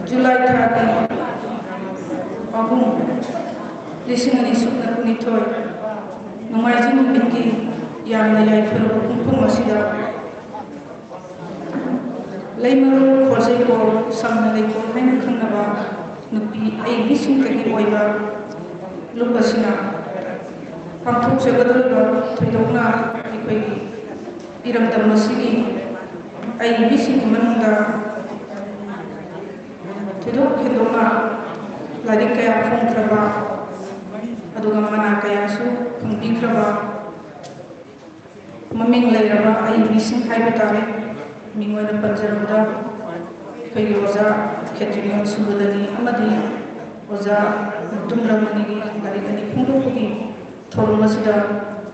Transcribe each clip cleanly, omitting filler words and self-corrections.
Julai thagi ahum lisingani sukna kunithoi numaijin binki yamna yaifero kumpung masida leimaru khojai ko samna leiko haina khanaba nupi ai bising kagi oiba lupasina pangthok jagadalba thoidokna ikoi iramdam masigi ai bising manungda Tidok hidunga lagi kaya fung kraba aduga mana kaya su pungbi kraba maming lairaba ai bising hai betare mingwana panjarabda kaya oza khetringan subadani amadi oza tumramani gi lagi kani phungdo gi thormasida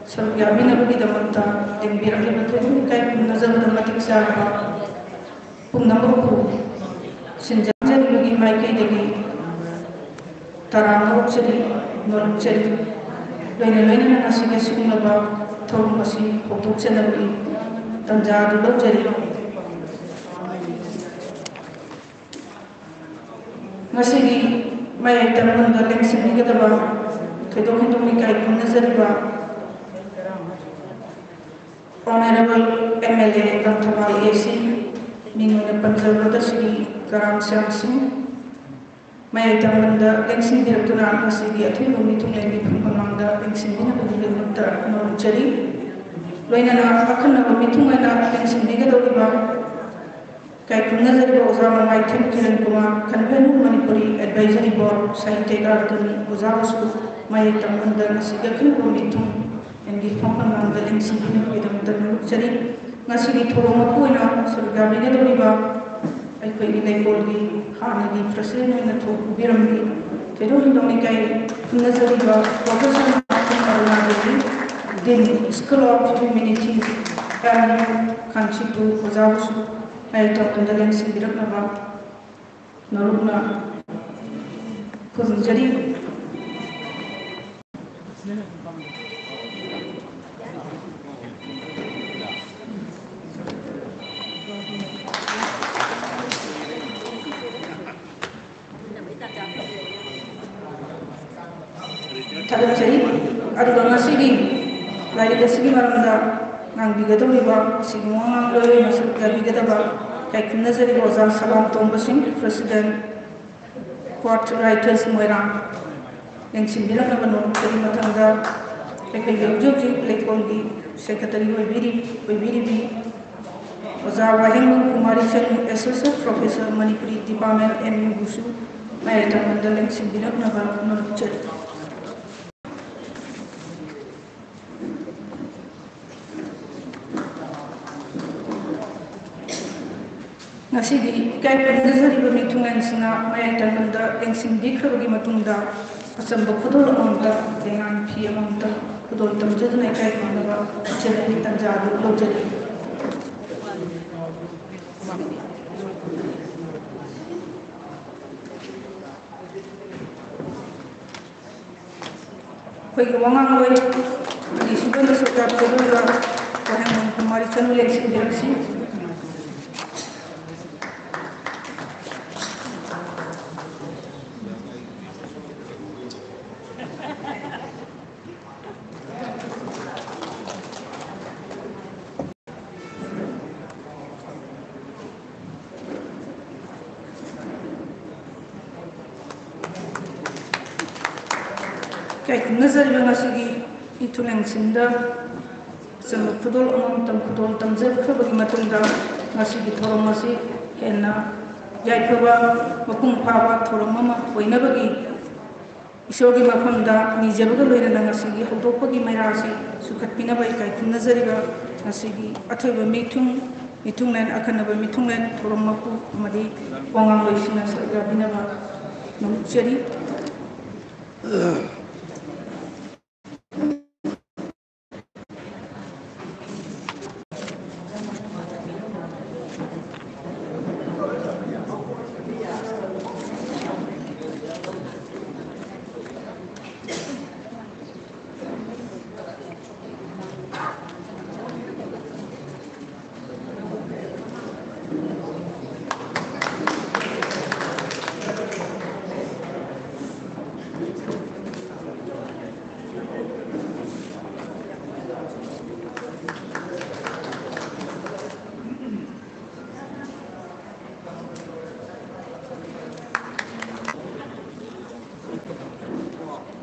sargyabina gi damanta dembirali bathoi kai nazar damatik sa punnamu sinja bagi maiki degi tarang cheri non cheri loina nasi ke sungaba thong masi photok chenari tanja du cheri nasi gi mai taran da leng sini ke daba thedok hindom mi kai nazariba honorable MLA Ranthambal AC mingone panjabada sri Karam Syam Singh mai tamanda lengsin direktuna masigi athui lumi thungleni phungmangda lengsin bina bugile mutta non chari loina na akhana lumi thungaina lengsin biga doliba kai kunna jari oza mai them kiran kuma convenu manipuri advisory board sahitya gartani oza su mai tamanda masigi athui lumi thung endi phungmangda lengsin bina bugile mutta non chari ngasigi thoroma koina surga biga doliba Aku ini kolgi, hana di presiden yang tu birambi. Jadi orang ni kai nazari ba profesor karena jadi din School of Humanities dan kanci tu uzabus ayat tertentu yang sindirak nama naruna khusus jadi Kalau jadi ada orang sini, lagi dari sini malamda, ngang biga tu lebar, sini orang lori masuk dari biga tu bar, kayak kena jadi bozar salam tombasing presiden court writers merang, yang sembilan nama nom jadi matangga, kayak jauh je lekol di sekretari wibiri bi, bozar wahing Kumari Chand Associate Professor Manipuri Department MU Gusu, mai tamanda yang sembilan nama nom jadi. Ngasih kai pendazari bermitungan sina maya tananda yang sindikra bagi matunda asam berkodol amda dengan pia amda ꯈꯨꯗꯣꯜ ꯇꯝꯖꯗꯨꯅ ꯏꯀꯥꯏ ꯈꯨꯝꯅꯕ ꯏꯆꯟꯒꯤ ꯇꯥꯟꯖꯥꯗꯨ ꯂꯧꯖꯔꯤ꯫ ꯑꯩꯈꯣꯏꯒꯤ ꯋꯥꯉꯥꯡꯂꯣꯏ ꯑꯅꯤꯁꯨꯕ ꯁꯔꯀꯥꯔ ꯋꯥꯍꯦꯡꯕꯝ ꯀꯨꯃꯥꯔꯤ ꯆꯅꯨ ꯂꯦꯡꯁꯤꯟꯕꯤꯔꯛꯁꯤ꯫ ꯏꯀꯥꯏꯈꯨꯝꯅꯖꯔꯤꯕ ꯉꯁꯤꯒꯤ ꯏꯊꯨꯂꯦꯡꯁꯤꯡꯗ ꯑꯆꯝꯕ ꯈꯨꯗꯣꯜ ꯑꯃꯃꯝꯇꯪ ꯈꯨꯗꯣꯜ ꯇꯝꯖꯈ꯭ꯔꯕꯒꯤ ꯃꯇꯨꯡꯗ ꯉꯁꯤꯒꯤ ꯊꯧꯔꯝ ꯑꯁꯤ ꯍꯦꯟꯅ ꯌꯥꯏꯐꯕ ꯃꯄꯨꯡ ꯐꯥꯕ ꯊꯧꯔꯝ ꯑꯃ ꯑꯣꯏꯅꯕꯒꯤ ꯏꯁꯣꯔꯒꯤ ꯃꯐꯝꯗ ꯅꯤꯖꯕꯒ ꯂꯣꯏꯅꯅ ꯉꯁꯤꯒꯤ ꯍꯧꯗꯣꯛꯄꯒꯤ ꯃꯩꯔꯥ ꯑꯁꯤ ꯁꯨꯈꯠꯄꯤꯅꯕ ꯏꯀꯥꯏꯈꯨꯝꯅꯖꯔꯤꯕ ꯉꯁꯤꯒꯤ ꯑꯊꯣꯏꯕ ꯃꯤꯊꯨꯡꯂꯦꯟ ꯑꯈꯟꯅꯕ ꯃꯤꯊꯨꯡꯂꯦꯟ ꯊꯧꯔꯝ ꯃꯄꯨ ꯑꯃꯗꯤ ꯋꯥꯉꯥꯡꯂꯣꯏꯁꯤꯡꯅ ꯁꯔꯨꯛ ꯌꯥꯕꯤꯅꯕ ꯅꯣꯡꯖꯔꯤ꯫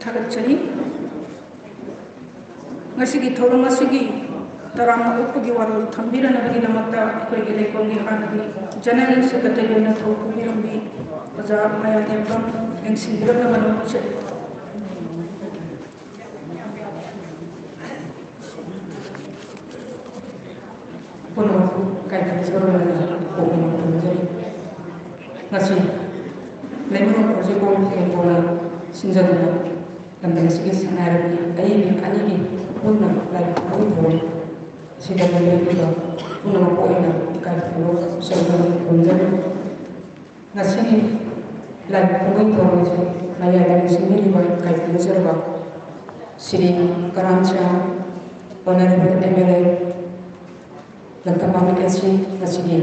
ꯊꯥꯒꯠꯆꯔꯤ꯫ ꯉꯁꯤꯒꯤ ꯊꯧꯔꯝ ꯑꯁꯤꯒꯤ ꯇꯔꯥꯝꯅ ꯑꯣꯛꯄꯒꯤ ꯋꯥꯔꯣꯜ ꯊꯝꯕꯤꯔꯅꯕꯒꯤꯗꯃꯛꯇ ꯑꯩꯈꯣꯏꯒꯤ ꯂꯩꯀꯣꯜꯒꯤ ꯍꯥꯟꯅꯒꯤ ꯖꯦꯅꯔꯦꯜ ꯁꯦꯀ꯭ꯔꯦꯇꯔꯤ ꯑꯣꯏꯅ ꯊꯧ ꯄꯨꯕꯤꯔꯝꯕꯤ ꯑꯣꯖꯥ ꯃꯌꯥꯅꯦꯝꯕꯝ ꯌꯦꯡꯁꯤꯟꯕꯤꯔꯛꯅꯕ ꯅꯣꯡꯖꯔꯤ꯫ ꯄꯨꯝꯅꯃꯛꯄꯨ ꯏꯀꯥꯏꯈꯨꯝꯅꯖꯔꯤ ꯄꯨꯛꯅꯤꯡ ꯊꯧꯒꯠꯆꯔꯤ꯫ ꯉꯁꯤ ꯂꯩꯃꯔꯥꯝ ꯄ꯭ꯔꯣꯖꯦꯛ ꯍꯦꯟꯕꯣꯜꯅ ꯁꯤꯟꯖꯗꯨꯅ ꯂꯝꯗꯝ ꯑꯁꯤꯒꯤ ꯁꯛꯅꯥꯏꯔꯕꯤ ꯑꯏꯕꯤ ꯑꯅꯤꯒꯤ ꯄꯨꯟꯅ ꯂꯥꯏꯔꯤꯛ ꯐꯣꯡꯗꯣꯛꯄ ꯊꯧꯔꯝ ꯑꯁꯤꯗ ꯂꯩꯔꯤꯕ ꯄꯨꯝꯅꯃꯛꯄꯨ ꯑꯣꯏꯅ ꯏꯀꯥꯏꯈꯨꯝꯅꯕ ꯈꯨꯔꯨꯝꯖꯔꯤ꯫ ꯉꯁꯤꯒꯤ ꯂꯥꯏꯔꯤꯛ ꯐꯣꯡꯗꯣꯛꯄ ꯊꯧꯔꯝ ꯑꯁꯤ ꯃꯌꯥꯏꯗ ꯂꯣꯏꯁꯤꯟꯕꯤꯔꯤꯕ ꯏꯀꯥꯏꯈꯨꯝꯅꯖꯔꯕ ꯁ꯭ꯔꯤ ꯀꯔꯥꯝꯆꯥꯟ ꯑꯣꯅꯔꯦꯕꯜ MLA ꯂꯪꯊꯕꯥꯝ ꯑꯁꯤ ꯉꯁꯤꯒꯤ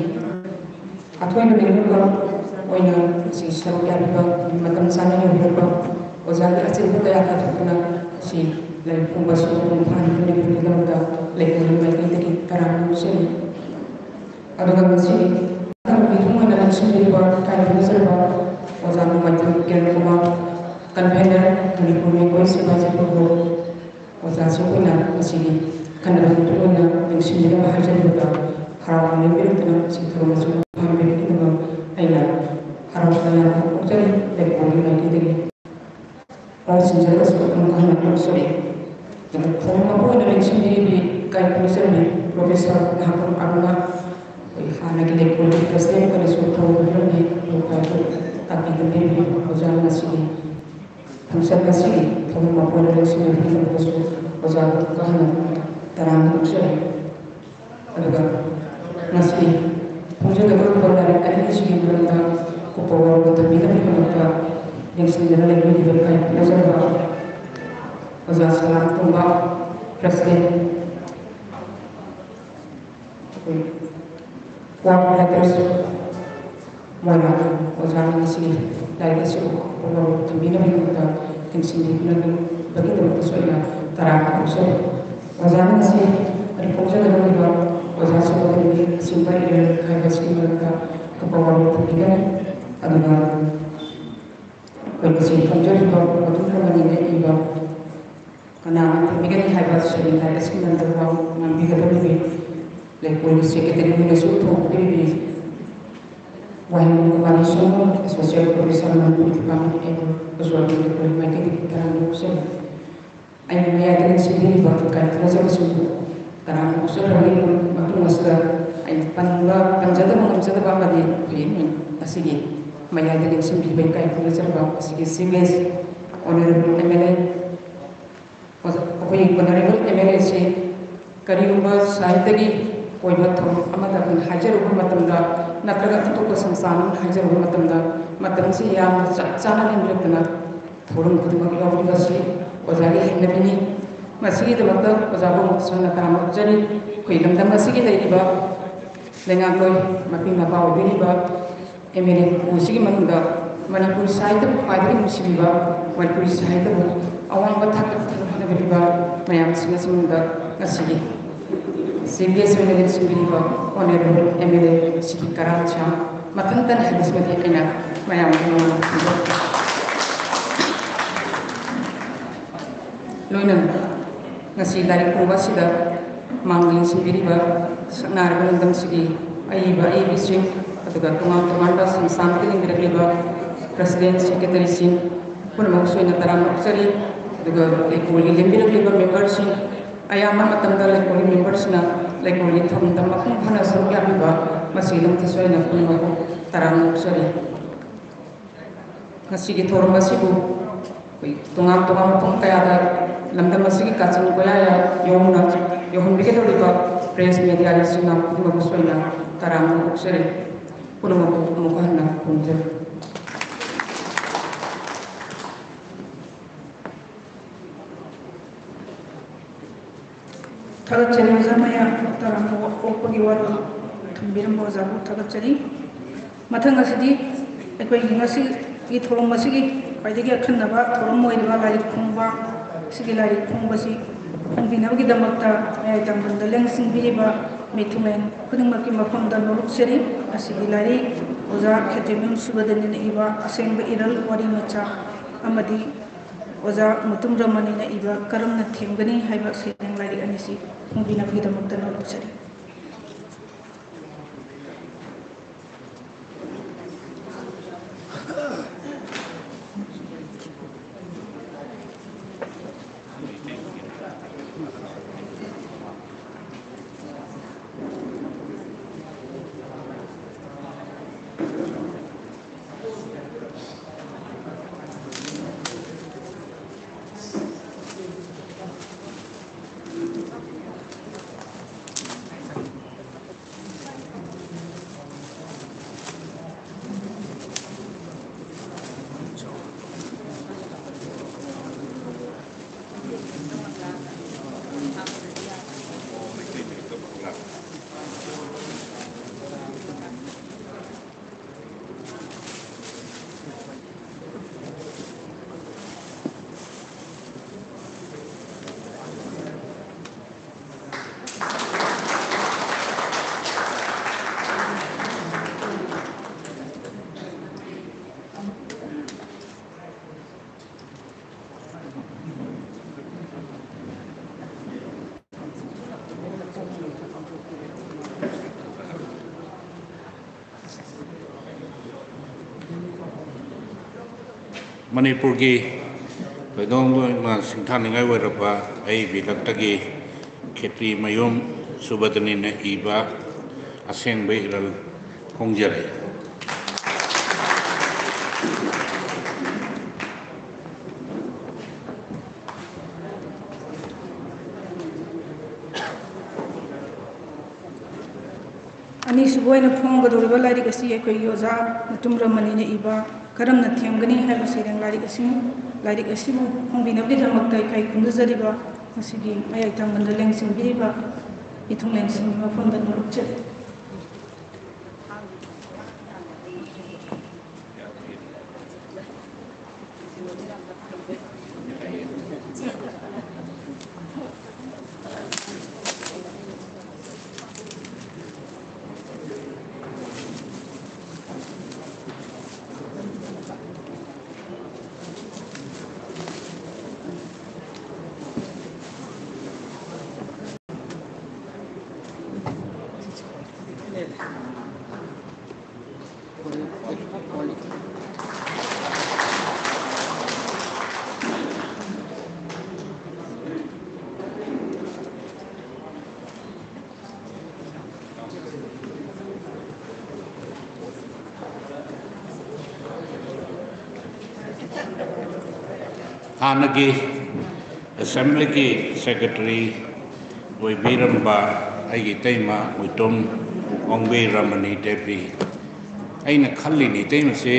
ꯑꯊꯣꯏꯕ ꯃꯤꯑꯣꯏꯕ ꯑꯣꯏꯅ ꯉꯁꯤ ꯁꯔꯨꯛ ꯌꯥꯕꯤꯕ ꯃꯇꯝ ꯆꯥꯅ ꯌꯧꯕꯤꯔꯛꯄ ꯑꯣꯖꯥꯒꯤ ꯑꯆꯤꯟꯕ ꯀꯌꯥ ꯀꯥꯏꯊꯣꯛꯇꯨꯅ ꯉꯁꯤ ꯂꯥꯏꯔꯤꯛ ꯐꯣꯡꯕ ꯑꯁꯤ ꯃꯄꯨꯡ ꯐꯥꯍꯟ ꯄꯤꯕꯒꯤꯗꯃꯛꯇ ꯂꯩꯀꯣꯜꯒꯤ ꯃꯥꯏꯀꯩꯗꯒꯤ ꯇꯔꯥꯝꯅ ꯑꯣꯛꯆꯔꯤ꯫ ꯑꯗꯨꯒ ꯉꯁꯤ ꯃꯤꯊꯨꯡ ꯑꯣꯏꯅ ꯂꯧꯁꯤꯟꯕꯤꯔꯤꯕ ꯏꯀꯥꯏꯈꯨꯝꯅꯖꯔꯕ ꯑꯣꯖꯥ ꯅꯣꯡꯃꯥꯏꯊꯦꯝ ꯀꯤꯔꯟꯀꯨꯃꯥꯔ ꯀꯟꯚꯦꯅꯔ ꯃꯅꯤꯄꯨꯔ ꯃꯤꯑꯣꯏ ꯁꯦꯕꯥ ꯆꯠꯄꯕꯨ ꯑꯣꯖꯥꯁꯤꯡ ꯑꯣꯏꯅ ꯉꯁꯤꯒꯤ ꯑꯈꯟꯅꯕ ꯃꯤꯊꯨꯡ ꯑꯣꯏꯅ ꯌꯦꯡꯁꯤꯟꯕꯤꯅꯕ ꯍꯥꯏꯖꯔꯤꯕ ꯍꯔꯥꯎꯅ ꯂꯦꯡꯕꯤꯔꯛꯇꯨꯅ ꯁꯤ ꯊꯧꯔꯝ ꯑꯁꯤ ꯄꯥꯡꯊꯣꯛꯄꯤꯅꯕ ꯑꯩꯅ ꯍꯔꯥꯎ ꯇꯌꯥꯝꯅ ꯐꯣꯡꯗꯣꯛꯆꯔꯤ ꯂꯩꯀꯣꯜꯒꯤ ꯃꯥꯏꯀꯩꯗꯒꯤ ꯁꯤꯟꯖꯔꯒꯁꯨ ꯑꯃꯨꯛ ꯍꯟꯅ ꯂꯧꯖꯔꯤ꯫ ꯊꯧꯔꯝ ꯑꯃ ꯑꯣꯏꯅ ꯌꯦꯡꯁꯤꯟꯕꯤꯔꯤꯕꯤ ꯏꯀꯥꯏꯈꯨꯝꯅꯖꯔꯕꯤ ꯄ꯭ꯔꯣꯐꯦꯁꯔ ꯅꯍꯥꯄꯨꯔ ꯑꯔꯨꯅꯥ ꯍꯥꯟꯅꯒꯤ ꯂꯩꯀꯣꯜꯒꯤ ꯄ꯭ꯔꯁꯤꯗꯦꯟ ꯑꯣꯏꯅꯁꯨ ꯊꯧꯒꯠꯄꯤꯔꯝꯃꯤ ꯇꯥꯛꯄꯤ-ꯇꯝꯕꯤꯔꯤꯕꯤ ꯑꯣꯖꯥ ꯉꯁꯤꯒꯤ ꯐꯪꯁꯟ ꯑꯁꯤꯒꯤ ꯊꯧꯔꯝ ꯑꯃ ꯑꯣꯏꯅ ꯌꯦꯡꯁꯤꯟꯕꯤꯔꯤꯕꯁꯨ ꯑꯣꯖꯥꯕꯨ ꯑꯃꯨꯛ ꯍꯟꯅ ꯇꯔꯥꯝꯅ ꯑꯣꯛꯆꯔꯤ꯫ ꯑꯗꯨꯒ ꯉꯁꯤ ꯐꯣꯡꯖꯒꯗꯧꯔꯤꯕ ꯂꯥꯏꯔꯤꯛ ꯑꯅꯤꯁꯤꯒꯤ ꯃꯔꯝꯗ ꯀꯨꯞꯄ ꯋꯥꯔꯣꯜ ꯊꯝꯕꯤꯅꯕꯒꯤꯗꯃꯛꯇ ꯌꯦꯡꯁꯤꯟꯗꯨꯅ ꯂꯩꯕꯤꯔꯤꯕ ꯏꯀꯥꯏꯈꯨꯝꯅꯖꯔꯕ ꯑꯣꯖꯥ ꯁꯂꯥꯝꯇꯣꯝꯕ ꯄ꯭ꯔꯁꯤꯗꯦꯟ ꯋꯥꯔꯗ ꯔꯥꯏꯇꯔꯁ ꯃꯣꯏꯅ ꯑꯣꯖꯥꯅ ꯉꯁꯤꯒꯤ ꯂꯥꯏꯔꯤꯛ ꯑꯁꯤꯕꯨ ꯀꯨꯞꯄ ꯋꯥꯔꯣꯜ ꯊꯝꯕꯤꯅꯕꯒꯤꯗꯃꯛꯇ ꯌꯦꯡꯁꯤꯟꯕꯤꯅꯕꯒꯤꯗꯃꯛꯇꯁꯨ ꯑꯩꯅ ꯇꯔꯥꯝꯅ ꯑꯣꯛꯆꯔꯤ꯫ ꯑꯣꯖꯥꯅ ꯉꯁꯤ ꯐꯣꯡꯖꯒꯗꯧꯔꯤꯕ ꯑꯣꯖꯥꯁꯤꯡ ꯑꯗꯨꯒꯤ ꯑꯆꯨꯝꯕ ꯏꯔꯩ ꯍꯥꯏꯕꯁꯤꯒꯤ ꯃꯔꯛꯇ ꯀꯨꯞꯄ ꯋꯥꯔꯣꯜ ꯊꯝꯕꯤꯒꯅꯤ꯫ ꯑꯗꯨꯒ ꯑꯩꯈꯣꯏ ꯉꯁꯤ ꯐꯣꯡꯖꯔꯤꯕ ꯃꯇꯨꯡ ꯀꯔꯝꯅ ꯏꯕ ꯀꯅꯥꯅ ꯊꯝꯕꯤꯒꯅꯤ ꯍꯥꯏꯕ ꯁꯩꯔꯦꯡ ꯍꯥꯏꯕꯁꯤꯒꯤ ꯃꯔꯝꯗ ꯋꯥ ꯉꯥꯡꯕꯤꯒꯗꯧꯔꯤꯕꯤ ꯂꯩꯀꯣꯜꯒꯤ ꯁꯦꯀ꯭ꯔꯦꯇꯔꯤ ꯑꯣꯏꯅꯁꯨ ꯊꯧꯄꯨꯕꯤꯔꯤꯕꯤ ꯋꯥꯍꯦꯡꯕꯝ ꯀꯨꯃꯥꯔꯤ ꯆꯅꯨ ꯑꯦꯁꯣꯁꯤꯌꯦꯠ ꯄ꯭ꯔꯣꯐꯦꯁꯔ ꯃꯅꯤꯄꯨꯔ ꯗꯤꯄꯥꯔꯠꯃꯦꯟ ꯂꯩꯀꯣꯜꯒꯤ ꯃꯥꯏꯀꯩꯗꯒꯤ ꯇꯔꯥꯝꯅ ꯑꯣꯛꯆꯔꯤ꯫ ꯑꯩꯅ ꯃꯌꯥꯏꯗ ꯂꯦꯡꯁꯤꯟꯕꯤꯔꯤꯕ ꯏꯀꯥꯏꯈꯨꯝꯅꯖꯕꯁꯤꯡꯕꯨ ꯇꯔꯥꯝꯅ ꯑꯣꯛꯆꯔꯕꯒꯤ ꯃꯇꯨꯡ ꯑꯁꯤꯗ ꯑꯩꯅ ꯄꯟꯖꯗꯕ ꯉꯝꯖꯗꯕ ꯑꯃꯗꯤ ꯑꯩꯈꯣꯏꯒꯤ ꯑꯁꯤꯒꯤ ꯃꯌꯥꯏꯗ ꯂꯦꯡꯁꯤꯟꯕꯤꯔꯤꯕ ꯏꯀꯥꯏꯈꯨꯝꯅꯖꯔꯕ ꯑꯁꯤꯒꯤ ꯆꯤꯐ ꯒꯦꯁ ꯑꯣꯅꯔꯦꯕꯜ MLA ꯑꯩꯈꯣꯏꯒꯤ ꯑꯣꯅꯔꯦꯕꯜ ꯀꯔꯤꯒꯨꯝꯕ ꯁꯥꯍꯤꯇ꯭ꯌꯒꯤ ꯑꯣꯏꯕ ꯊꯧꯔꯝ ꯑꯃꯗ ꯍꯥꯏꯖꯔꯨꯕ ꯃꯇꯝꯗ ꯅꯠꯇ꯭ꯔꯒ ꯑꯇꯣꯞꯄ ꯁꯪꯁꯊꯥꯟ ꯍꯥꯏꯖꯔꯨꯕ ꯃꯇꯝꯗ ꯃꯇꯝꯁꯤ ꯌꯥꯝꯅ ꯆꯞ ꯆꯥꯅ ꯂꯦꯞꯇꯅ ꯊꯧꯔꯝ ꯈꯨꯗꯤꯡꯃꯛ ꯌꯥꯎꯕꯤꯕꯁꯤ ꯑꯣꯖꯥꯒꯤ ꯍꯩꯅꯕꯤꯅꯤ ꯃꯁꯤꯒꯤꯗꯃꯛꯇ ꯑꯣꯖꯥꯕꯨ ꯁꯝꯅ ꯇꯥꯅ ꯎꯠꯆꯔꯤ ꯑꯩꯈꯣꯏ ꯂꯝꯗꯝ ꯑꯁꯤꯒꯤ ꯂꯩꯔꯤꯕ ꯂꯩꯉꯥꯛꯂꯣꯏ ꯃꯄꯤ ꯃꯄꯥ ꯑꯣꯏꯕꯤꯔꯤꯕ MLA ꯎꯄꯨꯁꯤꯒꯤ ꯃꯅꯨꯡꯗ ꯃꯅꯤꯄꯨꯔꯤ ꯁꯥꯍꯤꯇ꯭ꯌꯕꯨ ꯈ꯭ꯋꯥꯏꯗꯒꯤ ꯅꯨꯡꯁꯤꯕꯤꯕ ꯃꯅꯤꯄꯨꯔꯤ ꯁꯥꯍꯤꯇ꯭ꯌꯕꯨ ꯑꯋꯥꯡꯕ ꯊꯥꯛꯇ ꯍꯣꯠꯅꯕꯤꯕ ꯃꯌꯥꯝꯁꯤꯡ ꯑꯁꯤ ꯃꯅꯨꯡꯗ ꯉꯁꯤꯒꯤ CBS ꯑꯣꯏꯅ ꯂꯦꯡꯁꯤꯟꯕꯤꯔꯤꯕ ꯑꯣꯅꯔꯦꯕꯜ MLA ꯁ꯭ꯔꯤ ꯀꯔꯥꯝ ꯁ꯭ꯌꯥꯝ ꯃꯊꯪꯇ ꯍꯥꯏꯕꯁꯤꯃꯗꯤ ꯑꯩꯅ ꯃꯌꯥꯝꯒꯤ ꯃꯃꯥꯡꯗ ꯐꯣꯡꯗꯣꯛꯏ ꯂꯣꯏꯅꯅ ngasi dari provasida mangling sendiriba senar belum segi aiba ibising aduga tungan-tungan da sampai ngireba presiden secretary sing pun maksud na taram maksari aduga lekoli lembir-lembir members sing ayama matam da lekoli members na lekoli tham da makung phana sangya biba masilam tisoi na pun taram maksari ngasi gi thorum masibu tungan-tungan pun kaya da lamda masigi kacang koya yohna yohn bige doriba press media lisina kuma soina taram uksere puno mukhana punja tagat chari zamaya taram opagi waru thumbiram bozabu tagat chari mathang asidi ekoi ngasi gi thorom masigi kaidagi akhanaba thorom moidwa lai khungba sigi lai khungbasi khungbinabagi damakta ayai tambanda lengsing biriba mithumen khudingmaki mafamda noruk seri asigi lai oza khetemim subadani na iba asengba iral wari macha amadi oza mutum ramani na iba karamna themgani haiba sedeng lai anisi khungbinabagi damakta noruk seri Manipurgi Bedong Singthaningai Werapa Ai Bilaktagi Khetri Mayum Subadani na Iba Aseng Beiral Kongjare ani suboina phongga doriba lari kasi ekoi yoza mutum ramani na iba karamna themgani haiba sedeng lari asibu khongbinabdi damakta kai khundajariba masigi ayai tambanda lengsing biriba ithung lengsing mafamda noruk chari Hanagi Assembly ki Secretary ꯑꯣꯏꯕꯤꯔꯝꯕ ꯑꯩꯒꯤ ꯏꯇꯩꯃ ꯃꯣꯏꯇꯣꯝ ꯑꯣꯡꯕꯤ ꯔꯃꯅꯤ ꯗꯦꯕꯤ ꯑꯩꯅ ꯈꯜꯂꯤꯅꯤ ꯏꯇꯩꯃꯁꯦ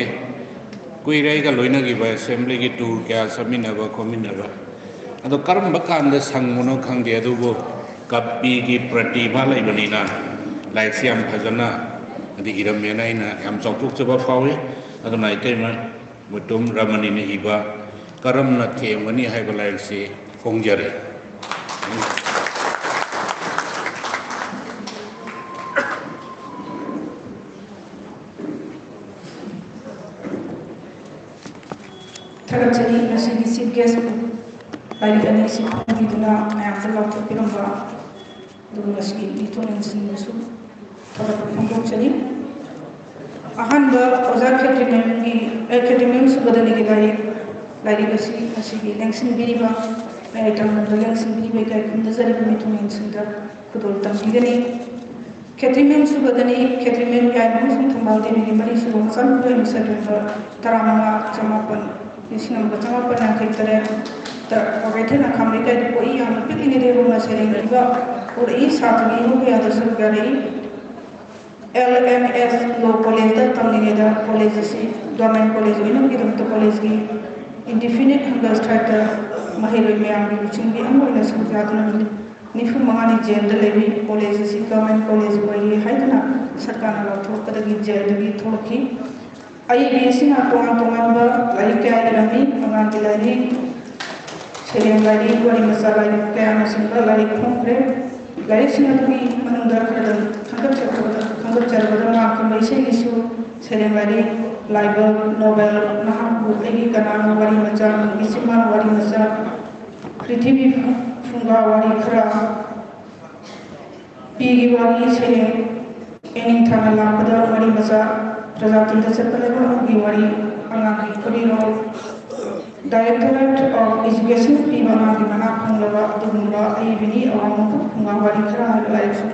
ꯀꯨꯏꯔꯦ ꯑꯩꯒ ꯂꯣꯏꯅꯈꯤꯕ ꯑꯦꯁꯦꯝꯕ꯭ꯂꯤꯒꯤ tour ꯀꯌꯥ ꯆꯠꯃꯤꯟꯅꯕ ꯈꯣꯠꯃꯤꯟꯅꯕ ꯑꯗꯣ ꯀꯔꯝꯕ ꯀꯥꯟꯗ ꯁꯪꯕꯅꯣ ꯈꯪꯗꯦ ꯑꯗꯨꯕꯨ ꯀꯞꯄꯤꯒꯤ ꯄ꯭ꯔꯇꯤꯚꯥ ꯂꯩꯕꯅꯤꯅ ꯂꯥꯏꯔꯤꯛꯁꯤ ꯌꯥꯝ ꯐꯖꯅ ꯏꯔꯝꯃꯦꯅ ꯑꯩꯅ ꯌꯥꯝ ꯆꯥꯎꯊꯣꯛꯆꯕ ꯐꯥꯎꯏ ꯑꯗꯨꯅ ꯏꯇꯩꯃ ꯃꯣꯏꯇꯣꯝ ꯔꯃꯅꯤꯅ ꯏꯕ ꯀꯔꯝꯅ ꯊꯦꯝꯒꯅꯤ ꯍꯥꯏꯕ ꯂꯥꯏꯔꯤꯛꯁꯤ ꯐꯣꯡꯖꯔꯦ ꯊꯥꯒꯠꯆꯔꯤ ꯉꯁꯤꯒꯤ ꯆꯤꯐ ꯒꯦꯁꯄꯨ ꯂꯥꯏꯔꯤꯛ ꯑꯅꯤꯁꯤ ꯐꯣꯡꯕꯤꯗꯨꯅ ꯃꯌꯥꯝꯗ ꯂꯥꯎꯊꯣꯛꯄꯤꯔꯝꯕ ꯑꯗꯨꯒ ꯉꯁꯤꯒꯤ ꯃꯤꯊꯣꯟꯁꯤꯡꯕꯨꯁꯨ ꯊꯥꯒꯠꯄ ꯐꯣꯡꯗꯣꯛꯆꯔꯤ ꯑꯍꯥꯟꯕ ꯑꯣꯖꯥ ꯈꯦꯇ꯭ꯔꯤꯃꯌꯨꯝ ꯁꯨꯕꯗꯅꯤꯒꯤ ꯂꯥꯏꯔꯤꯛ ꯑꯁꯤ ꯉꯁꯤꯒꯤ ꯂꯦꯡꯁꯤꯟꯕꯤꯔꯤꯕ ꯃꯌꯥꯏ ꯇꯝꯕꯗ ꯂꯦꯡꯁꯤꯟꯕꯤꯔꯤꯕ ꯏꯀꯥꯏ ꯈꯨꯝꯅꯖꯔꯤꯕ ꯃꯤꯊꯨꯡꯁꯤꯡꯗ ꯈꯨꯗꯣꯜ ꯇꯝꯕꯤꯒꯅꯤ ꯈꯦꯇ꯭ꯔꯤꯃꯌꯨꯝ ꯁꯨꯕꯗꯅꯤ ꯈꯦꯇ꯭ꯔꯤꯃꯌꯨꯝ ꯌꯥꯏꯃ ꯑꯃꯁꯨꯡ ꯊꯧꯕꯥꯜ ꯗꯦꯕꯤꯒꯤ ꯃꯔꯤꯁꯨꯕ ꯃꯆꯥꯅꯨꯄꯤ ꯑꯣꯏꯅ ꯁꯦꯞꯇꯦꯝꯕꯔ 15/9/1983ꯗ ꯀꯩꯊꯦꯜ ꯑꯈꯥꯝ ꯂꯩꯀꯥꯏꯗ ꯄꯣꯛꯏ ꯌꯥꯝꯅ ꯄꯤꯛꯂꯤꯉꯩꯗꯒꯤ ꯍꯧꯅ ꯁꯩꯔꯦꯡ ꯏꯕ ꯍꯧꯔꯛꯏ ꯁꯥꯇ꯭ꯔꯒꯤ ꯏꯃꯨꯡ ꯀꯌꯥꯗ ꯁꯔꯨꯛ ꯌꯥꯔꯛꯏ LMS ꯂꯣ ꯀꯣꯂꯦꯖꯗ ꯇꯝꯂꯤꯉꯩꯗ ꯀꯣꯂꯦꯖ ꯑꯁꯤ ꯒꯚꯔꯟꯃꯦꯟꯠ ꯀꯣꯂꯦꯖ ꯑꯣꯏꯅꯕꯒꯤꯗꯃꯛꯇ ꯀꯣꯂꯦꯖꯀꯤ ꯏꯟꯗꯤꯐꯤꯅꯤꯠ ꯍꯪꯒꯔ ꯁ꯭ꯇ꯭ꯔꯥꯏꯛꯇ ꯃꯍꯩꯔꯣꯏ ꯃꯌꯥꯝꯒꯤ ꯂꯨꯆꯤꯡꯕꯤ ꯑꯃ ꯑꯣꯏꯅ ꯁꯔꯨꯛ ꯌꯥꯗꯨꯅ ꯅꯨꯃꯤꯠ 95ꯅꯤ ꯖꯦꯜꯗ ꯂꯩꯔꯤ ꯀꯣꯂꯦꯖ ꯑꯁꯤ ꯒꯚꯔꯟꯃꯦꯟꯠ ꯀꯣꯂꯦꯖ ꯑꯣꯏꯔꯤ ꯍꯥꯏꯗꯨꯅ ꯁꯔꯀꯥꯔꯅ ꯂꯥꯎꯊꯣꯛꯄꯗꯒꯤ ꯖꯦꯜꯗꯒꯤ ꯊꯣꯛꯂꯛꯈꯤ ꯑꯏꯕꯤ ꯑꯁꯤꯅ ꯇꯣꯉꯥꯟ ꯇꯣꯉꯥꯟꯕ ꯂꯥꯏꯔꯤꯛ ꯀꯌꯥ ꯏꯔꯝꯃꯤ ꯑꯉꯥꯡꯒꯤ ꯂꯥꯏꯔꯤꯛ ꯁꯩꯔꯦꯡ ꯂꯥꯏꯔꯤꯛ ꯋꯥꯔꯤ ꯃꯆꯥ ꯂꯥꯏꯔꯤꯛ ꯀꯌꯥꯅꯆꯤꯡꯕ ꯂꯥꯏꯔꯤꯛ ꯐꯣꯡꯈ꯭ꯔꯦ ꯂꯥꯏꯔꯤꯛꯁꯤꯡ ꯑꯗꯨꯒꯤ ꯃꯅꯨꯡꯗ ꯈꯪꯒꯠꯆꯔꯕꯗ ꯃꯍꯥꯛꯀꯤ ꯏꯁꯩꯒꯤꯁꯨ ꯁꯩꯔꯦꯡ ꯂꯥꯏꯔꯤꯛ ꯂꯥꯏꯕꯛ ꯅꯣꯕꯦꯜ ꯅꯍꯥꯛꯄꯨ ꯑꯩꯒꯤ ꯀꯅꯥꯅꯣ ꯋꯥꯔꯤ ꯃꯆꯥ ꯏꯆꯤꯟꯃꯥꯟ ꯋꯥꯔꯤ ꯃꯆꯥ ꯄ꯭ꯔꯤꯊꯤꯕꯤ ꯐꯨꯡꯒꯥ ꯋꯥꯔꯤ ꯈꯔ ꯄꯤꯒꯤ ꯋꯥꯔꯤ ꯁꯩꯔꯦꯡ ꯌꯦꯡꯅꯤꯡꯊꯥꯅ ꯂꯥꯛꯄꯗ ꯋꯥꯔꯤ ꯃꯆꯥ ꯄ꯭ꯔꯖꯥꯇꯤꯗ ꯆꯠꯄ ꯂꯩꯕ ꯑꯃꯒꯤ ꯋꯥꯔꯤ ꯑꯉꯥꯡꯒꯤ ꯈꯨꯔꯤꯔꯣꯜ ꯗꯥꯏꯔꯦꯛꯇꯣꯔꯦꯠ ꯑꯣꯐ ꯏꯖꯨꯀꯦꯁꯟ ꯄꯤꯕ ꯑꯉꯥꯡꯒꯤ ꯃꯅꯥ ꯐꯪꯂꯕ ꯑꯗꯨꯒꯨꯝꯕ ꯑꯏꯕꯤꯅꯤ ꯑꯋꯥꯡꯃꯈꯜ ꯐꯨꯡꯒꯥ ꯋꯥꯔꯤ ꯈꯔ ꯍꯥꯏꯕ ꯂꯥꯏꯔꯤꯛꯁꯨ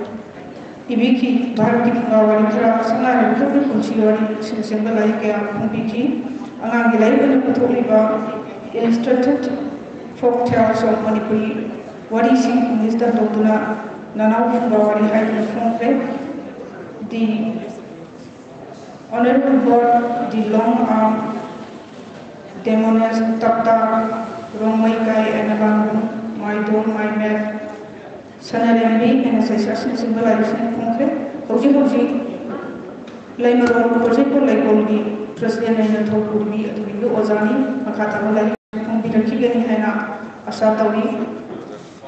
ꯏꯕꯤꯈꯤ ꯚꯥꯔꯠꯀꯤ ꯐꯨꯡꯒꯥ ꯋꯥꯔꯤ ꯈꯔ ꯁꯉꯥꯏꯔꯕ ꯄꯨꯟꯁꯤ ꯋꯥꯔꯤꯁꯤꯡꯆꯤꯡꯕ ꯂꯥꯏꯔꯤꯛ ꯀꯌꯥ ꯐꯣꯡꯕꯤꯈꯤ ꯑꯉꯥꯡꯒꯤ ꯂꯥꯏꯔꯤꯛ ꯑꯣꯏꯅ ꯄꯨꯊꯣꯛꯂꯤꯕ ꯏꯂꯁꯇ꯭ꯔꯦꯇꯦꯗ ꯐꯣꯛ ꯇꯦꯜꯁ ꯑꯣꯐ ꯃꯅꯤꯄꯨꯔꯤ ꯋꯥꯔꯤꯁꯤꯡ ꯏꯪꯂꯤꯁꯇ ꯇꯧꯗꯨꯅ ꯅꯅꯥꯎ ꯐꯨꯡꯒꯥ ꯋꯥꯔꯤ ꯍꯥꯏꯗꯨꯅ ꯐꯣꯡꯈ꯭ꯔꯦ ꯗꯤ Honorable Board, the long arm, Demones, Tapta, Romaikai, and Abangu, my door, my map, Sanarambi, and Association Symbolization Concrete, Hoji, Laimaro, Project Laikogi, President and Tokuri, Adu Ozani, Akatamalai, Kompiraki, Hena, Asatawi,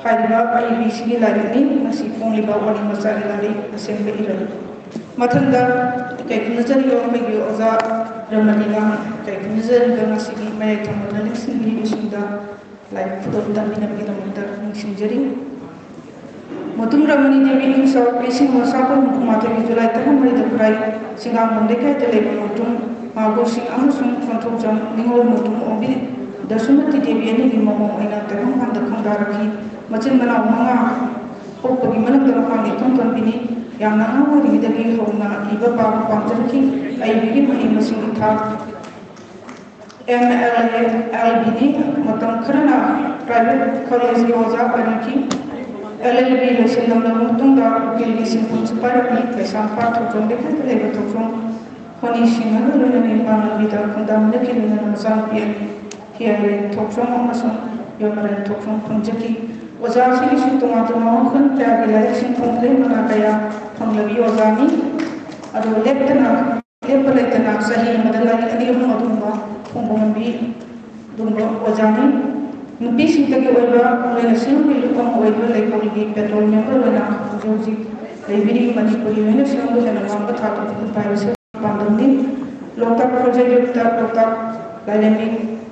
Hydra, IBC, Lagani, Nasi Pongli Bawani Masari, Assembly. Mathanda, Kakunazari or Magi Oza, Ramanina, Kakunazari, Ganasiki, Mayakam, Nixon, Vishinda, like Pudamina, Nixinjari. Motum Ramani, Devi, South Facing Masako, Mata, July, Tamari, the Pride, Singam, Mondeka, the Labor Motum, Margosi, Amazon, Controjan, Ningo Motum, Obi, the Sumati Devi, and Momo, and the Hong and the Kondaraki, Machimana, Manga, Popo, Giman, the Mahani, Company. ꯌꯥꯝꯅ ꯑꯉꯥꯡ ꯑꯣꯏꯔꯤꯉꯩꯗꯒꯤ ꯍꯧꯅ ꯏꯕ ꯄꯥꯕ ꯄꯥꯝꯖꯔꯛꯈꯤ ꯑꯩꯒꯤ ꯃꯍꯩ ꯃꯁꯤꯡꯒꯤ ꯊꯥꯛ MLLBꯅꯤ ꯃꯇꯝ ꯈꯔꯅ ꯄ꯭ꯔꯥꯏꯚꯦꯠ ꯀꯣꯂꯦꯖꯒꯤ ꯑꯣꯖꯥ ꯑꯣꯏꯔꯛꯈꯤ LLB ꯂꯣꯏꯁꯤꯜꯂꯕ ꯃꯇꯨꯡꯗ ꯎꯀꯤꯜꯒꯤ ꯁꯤꯟꯐꯝꯁꯨ ꯄꯥꯏꯔꯛꯈꯤ ꯀꯩꯁꯥꯝꯄꯥꯠ ꯊꯧꯆꯣꯝ ꯂꯩꯀꯥꯏꯗ ꯂꯩꯕ ꯊꯧꯆꯣꯝ ꯍꯣꯅꯤꯁꯤꯡ ꯑꯗꯨ ꯂꯣꯏꯅꯅ ꯏꯝꯐꯥꯜ ꯂꯝꯕꯤꯗ ꯈꯨꯟꯗꯥꯃꯤꯟꯅꯈꯤ ꯂꯣꯏꯅꯅ ꯃꯆꯥꯅꯨꯄꯤ ꯑꯅꯤ ꯍꯤꯌꯔ ꯊꯧꯆꯣꯝ ꯑꯃꯁꯨꯡ ꯌꯣꯃꯔꯦꯟ ꯊꯧꯆꯣꯝ ꯐꯪꯖꯈꯤ ꯑꯣꯖꯥꯁꯤꯡꯒꯤꯁꯨ ꯇꯣꯉꯥꯟ ꯇꯣꯉꯥꯟꯕ ꯃꯈꯜ ꯀꯌꯥꯒꯤ ꯂꯥꯏꯔꯤꯛꯁꯤꯡ ꯐꯣꯡꯈ꯭ꯔꯦ ꯃꯅꯥ ꯀꯌꯥ ꯐꯪꯂꯕꯤ ꯑꯣꯖꯥꯅꯤ ꯑꯗꯨ ꯂꯦꯞꯄ ꯂꯩꯇꯅ ꯆꯍꯤ ꯑꯃꯗ ꯂꯥꯏꯔꯤꯛ ꯑꯅꯤ ꯑꯍꯨꯝ ꯑꯗꯨꯒꯨꯝꯕ ꯐꯣꯡꯕ ꯉꯝꯕꯤ ꯑꯗꯨꯒꯨꯝꯕ ꯑꯣꯖꯥꯅꯤ ꯅꯨꯄꯤꯁꯤꯡꯇꯒꯤ ꯑꯣꯏꯕ ꯂꯣꯏꯅ ꯁꯤꯡꯒꯤ ꯂꯨꯄꯝ ꯑꯣꯏꯕ ꯂꯩꯀꯣꯜꯒꯤ ꯄꯦꯇ꯭ꯔꯣꯜ ꯃꯦꯝꯕꯔ ꯑꯣꯏꯅ ꯍꯧꯖꯤꯛ ꯂꯩꯕꯤꯔꯤ ꯃꯅꯤꯄꯨꯔꯤ ꯑꯣꯏꯅ ꯁꯤꯡꯕꯨ ꯍꯦꯟꯅ ꯋꯥꯡꯕ ꯊꯥꯛꯇ ꯄꯨꯈꯠꯄ ꯍꯥꯏꯕꯁꯤ ꯄꯥꯟꯗꯝꯅꯤ ꯂꯣꯛꯇꯥꯛ ꯄ꯭ꯔꯣꯖꯦꯛ ꯌꯨꯛꯇ ꯂꯣꯛꯇꯥꯛ ꯂꯥꯏꯔꯦꯝꯕꯤ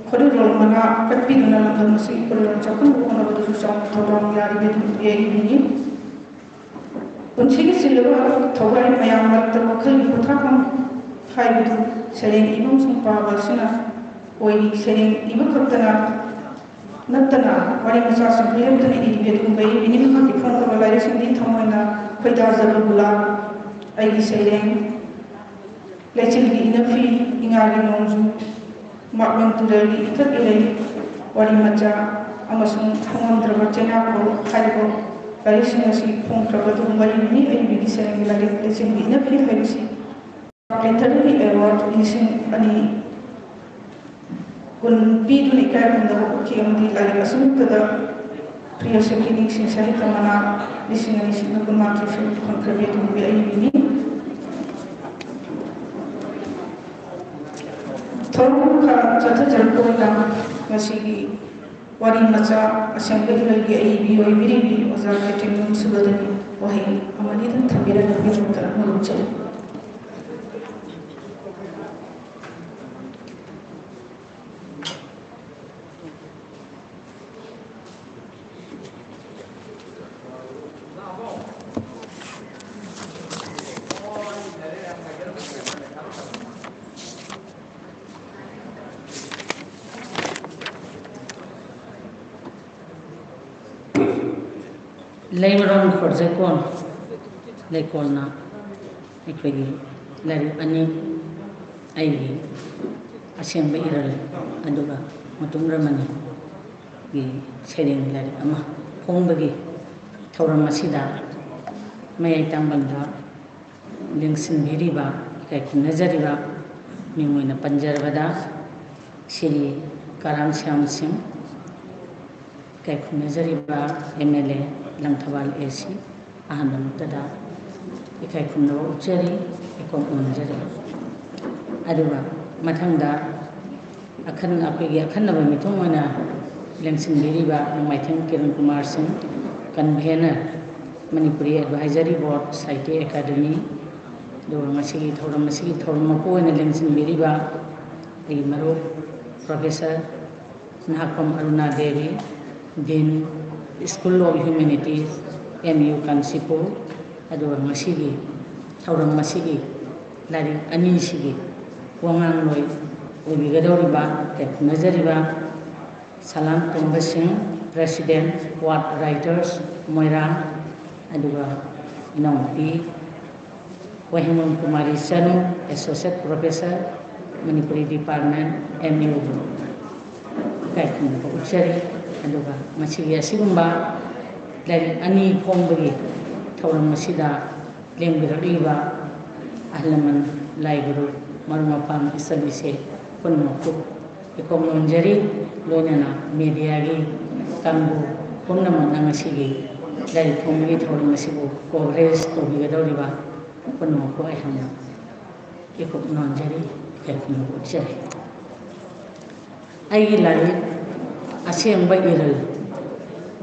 ꯈꯨꯔꯤꯔꯣꯜ ꯃꯅꯥ ꯀꯠꯄꯤꯗꯨꯅ ꯂꯝꯗꯝ ꯑꯁꯤꯒꯤ ꯈꯨꯔꯤꯔꯣꯜ ꯆꯥꯎꯈꯠꯅꯕ ꯍꯣꯠꯅꯕꯗꯁꯨ ꯆꯥꯎꯅ ꯊꯧꯗꯥꯡ ꯌꯥꯔꯤꯕꯅꯤ ꯄꯨꯟꯁꯤꯒꯤ ꯆꯤꯜꯂꯕ ꯊꯧꯔꯥꯡ ꯃꯌꯥꯝ ꯃꯔꯛꯇ ꯋꯥꯈꯜꯒꯤ ꯄꯣꯊꯥꯐꯝ ꯍꯥꯏꯕꯗꯨ ꯁꯩꯔꯦꯡ ꯏꯕ ꯑꯃꯁꯨꯡ ꯄꯥꯕ ꯑꯁꯤꯅ ꯑꯣꯏꯔꯤ ꯁꯩꯔꯦꯡ ꯏꯕ ꯈꯛꯇꯅ ꯅꯠꯇꯅ ꯋꯥꯔꯤ ꯃꯆꯥꯁꯤꯡ ꯂꯦꯞꯇꯅ ꯏꯔꯤꯕꯤ ꯑꯗꯨꯒꯨꯝꯕ ꯏꯕꯤꯅꯤ ꯃꯍꯥꯛꯀꯤ ꯐꯣꯡꯈ꯭ꯔꯕ ꯂꯥꯏꯔꯤꯛꯁꯤꯡꯗꯤ ꯊꯃꯣꯏꯅ ꯈꯣꯏꯗꯥꯖꯕ ꯒꯨꯂꯥ ꯑꯩꯒꯤ ꯁꯩꯔꯦꯡ ꯂꯩꯆꯤꯜꯒꯤ ꯏꯅꯐꯤ ꯏꯉꯥꯒꯤ ꯅꯣꯡꯖꯨ ꯃꯥꯛꯂꯪ ꯇꯨꯔꯦꯜꯒꯤ ꯏꯊꯛ ꯏꯔꯩ ꯋꯥꯔꯤ ꯃꯆꯥ ꯑꯃꯁꯨꯡ ꯐꯣꯡꯉꯝꯗ꯭ꯔꯕ ꯆꯩꯅꯥꯈꯣꯜ ꯍꯥꯏꯔꯤꯕ larising asi pongkrabatu marini ABB senang lari lesing bina phi haisi literary award lising ani kun pi duni kai munda ki amdi lari asum tada priya sekini sing sahita mana lising ani sing kun matri film pongkrabatu bi ABB ni thorun ka jatha jarko na masigi wari macha assembly lagi ABB oi biri ozar keting subadani wahi amani dan thabira nabi jumta muruchal Leimaron Forjekon Lekolna Equigi Larry Ani Ivy Assembly Iral Aduga Mutumramani the Seding Larry Ama Hombagi Tauramasida May Tambanda Linksin Viriba Kak Nazariba Mimuna Panjarvada Siri Karam Syam Singh Kak Nazariba MLA Langthawal AC ahanam tada ikai kumno uchari ikon unjari aduga mathangda akhan apegi akhanna ba mitungana lengsin biriba maithang Kiran Kumar Singh convener Manipuri Advisory Board Saite Academy do masigi thoram mako na lengsin biriba ai maro Professor Nahakam Aruna Devi Dean School of Humanities MU Kansipo aduga masigi thauram masigi lari ani sigi wangang loi obigadoriba tek nazariba Salam Tomba Singh President Ward Writers Moirang aduga Inongpi Wahimon Kumari Sanu Associate Professor Manipuri Department MU kaikun ko uchari aduga masigi asigumba lari ani fombagi thauram masida lengbiraliba ahlaman laiguru marumapam isabise punnoku ikomnonjari loinana media gi kambu punnaman nangasigi lari fombagi thauram masibu coverage tobigadoriba punnoku ahamna ikomnonjari kaikun ko uchari ai lari asembay iral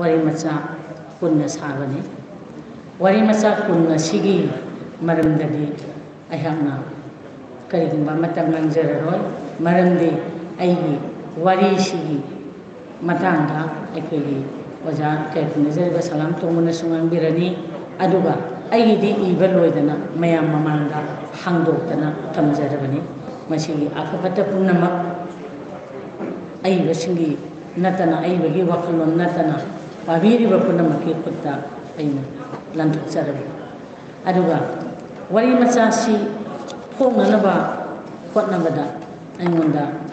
wari macha kunna sabani wari macha kunna sigi maramdadi ayhamna karigumba matam manjararoi maramdi aigi wari sigi matanga ekeli oja kaikun nazariba Salam Tomuna sungang birani aduga aigi di ibaloidana mayam mamanga hangdoktana tamjarabani masigi akapata punnamak ai basingi natana ai bagi wakalon natana pabiri bapuna maki kutta aina lantuk sarabi aduga wari macha si phongna ba khotna bada aingonda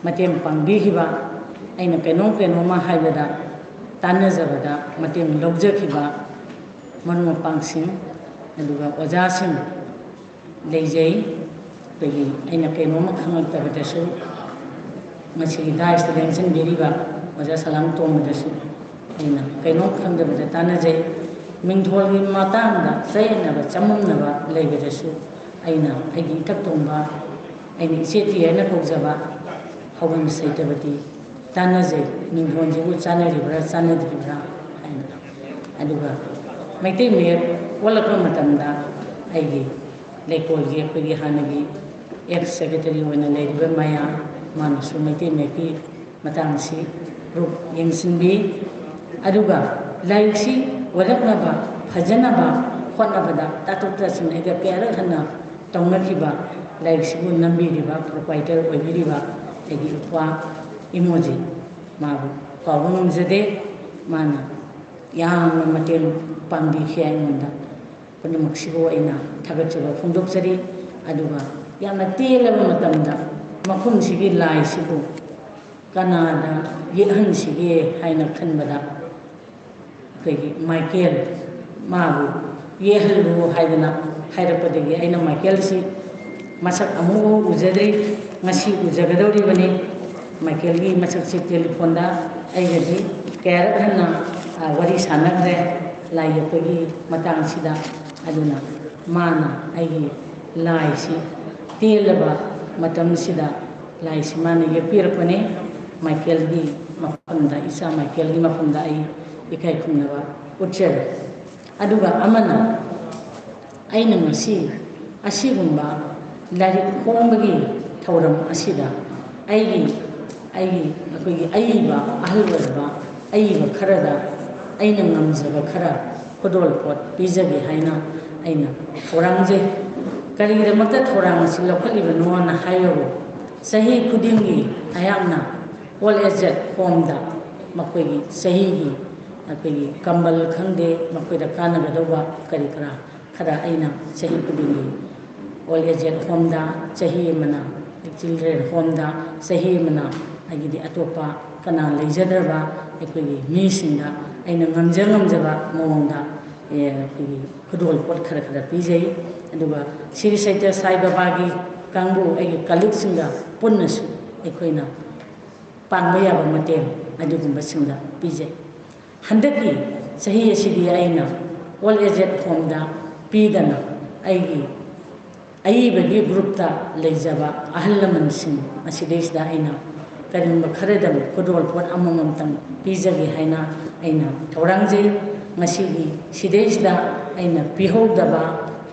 matem pangbihiba aina keno ma haibada tanazabada matem logjakhiba manma pangsing aduga ojasim leijai bagi aina keno ma khangta su masih dais lengsin biriba oja Salam Tomudasi aina kaino khandabada tanajai mingtholgi matangda sayenaba chamunaba leibadasu aina aigi taktomba aini seti aina kokjaba hawam saitabati tanajai mingthonjibu chanaribra chanadribra aina aduga maitei me walakra matamda aigi lekolgi akogi hanagi ex secretary oina leiriba maya mana sumati meki matangsi rup yang sinbi aduga laiksi walaknaba phajanaba khotnabada tatutta sinega kera khana tongnakiba laiksi bu nambiriba proprietor oibiriba egi upwa emoji mabu kawung jade mana yang matem pangdi khiangunda panamaksibo ina thagachuba phungdoksari aduga yamna telaba matamda makhum sigi lai sibu kanada yehan sigi haina khanbada ꯑꯩꯈꯣꯏꯒꯤ Michael ꯃꯥꯕꯨ ꯌꯦꯛꯍꯜꯂꯨ ꯍꯥꯏꯗꯅ ꯍꯥꯏꯔꯛꯄꯗꯒꯤ ꯑꯩꯅ ꯃꯥꯏꯀꯦꯜꯁꯤ ꯃꯁꯛ ꯑꯃꯨꯛ ꯎꯖꯗ꯭ꯔꯤ, ꯉꯁꯤ ꯎꯖꯒꯗꯧꯔꯤꯕꯅꯤ꯫ ꯃꯥꯏꯀꯦꯜꯒꯤ ꯃꯁꯛꯁꯤ ꯇꯦꯂꯤꯐꯣꯟꯗ ꯑꯩꯒꯗꯤ ꯀꯌꯥꯔꯛ ꯍꯟꯅ ꯋꯥꯔꯤ ꯁꯥꯟꯅꯈ꯭ꯔꯦ ꯂꯥꯏ ꯌꯦꯛꯄꯒꯤ ꯃꯇꯥꯡꯁꯤꯗ꯫ ꯑꯗꯨꯅ ꯃꯥꯅ ꯑꯩꯒꯤ ꯂꯥꯏꯁꯤ ꯇꯦꯜꯂꯕ ꯃꯇꯝꯁꯤꯗ ꯂꯥꯏꯁꯤ ꯃꯥꯅ ꯌꯦꯛꯄꯤꯔꯛꯄꯅꯤ꯫ ꯃꯥꯏꯀꯦꯜꯒꯤ ꯃꯐꯝꯗ, ꯏꯆꯥ ꯃꯥꯏꯀꯦꯜꯒꯤ ꯃꯐꯝꯗ ꯑꯩ ꯏꯀꯥꯏ ꯈꯨꯝꯅꯕ ꯎꯠꯆꯔꯤ꯫ ꯑꯗꯨꯒ ꯑꯃꯅ ꯑꯩꯅ ꯉꯁꯤ ꯑꯁꯤꯒꯨꯝꯕ ꯂꯥꯏꯔꯤꯛ ꯐꯣꯡꯕꯒꯤ ꯊꯧꯔꯝ ꯑꯁꯤꯗ ꯑꯩꯈꯣꯏꯒꯤ ꯑꯏꯕ ꯑꯍꯜ ꯑꯣꯏꯔꯕ ꯑꯏꯕ ꯈꯔꯗ ꯑꯩꯅ ꯉꯝꯖꯕ ꯈꯔ ꯈꯨꯗꯣꯜꯄꯣꯠ ꯄꯤꯖꯒꯦ ꯍꯥꯏꯅ ꯑꯩꯅ ꯊꯧꯔꯥꯡꯖꯩ꯫ ꯀꯔꯤꯒꯤꯗꯃꯛꯇ ꯊꯧꯔꯥꯡ ꯑꯁꯤ ꯂꯧꯈꯠꯂꯤꯕꯅꯣꯅ ꯍꯥꯏꯕꯕꯨ ꯆꯍꯤ ꯈꯨꯗꯤꯡꯒꯤ ꯑꯩꯍꯥꯛꯅ ꯑꯣꯜ ꯑꯦꯖ ꯍꯣꯝꯗ ꯃꯈꯣꯏꯒꯤ ꯆꯍꯤꯒꯤ ꯑꯩꯈꯣꯏꯒꯤ ꯀꯝꯕꯜ ꯈꯪꯗꯦ, ꯃꯈꯣꯏꯗ ꯀꯥꯟꯅꯒꯗꯧꯕ ꯀꯔꯤ ꯀꯔꯥ ꯈꯔ ꯑꯩꯅ ꯆꯍꯤ ꯈꯨꯗꯤꯡꯒꯤ ꯑꯣꯜ ꯑꯦꯖ ꯍꯣꯝꯗ, ꯆꯍꯤ ꯑꯃꯅ ꯆꯤꯜꯗ꯭ꯔꯦꯟ ꯍꯣꯝꯗ, ꯆꯍꯤ ꯑꯃꯅ ꯑꯩꯒꯤꯗꯤ ꯑꯇꯣꯞꯄ ꯀꯅꯥ ꯂꯩꯖꯗ꯭ꯔꯕ ꯑꯩꯈꯣꯏꯒꯤ ꯃꯤꯁꯤꯡꯗ ꯑꯩꯅ ꯉꯝꯖꯕ ꯃꯑꯣꯡꯗ ꯑꯩꯈꯣꯏꯒꯤ ꯈꯨꯗꯣꯜꯄꯣꯠ ꯈꯔ ꯈꯔ ꯄꯤꯖꯩ꯫ ꯑꯗꯨꯒ ꯁꯤꯔꯤ ꯁꯩꯇ꯭ꯌ ꯁꯥꯏ ꯕꯕꯥꯒꯤ ꯀꯥꯡꯕꯨ ꯑꯩꯒꯤ ꯀꯂꯤꯛꯁꯤꯡꯒ ꯄꯨꯟꯅꯁꯨ ꯑꯩꯈꯣꯏꯅ ꯄꯥꯡꯕ ꯌꯥꯕ ꯃꯇꯦꯡ ꯑꯗꯨꯒꯨꯝꯕꯁꯤꯡꯗ ꯄꯤꯖꯩ꯫ ꯍꯟꯗꯛꯀꯤ ꯆꯍꯤ ꯑꯁꯤꯗꯤ ꯑꯩꯅ ꯑꯣꯜ ꯑꯦꯖ ꯍꯣꯝꯗ ꯄꯤꯗꯅ ꯑꯩꯒꯤ ꯑꯏꯕꯒꯤ ꯒ꯭ꯔꯨꯞꯇ ꯂꯩꯖꯕ ꯑꯍꯜ ꯂꯃꯟꯁꯤꯡ ꯑꯁꯤꯗꯩꯁꯤꯗ ꯑꯩꯅ ꯀꯔꯤꯒꯨꯝꯕ ꯈꯔꯗꯪ ꯈꯨꯗꯣꯜꯄꯣꯠ ꯑꯃꯃꯝꯇꯪ ꯄꯤꯖꯒꯦ ꯍꯥꯏꯅ ꯑꯩꯅ ꯊꯧꯔꯥꯡꯖꯩ꯫ ꯉꯁꯤꯒꯤ ꯁꯤꯗꯩꯁꯤꯗ ꯑꯩꯅ ꯄꯤꯍꯧꯗꯕ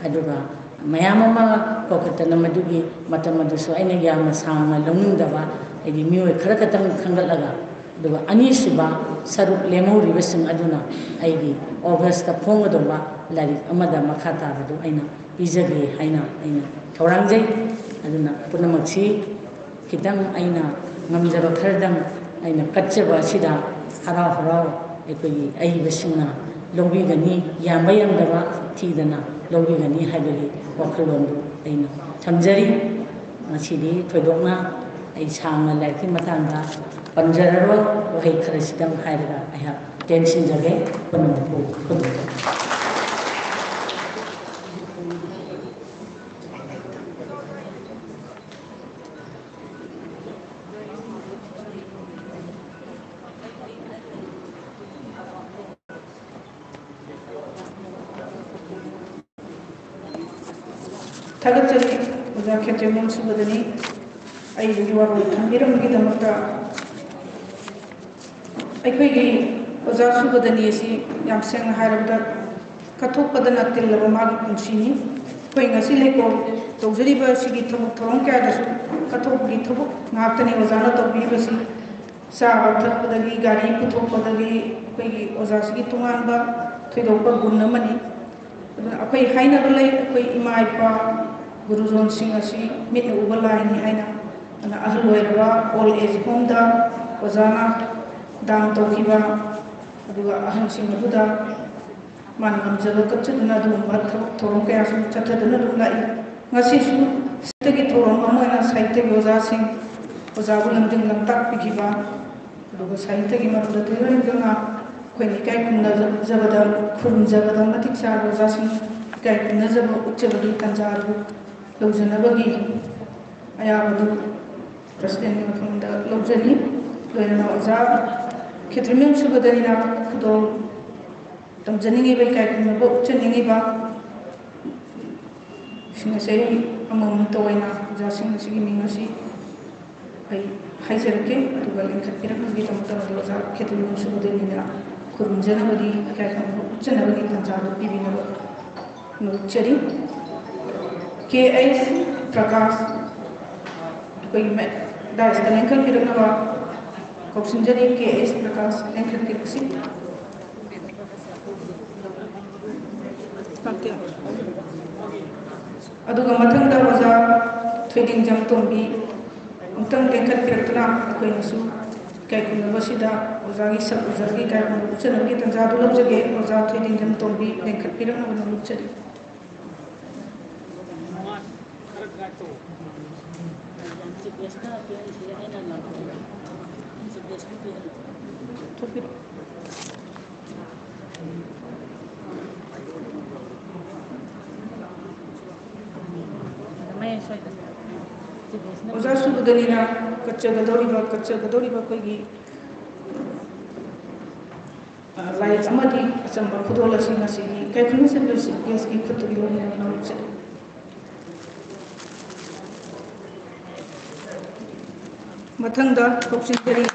ꯑꯗꯨꯒ ꯃꯌꯥꯝ ꯑꯃ ꯀꯧꯈꯠꯇꯅ ꯃꯗꯨꯒꯤ ꯃꯇꯝ ꯑꯗꯨꯁꯨ ꯑꯩꯅ ꯌꯥꯝꯅ ꯁꯥꯡꯅ ꯂꯧꯅꯤꯡꯗꯕ ꯑꯩꯒꯤ ꯃꯤꯑꯣꯏ ꯈꯔ ꯈꯛꯇꯪ ꯈꯟꯒꯠꯂꯒ, ꯑꯗꯨꯒ ꯑꯅꯤꯁꯨꯕ ꯁꯔꯨꯛ ꯂꯦꯝꯍꯧꯔꯤꯕꯁꯤꯡ ꯑꯗꯨꯅ ꯑꯩꯒꯤ ꯑꯣꯒꯁꯇ ꯐꯣꯡꯒꯗꯧꯕ ꯂꯥꯏꯔꯤꯛ ꯑꯃꯗ ꯃꯈꯥ ꯇꯥꯕꯗꯨ ꯑꯩꯅ ꯄꯤꯖꯒꯦ ꯍꯥꯏꯅ ꯑꯩꯅ ꯊꯧꯔꯥꯡꯖꯩ꯫ ꯑꯗꯨꯅ ꯄꯨꯝꯅꯃꯛꯁꯤ ꯈꯤꯇꯪ ꯑꯩꯅ ꯉꯝꯖꯕ ꯈꯔꯗꯪ ꯑꯩꯅ ꯀꯠꯆꯕ ꯑꯁꯤꯗ ꯍꯔꯥꯎ ꯍꯔꯥꯎ ꯑꯩꯈꯣꯏꯒꯤ ꯑꯏꯕꯁꯤꯡꯅ ꯂꯧꯕꯤꯒꯅꯤ, ꯌꯥꯝꯕ ꯌꯥꯝꯗꯕ ꯊꯤꯗꯅ ꯂꯧꯕꯤꯒꯅꯤ ꯍꯥꯏꯕꯒꯤ ꯋꯥꯈꯜꯂꯣꯟꯗꯨ ꯑꯩꯅ ꯊꯝꯖꯔꯤ꯫ ꯉꯁꯤꯗꯤ ꯊꯣꯏꯗꯣꯛꯅ ꯑꯩ ꯁꯥꯡꯅ ꯂꯥꯏꯔꯤꯛꯀꯤ ꯃꯇꯥꯡꯗ ꯄꯟꯖꯔꯔꯣꯏ, ꯋꯥꯍꯩ ꯈꯔꯁꯤꯗꯪ ꯍꯥꯏꯔꯒ ꯑꯩꯍꯥꯛ ꯇꯦꯟꯁꯤꯟꯖꯒꯦ꯫ ꯄꯨꯝꯅꯃꯛꯄꯨ ꯈꯨꯔꯨꯝꯖꯔꯤ꯫ ꯊꯥꯒꯠꯆꯔꯤ ꯑꯣꯖꯥ ꯈꯦꯇ꯭ꯔꯤꯃꯌꯨꯝ ꯁꯨꯕꯗꯅꯤ ꯑꯩꯕꯨ ꯋꯥꯔꯣꯜ ꯊꯝꯕꯤꯔꯝꯕꯒꯤꯗꯃꯛꯇ꯫ ꯑꯩꯈꯣꯏꯒꯤ ꯑꯣꯖꯥ ꯁꯨꯕꯗꯅꯤ ꯑꯁꯤ ꯌꯥꯝ ꯁꯦꯡꯅ ꯍꯥꯏꯔꯕꯗ ꯀꯠꯊꯣꯛꯄꯗꯅ ꯇꯤꯜꯂꯕ ꯃꯥꯒꯤ ꯄꯨꯟꯁꯤꯅꯤ꯫ ꯑꯩꯈꯣꯏ ꯉꯁꯤ ꯂꯩꯀꯣꯜ ꯇꯧꯖꯔꯤꯕ ꯑꯁꯤꯒꯤ ꯊꯕꯛ ꯊꯧꯔꯝ ꯀꯌꯥꯗꯁꯨ ꯀꯠꯊꯣꯛꯄꯒꯤ ꯊꯕꯛ ꯉꯥꯛꯇꯅꯤ ꯑꯣꯖꯥꯅ ꯇꯧꯕꯤꯔꯤꯕꯁꯤ꯫ ꯆꯥꯕ ꯊꯛꯄꯗꯒꯤ, ꯒꯥꯔꯤ ꯄꯨꯊꯣꯛꯄꯗꯒꯤ ꯑꯩꯈꯣꯏꯒꯤ ꯑꯣꯖꯥꯁꯤꯒꯤ ꯇꯣꯉꯥꯟꯕ ꯊꯣꯏꯗꯣꯛꯄ ꯒꯨꯟ ꯑꯃꯅꯤ꯫ ꯑꯗꯨꯅ ꯑꯩꯈꯣꯏ ꯍꯥꯏꯅꯕ ꯂꯩ, ꯑꯩꯈꯣই ꯏꯃꯥ ꯏꯄꯥ ꯒꯨꯔꯨꯖꯣꯟꯁꯤꯡ ꯑꯁꯤ ꯃꯤꯠꯅ ꯎꯕ ꯂꯥꯏꯅꯤ ꯍꯥꯏꯅ꯫ ꯑꯗꯨꯅ ꯑꯍꯜ ꯑꯣꯏꯔꯕ ꯑꯣꯜ ꯑꯦꯖ ꯍꯣꯝꯗ ꯑꯣꯖꯥꯅ ꯗꯥꯟ ꯇꯧꯈꯤꯕ, ꯑꯗꯨꯒ ꯑꯍꯟꯁꯤꯡ ꯑꯗꯨꯗ ꯃꯥꯅ ꯉꯝꯖꯕ ꯀꯠꯆꯗꯨꯅ ꯑꯗꯨꯒꯨꯝꯕ ꯊꯕꯛ ꯊꯧꯔꯝ ꯀꯌꯥꯁꯨ ꯆꯠꯊꯗꯨꯅ ꯑꯗꯨꯝ ꯂꯥꯛꯏ꯫ ꯉꯁꯤꯁꯨ ꯁꯥꯍꯤꯇ꯭ꯌꯒꯤ ꯊꯧꯔꯝ ꯑꯃ ꯑꯣꯏꯅ ꯁꯥꯍꯤꯇ꯭ꯌꯒꯤ ꯑꯣꯖꯥꯁꯤꯡ ꯑꯣꯖꯥꯕꯨ ꯂꯝꯖꯤꯡ ꯂꯝꯇꯥꯛꯄꯤꯈꯤꯕ, ꯑꯗꯨꯒ ꯁꯥꯍꯤꯇ꯭ꯌꯒꯤ ꯃꯔꯝꯗ ꯊꯣꯏꯗꯣꯛ ꯍꯦꯟꯗꯣꯛꯅ ꯑꯩꯈꯣꯏꯅ ꯏꯀꯥꯏ ꯈꯨꯝꯅꯖꯕꯗ, ꯈꯨꯔꯨꯝꯖꯕꯗ ꯃꯇꯤꯛ ꯆꯥꯕ ꯑꯣꯖꯥꯁꯤꯡ ꯏꯀꯥꯏ ꯈꯨꯝꯅꯖꯕ ꯎꯠꯆꯕꯒꯤ ꯇꯥꯟꯖꯥ ꯑꯗꯨ ꯂꯧꯖꯅꯕꯒꯤ ꯑꯌꯥꯕꯗꯨ ꯄ꯭ꯔꯁꯤꯗꯦꯟꯒꯤ ꯃꯐꯝꯗ ꯂꯧꯖꯔꯤ꯫ ꯂꯣꯏꯅꯅ ꯑꯣꯖꯥ ꯈꯦꯇ꯭ꯔꯤꯃꯌꯨꯝ ꯁꯨꯕꯗꯅꯤꯅ ꯈꯨꯗꯣꯜ ꯇꯝꯖꯅꯤꯡꯉꯤꯕ, ꯏꯀꯥꯏ ꯈꯨꯝꯅꯕ ꯎꯠꯆꯅꯤꯡꯉꯤꯕ ꯁꯤꯡ ꯑꯁꯤ ꯑꯩ ꯑꯃꯃꯝꯇ ꯑꯣꯏꯅ ꯑꯣꯖꯥꯁꯤꯡ ꯑꯁꯤꯒꯤ ꯃꯤꯡ ꯑꯁꯤ ꯑꯩ ꯍꯥꯏꯖꯔꯛꯀꯦ꯫ ꯑꯗꯨꯒ ꯂꯤꯡꯈꯠꯄꯤꯔꯛꯄꯒꯤꯗꯃꯛꯇ ꯑꯣꯖꯥ ꯈꯦꯇ꯭ꯔꯤꯃꯌꯨꯝ ꯁꯨꯕꯗꯅꯤꯅ ꯈꯨꯔꯨꯝꯖꯅꯕꯒꯤ, ꯏꯀꯥꯏ ꯈꯨꯝꯅꯕ ꯎꯠꯆꯅꯕꯒꯤ ꯇꯥꯟꯖꯥꯗꯨ ꯄꯤꯕꯤꯅꯕ ꯅꯣꯛꯆꯔꯤ꯫ K.H. ꯄ꯭ꯔꯀꯥꯁ ꯑꯩꯈꯣꯏꯒꯤ ꯗꯥꯏꯁꯇ ꯂꯦꯡꯈꯠꯄꯤꯔꯛꯅꯕ ꯀꯧꯁꯤꯟꯖꯔꯤ꯫ K.H. ꯄ꯭ꯔꯀꯥꯁ ꯂꯦꯡꯈꯠꯄꯤꯔꯛꯁꯤ꯫ ꯑꯗꯨꯒ ꯃꯊꯪꯗ ꯑꯣꯖꯥ ꯊꯣꯏꯗꯤꯡꯖꯝ ꯇꯣꯝꯕꯤ ꯑꯃꯨꯛꯇꯪ ꯂꯦꯡꯈꯠꯄꯤꯔꯛꯇꯨꯅ ꯑꯩꯈꯣꯏꯅꯁꯨ ꯏꯀꯥꯏ ꯈꯨꯝꯅꯕꯁꯤꯗ ꯑꯣꯖꯥꯒꯤ ꯁꯛ ꯎꯖꯕꯒꯤ ꯏꯀꯥꯏ ꯈꯨꯝꯅꯕ ꯎꯠꯆꯅꯕꯒꯤ ꯇꯥꯟꯖꯥꯗꯨ ꯂꯧꯖꯒꯦ꯫ ꯑꯣꯖꯥ ꯊꯣꯏꯗꯤꯡꯖꯝ ꯇꯣꯝꯕꯤ ꯂꯦꯡꯈꯠꯄꯤꯔꯛꯅꯕ ꯅꯣꯛꯆꯔꯤ꯫ Oza Subudanina Kachagdoriba Kogi Light Amadi, Samba Kudola Sinasi, Kaikunas and Yaski Kutubi and Norwich. Matanga, Oxygen.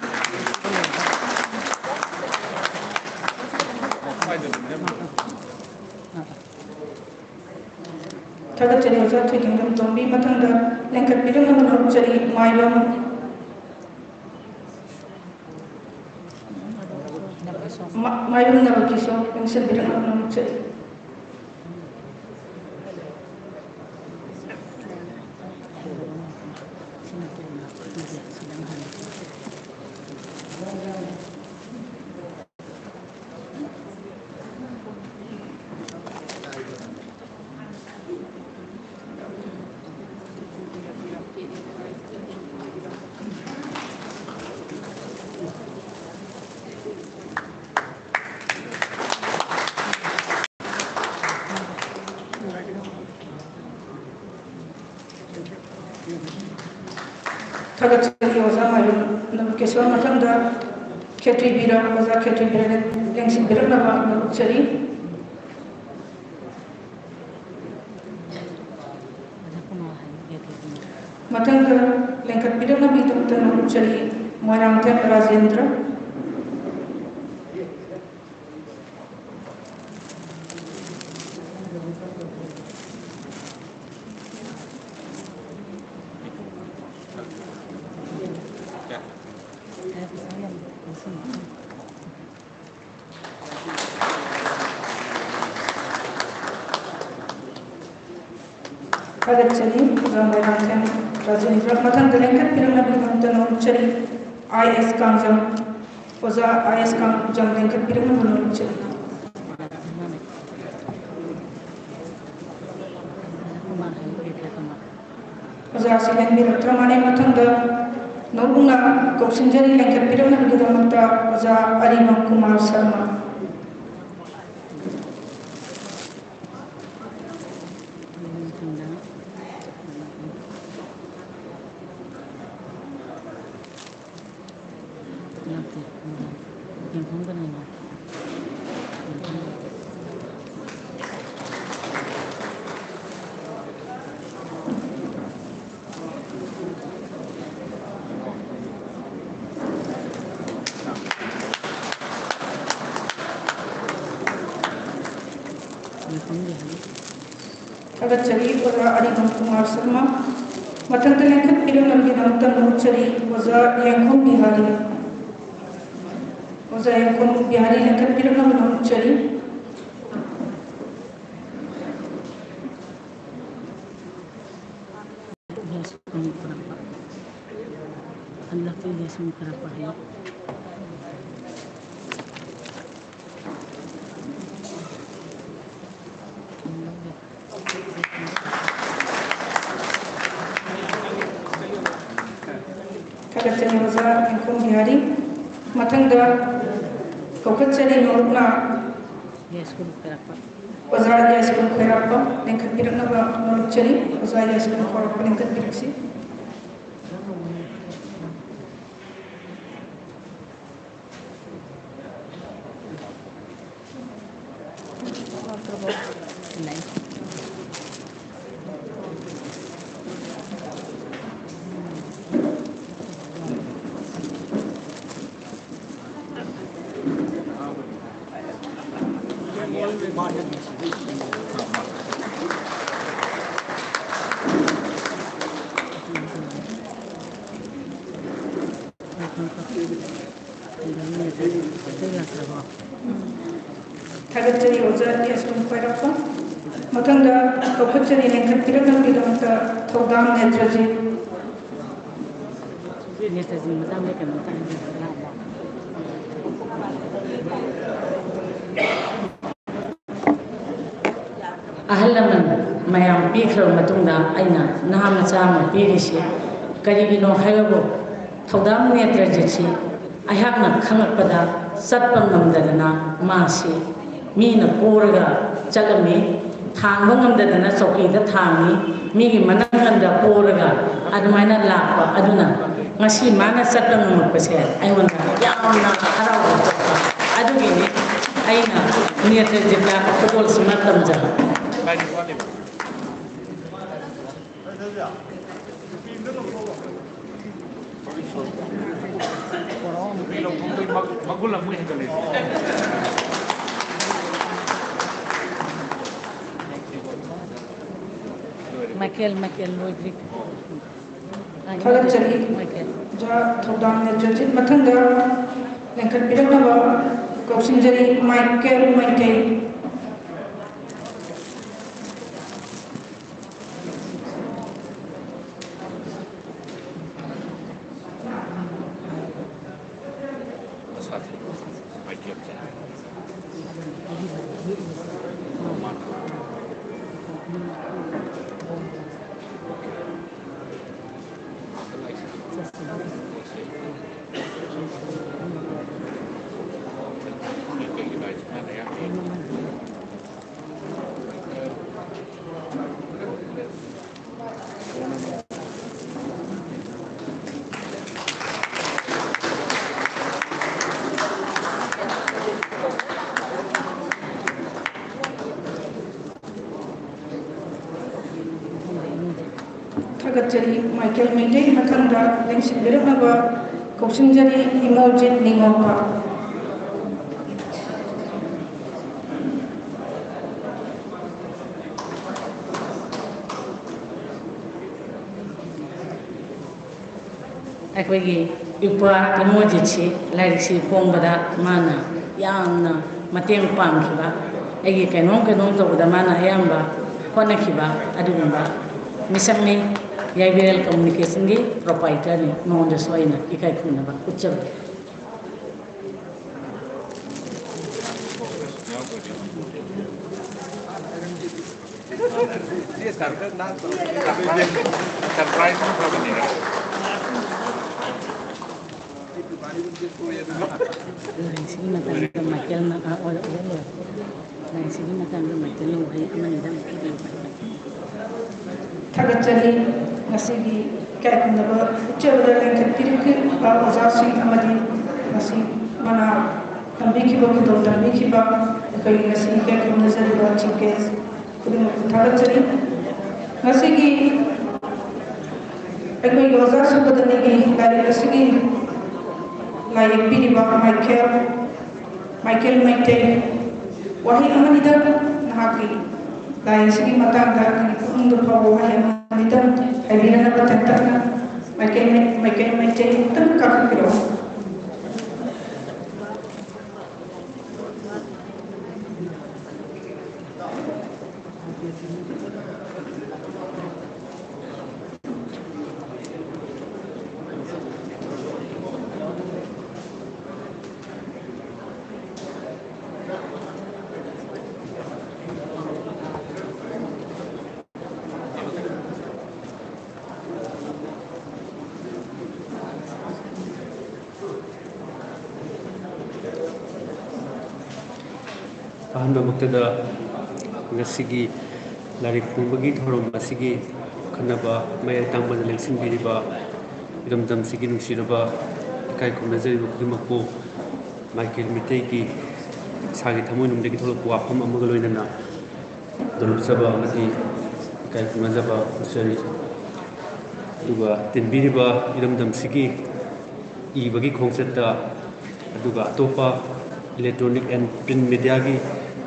Tagachari was taking them to be Matanga, Lanka Pidum and Chari, Mylum. Mylum Navakiso, and said Pidum and Chari. Tagachari was a Mylum, Keswa Matanga, Ketri Bira was a Ketri Bira, Lanksi Birana, Chari. Matanga, Lanka Pidana Bitam Chari, Morantam Rajendra. Tagachari, Morantam Rajendra. Matanga, Lanka Pidana Bitam Chari, IS Kanjam, was a IS Kanjam, Lanka Pidana Chari. Silang Biramane Matanga, Nobuna, Kosinjari, and Kapirana Vidamata, was Arima Kumar Sharma. Tagachari was Arima Kumar Sharma. Matanga Lanka Pidana Vidamata Chari was Yankum Bihari. Was a Yankum Bihari Lanka Pidana Chari. Allah pilih semua kerapah. Tagachari was a Yankum Bihari. Matanga Kokachari Norna. Yes, good kerapah. Was a yes, good Kerapa, Lanka Pidana Chari, was a yes, good Korapa, Lanka Pixi. Tagachari was a yes, good Kerapa. Matanga Kokachari and Kapirana Vidamata, Togam Netraji. Ahalaman mayam pikro matunda aina nahama chama pirisi karigino hayabo thodam netraji ayakna khangakpada satpam namdana masi mina poraga chalami thangba ngamdadana chokida thangni migi mananganda poraga adumaina lakpa aduna ngasi mana chakka ngamukpase aingona yamna harawa chakka adugini aina niyata jita football sima tamja Michael Loydrick. Kalau jadi jah thudang jadi matangga lengkap bilang apa kau sendiri Michael. Jadi Michael Mende matangga yang sebenarnya apa kau sendiri emoji ningopa. Akwegi ipa emoji chi like si pongbada mana yamna mateng pamkiba egi kenon tawda mana yamba konakiba adugumba misami Yaibel communication gi proprietor ni nonda soina ikai kuna ba ucap dia sarkan na surprise ni sini matang Michael na sini matang Michael lo hai aman dam Jadi ngasih kayak kenapa ucapkan lengkap diri asasi amadi ngasih mana kami kiba kita kami kiba kayak ngasih kayak kenapa jadi baca kes kemudian jadi ngasih aku yang asasi pada ni dari ngasih layak pilih Michael wahai amadi dah nahaki lain segi mata agak untuk bawa yang kita hari ini dapat tentang makin terkak kira. Ahanda Buktada Nasigi Larifum Bagi Thorum Asigi Kanaba May Tamban Lexing Biriba Idam Dam Sigin Shiraba Kai Kunazi Bukimaku Michael Miteki Sagi Tamun Deki Wapam Amagaloina Dulub Saba Mati Kai Kunazaba Sari Duga Tinbiriba Idam Dam Sigi Bagi Kongseta Duga Topa electronic and print media ki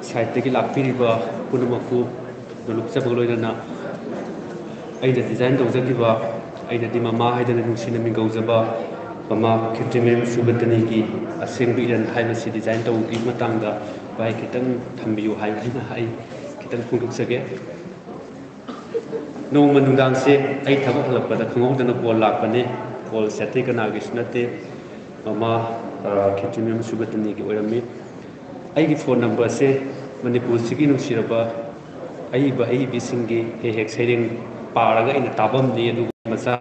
site ki lakpiriba punamaku duluk sabagloina aina design tawjakiba aina di mama haidana nungsina mingaujaba mama khitimem subatani ki assembly ran haibasi design tawki matangda bai kitang thambiyu haina hai kitang phungduksage nong manungdang se ai thabak halakpada khangawdana call lakpane call sete kana gisnate mama Khitimem Subatani ki oirami aigi phone number se Manipur sigi nungsiraba aiba bisingi hek sering paraga ina tabam ni adu masa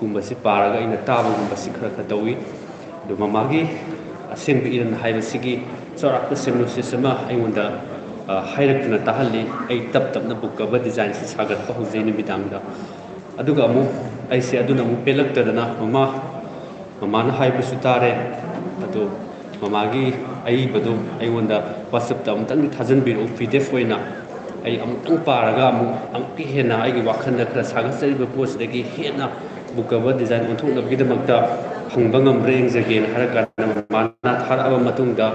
gumbasi paraga ina tabam gumbasi khara khatawi do mamagi assembly iran haibasigi sorak semnusi sama aingonda hairaktuna tahalli ai tap tapna book cover design si sagat pa hojai numidangda aduga amu ai se aduna mu pelaktadana mama na haibusu tare adu mamagi ai badu ai wanda whatsapp ta amtang thajan biro pdf oina ai amtang paraga amu amki hena ai gi wakhanda kra sagat sari post dagi hena book cover design onthok nabgi damakta hangbangam reng jagen haraka mana tharaba matungda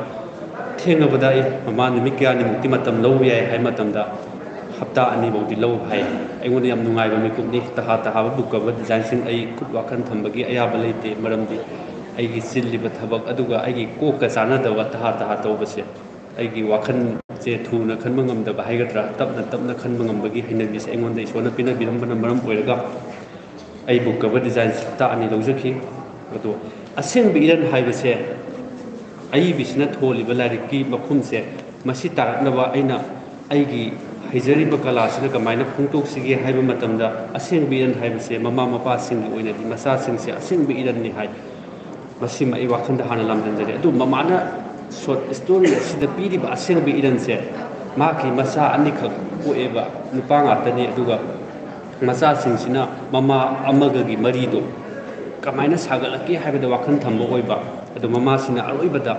thengabada ai mama nimi kya ni mukti matam lo yai hai matamda hafta ani bodi lo hai ai ngon yam nungai ba mikuk ni taha book cover design sing ai kut wakan thambagi ayaba leite maramdi ai gi silli ba thabak aduga ai gi kokka chana da wa taha tawbase ai gi wakan je thuna khanma ngamda ba haigadra tapna khanma ngambagi hainabi se ngon dai sona pina biram bana maram oiraga ai book cover design ta ani lojaki adu aseng bi iran haibase ai bisna tholi balari ki makhum se masi taraknaba aina ai gi haijari ba kala sina kamaina phungtok sige haiba matamda aseng bi iran haibase mama mapa sing gi oina di masa sing se aseng bi iran ni hai masi mai wakhanda hana lamdan jare adu mamana short story asida piri ba aseng bi iran se ma ki masa ani khak poeba nupa ngatani aduga masa sing sina mama amaga gi mari do kamaina sagalaki haibada wakhan thambo oiba adu mama sina aroibada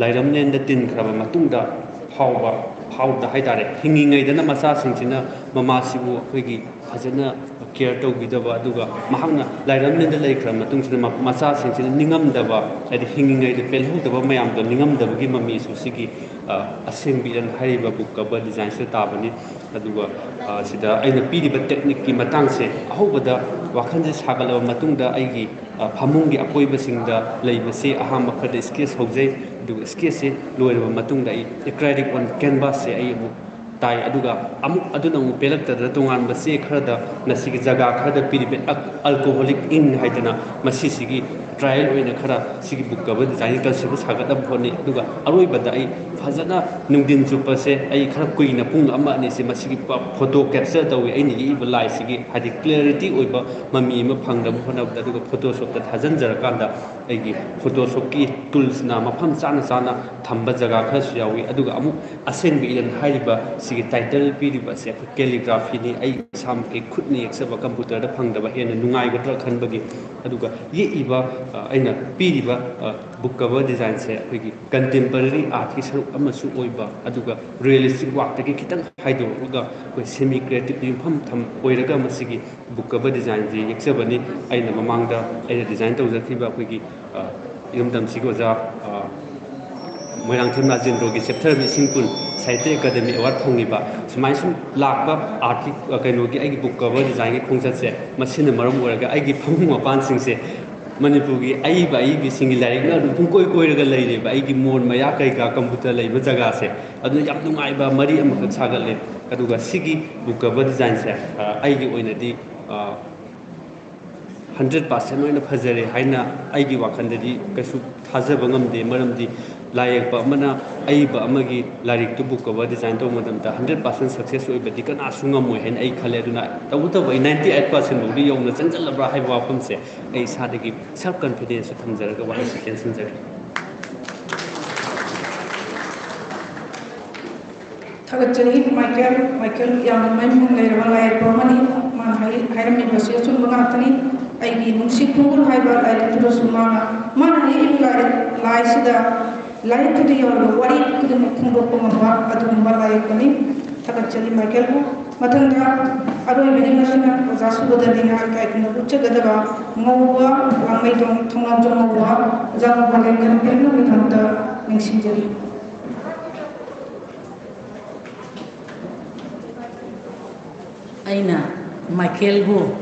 lairamnen da tin khraba matungda phauda haidare hingingai dana masa singchina mama sibu khoigi phajana care tawbidaba aduga mahangna lairamnen da laikhra matungsina masa singchina ningamdaba adi hingingai da pelhodaba mayam da ningamdaba gi mami su sigi asengbi dan haiba book cover design se tabani aduga sida aina piriba technique ki matang se ahobada wakhanje sagalaba matungda aigi phamungi akoibasingda leibase ahama khada sketch hojai du sketch se loiraba matungda ai acrylic on canvas se ai tai aduga amuk aduna mu pelakta da tongan base khada nasigi jaga khada piribe alcoholic in haidana masi sigi trial oina khara sigi book cover design concept sagadam phoni aduga aroi bada ai fazana nungdin chupa se ai khara kuina pung ama ani se masigi photo capture dawi ai ni iba lai sigi hadi clarity oiba mami ma phangda phona aduga photoshop ta thajan jarakanda ai gi photoshop ki tools na mafam chana thamba jaga khara su yawi aduga amu aseng bi ilan haiba sigi title piriba se calligraphy ni ai sam ke khutni exaba computer da phangda ba hena nungai gatra khanbagi aduga ye iba aina piriba book cover design se aigi contemporary art ki saruk amasu oiba aduga realistic work ta ki kitang haidoga koi semi creative yumpham tham oiraga masigi book cover design ji exabani aina mamangda aina design tawjakhiba aigi yumdam sigoja moirang thimna jinrogi chapter mi singpun Sahiत्य Academy Award phongiba sumai sum lakpa art ki kainogi aigi book cover design ki khongchat se masina maram oraga aigi phomung mapan sing se Manipuri ai singi larik na dum koi raga laire ba ai gi mon maya kai ka computer lai ba jaga se adu yam nungai ba mari am ka sagal le aduga sigi book cover design se ai gi oina di 100% oina phajare haina ai gi wakhanda di kasu thajaba ngamde maram di layak ba mana ai ba amagi larik tu book cover design to madam ta 100% success oi ba di kana sungam moi hen ai khale aduna tawu ba 98% bodi yong na chanchal labra hai ba phum se ai sa dagi self confidence thamjaraga wa second sinjari Thagachari Michael yang memang leher layak pemani man hayam ni basi asul mengatani aigi nungsi pungul haybar layak terus mana mana ni layak sida layak tu dia orang wari kita mungkin pengapa adu number layak pani Thagachari Michael bu matangnya adu ini nasina jasu bodan dengan kai kena ucap gada ngawa lamai dong thonam jong ngawa jangan boleh kerana kita hendak mengsijari aina Michael bu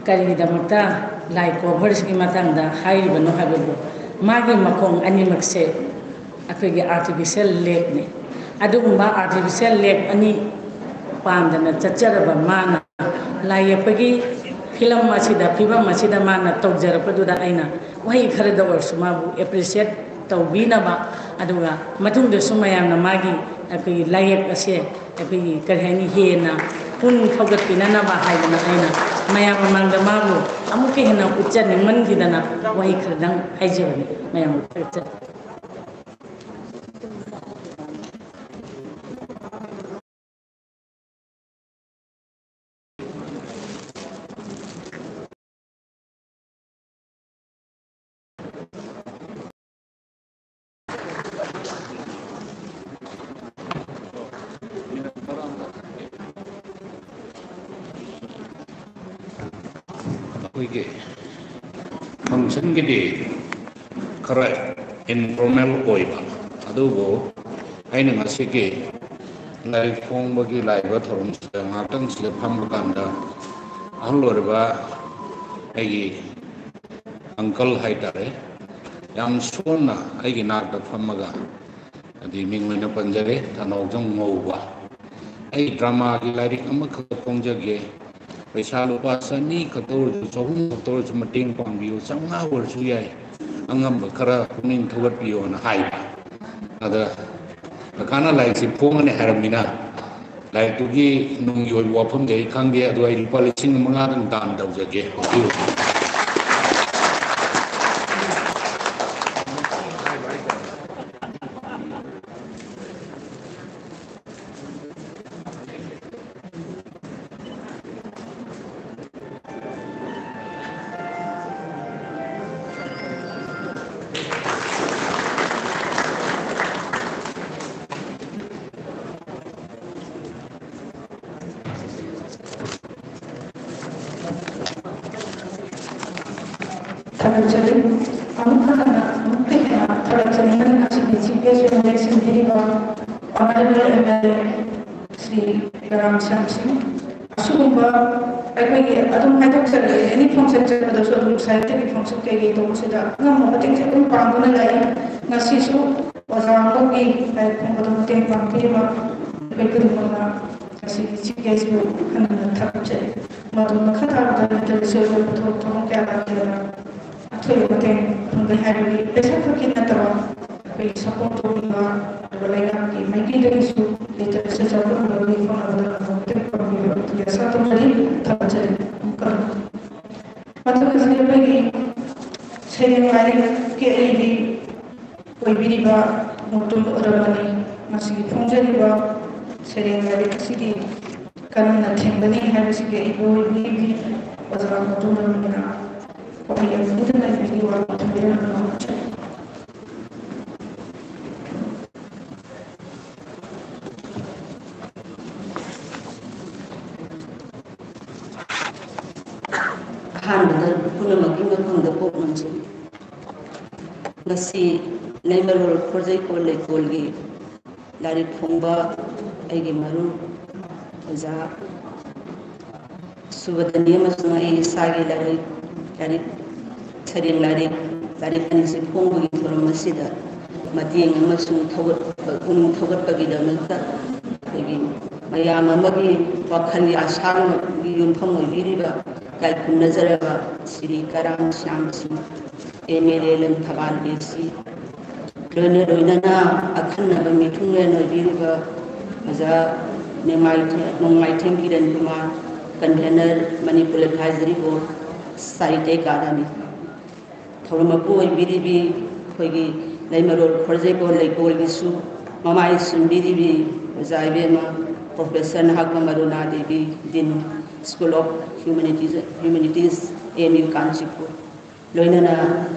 kali damakta lai covers ki matangda hairiba no habebu magi makong ani makse akogi artificial leg ne adugumba artificial leg ani pamdana chacharaba mana lai yapagi film masida phibam masida mana tawjarapaduda aina wahi kharada warsumabu appreciate tawbina ba aduga matungda sumayamna magi akogi layep ase akogi karhani hena pun khagat pinana ba haidana aina mayam mangda mabu amuke hena uccan man gidana wahi khardang haijabani mayam uccan ꯑꯩꯈꯣꯏꯒꯤ ꯐꯪꯁꯟꯒꯤꯗꯤ ꯈꯔ informal ꯑꯣꯏꯕ ꯑꯗꯨꯕꯨ ꯑꯩꯅ ꯉꯁꯤꯒꯤ ꯂꯥꯏꯔꯤꯛ ꯐꯣꯡꯕꯒꯤ ꯂꯥꯛꯏꯕ ꯊꯧꯔꯝꯁꯤꯗ ꯉꯥꯛꯇꯪ ꯁꯤꯗ ꯐꯝꯕ ꯀꯥꯟꯗ ꯑꯍꯜ ꯑꯣꯏꯔꯕ ꯑꯩꯒꯤ ꯑꯪꯀꯜ ꯍꯥꯏꯇꯥꯔꯦ ꯌꯥꯝ ꯁꯣꯟꯅ ꯑꯩꯒꯤ ꯅꯥꯛꯇ ꯐꯝꯃꯒ ꯑꯗꯩ ꯃꯤꯡ ꯑꯣꯏꯅ ꯄꯟꯖꯔꯦ ꯊꯅꯥꯎꯖꯝ ꯉꯧꯕ ꯑꯩ ꯗ꯭ꯔꯃꯥꯒꯤ ꯂꯥꯏꯔꯤꯛ ꯑꯃꯈꯛ ꯐꯣꯡꯖꯒꯦ ꯄꯩꯁꯥ ꯂꯨꯄꯥ 200 ꯈꯛꯇ ꯑꯣꯏꯔꯁꯨ 300 ꯈꯛꯇ ꯑꯣꯏꯔꯁꯨ ꯃꯇꯦꯡ ꯄꯥꯡꯕꯤꯌꯨ 500 ꯑꯣꯏꯔꯁꯨ ꯌꯥꯏ ꯑꯉꯝꯕ ꯈꯔ ꯄꯨꯛꯅꯤꯡ ꯊꯧꯒꯠꯄꯤꯌꯣꯅ ꯍꯥꯏꯕ ꯑꯗ ꯀꯀꯥꯅ ꯂꯥꯏꯔꯤꯛꯁꯤ ꯐꯣꯡꯉꯅꯤ ꯍꯥꯏꯔꯕꯅꯤꯅ ꯂꯥꯏꯔꯤꯛꯇꯨꯒꯤ ꯅꯨꯡꯒꯤ ꯑꯣꯏꯕ ꯋꯥꯐꯝꯗꯤ ꯑꯩ ꯈꯪꯗꯦ ꯑꯗꯣ ꯑꯩ ꯂꯨꯄꯥ 5,000 ꯗꯥꯟ ꯇꯧꯖꯒꯦ ꯍꯧꯖꯤꯛ Terjadi, kamu kan mungkin terjadi dengan CPS yang sendiri honorable MLA Sri Garam Singh. Sumba, aku adum hadap sekali. Ini function pada suatu scientific function kayak gitu sudah. Nggak mau penting sih pun panggung lain ngasih su orang lagi kayak pembantu tim panggung berikut mana ngasih CPS itu hanya terjadi. Madu makata dari suatu betul-betul kayak apa Tuh mungkin menghadapi besar kita tahu besok untuk berlagak di mungkin dari itu kita sesuatu lebih faham tentang biasa terjadi terjadi bukan. Maka saya bagi saya lari ke ini koibiri ba untuk orang ini masih fungsi ba saya lari ke sini karena tembani harus ke ibu ini pasal untuk orang yang itu lagi di luar tempat Handa puna magi makang da pok manji ngasi leimarol project ko le kolgi lari phongba aigi maru oja subadani masuna ai sagi lari Sering lari kan si phonggi thoram masida matieng amasung thogat pagi damalta agi mayam amagi wakhali asang gi yumpham oibiriba kai kun nazaraba Sri Garam Singh MLA len thaban besi loina na akhanna ba mithunglen oibiriba maja nemai thengi den kuma convener Manipur Advisory Board Site Academy Thoramapu Biribi Hogi Leimarol Project or Lake Gisu Mama is Biribi Zaibema Professor Nahakma Maruna Devi Din School of Humanities AMU Kanchipur Loinana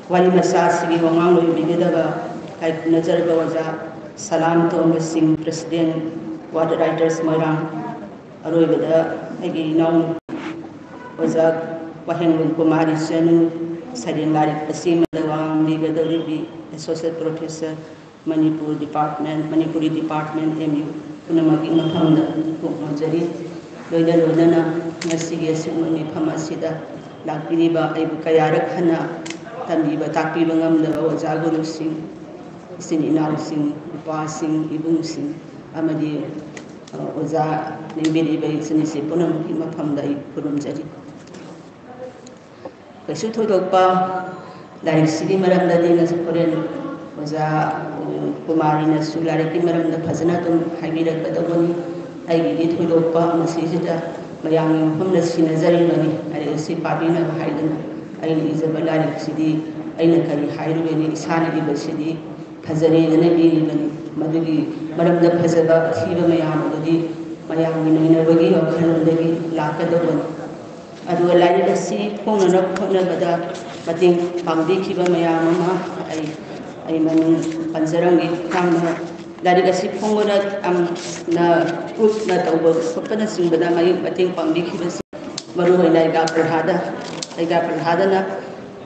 Wali Masasi Wamang Bigidaba Kai Nazar Bawaja Salam Thomas Singh President Water Writers Marang Aroibada Agi Now Wazak Waheng Kumari Senu Sadin Larik Asim Lawang Bigadaribi Associate Professor Manipuri Department MU Punamagi Mapanda Pukmajari Loidana Nasi Simoni Pamasida Lakiriba Ibu Kayarak Hana Tandiba Taki Bangam the Ozaguru Singh Sin Inal Singh Upa Singh Ibung Singh Amadi Oza Nimbiri Sinisi Punamaki Mapanda Purumjari Kaisu thoidokpa larik sigi maramda dina korean oja kumari na su larik ki maramda phajana tum haibirak kadabani aigi thoidokpa masijida mayang hamna sinazari bani ari si pabina haidana aini izaba larik sidi aina kari hairubeni isani di basidi phajari dana bi bani madigi maramda phajaba thiba mayam dudi mayang minina bagi wakhanundagi lakadabani Adu lari dasi phone na bada mating pangdi kiba mayam ma ai man panjarangi kamna lari dasi phone na am na group na tawba sopana singbada mai mating pangdi kiba ꯃꯔꯨꯑꯣꯏꯅ ꯑꯩꯒ ꯄ꯭ꯔꯙꯥꯗꯅ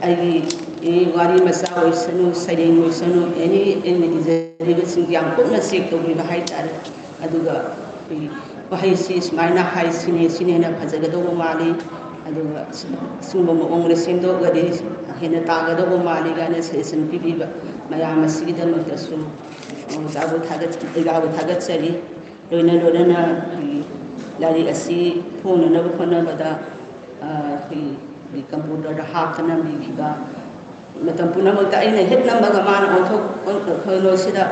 ꯑꯩꯒꯤ ꯋꯥꯔꯤ ꯃꯆꯥ ꯑꯣꯏꯁꯅꯨ ꯁꯩꯔꯦꯡ ꯑꯣꯏꯁꯅꯨ ꯑꯦꯅꯤ ꯑꯩꯅ ꯏꯖꯔꯤꯕꯁꯤꯡ ꯌꯥꯝ ꯀꯨꯞꯅ ꯆꯦꯛ ꯇꯧꯕꯤꯕ ꯍꯥꯏꯇꯥꯔꯦ ꯑꯗꯨꯒ ꯑꯩꯈꯣꯏꯒꯤ ꯋꯥꯍꯩꯁꯤ ꯁꯨꯃꯥꯏꯅ ꯍꯥꯏ ꯁꯤꯅ ꯍꯦꯟꯅ ꯐꯖꯒꯗꯧꯕ ꯃꯥꯜꯂꯤ ꯑꯗꯨꯒ ꯁꯤꯒꯨꯝꯕ ꯃꯑꯣꯡꯗ ꯁꯦꯝꯗꯣꯛꯑꯒꯗꯤ ꯍꯦꯟꯅ ꯇꯥꯒꯗꯧꯕ ꯃꯥꯜꯂꯤ ꯀꯥꯏꯅ ꯁꯖꯦꯁꯟ ꯄꯤꯕꯤꯕ ꯃꯌꯥꯝ ꯑꯁꯤꯒꯤꯗꯃꯛꯇꯁꯨ ꯑꯩꯒꯥꯕꯨ ꯊꯥꯒꯠꯆꯔꯤ ꯂꯣꯏꯅꯅ ꯂꯥꯏꯔꯤꯛ ꯑꯁꯤ ꯐꯣꯡꯅꯅꯕ ꯍꯣꯠꯅꯕꯗ ꯑꯩꯈꯣꯏꯒꯤ ꯀꯝꯄ꯭ꯌꯨꯇꯔꯗ ꯍꯥꯞꯇꯅ ꯅꯝꯕꯤꯈꯤꯕ ꯃꯇꯝ ꯄꯨꯝꯅꯃꯛꯇ ꯑꯩꯅ ꯍꯦꯛ ꯅꯝꯕꯒ ꯃꯥꯅ ꯀꯩꯅꯣꯁꯤꯗ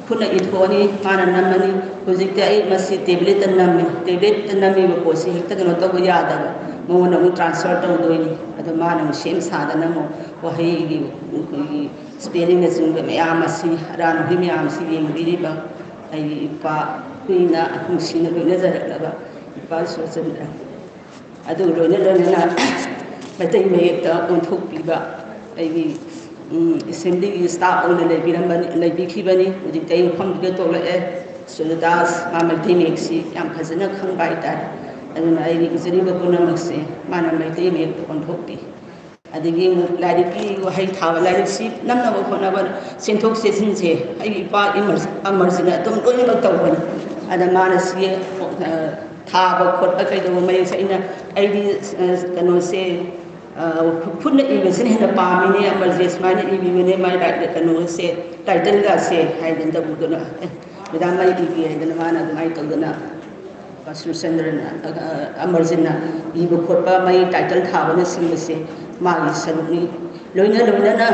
ꯈꯨꯠꯅ ꯏꯊꯣꯛꯑꯅꯤ ꯃꯥꯅ ꯅꯝꯃꯅꯤ ꯍꯧꯖꯤꯛꯇꯤ ꯑꯩ ꯃꯁꯤ ꯇꯦꯕ꯭ꯂꯦꯠꯇ ꯅꯝꯃꯤ ꯇꯦꯕ꯭ꯂꯦꯠꯇ ꯅꯝꯃꯤꯕ ꯄꯣꯠꯁꯤ ꯍꯦꯛꯇ ꯀꯩꯅꯣ ꯇꯧꯕ ꯌꯥꯗꯕ ꯃꯉꯣꯟꯗ ꯑꯃꯨꯛ ꯇ꯭ꯔꯥꯟꯁꯐꯔ ꯇꯧꯗꯣꯏꯅꯤ ꯑꯗꯣ ꯃꯥꯅ ꯑꯃꯨꯛ ꯁꯦꯝ ꯁꯥꯗꯅ ꯑꯃꯨꯛ ꯋꯥꯍꯩꯒꯤ ꯑꯩꯈꯣꯏꯒꯤ ꯁ꯭ꯄꯦꯂꯤꯡꯅꯆꯤꯡꯕ ꯃꯌꯥꯝ ꯑꯁꯤ ꯑꯔꯥꯟꯕ ꯃꯌꯥꯝꯁꯤ ꯌꯦꯡꯕꯤꯔꯤꯕ ꯑꯩꯒꯤ ꯏꯄꯥ ꯀꯨꯏꯅ ꯅꯨꯡꯁꯤꯅ ꯂꯣꯏꯅꯖꯔꯛꯂꯕ ꯏꯄꯥ ꯏꯁꯣꯔꯆꯟꯗ꯭ꯔ ꯑꯗꯨꯒ ꯂꯣꯏꯅꯅ ꯃꯩꯇꯩ ꯃꯌꯦꯛꯇ ꯑꯣꯟꯊꯣꯛꯄꯤꯕ ꯑꯩꯒꯤ ꯑꯦꯁꯦꯝꯕ꯭ꯂꯤꯒꯤ ꯁ꯭ꯇꯥꯐ ꯑꯣꯏꯅ ꯂꯩꯕꯤꯈꯤꯕꯅꯤ ꯍꯧꯖꯤꯛꯇꯤ ꯑꯩ ꯃꯐꯝꯗꯨꯗ ꯇꯣꯛꯂꯛꯑꯦ ꯁꯨꯔꯗꯥꯁ ꯃꯥ ꯃꯩꯇꯩ ꯃꯌꯦꯛꯁꯤ ꯌꯥꯝ ꯐꯖꯅ ꯈꯪꯕ ꯍꯥꯏꯇꯥꯔꯦ ꯑꯗꯨꯅ ꯑꯩꯒꯤ ꯏꯖꯔꯤꯕ ꯄꯨꯝꯅꯃꯛꯁꯦ ꯃꯥꯅ ꯃꯩꯇꯩ ꯃꯌꯦꯛꯇ ꯑꯣꯟꯊꯣꯛꯄꯤ ꯑꯗꯒꯤ ꯑꯃꯨꯛ ꯂꯥꯏꯔꯤꯛꯀꯤ ꯋꯥꯍꯩ ꯊꯥꯕ ꯂꯥꯏꯔꯤꯛꯁꯤ ꯅꯝꯅꯕ ꯍꯣꯠꯅꯕ ꯆꯦꯟꯊꯣꯛ ꯆꯦꯟꯁꯤꯟꯁꯦ ꯑꯩꯒꯤ ꯏꯄꯥ ꯑꯃꯔꯁꯤꯅ ꯑꯗꯨꯝ ꯂꯣꯏꯅꯃꯛ ꯇꯧꯕꯅꯤ ꯑꯗ ꯃꯥꯅ ꯁꯤ ꯊꯥꯕ ꯈꯣꯠꯄ ꯀꯩꯗꯧꯕ ꯃꯌꯦꯛꯁꯦ ꯑꯩꯗꯤ ꯀꯩꯅꯣꯁꯦ ꯈꯨꯠꯅ ꯏꯕꯁꯤꯅ ꯍꯦꯟꯅ ꯄꯥꯝꯃꯤꯅꯦ ꯑꯃꯔꯁꯦ ꯁꯨꯃꯥꯏꯅ ꯏꯕꯤꯕꯅꯦ ꯃꯥꯏ ꯀꯩꯅꯣꯁꯦ ꯇꯥꯏꯇꯜꯒꯁꯦ ꯍꯥꯏꯗꯅ ꯇꯧꯗꯅ ꯃꯦꯗꯥꯝ ꯑꯩ ꯏꯒꯦ ꯍꯥꯏꯗꯅ ꯃꯥꯅ ꯑꯗꯨꯃꯥꯏꯅ ꯇꯧꯗꯅ ꯁꯨꯔꯆꯟꯗ꯭ꯔꯅ ꯑꯃꯔꯖꯤꯠꯅ ꯏꯕ ꯈꯣꯠꯄ ꯃꯩ ꯇꯥꯏꯇꯜ ꯊꯥꯕꯅꯆꯤꯡꯕꯁꯦ ꯃꯥꯒꯤ ꯁꯔꯨꯛꯅꯤ ꯂꯣꯏꯅꯅ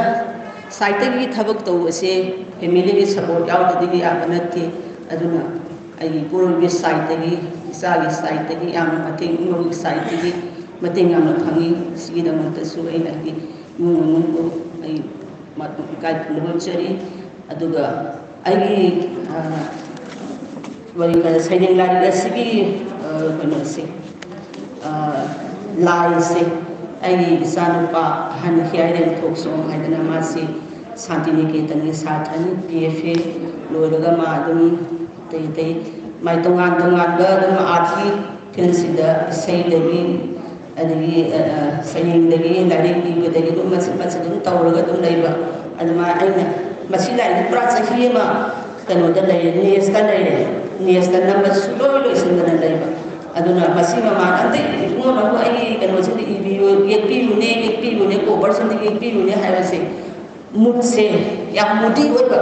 ꯁꯥꯏꯠꯇꯒꯤ ꯊꯕꯛ ꯇꯧꯕꯁꯦ ꯐꯦꯃꯤꯂꯤꯒꯤ ꯁꯄꯣꯔꯠ ꯌꯥꯎꯗ꯭ꯔꯗꯤ ꯌꯥꯕ ꯅꯠꯇꯦ ꯑꯗꯨꯅ ꯑꯩꯒꯤ ꯏꯄꯨꯔꯣꯏꯕꯒꯤ ꯁꯥꯏꯠꯇꯒꯤ ꯏꯆꯥꯒꯤ ꯁꯥꯏꯠꯇꯒꯤ ꯌꯥꯝꯅ ꯃꯇꯦꯡ ꯏꯃꯨꯡꯒꯤ ꯁꯥꯏꯠꯇꯒꯤ ꯃꯇꯦꯡ ꯌꯥꯝꯅ ꯐꯪꯉꯤ ꯁꯤꯒꯤꯗꯃꯛꯇꯁꯨ ꯑꯩꯅ ꯑꯩꯒꯤ ꯏꯃꯨꯡ ꯃꯅꯨꯡꯕꯨ ꯑꯩ ꯏꯀꯥꯏ ꯈꯨꯝꯅꯕ ꯎꯠꯆꯔꯤ ꯑꯗꯨꯒ ꯑꯩꯒꯤ ꯁꯩꯔꯦꯡ ꯂꯥꯏꯔꯤꯛ ꯑꯁꯤꯒꯤ ꯀꯩꯅꯣꯁꯦ ꯂꯥꯏꯁꯦ ꯑꯩꯒꯤ ꯏꯆꯥꯅꯨꯄा ꯑꯍꯟ ꯍꯤꯌꯥꯏꯔꯦꯟ ꯊꯣꯛꯆꯣꯝ ꯍꯥꯏꯗꯅ ꯃꯥꯁꯤ ꯁꯥꯟꯇꯤꯅꯤꯀꯦꯇꯟꯒꯤ ꯁꯥꯇ꯭ꯔꯅꯤ PFA ꯂꯣꯏꯔꯒ ꯃꯥ ꯑꯗꯨꯝ ꯑꯇꯩ ꯃꯥꯏ ꯇꯣꯉꯥꯟꯕ ꯑꯗꯨꯝ ꯑꯥꯔꯠꯀꯤ ꯐꯤꯜꯁꯤꯗ ꯏꯁꯩꯗꯒꯤ ꯑꯗꯒꯤ ꯁꯩꯔꯦꯡꯗꯒꯤ ꯂꯥꯏꯔꯤꯛ ꯏꯕꯗꯒꯤ ꯑꯗꯨꯝ ꯃꯆꯤꯠ ꯑꯗꯨꯝ ꯇꯧꯔꯒ ꯑꯗꯨꯝ ꯂꯩꯕ ꯑꯗꯨꯃꯥꯏꯅ ꯑꯩꯅ ꯃꯁꯤ ꯂꯥꯏꯔꯤꯛ ꯄꯨꯔꯥ ꯆꯍꯤ ꯑꯃ ꯀꯩꯅꯣꯗ ꯂꯩꯔꯦ ꯅꯦꯁꯇ ꯂꯩꯔꯦ ꯅꯦꯁꯇ ꯅꯝꯕꯁꯨ ꯂꯣꯏꯁꯤꯟꯗꯅ ꯂꯩꯕ ꯑꯗꯨꯅ ꯃꯁꯤ ꯃꯃꯥꯅ ꯑꯝꯇ ꯏꯕꯨꯡꯉꯣꯅꯕꯨ ꯑꯩꯒꯤ ꯀꯩꯅꯣꯁꯤꯡꯗ ꯌꯦꯛꯄꯤꯌꯨꯅꯦ ꯀꯣꯕꯔꯁꯤꯡꯗ ꯌꯦꯛꯄꯤꯌꯨꯅꯦ ꯍꯥꯏꯕꯁꯦ ꯃꯨꯠꯁꯦ ꯌꯥꯝ ꯃꯨꯗꯤ ꯑꯣꯏꯕ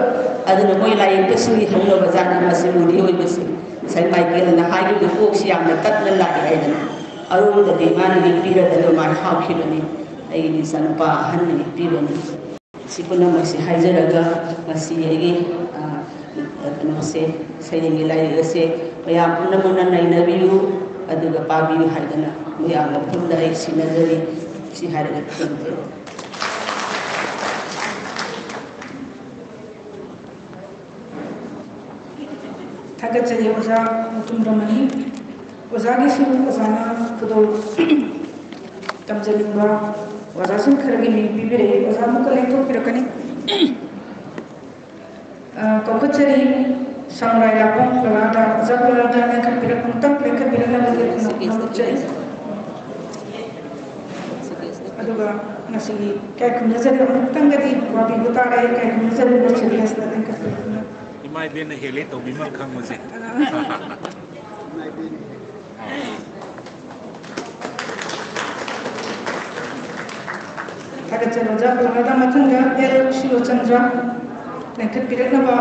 ꯑꯗꯨꯅ ꯃꯣꯏ ꯂꯥꯏꯌꯦꯛꯄꯁꯤꯡꯒꯤ ꯍꯧꯅꯕꯖꯥꯠꯅꯤ ꯃꯁꯤ ꯃꯨꯗꯤ ꯑꯣꯏꯕꯁꯦ ꯉꯁꯥꯏ ꯃꯥꯏꯀꯦꯜꯅ ꯍꯥꯏꯈꯤꯕꯗ ꯀꯣꯛꯁꯤ ꯌꯥꯝꯅ ꯇꯠꯅ ꯂꯥꯛꯑꯦ ꯍꯥꯏꯗꯅ ꯑꯔꯣꯏꯕꯗꯗꯤ ꯃꯥꯅ ꯌꯦꯛꯄꯤꯔꯒ ꯑꯗꯨꯃꯥꯏꯅ ꯍꯥꯞꯈꯤꯕꯅꯤ ꯑꯩꯒꯤ ꯏꯆꯥꯅꯨꯄꯥ ꯑꯍꯟꯅ ꯌꯦꯛꯄꯤꯕꯅꯤ ꯁꯤ ꯄꯨꯝꯅꯃꯛꯁꯤ ꯍꯥꯏꯖꯔꯒ ꯉꯁꯤ ꯑꯩꯒꯤ ꯀꯩꯅꯣꯁꯦ ꯁꯩꯔꯦꯡꯒꯤ ꯂꯥꯏꯔꯤꯛ ꯑꯁꯦ ꯃꯌꯥꯝ ꯄꯨꯝꯅꯃꯛꯅ ꯅꯩꯅꯕꯤꯌꯨ ꯑꯗꯨꯒ ꯄꯥꯕꯤꯌꯨ ꯍꯥꯏꯗꯅ ꯃꯌꯥꯝ ꯃꯐꯝꯗ ꯑꯩ ꯁꯤꯟꯅꯖꯔꯤ ꯁꯤ ꯍꯥꯏꯔꯒ ꯊꯝꯖꯔꯤ ꯊꯥꯒꯠꯆꯔꯤ ꯑꯣꯖꯥ ꯃꯨꯇꯨꯝꯔꯃꯅꯤ ꯑꯣꯖꯥꯒꯤꯁꯨ ꯑꯣꯖꯥꯅ ꯈꯨꯗꯣꯜ ꯇꯝꯖꯅꯤꯡꯕ ꯑꯣꯖꯥꯁꯤꯡ ꯈꯔꯒꯤ ꯃꯤꯡ ꯄꯤꯕꯤꯔꯛꯏ ꯑꯣꯖꯥ ꯑꯃꯨꯛꯀ ꯂꯦꯡꯊꯣꯛꯄꯤꯔꯛꯀꯅꯤ ꯀꯧꯈꯠꯆꯔꯤ ꯁꯪꯂꯥꯏ ꯂꯥꯛꯄ ꯄ꯭ꯔꯚꯥꯗ ꯑꯣꯖꯥ ꯄ꯭ꯔꯚꯥꯗ ꯂꯦꯡꯈꯠꯄꯤꯔꯛ ꯑꯃꯨꯛꯇꯪ ꯂꯦꯡꯈꯠꯄꯤꯔꯛꯅꯕꯒꯤ ꯍꯣꯠꯅꯖꯔꯤ ꯑꯗꯨꯒ ꯉꯁꯤꯒꯤ ꯀꯌꯥ ꯈꯨꯝꯅꯖꯔꯤ ꯑꯃꯨꯛꯇꯪꯒꯗꯤ ꯋꯥꯕꯤꯕ ꯇꯥꯔꯦ ꯀꯌꯥ ꯈꯨꯝꯅꯖꯔꯤꯕ ꯁꯤꯔꯤꯌꯁꯇ ꯂꯦꯡꯈꯠꯄꯤꯔꯛꯅ ꯏꯃꯥ ꯏꯕꯦꯟꯅ ꯍꯦꯜꯂꯦ ꯇꯧꯕꯤꯃꯜ ꯈꯪꯕꯁꯦ ꯊꯥꯒꯠꯆꯔꯤ ꯑꯣꯖꯥ ꯄ꯭ꯔꯚꯥꯗ ꯃꯊꯪꯗ L. ꯁꯤꯔꯣꯆꯟꯗ꯭ꯔ ꯂꯦꯡꯈꯠꯄꯤꯔꯛꯅꯕ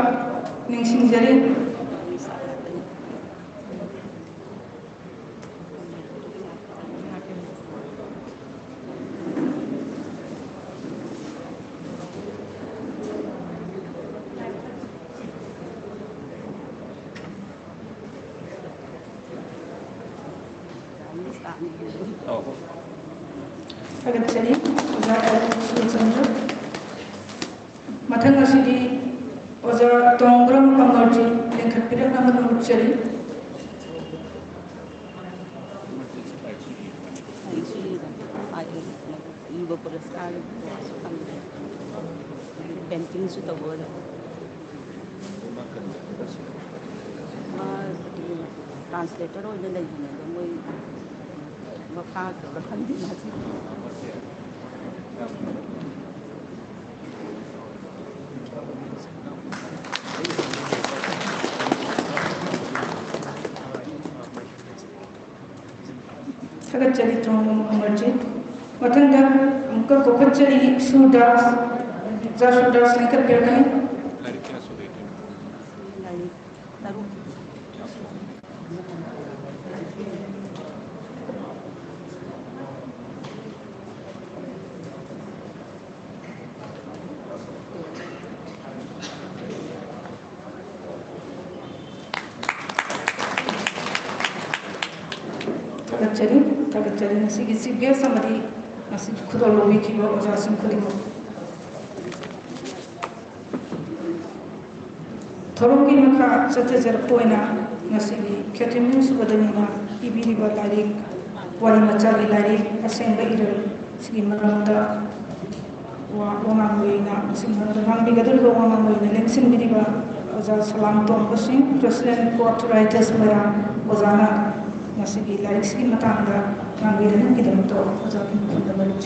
ꯅꯤꯡꯁꯤꯡꯖꯔꯤꯊꯥꯒꯠꯆꯔꯤ ꯑꯣꯖꯥ L. ꯁꯤꯔꯣꯆꯟꯗ꯭ꯔ ꯃꯊꯪ ꯑꯁꯤꯗꯤ ꯑꯣꯖꯥ ꯇꯣꯡꯕ꯭ꯔꯝ ꯑꯃꯔꯖꯤꯠ ꯂꯦꯡꯈꯠꯄꯤꯔꯛꯅꯕ ꯅꯣꯡꯖꯔꯤ ꯏꯕ ꯄꯨꯔꯁꯀꯥꯔ ꯐꯪꯉꯦ ꯄꯦꯟꯇꯤꯡꯁꯨ ꯇꯧꯕ ꯇ꯭ꯔꯥꯟꯁꯂꯦꯇꯔ ꯑꯣꯏꯅ ꯂꯩꯕꯅꯦ ꯑꯗꯣ ꯃꯣꯏ Sagat jadi tong emergent. Matanda angka kopat jadi sudah selingkar berkali. Tagat jadi nasi gisi biasa madi nasi kudolo wiki bawa jasum kelima. Tolongi maka setejar poena nasi di ketemu subadanya ibi di balari wali macam lari asing beriral segi merata wangan wina sing merata nang bigadul ko wangan wina leksin bidi ba oza salam tom posing presiden coauthorities mera ozana nasi di lari segi matanda nang bidan kita untuk oza kita balik.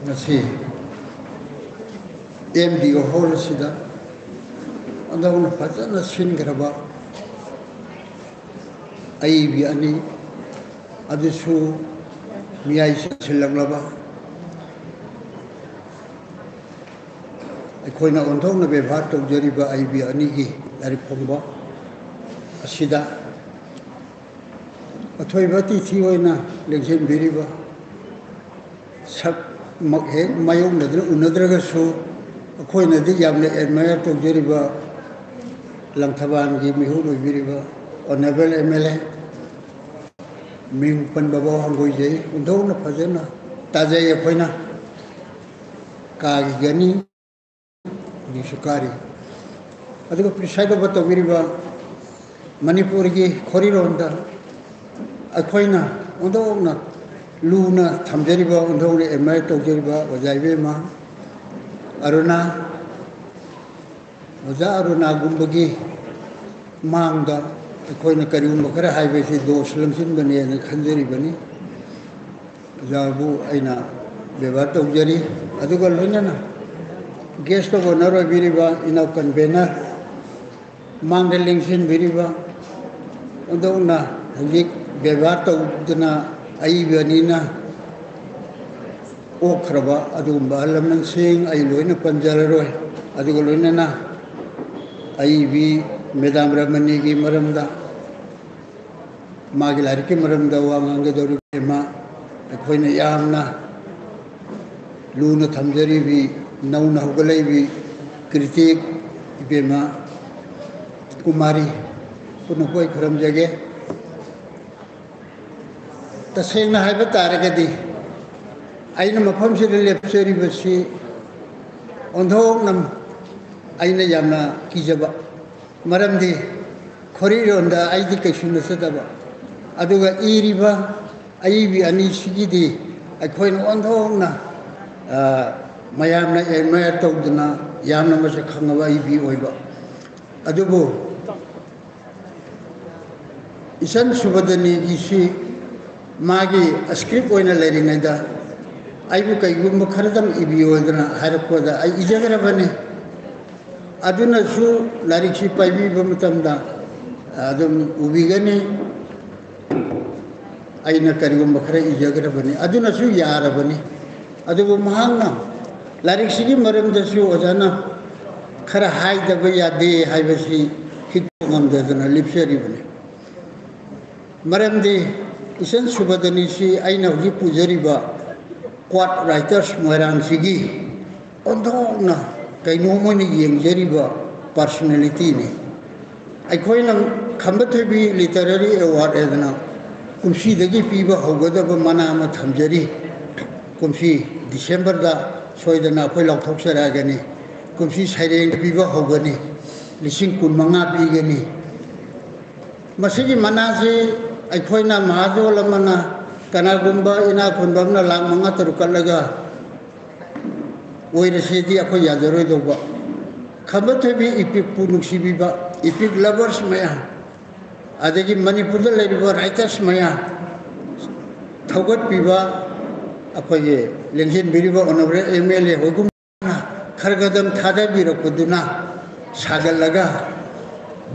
ngasi MDO hall sida andang fazana singraba aibi ani adusu miyai silanglaba aikoina ondong na bebhar tawjariba aibi ani gi dari phomba asida athoibati thioina lengsen biriba sak mayong nadra unadragasu akoina di yamne admire tawjariba langthaban gi mihu biriba honorable MLA ming pan baba hangoi jai ondong na phajana tajai akoina ka gani di sukari aduga preside bata biriba manipur gi khorironda akoina ondong na luna thamjariba ondong le emai tawjariba wajaibe ma aruna aruna gumbagi mangda akoina karium bakara haibe si dos lamsin bani ne khanjari bani jabu aina beba tawjari aduga loinana guest of honor biriba ina convener mangdeling sin biriba ondong na halik beba tawdana aibanina okhraba adumba lamnan sing ai loina panjararoi adugo loinana aibi medam ramani gi maramda magi lari ki maramda wanganga doru ma akoina yamna luna thamjari bi nauna hugalai bi kritik ibema kumari puno koi kharam jage tasengna haiba taragadi aina mafam sida lepseri basi ondhong nam aina yamna kijaba maramdi khorironda aidi kaisuna sadaba aduga iriba aibi ani sigidi akoina ondhong na mayamna emaya tawduna yamna masa khangaba aibi oiba adubu isan subadani gisi magi script oina leringaida aibu kaigumba kharadam ibi oidana harakoda ai ijagarabane aduna su lariksi paibi bamatamda adum ubigani aina karigumba khara ijagarabane aduna su yarabane adubu mahangna lariksigi maramda su ojana khara haidaba yade haibasi hitngamdadana lipsaribane maramdi isan subadani si aina huji pujariba quad writers moirang sigi ondongna kainomoni yengjariba personality ni aikoina khambathabi literary award edana kumsi dagi piba hogadaba mana ma thamjari kumsi December da soidana akhoi lauthokseragani kumsi saireng piba hogani lising kun manga pigani masigi manase aikhoina mahadol amana kanagumba ina khundamna lang manga tarukalaga oirasedi akhoi yajaroi doba khabathebi ipik punungsibiba ipik lovers maya adagi manipurda leriba writers maya thogot piba akhoi lenghin biriba honorable MLA hogum khargadam thada birakuduna sagalaga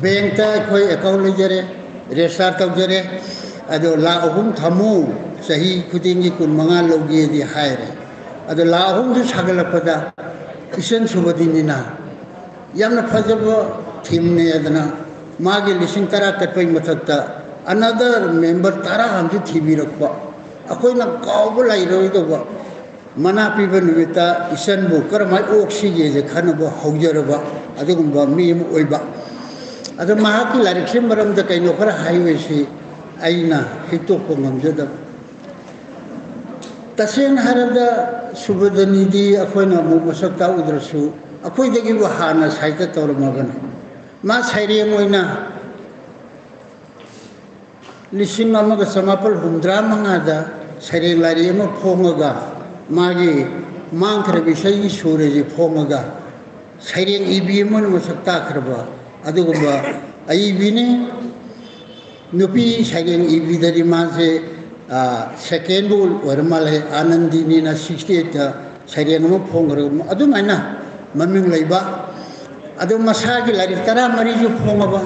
bank ta akhoi account lejare register tawjare ado la ahum thamu sahi khudingi kun manga logi di haire ado la ahum du sagalapada isen subadinina yamna phajaba thimne adana magi lising tara katpai mathakta another member tara hamju thibirakpa akoina kawba lairoi doba mana piba nubita isen bu karamai oxygen je khanaba haujaraba adugumba mi oiba ado mahaki larikse maramda kaino khara highway si aina hitokko ngamjada taseng harada subadani di akoina mu masakta udrasu akoi dagi wa hana saita tawrmagana ma sairi moina lising amaga samapal humdra mangada sairi lari ma phongaga magi mangkhra bisai sureji phongaga sairi ibi mon masakta khraba adugumba aibini nupi sairi ibi dari mase second warmale anandini na 68 sairi no phongra adumana maming laiba adu masagi lari tara mariju phongaba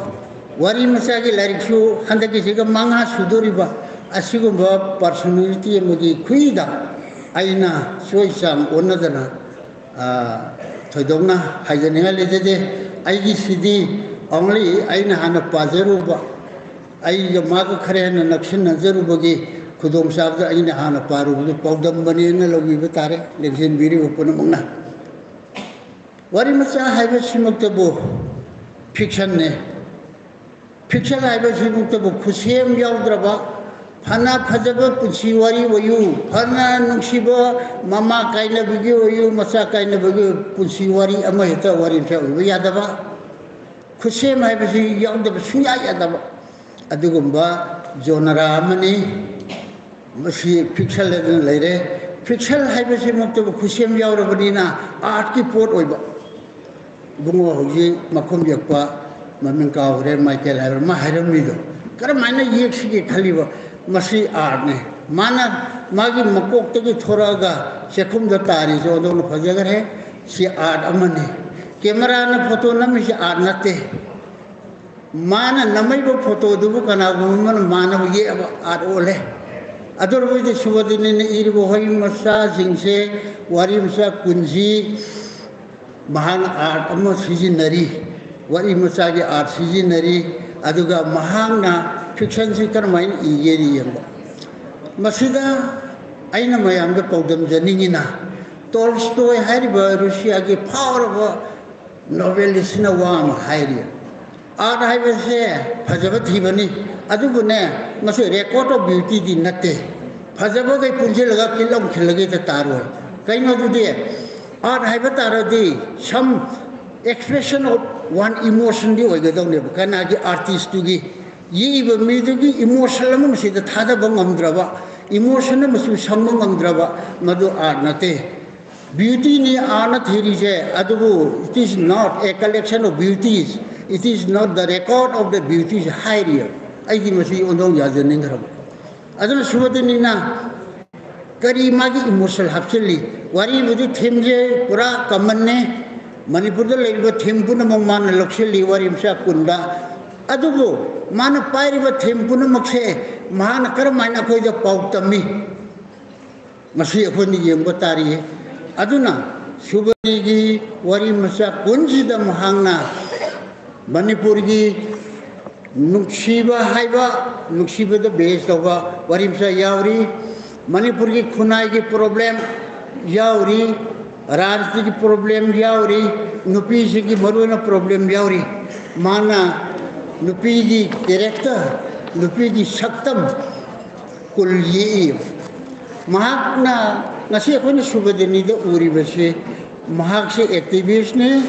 wari masagi lari chu handaki siga manga sudoriba asigumba personality mugi khuida aina soisam onadana thoidongna haijania lejede aigi sidi only aina hana pajeruba ai maga khare na nakshin najarubagi khudong sabda aina hana parubu pawdam bani na logi betare lekhin biri upuna mangna wari macha haiba simuktabu fiction ne fiction haiba simuktabu khusiem yaudra phana phajaba pusi wari wayu phana nungsiba mama kaina bigi wayu macha kaina bigi pusi wari ama heta wari tha yadaba khusiem haiba si yaudra suya yadaba adugumba genre amani masi fiction leire fiction haiba simuktabu khusiem yaurabadina art ki pot oiba bungo hoji makhum yakpa maming ka hore Michael Haber ma haramido kar mana yekhi khaliba masi art ne mana magi makok te thoraga sekhum da tari jo don phajagar hai si art amane camera na photo na mi si art nate mana namai bo photo du kana man mana ye art ole ador bo de subadini ne irbo hoi masa jingse wari masa kunji mahang art amma sizinari wari masagi art sizinari aduga mahangna fiction si karmain igeri yamba masida aina mayam da pawdam janingina Tolstoy hariba Russia gi power of novelist na wam hairi art haiba se phajaba thibani adugune masu record of beauty di natte phajaba gai punje laga kilom khilage ta taro kaino dudi art haiba taradi some expression of one emotion di oigadong ne kana gi artist gi yiba mi gi emotional ma si da thada bangamdraba emotion ma su samma ngamdraba madu art nate beauty ni art theory je adubu it is not a collection of beauties it is not the record of the beauties higher ai gi masi ondong ya jening ram adul subadini na kari magi emotional hapchili wari budi thimje pura kamanne manipur da leiba thimpuna mangman lokshili wari msa kunda adugo mana pairiba thimpuna makse mana karmaina koi da pautami masi akhoni yemba tari aduna subani gi wari msa kunji da mahangna manipur gi nukshiba haiba nukshiba da base toba wari msa yauri manipur gi khunai gi problem yauri राजनीति की problem यावरी नुपी की मरुना problem यावरी माना नुपी की character नुपी की शक्तम कुल ये महात्मा ngasi akhoni subadani da uri basi mahak se activist ne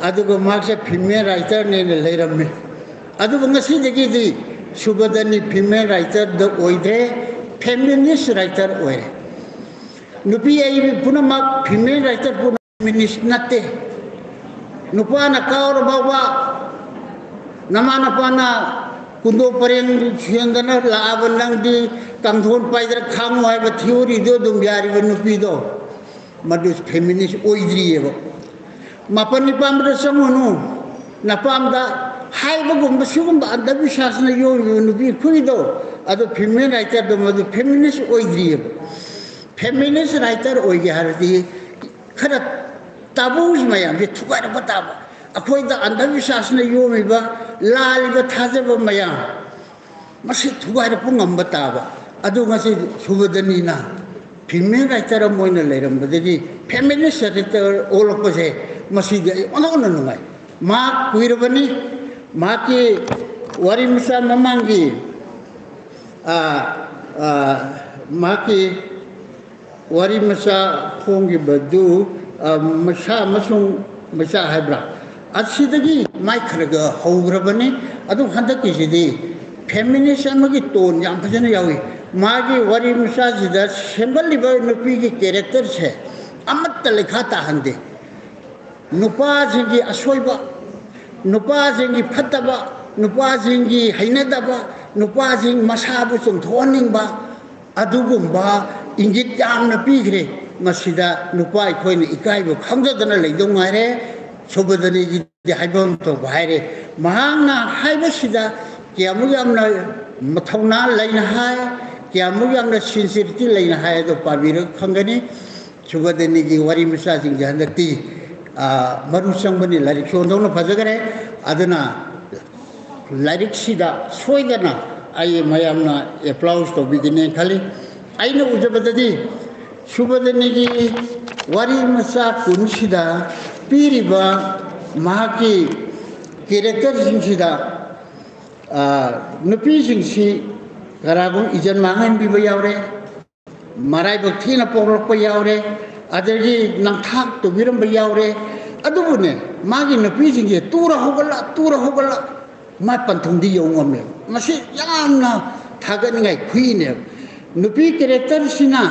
aduga mahak se female writer ne leiramme aduga ngasi degi di subadani female writer da oide feminist writer oire nupi ai puna mak female writer puna feminist natte nupana kaur bawa namana pana kundo pareng siandana laaban di kamthon paidra khangu hai ba theory do dum yari ba nupi do madus feminist oidri ebo mapani pamra samunu napamda hai ba gum basugum ba anda bisas na yo nupi khuri do ado female writer do madu feminist oidri ebo feminist writer oige hardi khara tabus mayam je thugar bataba akhoi da anda bisas na yo mi ba lal ba thajaba mayam masi thugar pungam bataba adu ngasi subadani na female writer moina leiram badagi feminist writer olopase masi de ono nungai ma kuirabani ma ki wari misa mamangi ma ki wari masa fongi badu masa masung masa habra asidagi mai kharaga hograbani adu handaki sidi feminism gi ton yam phajana yawi magi wari masa jida symbol liba nupi gi character che amat lekha ta hande nupa jingi asoiba nupa jingi phataba nupa jingi hainadaba nupa jing masabu chungthoning ba adugumba ingit yamna pigre masida nupa ikhoina ikaibo khamjadana leidong ngare subadani gi haibon to baire mahangna haibasida kiamu yamna mathawna leina hai kiamu yamna sincerity leina hai do pabira khangani subadani gi wari misa jing janati maru sangbani larik sondona phajagare aduna larik sida soidana ai mayamna applause to begin khali aina ujabadadi subadani gi wari masa kunsida piriba mahaki character jingsida nupi jingsi garagum ijan mangan biba yaure marai bakti na porok pa yaure adergi nangthak to biram ba yaure adubune magi nupi jingge tura hogala ma panthung di yongome masi yamna thagani ngai khuine nupi character sina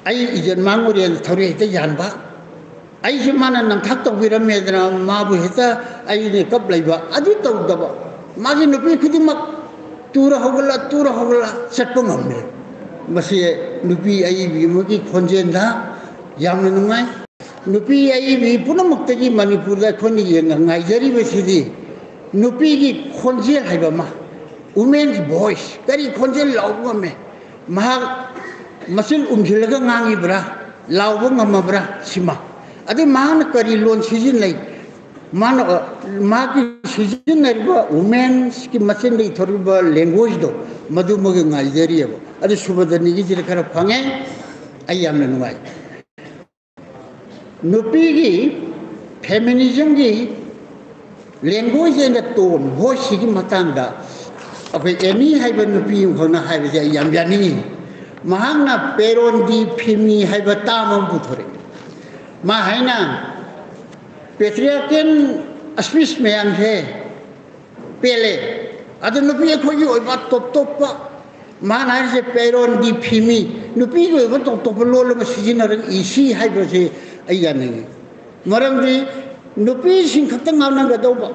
ai ijan mangurian thori heta yanba ai jimana nangthak to biram medra mabu heta ai ne kap laiba adu tawdaba magi nupi khudimak tura hogala satpa ngamne masi nupi ai bi mogi khonjenda yamna nungai nupi ai bi punamak tagi manipur da khoni yenga ngaijari besidi nupi gi khonjel haiba ma women's voice kari khonjel lawgame ma masil umjilaga ngangi bra lawba ngamabra sima ade man kari lon season lai man ma ki season lai ba women's ki masin dei thoriba language do madu mag ngaijari abo ade subadani gi jira kara phange ayamna nuai nupi gi feminism gi language and tone voice gi matangda apai eni haiba nupi khona haiba ja yam yani mahangna peron di phimi haiba tamam buthore ma haina patriarchal speech mayam he pele adu nupi khoi oiba top pa ma na se peron di phimi nupi go oiba top lol ma sijina rang isi haiba se ayani maram di nupi sing khatang ngana ga do ba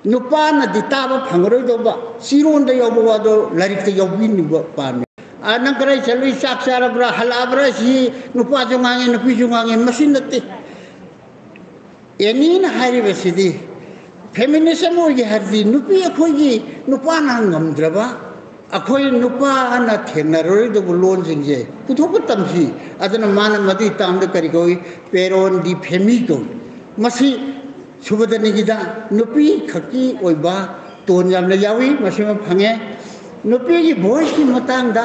nupa na ditaba phangroi do ba siron da yob wa do larik te yobi ni ba pa me anang krai chalui saksara bra halabra si nupa jongange nupi jongange masin natte enin hari besidi feminism o gi hardi nupi akhoi gi nupa na ngamdraba akhoi nupa na thenaroi do lon jingje puthok tamsi adana mana madi tamda kari goi peron di femi do masi subadani gida nupi khaki oiba ton yamna yawi masima phange nupi gi voice ki matangda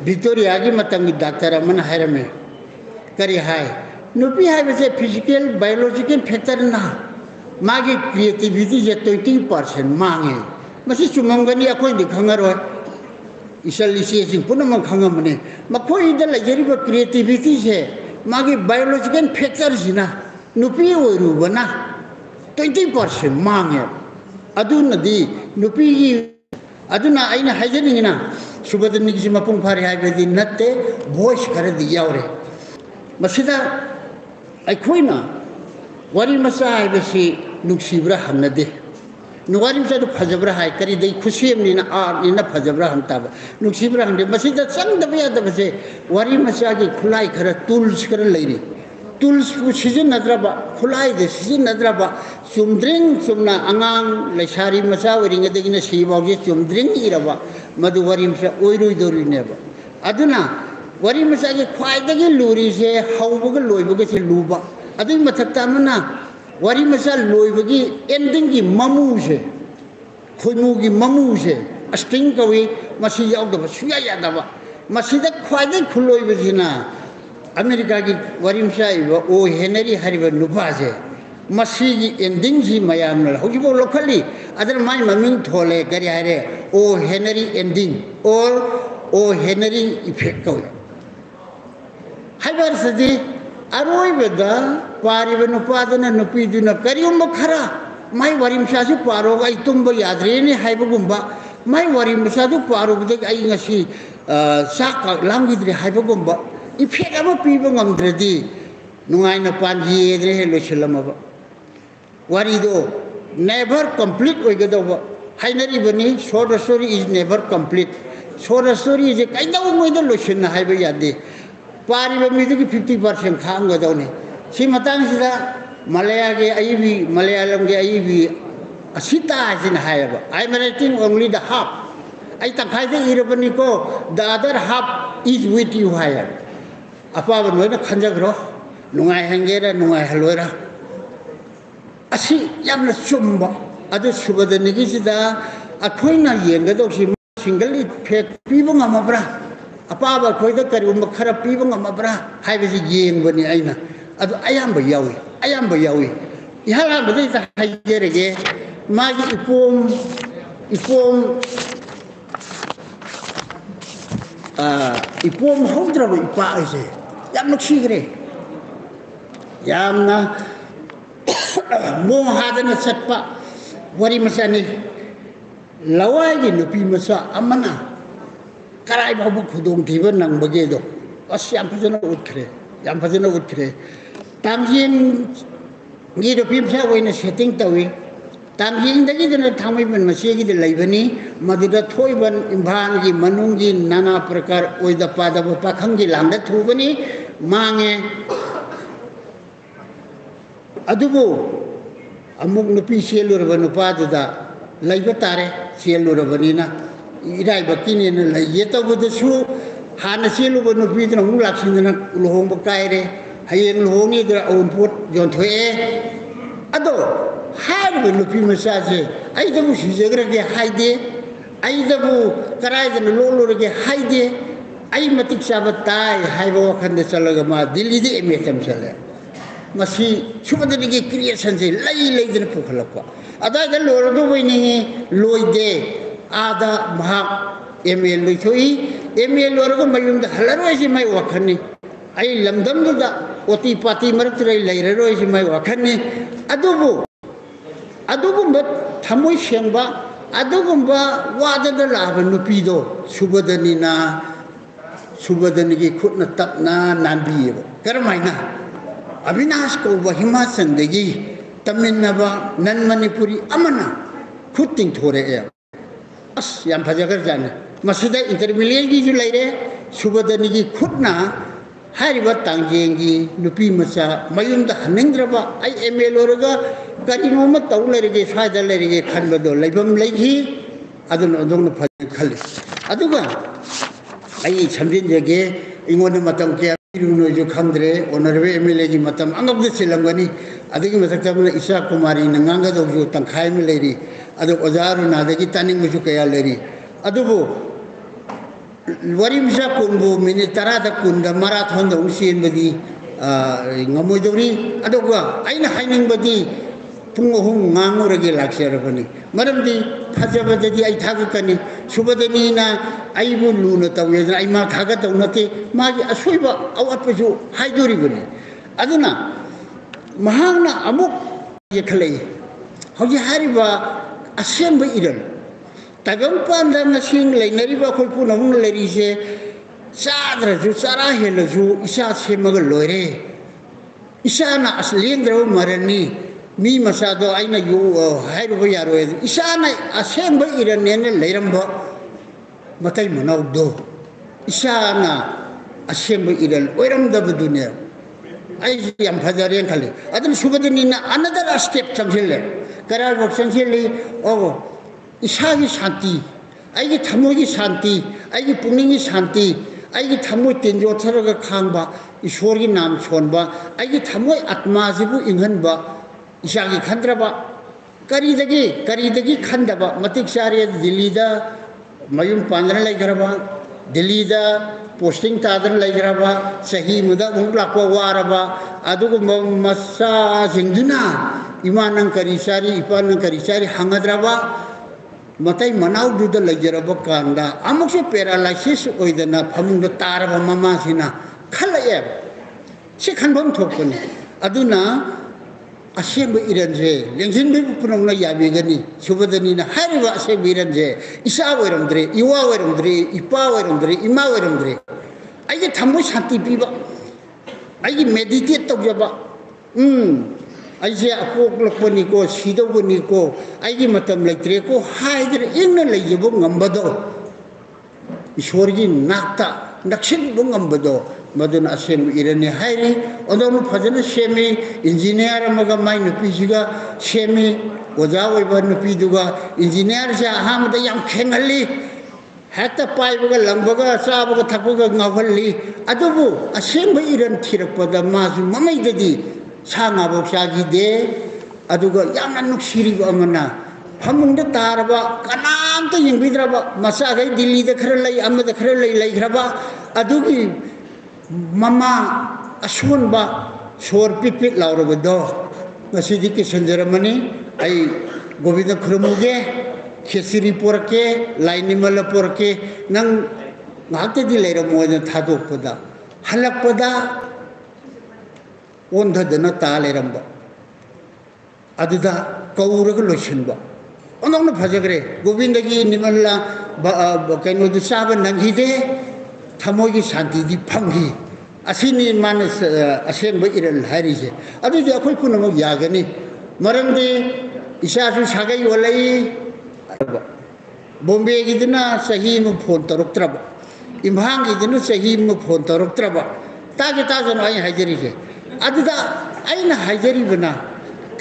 victoria gi matangi doctor aman hairame kari hai nupi hai bese physical biological factor na magi creativity je 20% mange masi chumangani akoi di khangaroi isal isi punama khangamane makhoi da lajariba creativity se magi biological factors na nupi oiru bana 20% mangya aduna di nupi gi aduna aina hajani na subadani gi mapung phari haibedi natte voice khare di yaure masida aikoina wari masa haibesi nuksibra hamnade nuwari masa du phajabra hai kari dei khusiem ni na ar ni na phajabra ham ta nuksibra hamde masida changda ba da base wari masa gi khulai khara tools khara leiri tools pu season nadraba khulai de season nadraba sumdring sumna angang lesari masa weringa de gina sibaw ge sumdring iraba madu wari masa oiroi dori neba aduna wari masa ge khwai de ge luri se haubu ge loibu ge se luba adui mathakta amana wari masa loibu ge ending gi mamu se khoimu gi mamu se string kawi masi yaudaba suya yadaba masida khwai de khuloi bejina America gi wari masa iba o Henry hariba nupa se masi ending ji mayam na hojibo locally adar mai maming thole kari hare o Henry ending or o Henry effect ko haibar sadi aroi beda pari nupa dana nupi duna kari khara mai wari masa su paro ga itumba yadre ni haiba gumba mai wari masa du paro beda ai ngasi sak langi dre haiba gumba effect ama piba ngamdredi nungai na panji edre helo silamaba wari do never complete oigado hainari bani short story is never complete short story is kaida moida lotion haiba yade pari ba mi de 50% khang gadone si matang sida malaya ge aibi malayalam ge aibi asita sin haiba I am writing only the half ai takhai de irabani ko the other half is with you higher apa ba noina khanjagro nungai hangera nungai halwera asi yamna chumba adu subadani gi sida akhoina yengado si single effect pibu ngamabra apa ba khoida karium khara pibu ngamabra haibesi yengbani aina adu ayamba yawi ihala badai ta hajerege magi ipom hodra ba ipa ise yamna chigre yamna mo hadana satpa wari masani lawai gi nupi masa amana karai babu khudong thiba nang bage do as yam phajana utkre tamjin gi do pim sa waina setting tawi tamjin dagi dana thamai ban masi gi de laibani maduda thoiban imban gi manung gi nana prakar oida pada ba pakhang gi lamda thubani mange adubu amuk nupi selurba nupaduda laiba tare selurabanina irai bakini na laiye tabudasu hana seluba nupi dana hung laksindana lohong bakaire hayeng lohoni dra onput jonthoe ado harba nupi masaje ai dabu sijagra ge haide ai dabu karai dana lolore ge haide ai matik sabatai haiba wakhanda chalaga ma dilli de emetam sala masi subadani ge creation se lai dana pukhalakwa ada da lordo boini loide ada bhag ml loithoi ml lorgo mayum da halaroi si mai wakhani ai lamdam da oti pati maratrai lairaroi si mai wakhani adubu mat thamoi sengba adugumba wadada laba nupido subadani gi khutna tapna nambi karmaina Avinash ko Himachal degi Tamil Nadu nan Manipuri amana khutting thore e as yam phajagar jana masida intermediate gi ju laire subadani gi khutna hariba tangjengi nupi masa mayunda hanindraba ai ml orga karino ma taulare saida lere khanba do laibam laihi adun odong na phaj khali aduga ai chamjin jege ingone matam ke iruno ju khamdre honorable ml gi matam angab de silangani adigi masakta isa kumari nanganga do ju tangkhai me leri adu ojaru na degi taning mu kaya leri adubu warimsa kunbu minit tarada kunda marathon da usien badi ngamoidori aduga aina haining badi pung ahum ngangurage laksarabani maramdi phajabadadi ai thagakani subadani na aibu luna tawedna ai ma thaga tawnate magi asoiba awatpasu haidoribani aduna mahangna amuk yakhlai hoji hariba asemba iran tagam panda ngasing lainariba khoi punamung larise sadraju sara helaju isa semaga loire isana aslendra marani mi masado aina yu hairuba yaro isana asemba iranene leiramba matai manawdo isana asemba iran oiramdaba dunia ai yam phajaren khali adum subadinina another step chamjille karar bok chamjille o isagi shanti ai thamogi shanti ai puningi shanti ai thamoi tenjo tharaga khangba ishorgi nam chonba ai thamoi atma jibu inghanba isagi khandraba karidagi khandaba matik sare Delhi da mayum pandra laigraba Delhi da posting tadran laigraba sahi muda lakwa waraba adugo masa jingduna imanang karisari ipanang karisari hangadraba matai manau duda laigraba kanda amukse paralysis oidana phamungda taraba mama sina khalaye se khanbam thokpani aduna asemba iranje lengsin be punamna yabigani subadani na hariba asemba iranje isa oiramdre iwa oiramdre ipa oiramdre ima oiramdre ai thammo shanti piba ai meditate tawjaba ai je apok lokpani ko sidobani ko ai matam laitre ko haidre ingna leijabo ngambado ishorgi nakta naksin bo ngambado maduna asemba irane hairi odomu phajana semi engineer amaga mai nupi jiga semi oja oiba nupi duga engineer ja hamda yam khengali hata paibaga lambaga sabaga thakbaga ngawhalli adubu asemba iran thirakpada masu mamaidadi sanga boksagi de aduga yamna nuksiriba amana phamungda taraba kanamta yingbidraba masagai Delhi da khara lai amada khara lai laigraba adugi mama asunba sor pipit laurabado ngasidi ke sanjaramani ai govinda khurumuge khesiri porke lainimala porke nang ngakte di leira moina thadokpada halakpada ondadana ta leiramba aduda kauraga losinba onongna phajagre govindagi nimalla kaino du saba nanghide thamogi shanti di phangi asini man asemba iral harise adu je akhoi punamo yagani maramdi isasu sagai walai bombe gidna sahi mu phone taruktraba imhang gidna sahi mu phone taruktraba taje no ai hajari je aduda aina hajari bana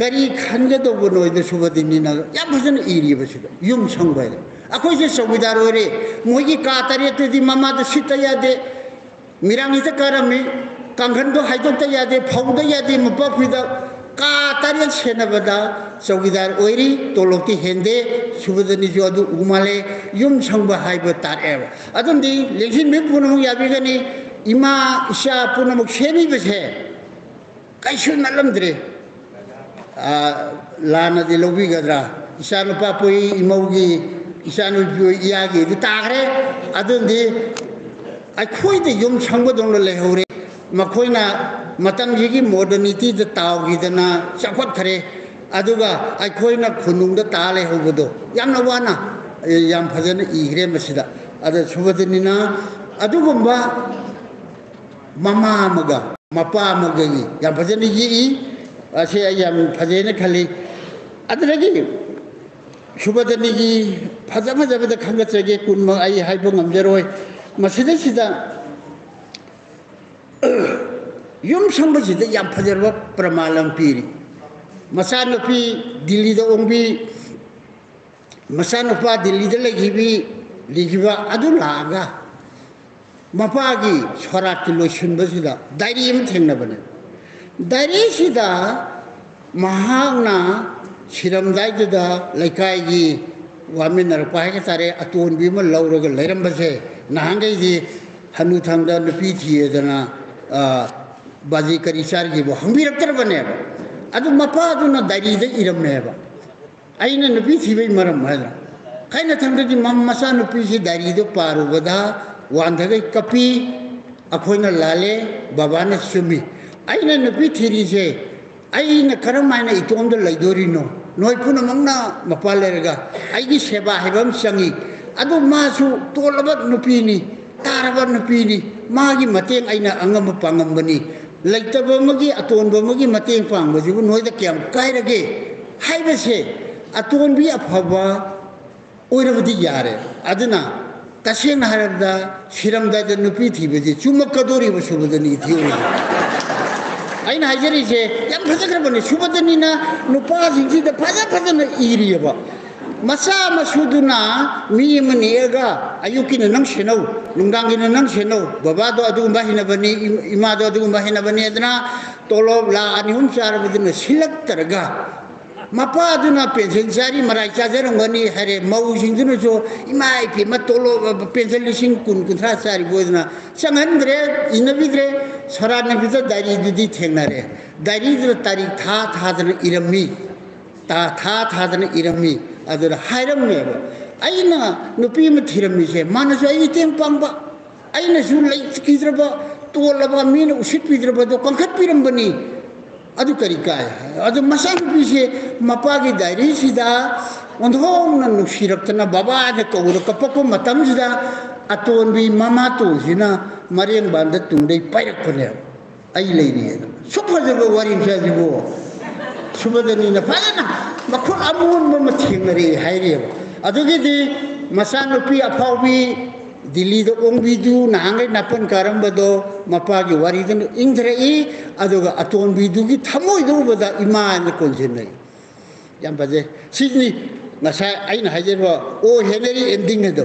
kari khanga do bono de subadini na ya bhajan iri basida yum sangbai akhoi je sawidar ore mogi ka tare te di mama de sitaya de mirangi ta karami kanghan do haidok ta yade phauda yade mapa phida ka tare chena bada sawidar oiri tolokti hende subadini jo adu umale yum sangba haiba tare adumdi lengsin me punamu yabigani ima isha punamu shemi bese kaisu nalamdre lana de lobi gadra isanu papoi imaugi isanu iyagi du tagre adundi akhoi de yum changba dong le hore makoina matam gi modernity de tawgi dana chakot khare aduga akhoi na khunung da ta le hobodo yamna wana yam phajana igre masida ada subadinina adugumba mama maga mapa maga gi yam phajana gi ase yam phajena khali adragi subadani gi phajama jabada khanga chege kunma ai haibo ngamjeroi masida sida yum sangba sida yam phajarwa pramalam piri masanapi Delhi da ongbi masanapa Delhi da ligiba adu laga mapagi sorati lo shunba sida dairi im thengna bane dairi sida mahagna shiramdai da laikai gi wamin pai ka tare atun bi ma lauraga leirambase nahangai di hanu thangda nupi thiedana baji kari sar gi bo hambirak tar bane adu mapa aduna dari de iramne ba aina nupi thibai maram haila kaina thamdadi masa nupi si dari do paru bada wandhagai kapi akhoina lale babana sumi aina nupi thiri se aina karamaina itomda laidorino noi puna mangna mapaleraga aigi seba hebam sangi adu masu tolabat nupi ni tarabat nupi ni magi mateng aina angam pangambani laitaba magi atonba magi mateng pangba jibu noi da kyam kairage haibase aton bi afaba oirabadi yare aduna tasena harabda siramda da nupi thibeji chumakadori basubadani thiori aina hajari se yam phajagrabani subadani na nupa jingji da phajana iriyaba masa masuduna mi maniega ayukina nang senau nungdangina nang senau babado adugumba hinabani imado adugumba hinabani adna tolob la anihum charabadina silak taraga mapa aduna pension sari marai chajarangani hare mau singduna so imai pi matolo pension lising kun kuntra sari bodna sangandre inavidre sarana bida dari dudi thengnare dari dra tarik tha thadana irami ta tha thadana irami adura hairam neba aina nupi ma thirami se manasu ai teng pangba aina su lai kidraba tolaba mina usit pidraba do kangkhat pirambani adu karikai adu masa nupi se mapagi dari sida ondhong na nusirakna baba de kawura kapako matam sida atonbi mama to sina mareng banda tungdei pairak pone ai leiri supajaba warin sajibo subadani na payana makul amun ma thingari haire adugidi masa nupi aphawi Dili do ongbidu nangai napan karambado mapagi wari dan ingdrei aduga aton bidu gi thamoi do bada iman konjenai yam baje sidni nasa aina hajerwa o henry ending do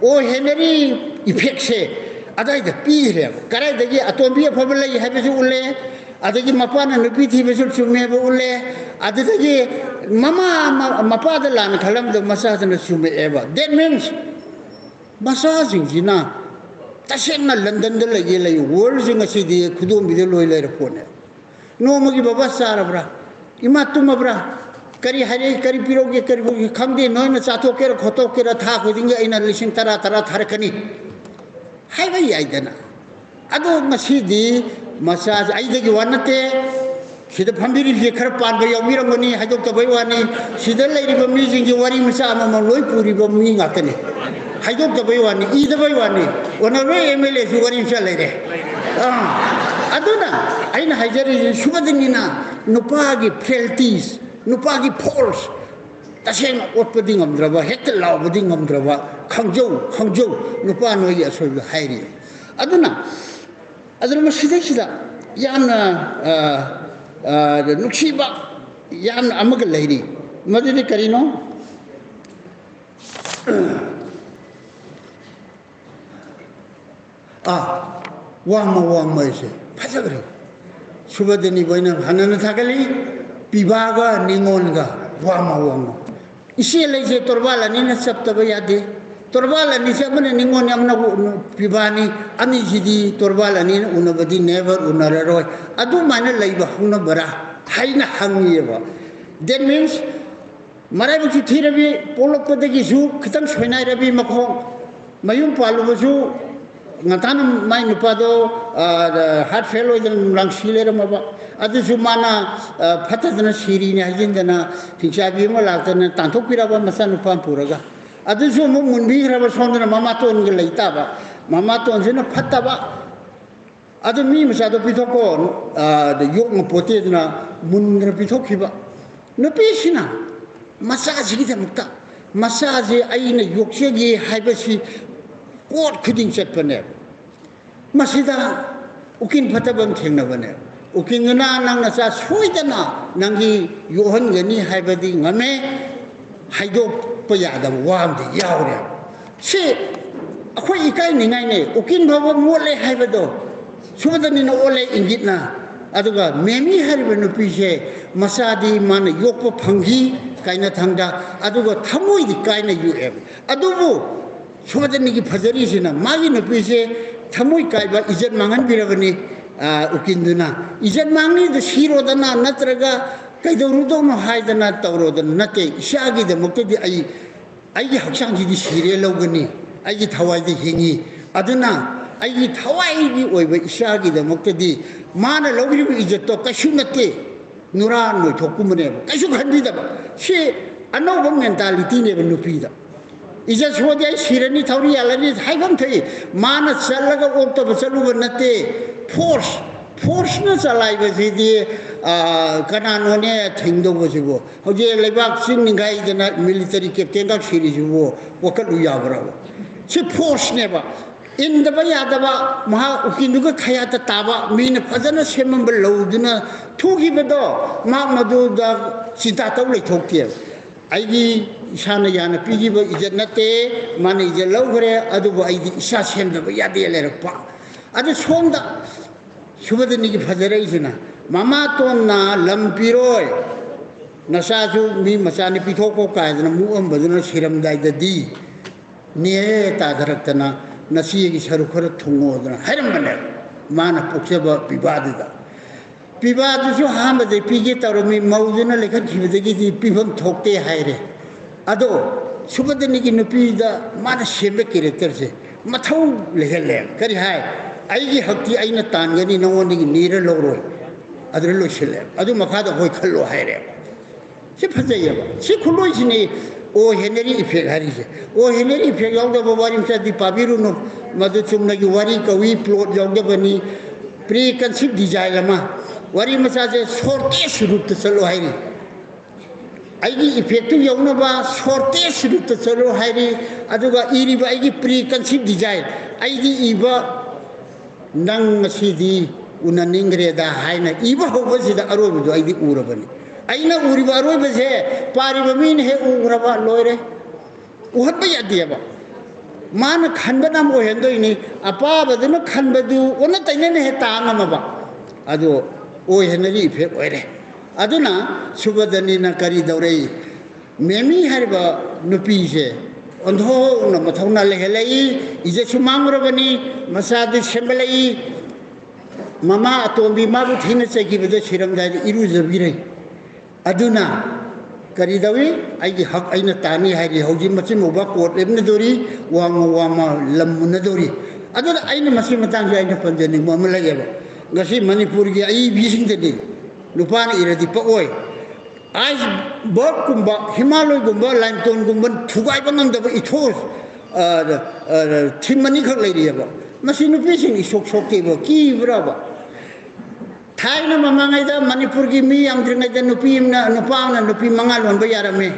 o henry effect se adai da pire karai dagi aton bi phabalai habesu ulle adagi mapana nupi thi besul sume bo ulle adagi mama mapada lan khalam do masa na sume eba that means masa singina tasena London da lagi lai world singa sidi khudum bi de loi lai rapone no magi baba sarabra imatuma bra kari hare kari piroge kari bogi khamde noina chato kera khoto kera tha khudinga ina lising tara tharakani hai bai aidana ado masidi masa aidagi wanate sida phambiri le khar pan ba yawmirangani hadok tabai wani sida lairiba mi jingi wari masa ama loi puri ba mi ngatane haidok da baywani ida baywani ona re MLA su warin shalere aduna aina hajari subadinina nupagi feltis nupagi pols tasena otpading amdraba hetel lawbading amdraba khangjo nupa no ya so hairi aduna masida yamna nuksiba yamna amaga lairi madini karino wama ise phajagre subadani boina hanana thakali pibaga ningonga wama ise leje torbala ni na saptaba yade torbala ni sabane ningon amna pibani ani jidi torbala ni unabadi never unararoi adu mana laiba huna bara haina hangiyeba that means marai bu thirabi polopodagi su khitang soinai rabi makho mayum palu su ngatan mai nupado heart failure dan langsile ramaba adu sumana phatadana siri ni hajindana thichabi ma latana tanthok piraba masa nupa puraga adu sumu munbi raba sondana mama ton ge leitaba mama ton sina phataba adu mi masa do pitoko de yok ngopote na munra pitokhiba nupi sina massage gi tamta massage aina yoksegi haibasi Kot kuding set pane, masida ukin patabam thengna bane, ukin gana nang nasa suidana nangi yohan gani haibadi ngame haidok payada wam de yaure. Se akhoi ikai ningai ne ukin baba mole haibado subadani na ole ingitna aduga memi hariba nupi se masadi mana yokpa phangi kaina thangda aduga thamoi di kaina yu adubu subadani ki phajari sina magi nupi se thamoi kaiba ijat mangan birabani ukinduna ijan mangni da sirodana natraga kaidorudono haidana taurodana nate ishagi da muktadi ai hakchangji di sire logani ai thawai di hingi aduna ai thawai di oiba ishagi da muktadi mana logri ijato kashu nate nura no thokumne kashu khandida she anova mentality ne nupida ija sodi ai sirani thauri alani haigam thai mana chalaga okta bachalu nate force na chalai bajidi kanano ne thingdo bojibo hoje lebak sin ningai jana military captain ka siri jibo wakalu yabra se force ne ba in da ba yada ba maha ukindu ka khayata taba min phajana semam loduna thugi bedo ma madu da sinta taw le thokti ai isana yana pigi ba ijanate mani je logre adu ba ai isa sem da ba yade le rakpa adu sonda subadani ki phajara isina mama tonna lampiroi nasaju mi masani pithoko kaidana mu ambaduna siram dai dadi ne ta dharaktana nasi gi saru khara thungodana haram bane mana pukseba pibadida pibadu jo hamba de pige tarumi mauduna lekha thibadagi di pibam thokte haire ado subadani ki nupida mana sembe character se mathau lehele kari hai aigi hakti aina tangani nangoni nira loroi adre lo shile adu makhada hoi khallo haire se phajayaba se khuloi sini o henry effect harise o henry effect yawda bawarim sa di pabiru no madu chumna gi wari kawi plot yawda bani preconceived desire ma wari masa je sorte shurut chalo haire aigi effect yawna ba sorte shurut chalo haire aduga iri ba aigi preconceived desire aigi iba nang masidi unaningre da haina iba hobasida arobu do aidi urabani aina uriba arobu se pariba min he uraba loire uhatba yadiaba man khanbana mo hendo ini apa baduna khanbadu ona tainene he tangama ba adu o henari phe oire aduna subadani na kari daurei memi harba nupi se ondho na mathona lehelai ije sumangrabani masadi sembelai mama atombi mabu thina chegi bede siramdai iru zabirei aduna kari dawi ai hak aina tani hari hoji machin moba court emna dori wama lamuna dori aduna aina masi matang ja aina panjani mamala yaba ngasi manipur gi ai bising de lupani iradi pa oi ai bok kumba himalay kumba lanton kumba thugai bangam da ithos thimani khak lai riya masi nu pising isok sok te ba ki braba thaina mamangai da manipur gi mi am dringai da nupi na nupa na nupi mangal wan ba yarame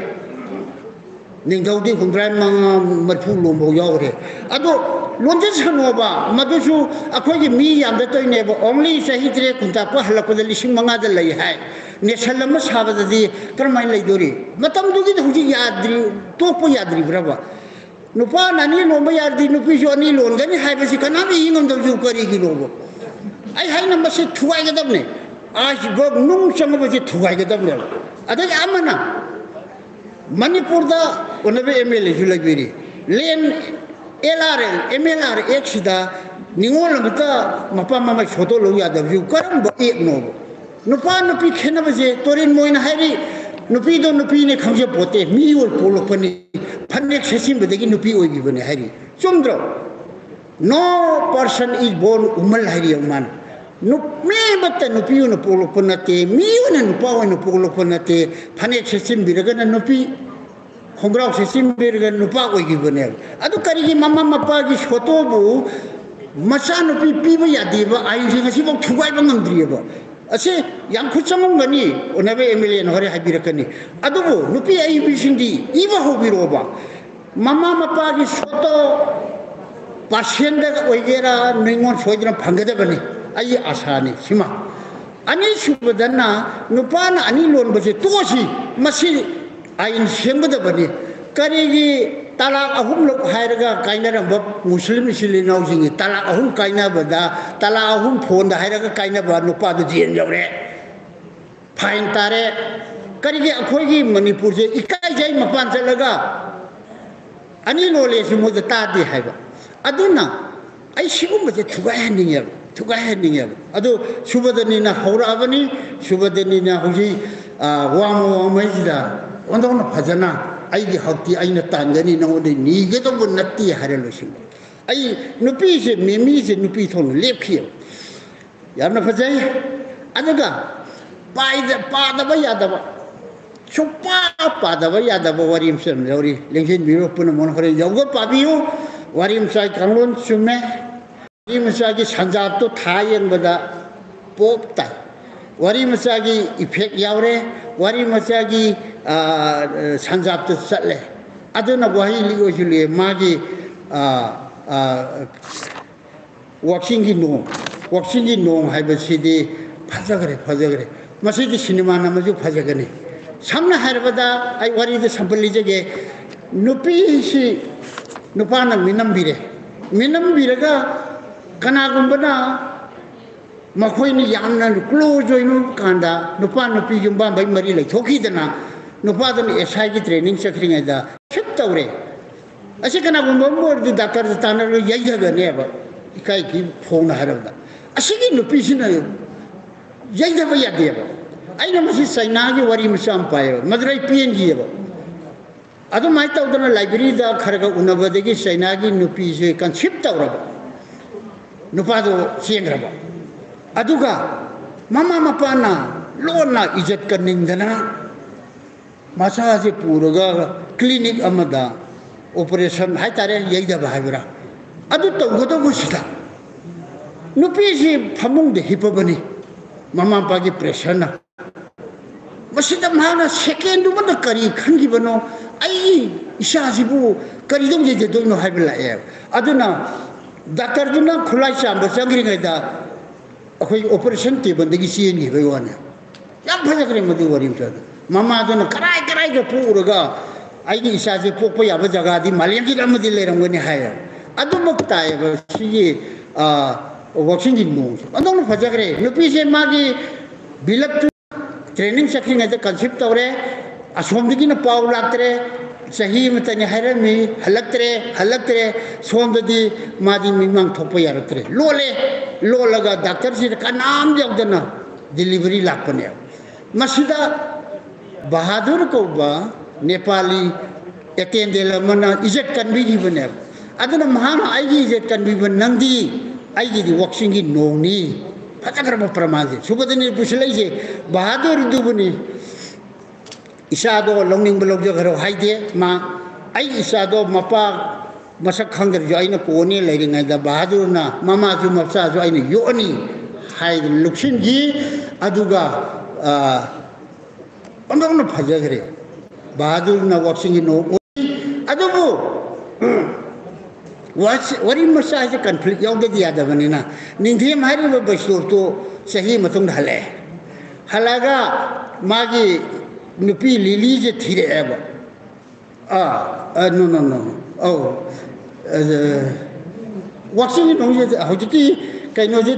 ningdau di kumdrai mang marphu lombo yawre ado lonje sanoba madusu akhoi gi mi yam da toy ne ba only sahi tre kunta pa halakko da lising manga da lai hai nesalama sabada di karmai lai dori matam dugi huji yadri topo yadri braba nupa nani lomba yadri nupi jo ani lon gani hai basi kana bi ingam da ju kari gi lobo ai hai na mase thuai ga dabne aj gog nung chang basi thuai ga dabne ada amana manipur da onabe mla julagiri len LRL MLR exida ningol mata mapa mama choto lo ya da view karam ba ek no nupa nupi khena baje torin moina hari nupi do nupi ne khamje pote mi ol polo pani phanek sesim bedegi nupi oigi bane hari chumdro no person is born umal hari man no me batta nupi no polo panate mi ona nupa no polo panate phanek sesim biraga na nupi hongrau sesim biraga nupa oigi bane adu karigi mama mapa gi choto bu macha nupi piba yadiba ayu ngasi bok thugai bangam driba ase yang khuchamang gani onabe MLA hore habirakani adubu nupi ai bisindi iba hobiroba mama mapa gi soto pasenda oigera ningon soidra phangada bani ai asani sima ani subadana nupana ani lon base tosi masi ain sembada bani karigi talak ahum lok hairaga kainara bab muslim silinau singi talak ahum kaina bada talak ahum phone da hairaga kaina ba nupa du jien jawre fain tare karigi akhoi gi manipur je ikai jai mapan chalaga ani lole su mo ta di haiba aduna ai sigum je thuga haninga थुगाइहन्निङेब अदु सुबदनिना हौराबनि सुबदनिना हुजी वामो वामैजिदा ओंदोंना फजना आइगी हक्ति आइना तांगनी नंगोदे नीगेदोबो नत्ती हारे लोसिं आई नुपी से meme से नुपी थोन लेपखियो यामना फजाई अदगा पादबा यादबा सुपा पादबा यादबा वरिम सम जौरी लेंसिन बिरो पुन मन खरे जौगो पाबियो वरिम साइ कांगलोन सुमे वरिम सागी संजाब तो था येंबदा पोप ताई वरिम सागी इफेक्ट यावरे वरिम सागी संजाब तो चले अदुना वही लिगो जुलिए मागी वॉक्सिंगी नोंग हाइबसिदी फजगरे मसीदी सिनेमा नमजु फजगने सामना हारबदा आई वरीद संपली जगे नुपीसी नुपाना मिनमबिरेगा कनागुंबना मखोइनी यामना क्लोज ओइनु कांदा नुपा नुपी जुंबा बाई मरी लेथोखीदना नुपादन एसआई की ट्रेनिंग चक्रिङैदा छिप तौरे असे कनागुंबा मोरदि डाक्टर तानर यैजगनेब इकाई की फोन हारबदा असिगी नुपीसिना यैजबा यादेब आइना मसी चाइनागी वरी मसाम पायो मदुराई पीएनजीब अदु माइ तौदना लाइब्रेरी दा खरगा उनबदगी चाइनागी नुपीसे कन्सेप्ट तौरब नुपादो चेंग्रब अदुगा ममा मपाना लोना इज्जत कनिंगदना मसाजे पुरगा क्लिनिक अमदा ऑपरेशन हाइतारे यैदबा हाइबरा अदु तौगदो सिदा नुपीसे फमुंग हिपबनी ममा पागी प्रेशर ना मसीदा माना सेकेंड मत करी खंगिबनो आई इशाजिबु करी दम जे दोनो हाइबला ए अदुना डॉक्टर दुना खुलाई चांब चंग्रिङैदा अखोई ऑपरेशन टेबल दगी सीएनगी बयवाने याम फजकरे मदु वरिम च ममा दुना कराई ग पुरगा आइगी इशाजे पोप याबा जगह दी मालियम की रमदि लेरंगने हाय अदुमक तायब सिगे वॉक्सिंग इन नोंग अदों फजगरे नुपीसे मागी बिलक ट्रेनिंग सकिंग एज कंसेप्ट तौरे असोमदगी न पाव लात्रे सही मतने हरमी हलक्तरे सोमददी मादी मिमांग थोप यारत्रे लोलगा डॉक्टर से कनाम जगदना डिलीवरी लापने मसिदा बहादुर को बा नेपाली एटेंडेल मना इज्जत कनबी बने अदना महान आईगी इज्जत कनबी नंदी आईगी वॉक्सिंग नोनी फजगर प्रमाण से सुबदनी पुछले बहादुर दुबनी इसादो लौनिंग लौजगर हाइदे मा आई इसादो मपा मसक खंगर जो आइना पोनी लेरिङैदा बहादुरना ममाजु मपसाजु आइना योनी हाइ लुक्सिनगी अदुगा अंदोंना फजगरे बहादुरना वॉक्सिंग नो अदुबु वरी मसा से कन्फ्लिक्ट यावददी यादबनिना निंथेम हारिबा बसोर तो सही मतुंग हले हलागा मागी नुपी लिली जे थिरे एब नो ओ वॉक्सिंग नो जे हौजकी कैनो जे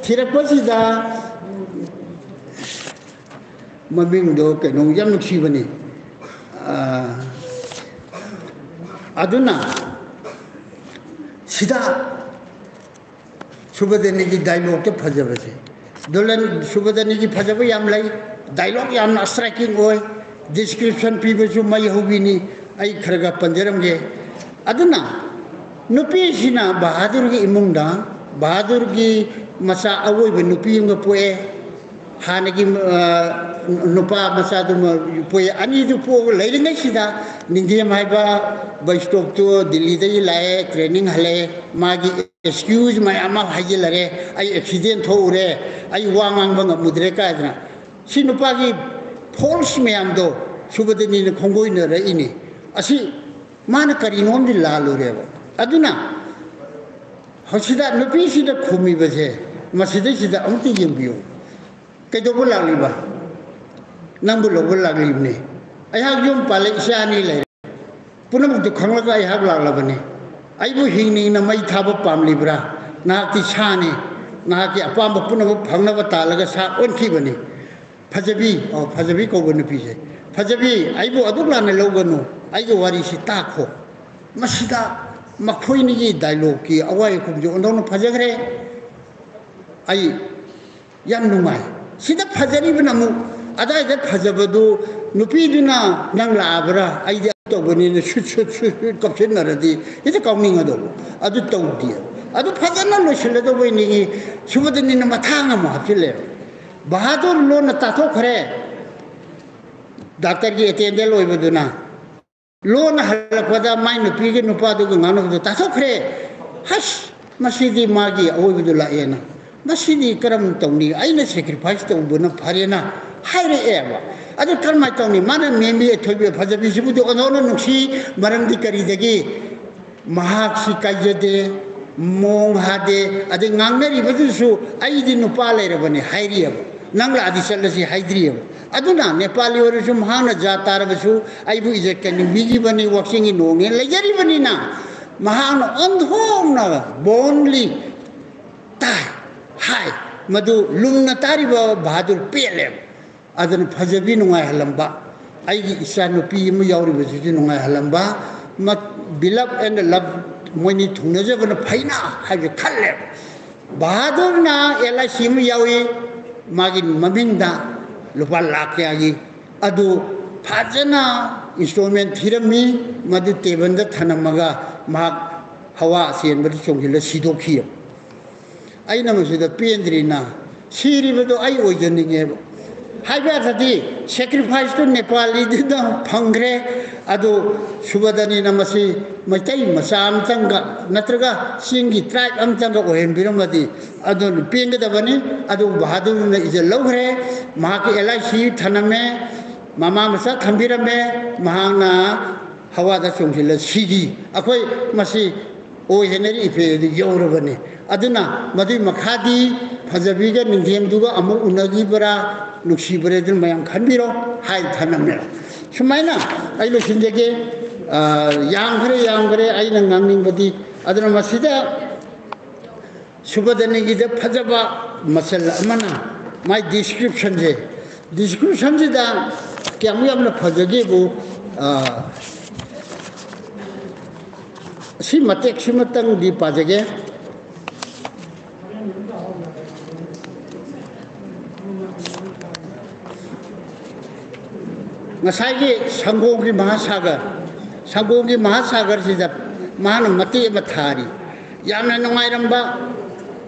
थिरपसिदा मबिंगदो कैनो याम नुक्सिबनी अदुना सिदा सुबदनी की डायलॉग के फजब से दुल्हन सुबदनी की फजब याम लाई डायलॉग याम स्ट्राइकिंग होय डिस्क्रिप्शन पीबसु मई होबिनी आई खरगा पंजरम गे अदुना नुपी सिना बहादुर की इमुंगदा बहादुर की मसा अवोय नुपी इंग पोए हानगी नुपा मसा दुम पोए अनि दु पो लेरिङै सिदा निंगे माइबा बैस्टोक तो दिल्ली दे लाए ट्रेनिंग हले मागी एक्सक्यूज माय अमा हाइजिलरे आई एक्सीडेंट थोरे आई वांगांग मुद्रे काजना सी नुपागी फोर्स मैम दो सुबदनी ने खोंगोइन रइनी असि माना करिनोम दि लालुरेबा अदुना हसिदा नुपी सिदा खुमी बजे मसिदे सिदा अमति यंबियो कैदोबो लागलिबा नंबु लोबो लागलिबने अयहाग जुम पाले इसानी ले पुनम दु खंगलगा अयहाग लागलबने आइबु हिंगनी न मई थाबो पामलिब्रा नाति साने नाति अपाम पुनम फंगनब तालगा सा ओनखिबने फजबी कौब नुपी से फजबी आइबु अदुलाने लौगनु आइगो वारी सि ताखो मसिदा मखोइनी डायलॉग की अवाय कुम जो ओंदोन फजगरे ai yam nungai sida phajari bana mu ada da phajabadu nupi duna nang labra ai da to bani ne shut kapchen naradi ita kauming adu tawdi adu phajana lo shile do bani gi subadani na mathanga mo hapile bahadur lo na tato khare doctor gi atende lo ibaduna lo na halakada mai nupi gi nupa du ngano do tato khare hash masidi magi oibidu la ena masidi karam tawni aina sacrifice to buna pharena haire eba adu karma tawni mana memi thobi phajabi sibudu onono nuksi maramdi kari degi mahak si kajade mong hade ade ngangnari badusu aidi nupa lerebani hairi eba nangla adi chalasi haidri eba aduna nepali orusu mahana jatar basu aibu ijekani bigi bani waxing inonge lejari bani na mahana ondhom na bonli tai hai madu lumna tariba bahadur pelem adun phajabi nungai halamba aigi isa nupi mu yauri basu nungai halamba mat bilab and love moini thungnaje bana phaina haje khalle bahadur na ela simu yawi magin mamingda lupa lakh yagi adu phajana instrument thirami madu tebanda thanamaga mak hawa sen bari chongila sidokhi aina masida pendrina siri bedo ai oijaninge haiba thadi sacrifice to nepali dida phangre adu subadani namasi maitai masam tanga natraga singi tribe am tanga ohen biramadi adu pengda bani adu bahadur na ije logre mahaki LIC thaname mama masa thambirame mahana hawa da chongila sigi akoi masi o heneri ife yorobane aduna madu makhadi phajabiga ninghem amu unagi bara nuksi bare din mayam khanbiro hai thaname sumaina ai lo sinjege yang gare ai nang nangning badi aduna masida subadani gi de phajaba masal amana my description je da kyamu yamna phajage bu si matek simatang di pajage ngasai sanggogi mahasagar sida mana mati ba thari yamna nungai ramba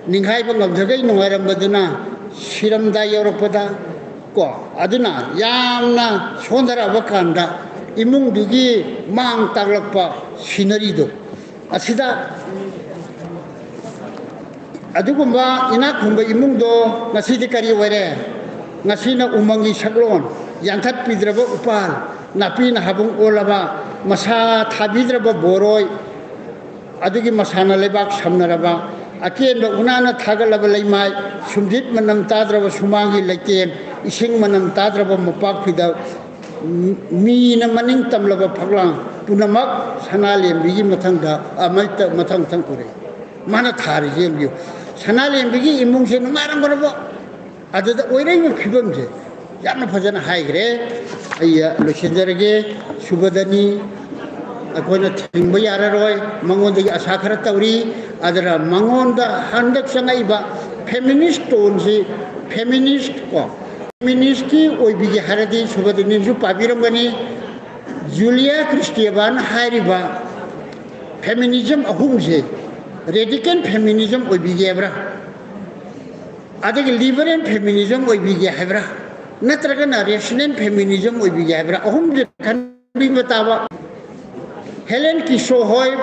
ninghai ba ngabjagai nungai ramba duna siramda yoropada ko aduna yamna sondara bakanda imung dugi mang taglakpa scenery do asida adugumba ina khumba imung do ngasidi kari were ngasina umangi saklon yantat pidraba upal napina habung olaba masa thabidraba boroi adugi masana lebak samnaraba akenba unana thagalaba leimai sumjit manam tadraba sumangi leken ising manam tadraba mupak pida mi na maning tamlaba phaglang punamak sanalem bigi mathangda amaita mathang kore mana thari jembiu sanalem bigi imung se numarang gorabo adada oirai mu phibam je yamna phajana haigre ayya losenjarage subadani akoina thingba yararoi mangonda gi asa khara tawri adara mangonda handak sangaiba feminist tone si feminist ko feminist ki oibigi haradi subadani ju pabiramgani Julia Kristeva hariba feminism ahumse radical feminism oibigi abra adagi liberal feminism oibigi habra natraga na rational feminism oibigi abra ahumse kan bimatawa Helen Kisho hoy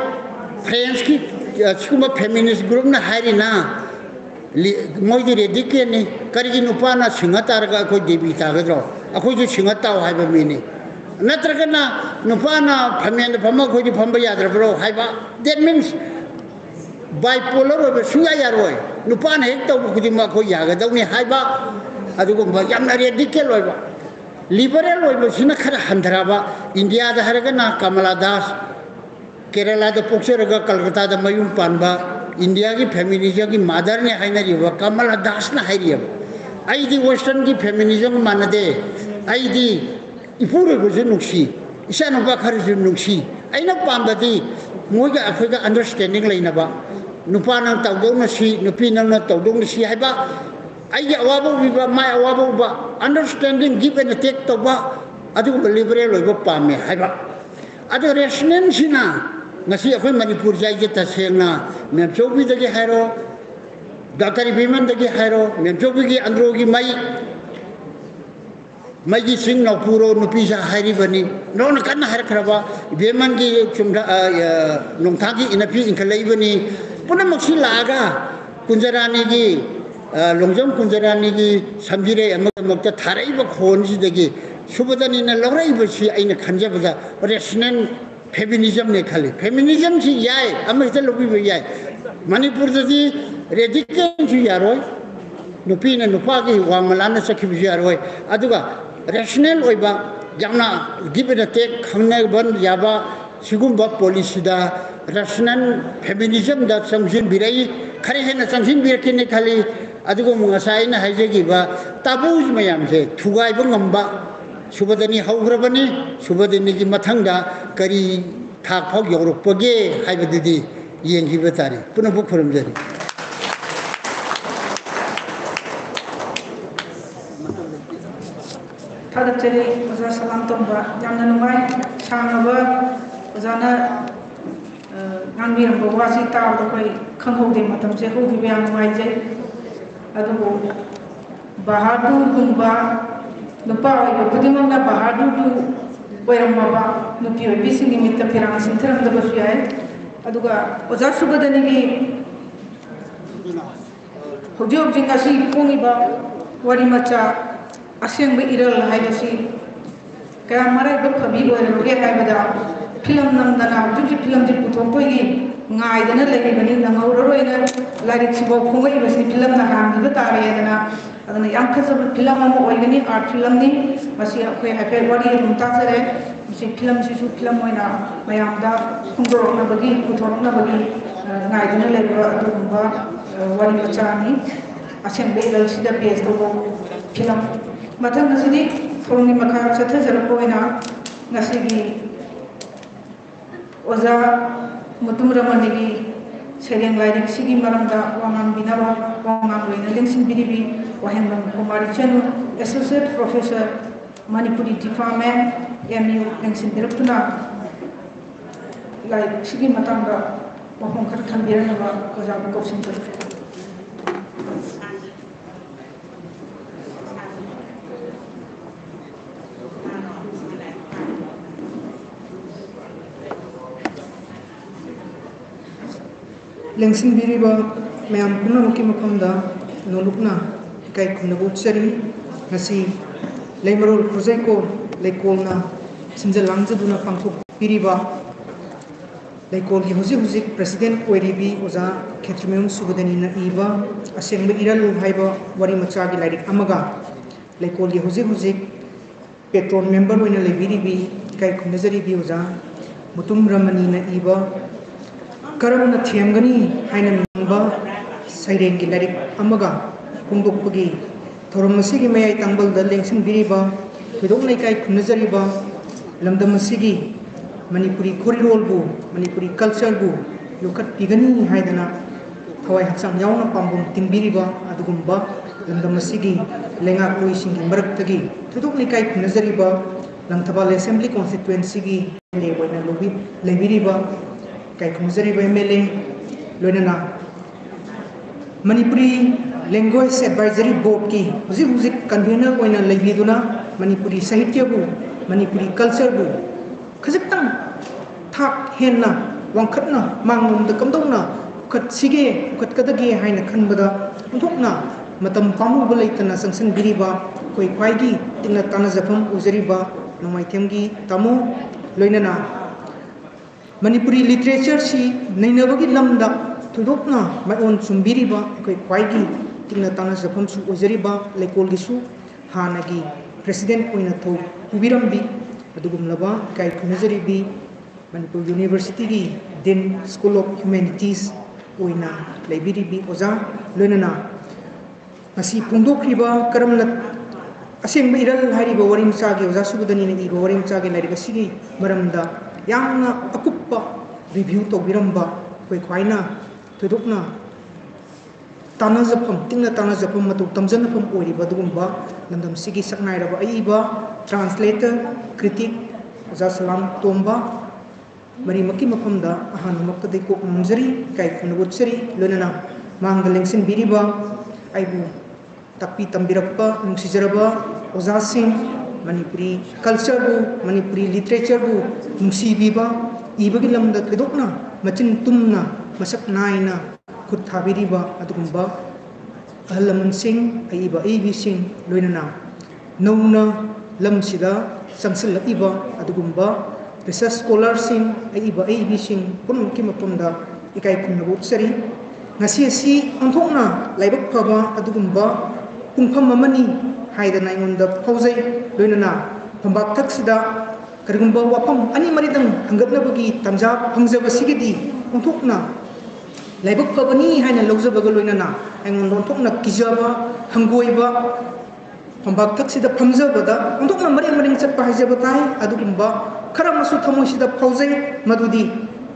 friends ki chuma feminist group na harina moidi radical ni karigi nupana singatarga ko debi tagadro ako ju singataw haiba mini natragana nupana phamenda phama khoi phamba yadra bro haiba that means bipolar or suya yaroi nupana hek taw khudi ma khoi yaga dawni haiba adugumba yamna radical oiba liberal oiba sina khara handraba India da haragana Kamala Das Kerala da Puksaraga Kolkata da mayum panba India ki feminism ki mother ne haina riba Kamala Das na hairiya aidi western ki feminism manade aidi ipure go nuksi isana ba khar nuksi aina pambadi moga akhoi ga understanding laina ba nupa nang tawdong si nupi nang tawdong si haiba ai awabo biba mai awabo ba understanding give and take to ba adu liberal loiba pame haiba adu rational sina ngasi akhoi manipur jai je tasengna mem chobi dagi hairo dakari biman dagi hairo mem chobi gi andro gi mai gi sing na puro nupi sa hari bani no na kan har khraba biman gi chumda nongthagi inapi inkalai bani puna maksi laga kunjarani gi longjam kunjarani gi samjire amakta tharai ba khon si dagi subadani na laurai ba si aina khanja ba rational feminism ne khali feminism si yai amita lobi ba yai manipur ji radical si yaroi nupi na nupa gi wamalana sakhi bi yaroi aduga rational oiba jamna give and take khamna ban yaba sigumba policy da rational feminism da samjin birai khare hena samjin birakine khali adugo mungasai na haijegi ba tabu mayam se thugai ba ngamba subadani haugrabani subadani gi mathangda kari thak phok yorokpage haibadidi yengi batari puna bu khoramjari Thadachari oza salam tomba jamna numai sangaba ozana ngangbiram ba wasi taw da koi khanghode matam se ho gi byam numai je adugo bahadur gumba nupa oi budimam na bahadur du boyram ba nupi oi bisingi mitta pirang sinthram da basu ai aduga oza subadani gi hojog jinga si pungi ba wari macha aseng be iral haibasi kaya marai ba khabi bo roge haibada film nam dana juji film ji puthokoi gi ngai dana legi bani nangauroi na larik sibo khongai basi film na ham gi tare dana adana yang khazab film am oigani art film ni masi akhoi hape wari rumta sare masi film ji su film oina mayam da khungro na bagi puthok na bagi ngai dana legi adu ba wari machani aseng be iral sida base to film mathang ngasidi thongni makha chatha jarpo ina ngasigi oza mutum ramani gi sereng lairik sigi maramda wangan binawa wangan loina lengsin biribi wahenbam kumari chenu associate professor manipuri department mu lengsin direktuna lai sigi matanga wahong khat khambirana ba oza ko sinta Lengsin biriba mayam puna muki makamda nolukna kai khumna butsari ngasi leimarol khuzai ko leikolna sinjal langjaduna pangthok biriba leikol gi huji president oiribi oza khetrimeum subadani na iba asengba iralu haiba wari macha gi lairik amaga leikol gi huji patron member oina lebiribi kai khumna jari bi oza mutum ramani na iba karamna thiamgani haina nungba saireng gi larik amaga pungdokpagi thoramasi mayai tangbal da lengsin biriba thidok nei kai khunajari ba lamdamasi gi manipuri corridor bu manipuri culture bu yokat pigani haidana thawai haksang yauna pambum tingbiriba adugumba lamdamasi gi lenga koi singi maraktagi thidok nei kai khunajari ba langthabal assembly constituency gi le boina lobi lebiriba kai khumjari ba MLA loinana Manipuri Language Advisory Board ki huji convener oina leibiduna Manipuri Sahitya bu Manipuri culture bu khajitang thak henna wangkhatna mangnum da kamdongna khat sige khat kadagi haina khanbada thokna matam pamu balaitana sangsan biriba koi kwaigi tingna tana jafam ujariba nomaitemgi tamo loinana Manipuri literature si nainabagi lamda thudokna mayon sumbiriba koi kwaigi tingna tana jafam su ujariba leikol gisu hanagi president oina tho ubirambi adugumlaba kai khunajaribi Manipur University gi Dean School of Humanities oina leibiribi oza loinana masi pungdokriba karamna asengba iral hariba warim chage oza subudani ni iba warim chage lariba sigi maramda yamna akuppa review to biramba koi khwaina थोइदोकना तानाजफम तिंगना तानाजफम मतु तमजनफम ओइरिबा दुगुम्बा लंदम सिगी सकनाइरबा अइबा translator critic ओजा सलाम तोम्बा मरी मक्की मफमदा अहान मक्तदे को मंजरी काय खुनगुत्सरी लोनना मांगदा लेंसिन बिरिबा आइबु ताकपी तंबिरप्पा नुसिजरबा ओजासिंग Manipuri culture बु Manipuri literature बु नुसिबिबा इबगी lambda थोइदोकना मचिन तुमना मसक नाइना खुद थाबिरिबा अदुगुम्बा अहलमनसिंग अइबा अइबिसिंग लोइनना नौना लमसिदा संसलइबा अदुगुम्बा रिसर्च स्कॉलरसिंग अइबा अइबिसिंग पुनमुकी मफमदा इकाय खुनगुत्सरी ngasi asi onthokna laibak phaba adugumba pungpham amani haidana ingonda phaujai loinana phambak thaksida karigumba wapam ani maridang hangatnabagi tanja phangjaba sigidi onthokna laibak phabani haina lawjabaga loinana aingonda onthokna kijaba hangoiba phambak thaksida phamjabada onthokna maring chatpa haijaba tai adugumba kharamasu thamoisida phaujai madudi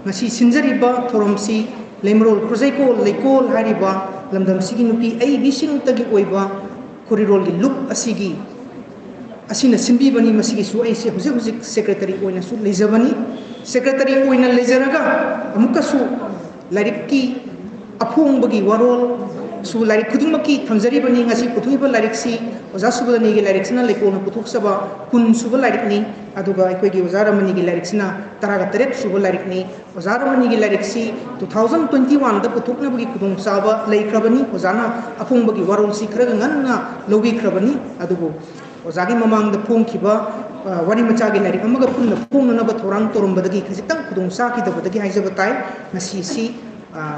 ngasi sinjariba thoromsi लेमरोल खुजैको लेकोल हारिबा लमदम सिगी नुपी आई बिसिंग तगी ओइबा कोरिरोल की loop असिगी असिना सिंबीबनी मसिगी सु आई से हुजिक हुजिक secretary ओइना सु लेजबनी secretary ओइना लेजरगा अमुकसु लारिककी अफोंबगी वारोल सु लारिक खुदिंगमकी थमजरिबनी ngasi पुथुइबा लारिकसी ओजा सुबदनी गे लारिकसना लेकोल पुथुकसबा कुन सुबा लारिकनी अदुगा अखोइगी ओजा रमनी गे लारिकसना तरागा तरेट सुबा लारिकनी ओजा रमनी गे लारिकसी 2021 दा पुथुकनबगी खुदों साबा लेख्रबनी ओजाना अफोंबगी वारोलसी खरगा ngana लौबिख्रबनी अदुगो ओजागी ममांग दा फोंखिबा वारी मचागी लारिक अमगा पुन्ना फोंननबा थोरांग तोरंबदगी खजितंग खुदों साखिदबदगी हाइजबा ताइ ngasi si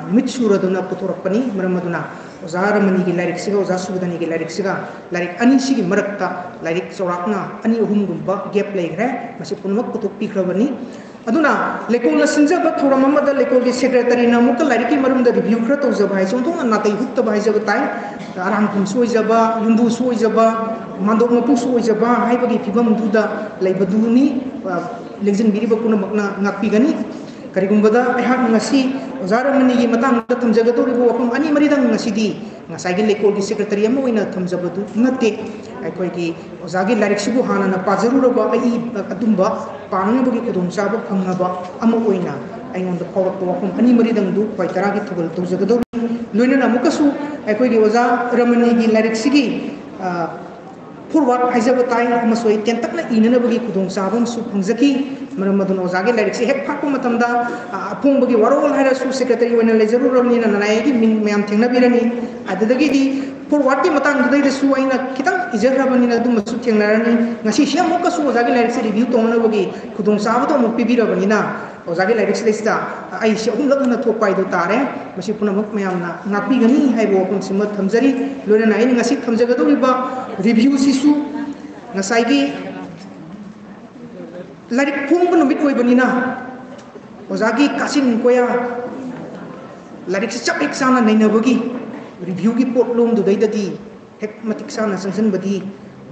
nimit suraduna puthorapani maramaduna ओजा रमनी की लारिक सिगा ओजा सुबदनी की लारिक सिगा लारिक अनि सिगी मरक्ता लारिक चौराकना अनि अहुमगुम्बा गैप लेग्रे मसे पुनमक पुथुक पिख्रबनी अदुना लेकोलना सिंजब थोरम अमदा लेकोल की सेक्रेटरी ना मुक लारिक की मरुमदा रिव्यू खरा तौजब हाइ सोंथों नातै हुक्ता बाइजब ताइ अरांगखुम सोइजबा युंदु सोइजबा मांदोक मपु सोइजबा हाइबगी फिबम दुदा लेबदुनी लेजन बिरिबा पुनमकना ngakpigani करिगुम्बदा अहाक ngasi ओजार मनी की मतंग थमजगदोरिबो वफम अनि मरिदंग ngasi ngasagi लेकोल की सेक्रेटरी अमा ओइना थमजबदु नते अखोइगी ओजागी लारिकसिबु हाना पाजरुरबा आई अदुम्बा पाननबगी खुदोंचाबा फंगबा अमा ओइना आइंगोंदा फौरकतो वफम अनि मरिदंग दु पाइतरागी थगल तौजगदोरि लोइना मुकसु अखोइगी ओजा रमनी की लारिकसिगी फॉरवर्ड हाइजबा ताइ अमसोइ तेंतकना इननबगी खुदोंचाबम सु फंगजकी मरमदुन ओजागे लारिकसे हेक फाको मतमदा अफोंबगी वारोल हाइरसु सेक्रेटरी ओइना लेजरुरबनिना ननायगी मिन मयाम थेंगनाबिरनी अददगीदी फॉरवर्ड की मतंग दुदैदसु आइना खितंग इजरबनिना दुमसु थेंगनारनी ngasi sia मुकसु ओजागे लारिकसे रिव्यू तोनबगी खुदोंचाबदो मु पिबिरबनिना ओजागे लारिकसे लेसदा आई से उमलगना थोपाइदो तारे मसि पुनमक मयामना ngakpigani हाइबो वफमसिम थमजरी लोइना आइना ngasi थमजगदोरिबा रिव्यू सिसु ngसाइगी लारिक फोंब नुमित ओइबनिना ओजागी कासिन कोया लारिक चप एक साना नैनबगी रिव्यू की पोटलोम दुदैददी हेक मतिक साना संसनबदी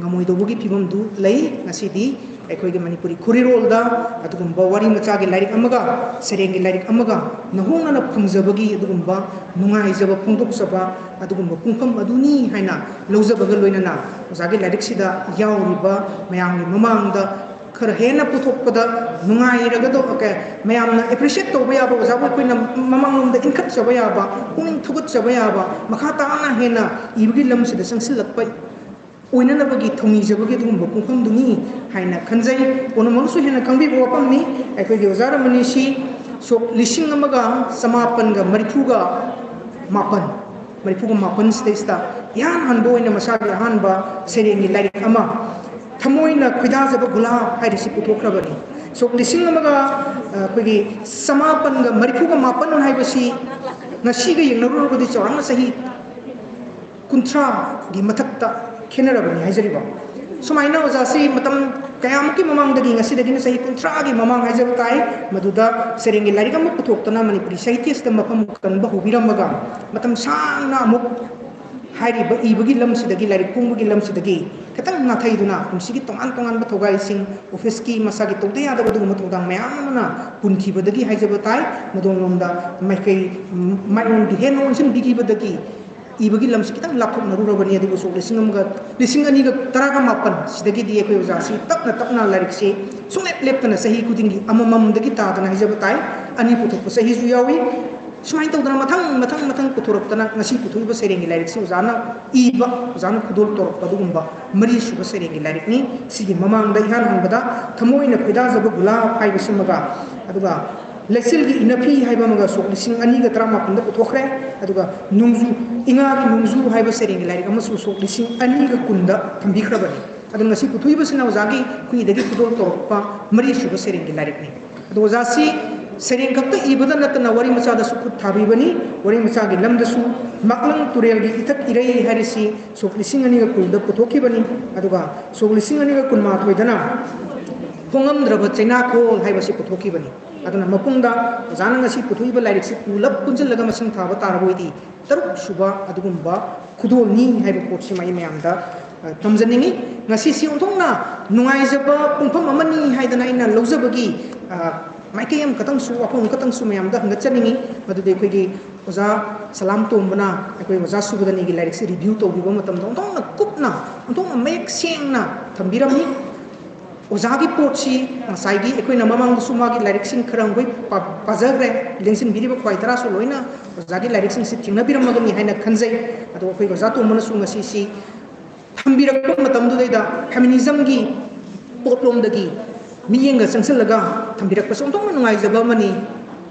ngamoidobगी फिबम दु लै ngasiदी अखोइगी मणिपुरी खुरिरोलदा अदुगुम्बा वारी मचागी लारिक अमगा सेरेंगी लारिक अमगा नहोंगना फंगजबगी अदुगुम्बा नुंगाइजबा फोंदोकसबा अदुगुम्बा पुंफम अदुनी हाइना लौजबगा लोइनना ओजागी लारिक सिदा यावरिबा मयांगी ममांगदा खर हेना पुथोकपदा नुंगाइरगदो ओके मयामना एप्रिशिएट तोबा याबा ओजाबो कोइना ममांगलोमदा इनखत जबा याबा पुनिंग थुगत जबा याबा मखा ताना हेना इबगी लमसिदा संसिलकपा ओइननबगी थौनीजबगी दुगुम्बा पुंफमदुनी हाइना खंजै ओनमंगसु हेना खंबिबो वपमनी अखोइगी ओजार मनीसी सोक लिसिंग अमगा समापनगा मरिफुगा मापन स्टेस्ता यान हनबो ओइना मसागी हानबा सेरेंगी लारिक अमा थमोइना खुदाजब गुला हाइरिसि पुथोख्रबनी सोक लिसिंग अमगा अखोइगी समापनगा मरिफुगा मापन हाइबसी ngasiga yengnarubadi chawrang sahi kunthra gi mathakta khenarabani haijariba sumaina ojasi matam kayam ki mamang dagi ngasi dagi na sahi kunthra gi mamang haijabu tai maduda serengi larika mu puthokna manipuri sahitya sta mapam kan ba hubiramaga matam sangna amuk hairiba ibagi lamsidagi larik pungbagi lamsidagi katang nathaiduna kumsigi tongan tongan ba thogaising office ki masagi tawde yada ba dugum tawdang mayam na punkhibadagi haijabatai madonglomda maikai mayon gi henon sin bigibadagi ibagi lamsi kitang lapthok narurabani adu so lising ani ga taraga mapan sidagi di ekoi ojasi tapna larik se sunglet leptana sahi kudingi amamam dagi tadana haijabatai ani puthok sahi ju yawi Semain tahu dalam matang puturuk tanah nasi putur iba sering gilarik si uzana kudul torok padu gumba meri suba sering gilarik ni sigi mamang daihan hambada thamoi na pida zabu gula pai bisumaga aduga leksil gi inapi haiba maga sok lising ani ga trama punda puthokre aduga nungzu inga ki nungzu haiba sering gilarik amasu sok lising ani ga kunda thambikra bani adu nasi putur iba sina uzagi kui dagi kudul torok pa meri suba sering gilarik ni adu uzasi Sering kakta ibada natana wari masada sukut thabi bani wari masagi lamda su maklang turel gi itak irai harisi sok lising ani ga kulda putoki bani aduga sok lising ani ga kun ma toidana hongam draba chaina ko haibasi putoki bani aduna mapungda jana ngasi putui ba lairik si pulap punjal laga masang thaba taraboidi taruk suba adugumba khudol ni haiba potsi mai mayamda tamjaningi ngasi si ontongna nungai jaba pungpham amani haidana ina lojabagi Maikayam katang su apong katang su mayam da ngachaningi madudai koigi oza salam tombana koi oza subadani gi lyrics review to bibo matam dong tong na kupna tong make sengna thambirami oza gi potsi ngasai gi ekoi na mamang su ma gi lyrics sing kharang goi pajagre lengsin biriba kwaitara so loina oza gi lyrics sing sithingna biram magani haina khanjai ado koi oza tombana su ngasi si thambira matam du da feminism gi potlom dagi Miyengga sangsilaga tambirak pas untong manungai jaba mani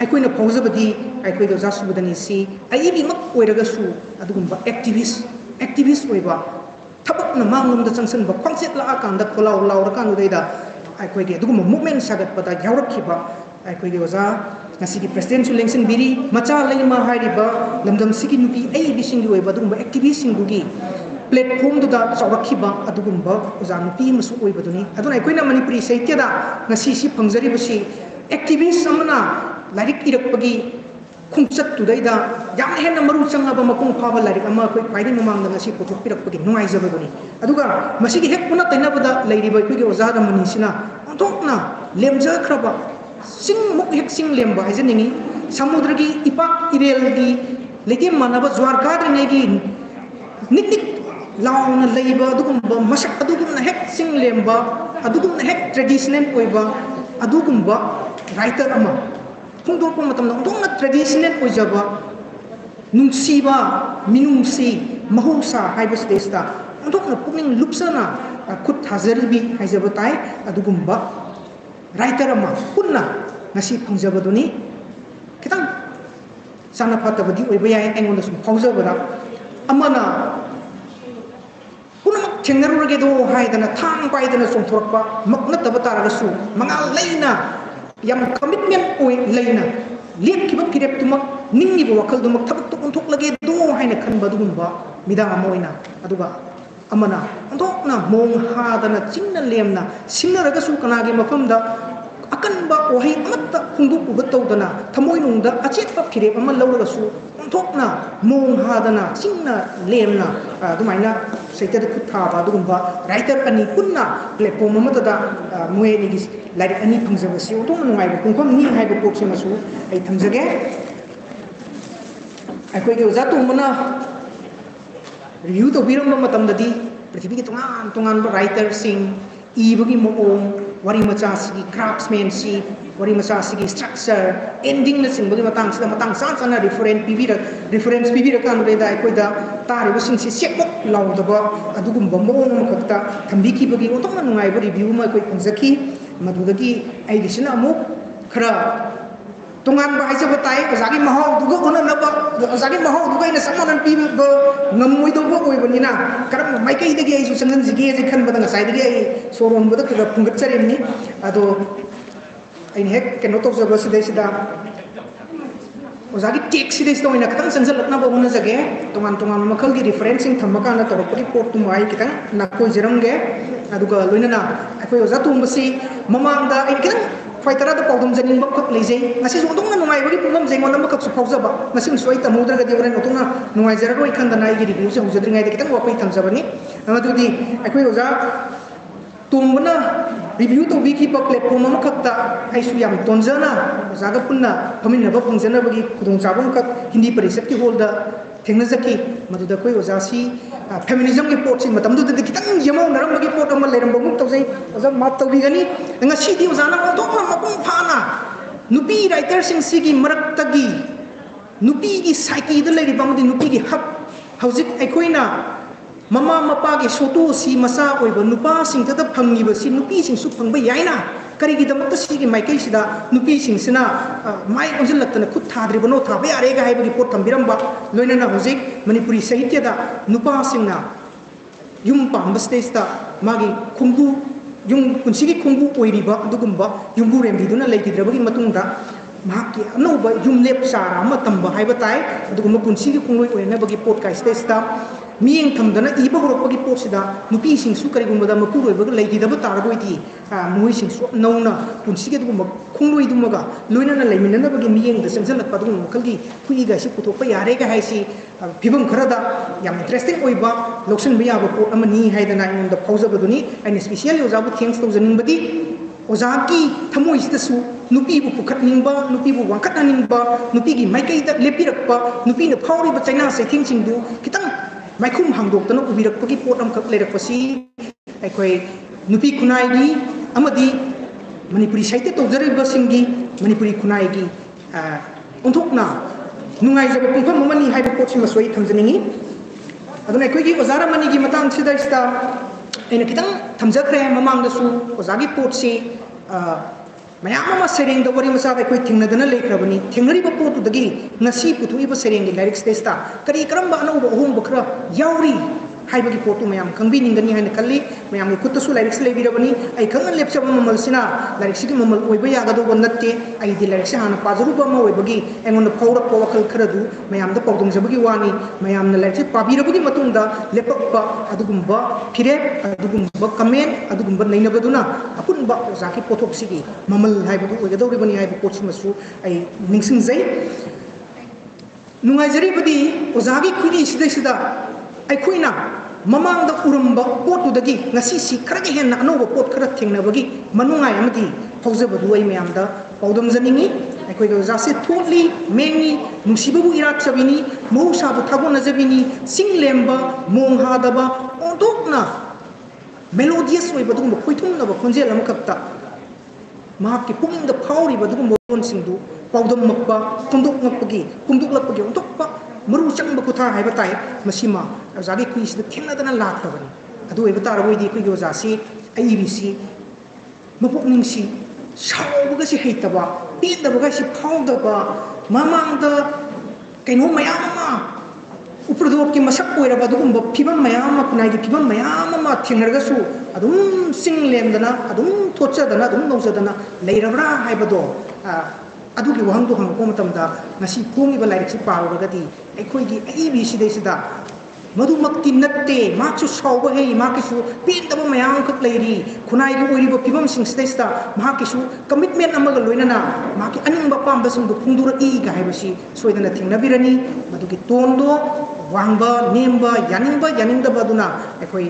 aikoina pauzabadi aikoida jasubadani si aibi mak oiraga su adugumba activist oiba thabak na manglum da sangsan ba khangset la akanda kholau laur kan udaida aikoige adugumba movement sagat pada yaurakhiba aikoige oza ngasigi president su lengsen biri macha leima hairiba lamdam sigi nupi aibi singi oiba adugumba activist singugi platform da chawrakhiba adugumba oza nupi masu oibaduni aduna aikoina manipuri sahityada ngasi si phangjari basi activist amana larik irakpagi khungchat tudaida yam henna maru changaba makung phaba larik ama koi paidi mamang ngasi pothok pirakpagi nungai jabaduni aduga masigi hek puna tainabada lairiba aikoigi oza da manisina ontokna lemja khraba sing muk hek sing lemba hajaningi samudragi ipak irelgi lekim manaba jwar kadrinegi nik launa leiba adugumba masak adugumna hek sing lemba adugumna hek traditional oiba adugumba writer ama khungdorpa matamna ontongna traditional oijaba nungsiba minungsi mahousa haiba stesta ontokna pukning lupsana khut thajaribi haijabatai adugumba writer ama punna ngasi phangjabaduni kitang sana phatabadi oiba yai engonda sum phaujabada amana Chengarurgedo haidana thang paidana songthorpa makna tabatarasu mangal leina yam commitment oi leina lep kibak kirep tumak ningi bo wakal dumak thabak tuk unthok lage do haina khanba dugumba midang amoina aduga amana ontokna mong hadana chinna lemna simnaragasu kanagi mafamda akanba wahi amatta khungdu ubatawdana thamoinungda achetpa kirep ama lawragasu ontokna mong hadana chinna lemna adumaina Saitya kuthaba adugumba writer ani punna platform amatada moe ni larik ani phangjabasi ontong nungai ba pungkham ni haiba pokse masu ai thamjage aikoige oza tongmana review to biramba matamdadi prithvi ki tongan writer sing ibagi moong wari macha sigi craftsman si wari macha sigi structure ending na singbagi matang sana reference pibira kan reda aikoida tari wasing si sekmok laudaba adugumba moong makakta thambiki bagi ontong nungai ba review ma koi phangjaki madudagi ai disina amuk khara tongan ba haijaba tai ozagi mahau duga ona naba ozagi mahau duga ina samanan pi ba ngamoi do ba oi banina karam mai kai dagi ai su sangan jige je khan badanga sai dagi ai soron bada ka phungat charemni ado ai hek keno to jaba sidai sida ozagi tek sidai sto ina katang sanjal lakna ba ona jage tongan makal gi referencing thamaka na torok report tu mai kitang na koi jeramge aduga loinana akoi oza tu masi mamangda ai kitang ꯈ꯭ꯋꯥꯏ ꯇꯔꯥꯗ ꯄꯥꯎꯗꯝꯖꯅꯤꯡꯕ ꯈꯛ ꯂꯩꯖꯩ ꯉꯁꯤꯁꯨ ꯑꯣꯟꯊꯣꯛꯅ ꯅꯨꯡꯉꯥꯏꯕꯒꯤ ꯄꯨꯡꯐꯝꯁꯦ ꯑꯩꯉꯣꯟꯗ ꯑꯃꯈꯛꯁꯨ ꯐꯥꯎꯖꯕ ꯉꯁꯤꯁꯨ ꯑꯩ ꯇꯝꯍꯧꯗ꯭ꯔꯒꯗꯤ ꯍꯣꯔꯦꯟ ꯑꯣꯟꯊꯣꯛꯅ ꯅꯨꯡꯉꯥꯏꯖꯔꯔꯣꯏ ꯈꯟꯗꯅ ꯑꯩꯒꯤ ꯔꯤꯚ꯭ꯌꯨꯁꯦ ꯍꯧꯖꯗ꯭ꯔꯤꯉꯩꯗ ꯈꯤꯇꯪ ꯋꯥꯐꯩ ꯊꯝꯖꯕꯅꯤ ꯃꯗꯨꯗꯤ ꯑꯩꯈꯣꯏ ꯑꯣꯖꯥ ꯇꯣꯝꯕꯅ ꯔꯤꯚ꯭ꯌू ꯇꯧꯕꯤꯈꯤꯕ ꯄ꯭ꯂꯦꯠꯐꯣꯝ ꯑꯃꯈꯛꯇ ꯑꯩꯁꯨ ꯌꯥꯝ ꯇꯣꯟꯖꯅ ꯑꯣꯖꯥꯒ ꯄꯨꯟꯅ ꯐꯝꯃꯤꯟꯅꯕ ꯐꯪꯖꯅꯕꯒꯤ ꯈꯨꯗꯣꯡꯆꯥꯕ ꯑꯃꯈꯛ ꯍꯤꯟꯗꯤ ꯄꯔꯤꯁꯠꯀꯤ ꯍꯣꯜꯗ ꯊꯦꯡꯅꯖꯈꯤ ꯃꯗꯨꯗ ꯑꯩꯈꯣꯏ ꯑꯣꯖꯥꯁꯤ ꯐꯦꯃꯤꯅꯤꯖꯝꯒꯤ ꯄꯣꯠꯁꯤ ꯃꯇꯝꯗꯨꯗꯗꯤ ꯈꯤꯇꯪ ꯌꯦꯡꯍꯧꯅꯔꯝꯕꯒꯤ ꯄꯣꯠ ꯑꯃ ꯂꯩꯔꯝꯕꯒꯨꯝ ꯇꯧꯖꯩ ꯑꯣꯖꯥ ꯃꯥꯞ ꯇꯧꯕꯤꯒꯅꯤ ꯉꯁꯤꯗꯤ ꯑꯣꯖꯥꯅ ꯑꯣꯟꯊꯣꯛꯅ ꯃꯄꯨꯡ ꯐꯥꯅ ꯅꯨꯄꯤ ꯔꯥꯏꯇꯔꯁꯤꯡꯁꯤꯒꯤ ꯃꯔꯛꯇꯒꯤ ꯅꯨꯄꯤꯒꯤ ꯁꯥꯏꯀꯤꯗ ꯂꯩꯔꯤꯕ ꯑꯃꯗꯤ ꯅꯨꯄꯤꯒꯤ ꯍꯛ ꯍꯧꯖꯤꯛ ꯑꯩꯈꯣꯏꯅ ꯃꯃꯥ ꯃꯄꯥꯒꯤ ꯁꯣꯇꯣꯁꯤ ꯃꯆꯥ ꯑꯣꯏꯕ ꯅꯨꯄꯥꯁꯤꯡꯗꯨꯗ ꯐꯪꯉꯤꯕꯁꯤ ꯅꯨꯄꯤꯁꯤꯡꯁꯨ ꯐꯪꯕ ꯌꯥꯏꯅ ꯀꯔꯤꯒꯤꯗꯃꯛꯇ ꯁꯤꯒꯤ ꯃꯥꯏꯀꯩꯁꯤꯗ ꯅꯨꯄꯤꯁꯤꯡꯁꯤꯅ ꯃꯥꯏ ꯑꯣꯟꯁꯤꯜꯂꯛꯇꯅ ꯈꯨꯠ ꯊꯥꯗ꯭ꯔꯤꯕꯅꯣ ꯊꯥꯕ ꯌꯥꯔꯦꯒ ꯍꯥꯏꯕꯒꯤ ꯄꯣꯠ ꯊꯝꯕꯤꯔꯝꯕ ꯂꯣꯏꯅꯅ ꯍꯧꯖꯤꯛ ꯃꯅꯤꯄꯨꯔꯤ ꯁꯥꯍꯤꯇ꯭ꯌꯗ ꯅꯨꯄꯥꯁꯤꯡꯅ ꯌꯨꯝ ꯄꯥꯟꯕ ꯁ꯭ꯇꯦꯖꯇ ꯃꯥꯒꯤ ꯈꯣꯡꯕꯨ ꯌꯨꯝ ꯄꯨꯟꯁꯤꯒꯤ ꯈꯣꯡꯕꯨ ꯑꯣꯏꯔꯤꯕ ꯑꯗꯨꯒꯨꯝꯕ ꯌꯨꯝꯕꯨꯔꯦꯝꯕꯤꯗꯨꯅ ꯂꯩꯈꯤꯗ꯭ꯔꯕꯒꯤ ꯃꯇꯨꯡꯗ ꯃꯍꯥꯛꯀꯤ ꯑꯅꯧꯕ ꯌꯨꯝꯂꯦꯞ ꯆꯥꯔ ꯑꯃ ꯇꯝꯕ ꯍꯥꯏꯕ ꯇꯥꯏ ꯑꯗꯨꯒꯨꯝꯕ ꯄꯨꯟꯁꯤꯒꯤ ꯈꯣꯡꯂꯣꯏ ꯑꯣꯏꯅꯕꯒꯤ ꯄꯣꯠꯀ ꯁ꯭ꯇꯦꯖꯇ ꯃꯤꯠꯌꯦꯡ ꯊꯝꯗꯅ ꯏꯕ ꯍꯧꯔꯛꯄꯒꯤ ꯄꯣꯠꯁꯤꯗ ꯅꯨꯄꯤꯁꯤꯡꯁꯨ ꯀꯔꯤꯒꯨꯝꯕꯗ ꯃꯄꯨꯔꯣꯏꯕꯒ ꯂꯩꯈꯤꯗꯕ ꯇꯥꯔꯕꯣꯏꯗꯤ ꯃꯣꯏꯁꯤꯡꯁꯨ ꯅꯧꯅ ꯄꯨꯟꯁꯤꯒꯤ ꯑꯗꯨꯒꯨꯝꯕ ꯈꯣꯡꯂꯣꯏꯗꯨꯃꯒ ꯂꯣꯏꯅꯅ ꯂꯩꯃꯤꯟꯅꯅꯕꯒꯤ ꯃꯤꯠꯌꯦꯡꯗ ꯆꯪꯁꯤꯜꯂꯛꯄ ꯑꯗꯨꯒꯨꯝꯕ ꯃꯈꯜꯒꯤ ꯈꯨꯏꯒꯁꯤ ꯄꯨꯊꯣꯛꯄ ꯌꯥꯔꯦꯒ ꯍꯥꯏꯁꯤ ꯐꯤꯕꯝ ꯈꯔꯗ ꯌꯥꯝ ꯏꯟꯇꯔꯦꯁꯇꯤꯡ ꯑꯣꯏꯕ ꯂꯧꯁꯤꯟꯕ ꯌꯥꯕ ꯄꯣꯠ ꯑꯃꯅꯤ ꯍꯥꯏꯗꯅ ꯑꯩꯉꯣꯟꯗ ꯐꯥꯎꯖꯕꯗꯨꯅꯤ ꯑꯩꯅ ꯁ꯭ꯄꯤꯁꯤꯌꯦꯜꯂꯤ ꯑꯣꯖꯥꯕꯨ ꯊꯦꯡꯛꯁ ꯇꯧꯖꯅꯤꯡꯕꯗꯤ ꯑꯣꯖꯥꯒꯤ ꯊꯃꯣꯏꯁꯤꯗꯁꯨ ꯅꯨꯄꯤꯕꯨ ꯄꯨꯈꯠꯅꯤꯡꯕ ꯅꯨꯄꯤꯕꯨ ꯋꯥꯡꯈꯠꯍꯟꯅꯤꯡꯕ ꯅꯨꯄꯤꯒꯤ ꯃꯥꯏꯀꯩꯗ ꯂꯦꯞꯄꯤꯔꯛꯄ ꯅꯨꯄꯤꯅ ꯐꯥꯎꯔꯤꯕ ꯆꯩꯅꯥ ꯆꯩꯊꯦꯡꯁꯤꯡꯗꯨ khitang ꯃꯥꯏꯈꯨꯝ ꯍꯥꯡꯗꯣꯛꯇꯅ ꯎꯕꯤꯔꯛꯄꯒꯤ ꯄꯣꯠ ꯑꯃꯈꯛ ꯂꯩꯔꯛꯄꯁꯤ ꯑꯩꯈꯣꯏ ꯅꯨꯄꯤ ꯈꯨꯟꯅꯥꯏꯒꯤ ꯑꯃꯗꯤ ꯃꯅꯤꯄꯨꯔꯤ ꯁꯥꯍꯤꯇ꯭य ꯇꯧꯖꯔꯤꯕꯁꯤꯡꯒꯤ ꯃꯅꯤꯄꯨꯔꯤ ꯈꯨꯟꯅꯥꯏꯒꯤ ꯑꯣꯟꯊꯣꯛꯅ ꯅꯨꯡꯉꯥꯏꯖꯕ ꯄꯨꯡꯐꯝ ꯑꯃꯅꯤ ꯍꯥꯏꯕ ꯄꯣꯠꯁꯤꯃꯁꯨ ꯑꯩ ꯊꯝꯖꯅꯤꯡꯉꯤ ꯑꯗꯨꯅ ꯑꯩꯈꯣꯏꯒꯤ ꯑꯣꯖꯥ ꯔꯃꯅꯤꯒꯤ ꯃꯇꯥꯡꯁꯤꯗ ꯑꯩꯅ khitang ꯊꯝꯖꯈ꯭ꯔꯦ ꯃꯃꯥꯡꯗꯁꯨ ꯑꯣꯖꯥꯒꯤ ꯄꯣꯠꯁꯤ mayam ama sereng da wari masa koi thingnadana lekhrabani thingnariba potudagi ngasi puthuiba sereng gi lyrics testa kari karamba anauba ohum bakra yauri haibagi potu mayam khangbi ningani haina kalli mayam gi kuttasu lyrics lebirabani ai khangan lepchaba mamal sina lyrics gi mamal oiba yagado natte ai di lyrics hana pajaruba ma oibagi engon phawra powakal kharadu mayam da pawdum jabagi wani mayam na lyrics pabirabagi matungda lepakpa adugumba phire adugumba comment adugumba nainabaduna apunba zaki pothok sigi mamal haibadu oigadoribani haiba potsumasu ai ningsingjai nungaijari ozagi khuni sida ꯑꯩꯈꯣꯏꯅ ꯃꯃꯥꯡꯗ ꯎꯔꯝꯕ ꯄꯣꯠꯇꯨꯗꯒꯤ ꯉꯁꯤꯁꯤ ꯈꯔꯒ ꯍꯦꯟꯅ ꯑꯅꯧꯕ ꯄꯣꯠ ꯈꯔ ꯊꯦꯡꯅꯕꯒꯤ ꯃꯅꯨꯡꯉꯥꯏ ꯑꯃꯗꯤ ꯐꯥꯎꯖꯕꯗꯨ ꯑꯩ ꯃꯌꯥꯝꯗ ꯄꯥꯎꯗꯝꯖꯅꯤꯡꯉꯤ ꯑꯩꯈꯣꯏꯒꯤ ꯑꯣꯖꯥꯁꯦ ꯊꯣꯠꯂꯤ ꯃꯦꯡꯉꯤ ꯅꯨꯡꯁꯤꯕꯕꯨ ꯏꯔꯥꯠꯆꯕꯤꯅꯤ ꯃꯍꯧꯁꯥꯕꯨ ꯊꯥꯒꯣꯟꯅꯖꯕꯤꯅꯤ ꯆꯤꯡ ꯂꯦꯝꯕ ꯃꯣꯡ ꯍꯥꯗꯕ ꯑꯣꯟꯊꯣꯛꯅ ꯃꯦꯂꯣꯗꯤꯌꯁ ꯑꯣꯏꯕ ꯑꯗꯨꯒꯨꯝꯕ ꯈꯣꯏꯊꯨꯝꯅꯕ ꯈꯣꯟꯖꯦꯜ ꯑꯃꯈꯛꯇ ꯃꯍꯥꯛꯀꯤ ꯄꯨꯛꯅꯤꯡꯗ ꯐꯥꯎꯔꯤꯕ ꯑꯗꯨꯒꯨꯝꯕ ꯂꯣꯟꯁꯤꯡꯗꯨ ꯄꯥꯎꯗꯝꯃꯛꯄ ꯐꯣꯡꯗꯣꯛꯂꯛꯄꯒꯤ ꯑꯣꯟꯊꯣꯛꯄ maru chang ba kutha haiba tai masima ozagi kui sida thengnadana lakrabani adu oiba taraboidi kui gi ozasi aibc mapukning si saubuga si heitaba pindabaga si phawdaba mamangda kaino mayam ama upradop ki masak oiraba adugumba phibam mayam ama kunai gi phibam mayam ama thengnarga su adum singlemdana adum thochadana adum nojadana leirabra haibado adugi wahangdo hangko matamda ngasi phongiba lyrics parugadi ꯑꯩꯈꯣꯏꯒꯤ ꯑꯏꯕꯤꯁꯤꯗꯩꯁꯤꯗ ꯃꯗꯨꯃꯛꯇꯤ ꯅꯠꯇꯦ ꯃꯍꯥꯛꯁꯨ ꯁꯥꯎꯕ ꯍꯩ ꯃꯍꯥꯛꯀꯤꯁꯨ ꯄꯦꯟꯗꯕ ꯃꯌꯥꯝ ꯑꯃꯈꯛ ꯂꯩꯔꯤ ꯈꯨꯟꯅꯥꯏꯒꯤ ꯑꯣꯏꯔꯤꯕ ꯐꯤꯕꯝꯁꯤꯡꯁꯤꯗꯩꯁꯤꯗ ꯃꯍꯥꯛꯀꯤꯁꯨ ꯀꯃꯤꯠꯃꯦꯟ ꯑꯃꯒ ꯂꯣꯏꯅꯅ ꯃꯍꯥꯛꯀꯤ ꯑꯅꯤꯡꯕ ꯑꯄꯥꯝꯕꯁꯤꯡꯗꯨ ꯐꯣꯡꯗꯣꯔꯛꯏꯒ ꯍꯥꯏꯕꯁꯤ ꯁꯣꯏꯗꯅ ꯊꯦꯡꯅꯕꯤꯔꯅꯤ ꯃꯗꯨꯒꯤ ꯇꯣꯟꯗꯣ ꯋꯥꯡꯕ ꯅꯦꯝꯕ ꯌꯥꯅꯤꯡꯕ ꯌꯥꯅꯤꯡꯗꯕ ꯑꯗꯨꯅ ꯑꯩꯈꯣꯏ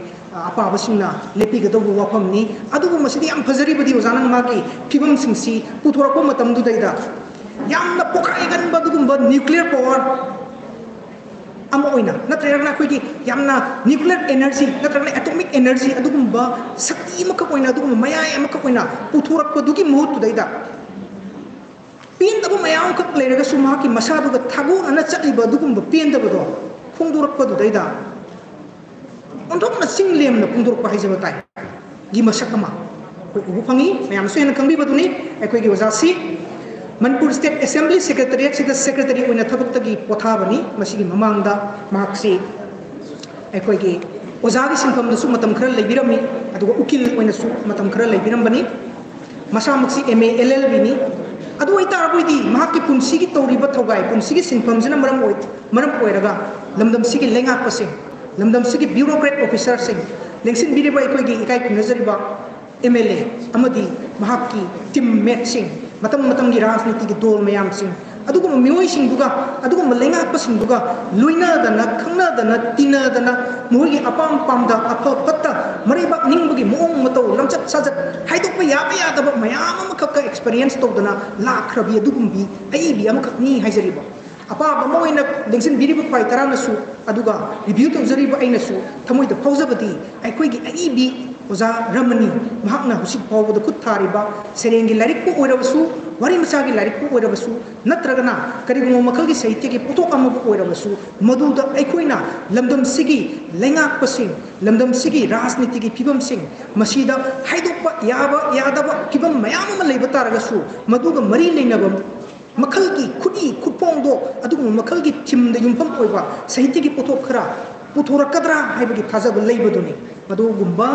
ꯑꯄꯥꯕꯁꯤꯡꯅ ꯂꯦꯞꯄꯤꯒꯗꯧꯕ ꯋꯥꯐꯝꯅꯤ ꯑꯗꯨꯒꯨꯝꯕꯁꯤꯗꯤ ꯌꯥꯝ ꯐꯖꯔꯤꯕꯗꯤ ꯑꯣꯖꯥꯅ ꯃꯥꯒꯤ ꯐꯤꯕꯝꯁꯤꯡꯁꯤ ꯄꯨꯊꯣꯔꯛꯄ ꯃꯇꯝꯗꯨꯗꯩꯗ ꯌꯥꯝꯅ ꯄꯣꯈꯥꯏꯒꯟꯕ ꯑꯗꯨꯒꯨꯝꯕ nuclear power ama oina natragna khoi gi yamna nuclear energy natragna atomic energy adugumba sakti ma ka oina adugumba mayai ama ka oina puthurak pa dugi muhut daida pin dabu mayam ka leiraga suma ki masadu ga thagu ana chali ba adugumba pin dabu do phungdurak pa daida ondok na singlem na phungdurak pa haijaba tai gi masakama koi ubu phangi mayam so hen khangbi baduni ekoi gi wajasi Manipur State Assembly Secretariat sida Secretary oina thabuk pothabani masigi mamangda marksi ekoigi ozagi sinfam da su matam khara leibirami aduga ukil oina su matam khara leibirambani masa maksi MA LLB ni adu ai taraboidi mahaki punsigi tawriba thogai punsigi sinfam jina maram oiraga lamdam sigi lengak pasing lamdam sigi bureaucrat officer sing lengsin biriba ekoigi ikai kunazariba MLA amadi mahaki teammate sing matam gi rajniti gi dol mayam sing adugum mioi sing duga adugum lenga pasing duga luina dana khangna dana tina dana mogi apam pamda apha patta mariba ningbagi moong mato lamchat sajat haidok pa ya da mayam amakka experience to dana lakhrabi adugum bi ai bi amakka ni haijariba apa moina lengsin biriba pai tarana su aduga review to jariba aina su thamoi da pauzabati ai koi gi ai bi oza ramani mahakna husik pawda khut thariba serengi larik ko oirabasu wari masagi larik ko oirabasu natragana karigmo makalgi sahitya gi putok amma ko oirabasu maduda aikoina lamdam sigi lenga pasing lamdam sigi rajniti gi pibam sing masida haidokpa yadaba kibam mayam ma leiba taragasu maduga mari leinabam makalgi khudi khupongdo adugum makalgi timda yumpham oiba sahitya gi putok khara putorakadra haibagi thajaba leibaduni madugumba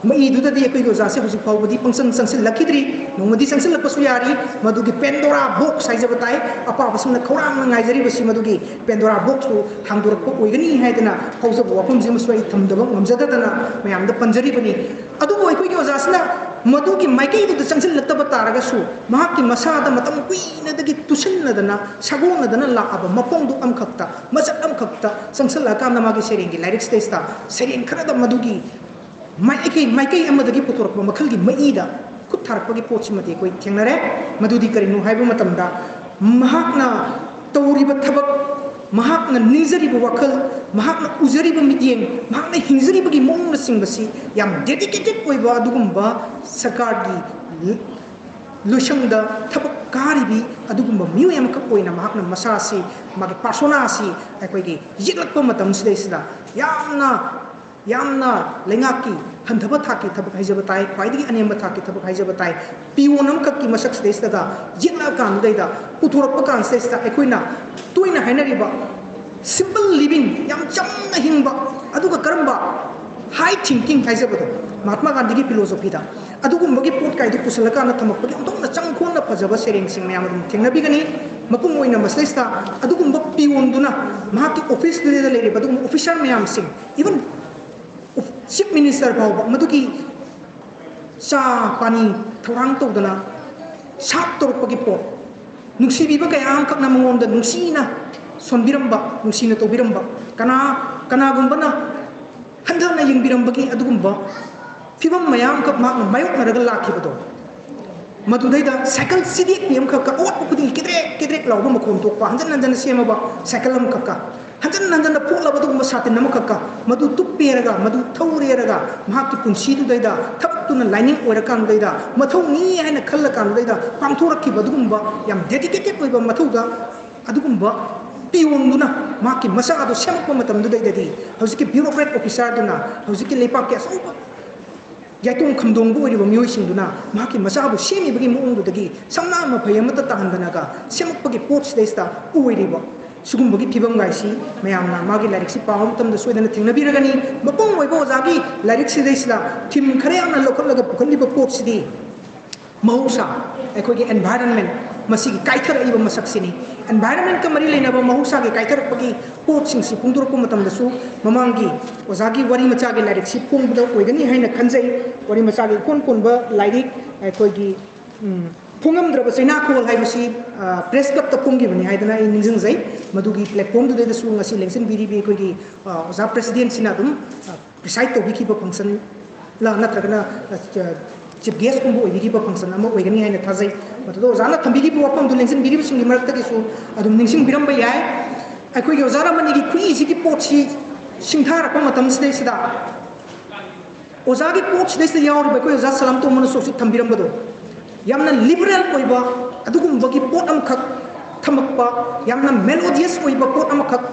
maidudadi ekoi oza se husik fawbadi pangsang sangsil lakidri nongmadi sangsil lapasu yari madugi Pandora box haijabatai apa basumna khawrang ngaijari basi madugi Pandora box tu hangdurakpa oigani haidana fawjaba wafam jima swai thamdaba ngamjadadana mayamda panjari bani adugo ekoi oza sina madugi maikai du sangsil lattaba taragasu mahaki masada matam kuina dagi tusinadana sagonadana laaba mapongdu amkhakta masat amkhakta sangsil akamna magi serengi lyrics testa sereng kharada madugi maikai amadagi putorappa makhalgi maida khut tharapagi potsi mate koi thengnare madudi karinu haiba matamda mahakna tawriba thabak mahakna nizariba wakhal mahakna uzariba midyeng mahakna hinzaribagi mongna singbasi yam dedicated oiba adugumba sarkargi lusangda thabak karibi adugumba miyo yamaka oina mahakna masasi magi persona si aikoigi yitlakpa matam sidai yamna lengaki handaba thaki thabak haijabatai khwaidagi anemba thaki thabak haijabatai piwonam kakki masak stage yitla kan daida puthorappa kan stage aikoina toina hainariba simple living yam chamna hingba aduga karamba high thinking haijabado Mahatma Gandhi gi philosophy da adugumba pot kai du pusalaka na thamak pagi ontong na changkhon na phajaba sereng sing mayam dum thengnabi gani mapung oina maslaista adugumba piwonduna mahaki office de le le badum officer mayam sing even chief minister bawba madugi sa pani thorang to dana sap torpagi pot nungsi biba kayam kakna mangonda nungsina sonbiramba nungsina to biramba kana gumbana handana yingbirambagi adugumba fibam mayam kak mak mayok naraga lakhibado madudaida cycle sidik pm kak awat pudi kidrek lawba makon tokpa handan semaba cycle am kak handan pula badu masatin namakaka madu tuperaga madu thaureraga mahaki punsi du daida thaptuna lining oira kan daida mathau ni haina khalla kan daida pangthoraki badugumba yam dedicated oiba mathauga adugumba piwonduna mahaki masa adu semakpa matam du daida di hauski bureaucrat officer duna hauski lepa ke soba yaitong khamdongbu oiba mioi singduna mahaki masa abu semi bagi muongdu dagi samna ma phayamata tahandanaga semakpagi pots daista uiriba sugumbugi pibam gaisi mayamna magi lyrics si pawam tamda soidana thingnabiragani mapong oibo ozagi lyrics si daisla thim khare amna lokhalaga pukhaliba pot sidi mahausa ekogi environment masigi kaithar iba masaksini environment ka mari leinaba mahausa ge kaithar pagi pot sing si pungdurko matamda su mamangi ozagi wari macha ge lyrics si pungbuda oigani haina khanjai wari macha ge kon ba lyric ekogi Pungam draba China Khol haibasi press club ta pungi bani haidana in ningjing jai madugi platform du de su ngasi lengsen biri ko gi oza president sina dum preside to biki ba function la natragana chief guest kumbo biki ba function ama oigani haina thajai matudo zana thambigi bu wapam du lengsen biri singi marakta gi su adum ningsing biram ba yai akoi gi ozara mani gi khui sigi potchi singthara pa matam sida sida ozagi potch desta yauri ba ko oza salam to manu sosi thambiram ba do yamna liberal oiba adugumba pot amkhak thamakpa yamna melodious oiba pot amkhak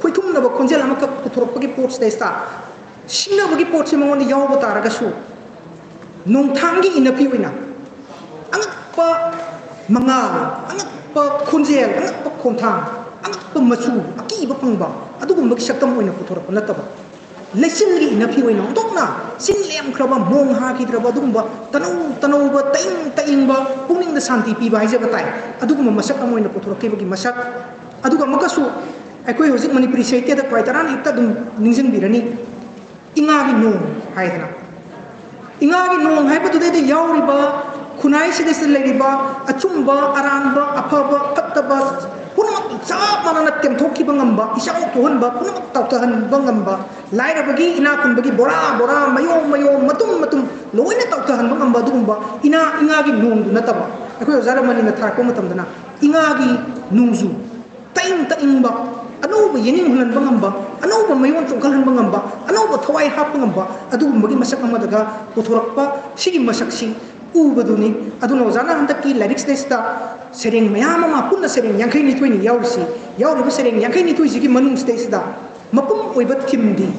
khoithumnaba khonjel amkhak puthorpagi pot desta sinabagi pot se mangoni yawba taraga su nongthangi inapi oina angakpa mangal angakpa khonjel angakpa khonthang angakpa machu akiba pangba adugumba saktam oina puthorpa nataba lesingi inapi oina ontokna sinlem khraba mong ha ki draba adugumba tanau ba taing ba puning da santi pi ba haija batai adugumba masak amoina puthorke bagi masak aduga makasu akoi hojik manipuri saitya da kwaitaran itta dum ningjing birani inga gi no haidana ingagi nong hai patu de yauriba khunai sidis leriba achumba aranba afaba fattaba punamak chap manana temthokki bangamba isang tohanba punamak tawtahan bangamba laira bagi ina kun bagi bora bora mayo matum loina tawtahan bangamba dugumba ingagi nong du nataba akoi jaramani na tharko matamdana ingagi nungzu taing ba anouba yening hulan bangamba anouba mayon chungkalan bangamba anouba thawai hap bangamba adugumagi masak amadaga puthorakpa sigi masaksi ubaduni aduna ozana handaki lyrics testa sereng mayama ma punna sereng yankai ni toini yaursi yauriba sereng yankai ni toisi gi manung stage da mapum oibat kimdi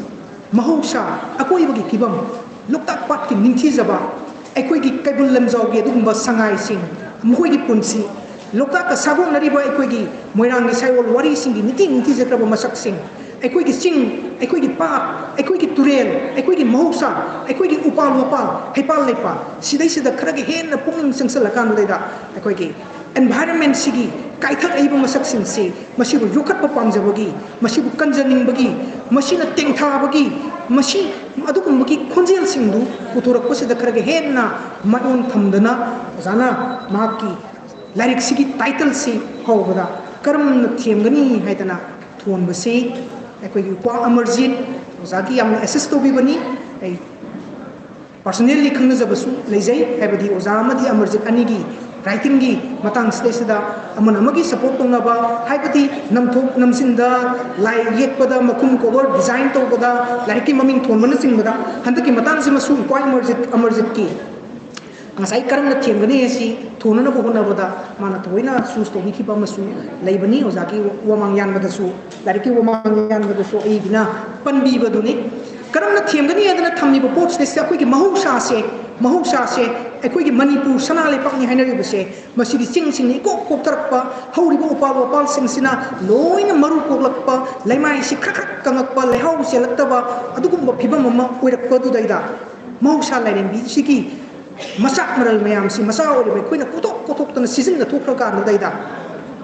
mahausa akoi bagi kibam loktak pat ki ningthi jaba akoi gi kaibul lamjau gi adugumba sangai sing mukoi gi punsi loktak ka sabon nariba akoi gi moirang gi saiwol wari sing gi niti jakraba masak sing akoi gi sing akoi gi pat akoi gi turel akoi gi mahausa akoi gi upal hepal lepa sidai sida khara gi hen na pung sangsala kan leida akoi gi environment sigi kaithak aiba masak sing se masibu yokhat pa pamjabagi masibu kanjaning bagi masina tengtha bagi masi adugum bagi khonjel singdu puturak pasida khara gi hen na mayon thamdana jana maki lyric sigi title si hawbada karam na thiemgani haidana thon base akoi upa amarjit ozagi yam assist to bibani ai personally khangna jabasu leijai habadi oza amadi amarjit anigi writing gi matang stage da amana amagi support tongna ba habadi namthok namsinda lai yekpada makum cover design to bada lariki maming thon mana singbada handaki matang sima su upa amarjit ki ngasai karam na thiemgani si thona na bohona bada mana toina sus to biki ba masu leibani ozaki wamang yan bada su lariki wamang yan bada su ai bina panbi baduni karam na thiemgani adana thamni ba pot stage akoi ki mahausa se akoi ki manipur sana le pakni hainari base masigi sing ni kok tarakpa hauri ba upal sing sina loina maru koklakpa laimai si khak kangakpa lehau se laktaba adugum ba phibam ma oirakpa du daida mahausa lairem bi siki masak maral mayam si masa ori ba koina kotok tan season na thokra ka daida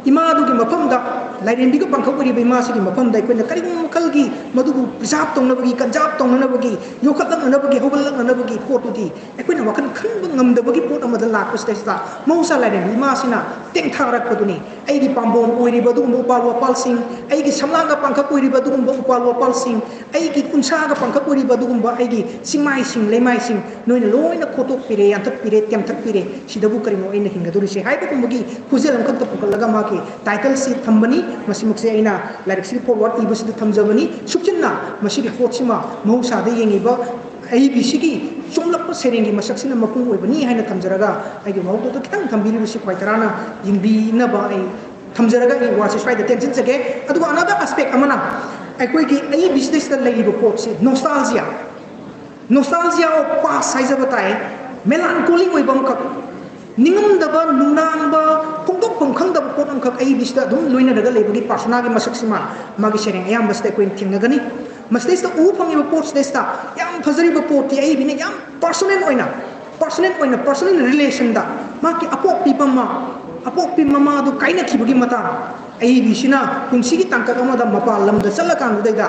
ima dugi mafam da lairem bi ka pangkhok ori ba ima sigi mafam da koina kari kalgi madugu preserve tong na bagi kanjab tong na bagi yokhat na bagi hobal na bagi pot di koina wakan khan ngam da bagi pot amada la ko stage da mausa lairem bi ma sina teng tharak ko duni ai gi pambom ori ba du upal wapal sing ai gi samla ga pangkhok ori ba du upal wapal sing ai gi kunsa ga pangkhok ori ba du ai gi singmai sing lemai sing noina loina khotok pire yantak pire temthak pire sidabu kari mo ina hinga duri se hai ba kumagi khujelam kan ta pukal laga ma ke title si thambani masimuk se aina lyrics forward ibus de thamjabani sukchinna masigi fotsima mahausa da yengiba ai bisigi chumlap serengi masaksina mapung oibani haina thamjaraga ai ge mawdo to kitang thambiri busi khwaitarana yingbi na ba ai thamjaraga ai wasi swai da tension sake adu another aspect amana ai gi ai business da lagi bo se nostalgia of past size of tai melancholy oibam ka ningam daba nunangba pungdok pungkhang daba pot amkhak ai bisda dum loina daga lebagi persona gi masaksima magi sereng ayam baste ko thingagani mastes ta u phangi ba pot stes ta yam phajari ba pot ai bine yam personal relation da maki apok pi mama du kaina khibagi mata ai bisina kunsigi tangka kama da mapal lam da chalakan da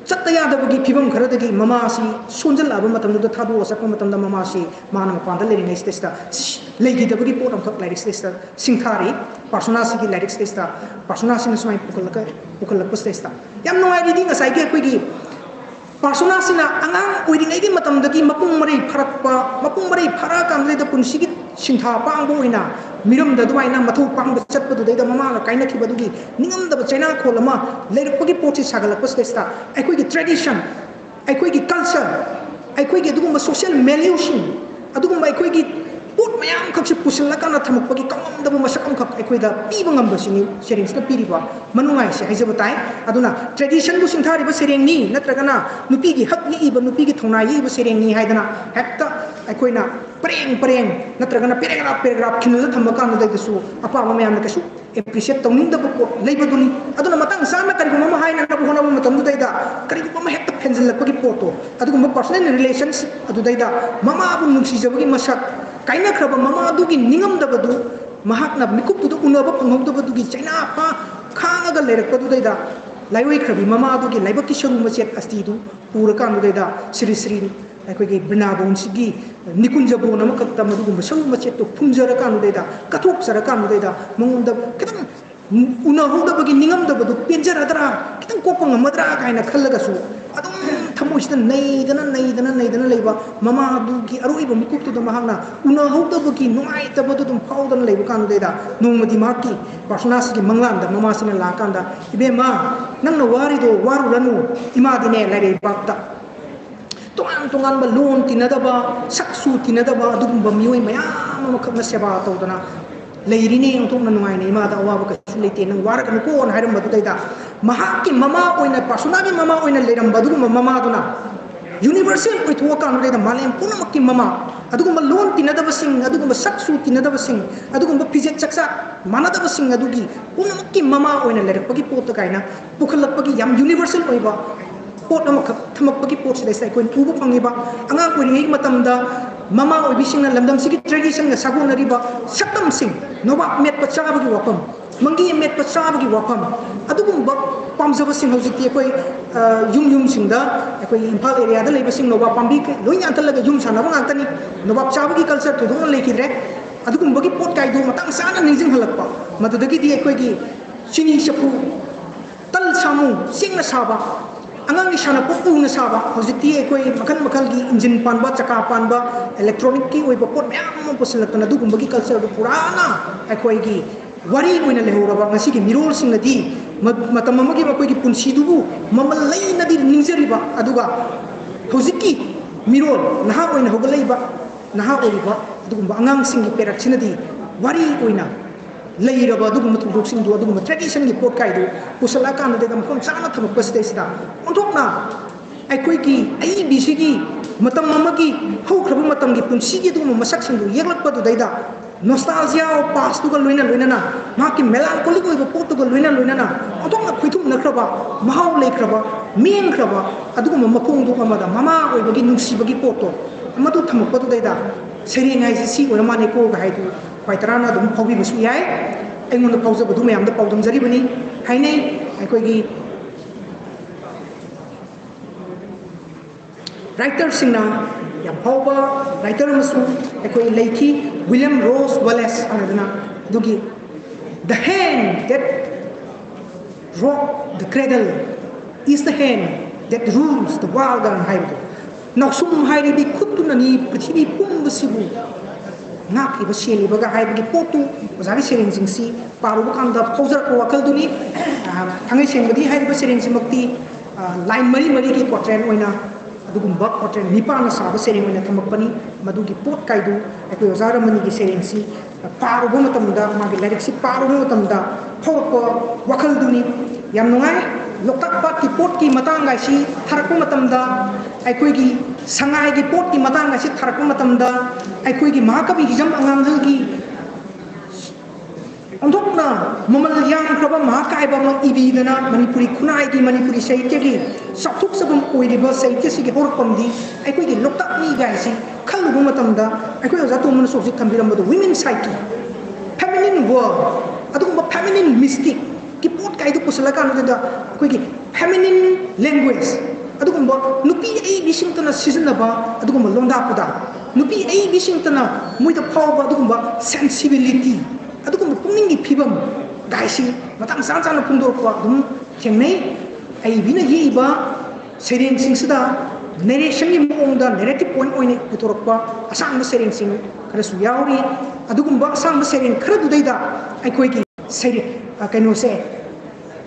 Satya dabagi phibam kharadagi mama si sonjal aba matam da thadu wasakpa matam da mama si mana mapanda leri nei testa legi dabagi pot amkhak lyrics testa singthari persona si gi lyrics testa persona si nasmai pukal testa yam no ai ding asai ge koigi persona sina angang oiding ai gi matam dagi mapung mari phara kam le da punsi gi singtha pang bo ina miram da duaina mathu pang chat padu da mama la kaina ki badugi ningam da china kholama lerpagi pochi sagalak testa ai koigi tradition ai koigi culture ai koigi dugum social valuation adugum ai koigi pot mayam khaksi pusilla kana thamukpagi kamam da masakam khak ai koida pi bangam ba sini serings na piriba manungai se haijaba tai aduna tradition bu singthari ba sereng ni natragana nupi gi hak ni iba nupi gi thonai iba sereng ni haidana hekta ai koina preng natragana paragraph khinula thamaka na da su apa ma mayam na kasu appreciate tongning da ko leibaduni aduna matang sama kari mama haina na bu hona matam du daida kari mama hekta pensil lakpagi poto adugum personal relations adu daida mama bu nungsi jabagi masak kaina khraba mama adugi ningam da badu mahakna mikup tu unaba panghok da badu gi chaina pa khanga ga lerak padu daida laiwai khrabi mama adugi laibaki sharu machet asti du pura kan daida sri ꯑꯩꯈꯣꯏꯒꯤ ꯕ꯭ꯔꯤꯟꯗꯥꯕꯣꯟꯁꯤꯒꯤ ꯅꯤꯀꯨꯟꯖꯕꯣꯟ ꯑꯃꯈꯛꯇ ꯃꯗꯨꯒꯨꯝꯕ ꯁꯔꯨ ꯃꯆꯦꯠꯇꯨ ꯐꯨꯝꯖꯔꯀꯥꯟꯗꯨꯗꯩꯗ ꯀꯠꯊꯣꯛꯆꯔꯀꯥꯟꯗꯨꯗꯩꯗ ꯃꯉꯣꯟꯗ ꯈꯤꯇꯪ ꯎꯅꯍꯧꯗꯕꯒꯤ ꯅꯤꯡꯉꯝꯗꯕꯗꯨ ꯄꯦꯟꯖꯔꯗ꯭ꯔꯥ ꯈꯤꯇꯪ ꯀꯣꯛꯄ ꯉꯝꯃꯗ꯭ꯔꯥ ꯀꯥꯏꯅ ꯈꯜꯂꯒꯁꯨ ꯑꯗꯨꯝ ꯊꯃꯣꯏꯁꯤꯗ ꯅꯩꯗꯅ ꯂꯩꯕ ꯃꯃꯥꯗꯨꯒꯤ ꯑꯔꯣꯏꯕ ꯃꯤꯀꯨꯞꯇꯨꯗ ꯃꯍꯥꯛꯅ ꯎꯅꯍꯧꯗꯕꯒꯤ ꯅꯨꯡꯉꯥꯏꯇꯕꯗꯨ ꯑꯗꯨꯝ ꯐꯥꯎꯗꯅ ꯂꯩꯕ ꯀꯥꯟꯗꯨꯗꯩꯗ ꯅꯣꯡꯃꯗꯤ ꯃꯍꯥꯛꯀꯤ ꯄꯥꯔꯁꯣꯅꯥꯁꯤꯒꯤ ꯃꯪꯂꯥꯟꯗ ꯃꯃꯥꯁꯤꯅ ꯂꯥꯛꯀꯥꯟꯗ ꯏꯕꯦꯝꯃ ꯅꯪꯅ ꯋꯥꯔꯤꯗꯣ ꯋꯥꯔꯨꯔꯅꯨ ꯏꯃꯥꯗꯤꯅꯦ ꯂꯥꯏꯔꯩꯕꯥꯛꯇ ꯇꯣꯉꯥꯟꯕ ꯂꯣꯟ ꯇꯤꯟꯅꯗꯕ ꯁꯛꯁꯨ ꯇꯤꯟꯅꯗꯕ ꯑꯗꯨꯒꯨꯝꯕ ꯃꯤꯑꯣꯏ ꯃꯌꯥꯝ ꯑꯃꯈꯛꯅ ꯁꯦꯕꯥ ꯇꯧꯗꯅ ꯂꯩꯔꯤꯅꯦ ꯑꯣꯟꯊꯣꯛꯅ ꯅꯨꯡꯉꯥꯏꯅ ꯏꯃꯥꯗ ꯑꯋꯥꯕ ꯀꯩꯁꯨ ꯂꯩꯇꯦ ꯅꯪ ꯋꯥꯔꯒꯅꯨꯀꯣꯅ ꯍꯥꯏꯔꯝꯕꯗꯨꯗꯩꯗ ꯃꯍꯥꯛꯀꯤ ꯃꯃꯥ ꯑꯣꯏꯅ ꯄꯥꯔꯁꯣꯅꯥꯒꯤ ꯃꯃꯥ ꯑꯣꯏꯅ ꯂꯩꯔꯝꯕ ꯑꯗꯨꯒꯨꯝꯕ ꯃꯃꯥꯗꯨꯅ ꯌꯨꯅꯤꯚꯔꯁꯦꯜ ꯑꯣꯏꯊꯣꯛꯑꯀꯥꯟꯗꯨꯗꯩꯗ ꯃꯥꯂꯦꯝ ꯄꯨꯝꯅꯃꯛꯀꯤ ꯃꯃꯥ ꯑꯗꯨꯒꯨꯝꯕ ꯂꯣꯟ ꯇꯤꯟꯅꯗꯕꯁꯤꯡ ꯑꯗꯨꯒꯨꯝꯕ ꯁꯛꯁꯨ ꯇꯤꯟꯅꯗꯕꯁꯤꯡ ꯑꯗꯨꯒꯨꯝꯕ ꯐꯤꯖꯦꯠ ꯆꯛꯆꯥ ꯃꯥꯟꯅꯗꯕꯁꯤꯡ ꯑꯗꯨꯒꯤ ꯄꯨꯝꯅꯃꯛꯀꯤ ꯃꯃꯥ ꯑꯣꯏꯅ ꯂꯩꯔꯛꯄꯒꯤ ꯄꯣꯠꯇ ꯀꯥꯏꯅ ꯄꯨꯈꯠꯂꯛꯄꯒꯤ ꯌꯥꯝ ꯌꯨꯅꯤꯚꯔꯁꯦꯜ ꯑꯣꯏꯕ ꯄꯣꯠ ꯑꯃꯈꯛ ꯊꯝꯃꯛꯄꯒꯤ ꯄꯣꯠꯁꯤꯗꯩꯁꯤꯗ ꯑꯩꯈꯣꯏꯅ ꯎꯕ ꯐꯪꯉꯤꯕ ꯑꯉꯥꯡ ꯑꯣꯏꯔꯤꯉꯩ ꯃꯇꯝꯗ ꯃꯃꯥ ꯑꯣꯏꯕꯤꯁꯤꯡꯅ ꯂꯝꯗꯝꯁꯤꯒꯤ ꯇ꯭ꯔꯦꯗꯤꯁꯟꯒ ꯁꯥꯒꯣꯟꯅꯔꯤꯕ ꯁꯛꯇꯝꯁꯤꯡ ꯅꯣꯕꯥꯞ ꯃꯦꯠꯄ ꯆꯥꯕꯒꯤ ꯋꯥꯐꯝ ꯃꯪꯒꯤ ꯃꯦꯠꯄ ꯆꯥꯕꯒꯤ ꯋꯥꯐꯝ ꯑꯗꯨꯒꯨꯝꯕ ꯄꯥꯝꯖꯕꯁꯤꯡ ꯍꯧꯖꯤꯛꯇꯤ ꯑꯩꯈꯣꯏ ꯌꯨꯝꯁꯤꯡꯗ ꯑꯩꯈꯣꯏ ꯏꯝꯐꯥꯜ ꯑꯦꯔꯤꯌꯥꯗ ꯂꯩꯕꯁꯤꯡ ꯅꯣꯕꯥꯞ ꯄꯥꯝꯕꯤ ꯂꯣꯏ ꯌꯥꯟꯊꯠꯂꯒ ꯌꯨꯝ ꯁꯥꯟꯅꯕ ꯉꯥꯛꯇꯅꯤ ꯅꯣꯕꯥꯞ ꯆꯥꯕꯒꯤ ꯀꯜꯆꯔ ꯊꯣꯏꯗꯣꯛꯅ ꯂꯩꯈꯤꯗ꯭ꯔꯦ ꯑꯗꯨꯒꯨꯝꯕꯒꯤ ꯄꯣꯠ ꯀꯥꯏꯗꯨ ꯃꯇꯥꯡ ꯆꯥꯅ ꯅꯤꯡꯁꯤꯡꯍꯜꯂꯛꯄ ꯃꯗꯨꯗꯒꯤꯗꯤ ꯑꯩꯈꯣꯏꯒꯤ ꯆꯤꯅꯤ ꯆꯐꯨ ꯇꯜ ꯁꯥꯃꯨ ꯆꯦꯡꯅ ꯁꯥꯕ ꯑꯉꯥꯡꯒꯤ ꯁꯥꯟꯅꯄꯣꯠ ꯎꯅ ꯁꯥꯕ ꯍꯧꯖꯤꯛꯇꯤ ꯑꯩꯈꯣꯏ ꯃꯈꯜ ꯃꯈꯜꯒꯤ ꯏꯟꯖꯤꯟ ꯄꯥꯟꯕ ꯆꯀꯥ ꯄꯥꯟꯕ ꯏꯂꯦꯛꯇ꯭ꯔꯣꯅꯤꯛꯀꯤ ꯑꯣꯏꯕ ꯄꯣꯠ ꯃꯌꯥꯝ ꯑꯃ ꯄꯨꯁꯤꯜꯂꯛꯇꯅ ꯑꯗꯨꯒꯨꯝꯕꯒꯤ ꯀꯜꯆꯔꯗꯨ ꯄꯨꯔꯥꯅ ꯑꯩꯈꯣꯏꯒꯤ ꯋꯥꯔꯤ ꯑꯣꯏꯅ ꯂꯩꯍꯧꯔꯕ ꯉꯁꯤꯒꯤ ꯃꯤꯔꯣꯜꯁꯤꯡꯅꯗꯤ ꯃꯇꯝ ꯑꯃꯒꯤ ꯃꯈꯣꯏꯒꯤ ꯄꯨꯟꯁꯤꯗꯨꯕꯨ ꯃꯃꯜ ꯂꯩꯅꯗꯤ ꯅꯤꯡꯖꯔꯤꯕ ꯑꯗꯨꯒ ꯍꯧꯖꯤꯛꯀꯤ ꯃꯤꯔꯣꯜ ꯅꯍꯥ ꯑꯣꯏꯅ ꯍꯧꯒꯠꯂꯛꯏꯕ ꯅꯍꯥ ꯑꯣꯏꯔꯤꯕ ꯑꯗꯨꯒꯨꯝꯕ ꯑꯉꯥꯡꯁꯤꯡꯒꯤ ꯄꯦꯔꯛꯁꯤꯅꯗꯤ ꯋꯥꯔꯤ ꯑꯣꯏꯅ ꯂꯩꯔꯕ ꯑꯗꯨꯒꯨꯝꯕ ꯊꯧꯗꯣꯛꯁꯤꯡꯗꯨ ꯑꯗꯨꯒꯨꯝꯕ ꯇ꯭ꯔꯦꯗꯤꯁꯟꯒꯤ ꯄꯣꯠ ꯀꯥꯏꯗꯨ ꯄꯨꯁꯜꯂꯛꯑꯀꯥꯟꯗꯨꯗ ꯃꯐꯝ ꯆꯥꯅ ꯊꯝꯃꯛꯄꯁꯤꯗꯩꯁꯤꯗ ꯑꯣꯟꯊꯣꯛꯅ ꯑꯩꯈꯣꯏꯒꯤ ꯑꯏꯕꯤꯁꯤꯒꯤ ꯃꯇꯝ ꯑꯃꯒꯤ ꯍꯧꯈ꯭ꯔꯕ ꯃꯇꯝꯒꯤ ꯄꯨꯟꯁꯤꯒꯤ ꯑꯗꯨꯒꯨꯝꯕ ꯃꯁꯛꯁꯤꯡꯗꯨ ꯌꯦꯛꯂꯛꯄꯗꯨꯗꯩꯗ ꯅꯣꯁꯇꯥꯜꯖꯤꯌꯥ ꯑꯣꯐ ꯄꯥꯁꯇꯨꯒ ꯂꯣꯏꯅꯅ ꯃꯍꯥꯛꯀꯤ ꯃꯦꯂꯥꯟꯀꯣꯂꯤꯛ ꯑꯣꯏꯕ ꯄꯣꯠꯇꯨꯒ ꯂꯣꯏꯅꯅ ꯑꯣꯟꯊꯣꯛꯅ ꯈꯣꯏꯊꯨꯝꯅꯈ꯭ꯔꯕ ꯃꯍꯥꯎ ꯂꯩꯈ꯭ꯔꯕ ꯃꯦꯡꯈ꯭ꯔꯕ ꯑꯗꯨꯒꯨꯝꯕ ꯃꯈꯣꯡꯗꯣ ꯑꯃꯗ ꯃꯃꯥ ꯑꯣꯏꯕꯒꯤ ꯅꯨꯡꯁꯤꯕꯒꯤ ꯄꯣꯠꯇꯣ ꯃꯗꯨ ꯊꯝꯃꯛꯄꯗꯨꯗꯩꯗ ꯁꯩꯔꯦꯡ ꯍꯥꯏꯁꯤ ꯁꯤ ꯑꯣꯏꯔ ꯃꯥꯜꯂꯦꯀꯣꯒ ꯍꯥꯏꯗꯨ ꯈ꯭ꯋꯥꯏ ꯇꯔꯥꯅ ꯑꯗꯨꯝ ꯐꯥꯎꯕꯤꯕꯁꯨ ꯌꯥꯏ ꯑꯩꯉꯣꯟꯗ ꯐꯥꯎꯖꯕꯗꯨ ꯃꯌꯥꯝꯗ ꯄꯥꯎꯗꯝꯖꯔꯤꯕꯅꯤ ꯍꯥꯏꯅꯩ ꯑꯩꯈꯣꯏꯒꯤ ꯔꯥꯏꯇꯔꯁꯤꯡꯅ ꯌꯥꯝ ꯐꯥꯎꯕ ꯔꯥꯏꯇꯔ ꯑꯃꯁꯨ ꯑꯩꯈꯣই ꯂꯩꯈꯤ ꯋꯤꯂꯤꯌꯝ ꯔꯣꯁ ꯋꯦꯂꯦꯁ ꯍꯥꯏꯗꯅ ꯑꯗꯨꯒꯤ the hand that rock the cradle is the hand that rules the world 하이도 나숨 하이리비 쿠뚜나니 프리티비 뿜부시부 ꯉꯥꯛꯂꯤꯕ ꯁꯦꯜꯂꯤꯕꯒ ꯍꯥꯏꯕꯒꯤ ꯄꯣꯠꯇꯨ ꯑꯣꯖꯥꯒꯤ ꯁꯩꯔꯦꯡꯁꯤꯡꯁꯤ ꯄꯥꯔꯨꯕ ꯀꯥꯟꯗ ꯐꯥꯎꯖꯔꯛꯄ ꯋꯥꯈꯜꯗꯨꯅꯤ ꯊꯥꯡꯉꯩ ꯁꯦꯡꯕꯗꯤ ꯍꯥꯏꯔꯤꯕ ꯁꯩꯔꯦꯡꯁꯤꯃꯛꯇꯤ ꯂꯥꯏꯟ ꯃꯔꯤꯒꯤ ꯀ꯭ꯋꯥꯇ꯭ꯔꯦꯟ ꯑꯣꯏꯅ ꯑꯗꯨꯒꯨꯝꯕ ꯀ꯭ꯋꯥꯇ꯭ꯔꯦꯟ ꯅꯤꯄꯥꯟꯅ ꯁꯥꯕ ꯁꯩꯔꯦꯡ ꯑꯣꯏꯅ ꯊꯝꯃꯛꯄꯅꯤ ꯃꯗꯨꯒꯤ ꯄꯣꯠ ꯀꯥꯏꯗꯨ ꯑꯩꯈꯣꯏ ꯑꯣꯖꯥ ꯔꯃꯅꯤꯒꯤ ꯁꯩꯔꯦꯡꯁꯤ ꯄꯥꯔꯨꯕ ꯃꯇꯝꯗ ꯃꯥꯒꯤ ꯂꯥꯏꯔꯤꯛꯁꯤ ꯄꯥꯔꯨꯕ ꯃꯇꯝꯗ ꯐꯥꯎꯔꯛꯄ ꯋꯥꯈꯜꯗꯨꯅꯤ ꯌꯥꯝ ꯅꯨꯡꯉꯥꯏ ꯂꯣꯛꯇꯥꯛ ꯄꯥꯠꯀꯤ ꯄꯣꯠꯀꯤ ꯃꯇꯥꯡ ꯑꯁꯤ ꯊꯥꯔꯛꯄ ꯃꯇꯝꯗ ꯑꯩꯈꯣꯏꯒꯤ ꯁꯉꯥꯏꯒꯤ ꯄꯣꯠꯀꯤ ꯃꯇꯥꯡ ꯑꯁꯤ ꯊꯥꯔꯛꯄ ꯃꯇꯝꯗ ꯑꯩꯈꯣꯏꯒꯤ ꯃꯍꯥꯀꯕꯤ ꯍꯤꯖꯝ ꯑꯉꯥꯡꯍꯜꯒꯤ ꯑꯣꯟꯊꯣꯛꯅ ꯃꯃꯜ ꯌꯥꯝꯈ꯭ꯔꯕ ꯃꯍꯥꯀꯥꯏꯕ ꯑꯃ ꯏꯕꯤꯗꯅ ꯃꯅꯤꯄꯨꯔꯤ ꯈꯨꯟꯅꯥꯏꯒꯤ ꯃꯅꯤꯄꯨꯔꯤ ꯁꯥꯍꯤꯇ꯭ꯌꯒꯤ ꯆꯥꯎꯊꯣꯛꯆꯕ ꯑꯣꯏꯔꯤꯕ ꯁꯥꯍꯤꯇ꯭ꯌꯁꯤꯒꯤ ꯍꯧꯔꯛꯐꯝꯗꯤ ꯑꯩꯈꯣꯏꯒꯤ ꯂꯣꯛꯇꯥꯛ ꯃꯤꯒꯥꯏꯁꯤ ꯈꯜꯂꯨꯕ ꯃꯇꯝꯗ ꯑꯩꯈꯣꯏ ꯑꯣꯖꯥ ꯇꯣꯝꯕꯅꯁꯨ ꯍꯧꯖꯤꯛ ꯊꯝꯕꯤꯔꯝꯕꯗꯣ ꯋꯤꯃꯦꯟ ꯁꯥꯏꯀꯤ ꯐꯦꯃꯤꯅꯤꯟ ꯋꯥꯔꯜ ꯑꯗꯨꯒꯨꯝꯕ ꯐꯦꯃꯤꯅꯤꯟ ꯃꯤꯁꯇꯤꯛꯀꯤ ꯄꯣꯠ ꯀꯥꯏꯗꯨ ꯄꯨꯁꯜꯂꯀꯥꯟꯗꯨꯗ ꯑꯩꯈꯣꯏꯒꯤ ꯐꯦꯃꯤꯅꯤꯟ ꯂꯦꯡꯒ꯭ꯋꯦꯖ ꯑꯗꯨꯒꯨꯝꯕ ꯅꯨꯄꯤ ꯑꯏꯕꯤꯁꯤꯡꯇꯅ ꯁꯤꯖꯤꯟꯅꯕ ꯑꯗꯨꯒꯨꯝꯕ ꯂꯣꯟꯗꯥ ꯄꯨꯗꯥ ꯅꯨꯄꯤ ꯑꯏꯕꯤꯁꯤꯡꯇꯅ ꯃꯣꯏꯗ ꯐꯥꯎꯕ ꯑꯗꯨꯒꯨꯝꯕ ꯁꯦꯟꯁꯤꯕꯤꯂꯤꯇꯤ ꯑꯗꯨꯒꯨꯝꯕ ꯄꯨꯛꯅꯤꯡꯒꯤ ꯐꯤꯕꯝ ꯒꯥꯏꯁꯤ ꯃꯇꯥꯡ ꯆꯥꯅ ꯐꯣꯡꯗꯣꯔꯛꯄ ꯑꯗꯨꯝ ꯊꯦꯡꯅꯩ ꯑꯏꯕꯤꯅ ꯌꯦꯛꯏꯕ ꯁꯩꯔꯦꯡꯁꯤꯡꯁꯤꯗ ꯅꯦꯔꯦꯁꯟꯒꯤ ꯃꯑꯣꯡꯗ ꯅꯦꯔꯦꯇꯤꯞ ꯄꯣꯏꯟ ꯑꯣꯏꯅ ꯄꯨꯊꯣꯔꯛꯄ ꯑꯁꯥꯡꯕ ꯁꯩꯔꯦꯡꯁꯤꯡ ꯈꯔꯁꯨ ꯌꯥꯎꯔꯤ ꯑꯗꯨꯒꯨꯝꯕ ꯑꯁꯥꯡꯕ ꯁꯩꯔꯦꯡ ꯈꯔꯗꯨꯗꯩꯗ ꯑꯩꯈꯣꯏꯒꯤ ꯁꯩꯔꯦꯡ ꯀꯩꯅꯣꯁꯦ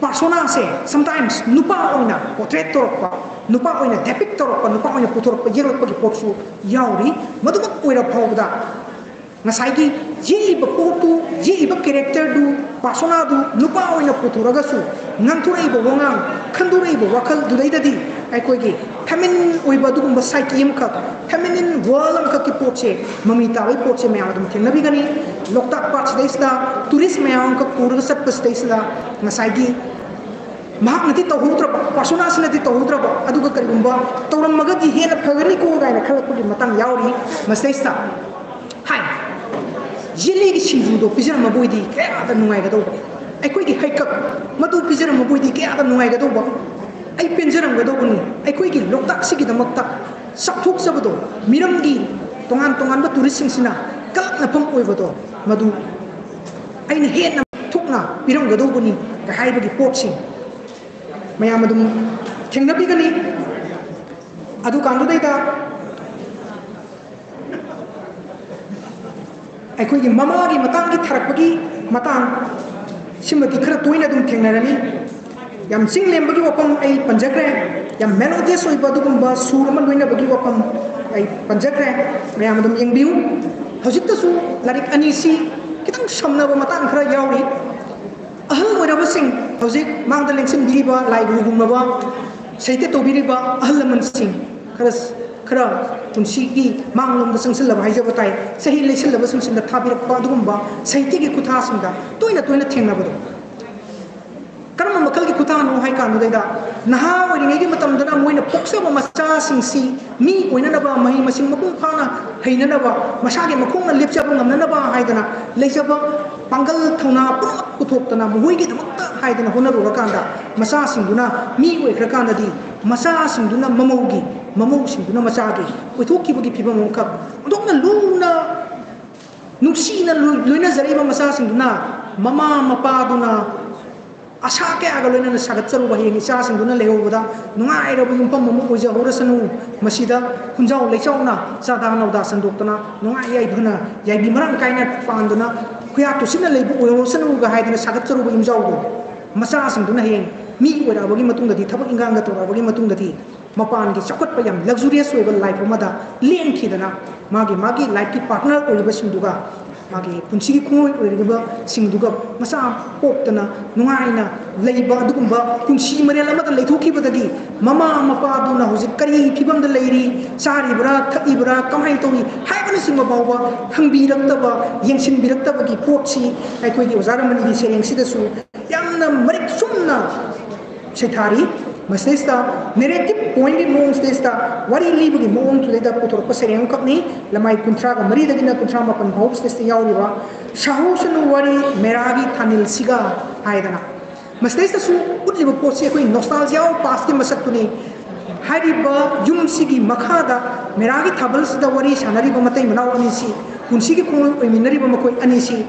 ꯄꯥꯔꯁꯣꯅꯥꯁꯦ ꯁꯝꯇꯥꯏꯝꯁ ꯅꯨꯄꯥ ꯑꯣꯏꯅ ꯄꯣꯔꯇ꯭ꯔꯦꯠ ꯇꯧꯔꯛꯄ ꯅꯨꯄꯥ ꯑꯣꯏꯅ ꯗꯦꯄꯤꯛ ꯇꯧꯔꯛꯄ ꯅꯨꯄꯥ ꯑꯣꯏꯅ ꯄꯨꯊꯣꯔꯛꯄ ꯌꯦꯛꯂꯛꯄꯒꯤ ꯄꯣꯠꯁꯨ ꯌꯥꯎꯔꯤ ꯃꯗꯨꯃꯛ ꯑꯣꯏꯔ ꯐꯥꯎꯕꯗ ꯉꯁꯥꯏꯒꯤ ꯌꯦꯛꯏꯕ ꯄꯣꯠꯇꯨ ꯌꯦꯛꯏꯕ ꯀꯦꯔꯦꯛꯇꯔꯗꯨ ꯄꯥꯔꯁꯣꯅꯥꯗꯨ ꯅꯨꯄꯥ ꯑꯣꯏꯅ ꯄꯨꯊꯣꯔꯒꯁꯨ ꯉꯥꯡꯊꯣꯔꯛꯏꯕ ꯋꯥꯉꯥꯡ ꯈꯟꯗꯣꯔꯛꯏꯕ ꯋꯥꯈꯜꯗꯨꯗꯩꯗꯗꯤ ꯑꯩꯈꯣꯏꯒꯤ ꯐꯦꯃꯤꯅꯤꯟ ꯑꯣꯏꯕ ꯑꯗꯨꯒꯨꯝꯕ ꯁꯥꯏꯀꯤ ꯑꯃꯈꯛ ꯐꯦꯃꯤꯅꯤꯟ ꯋꯥꯔꯜ ꯑꯃꯈꯛꯀꯤ ꯄꯣꯠꯁꯦ ꯃꯃꯤ ꯇꯥꯕꯒꯤ ꯄꯣꯠꯁꯦ ꯃꯌꯥꯝ ꯑꯗꯨꯝ ꯊꯦꯡꯅꯕꯤꯒꯅꯤ ꯂꯣꯛꯇꯥꯛ ꯄꯥꯠꯁꯤꯗꯩꯁꯤꯗ ꯇꯨꯔꯤꯁ ꯃꯌꯥꯝ ꯑꯃꯈꯛ ꯄꯨꯔꯒ ꯆꯠꯄꯁꯤꯗꯩꯁꯤꯗ ꯉꯁꯥꯏꯒꯤ ꯃꯍꯥꯛꯅꯗꯤ ꯇꯧꯍꯧꯗ꯭ꯔꯕ ꯄꯥꯔꯁꯣꯅꯥꯁꯤꯅꯗꯤ ꯇꯧꯍꯧꯗ꯭ꯔꯕ ꯑꯗꯨꯒ ꯀꯔꯤꯒꯨꯝꯕ ꯇꯧꯔꯝꯃꯒꯗꯤ ꯍꯦꯟꯅ ꯐꯒꯅꯤꯀꯣ ꯀꯥꯏꯅ ꯈꯜꯂꯛꯄꯒꯤ ꯃꯇꯥꯡ ꯌꯥꯎꯔꯤ ꯃꯁꯤꯗꯩꯁꯤꯗ ꯍꯥꯏ ꯌꯦꯜꯂꯤꯒꯤ ꯁꯤꯡꯖꯨꯗꯣ ꯄꯤꯖꯔꯝꯃꯕꯣꯏꯗꯤ ꯀꯌꯥꯗ ꯅꯨꯡꯉꯥꯏꯒꯗꯧꯕ ꯑꯩꯈꯣꯏꯒꯤ ꯍꯩꯀꯛ ꯃꯗꯨ ꯄꯤꯖꯔꯝꯃꯕꯣꯏꯗꯤ ꯀꯌꯥꯗ ꯅꯨꯡꯉꯥꯏꯒꯗꯧꯕ ai penjaranggadobani aikoigi loktak sigidamakta sakthokjabado miramgi tongan tonganba turistsingsina kalakna pham oibado madu aina henna thukna piramgadobani ka haibagi potsing mayam adum thengnabigani adu kandudaida aikoigi mamagi matangi tharakpagi matang simati khara toina dum thengnarani yam sing lembagi wapam ai panjagre yam melodious oiba dugumba sur man loina bagi wapam ai panjagre mayam dum yengbiu hojikta su larik anisi kitang samna ba matang khara yauri ahal oiraba sing hojik mangda lengsin biriba lai gumba saite to biriba ahal man sing khara punsi manglom da sangsil laba haija batai sahi lesil laba sangsil da thabirak pa dugumba saite gi kutha singa toina thengna bado karma makal gi kutha no hai kan da naha oringai gi matam dana moina poksa ba macha singsi mi oina na ba mahi masing mapung khana heina na ba masa gi makhong na lepcha ba ngamna na ba haidana leisa ba pangal thona purak puthoptana moi gi damakta haidana honaru rakanda masa singduna mi oi krakanda di masa singduna mamau singduna masa gi oithokki bagi phibam ka ndokna luna nuksina loina zareba masa singduna mama mapaduna asa ke aga loina na sagat charu ba hingi sa singduna lehobada nungai rabu yumpam mamu oja horasanu masida hunjau leichauna sada nauda sandoktana nungai yai bhana yai bimarang kaina panduna kuya to sina leibu horasanu ga haidana sagat charu ba yumjau do masa singduna heng mi oira bagi matung dadi thabak ingang ga tora bagi matung dadi mapan gi chakot pa yam luxurious oiba life amada len khidana magi life ki partner oiba singduga magi punsi ki khoi oiba singduga masa poktana nungaina leiba dugumba punsi marela amada leithoki badagi mama mapa duna hojik kari phibam da leiri sari bra thai bra kamai towi haibana singma bawa thangbi raktaba yengsin biraktaba gi potsi ai koi gi ozaramani gi sereng sidasu yamna marik sumna Sethari, Masesta, narrative point in Mons Testa, what he leave in Mon to the Putor Pasarian Company, Lamai Kuntraga, Maridagina Kuntrama and Hopes Testa Yauriva, Shahosanu Wari, Meragi, Tanil Siga, Haidana. Masesta Su, would live a Portia Queen, Nostalgia, past him Masatuni, Hariba, Yum Sigi, Makada, Meragi Tabals, the Wari, Shanariba Mate, Manau Anisi, Kunsigi Kun, Minariba Makoi Anisi.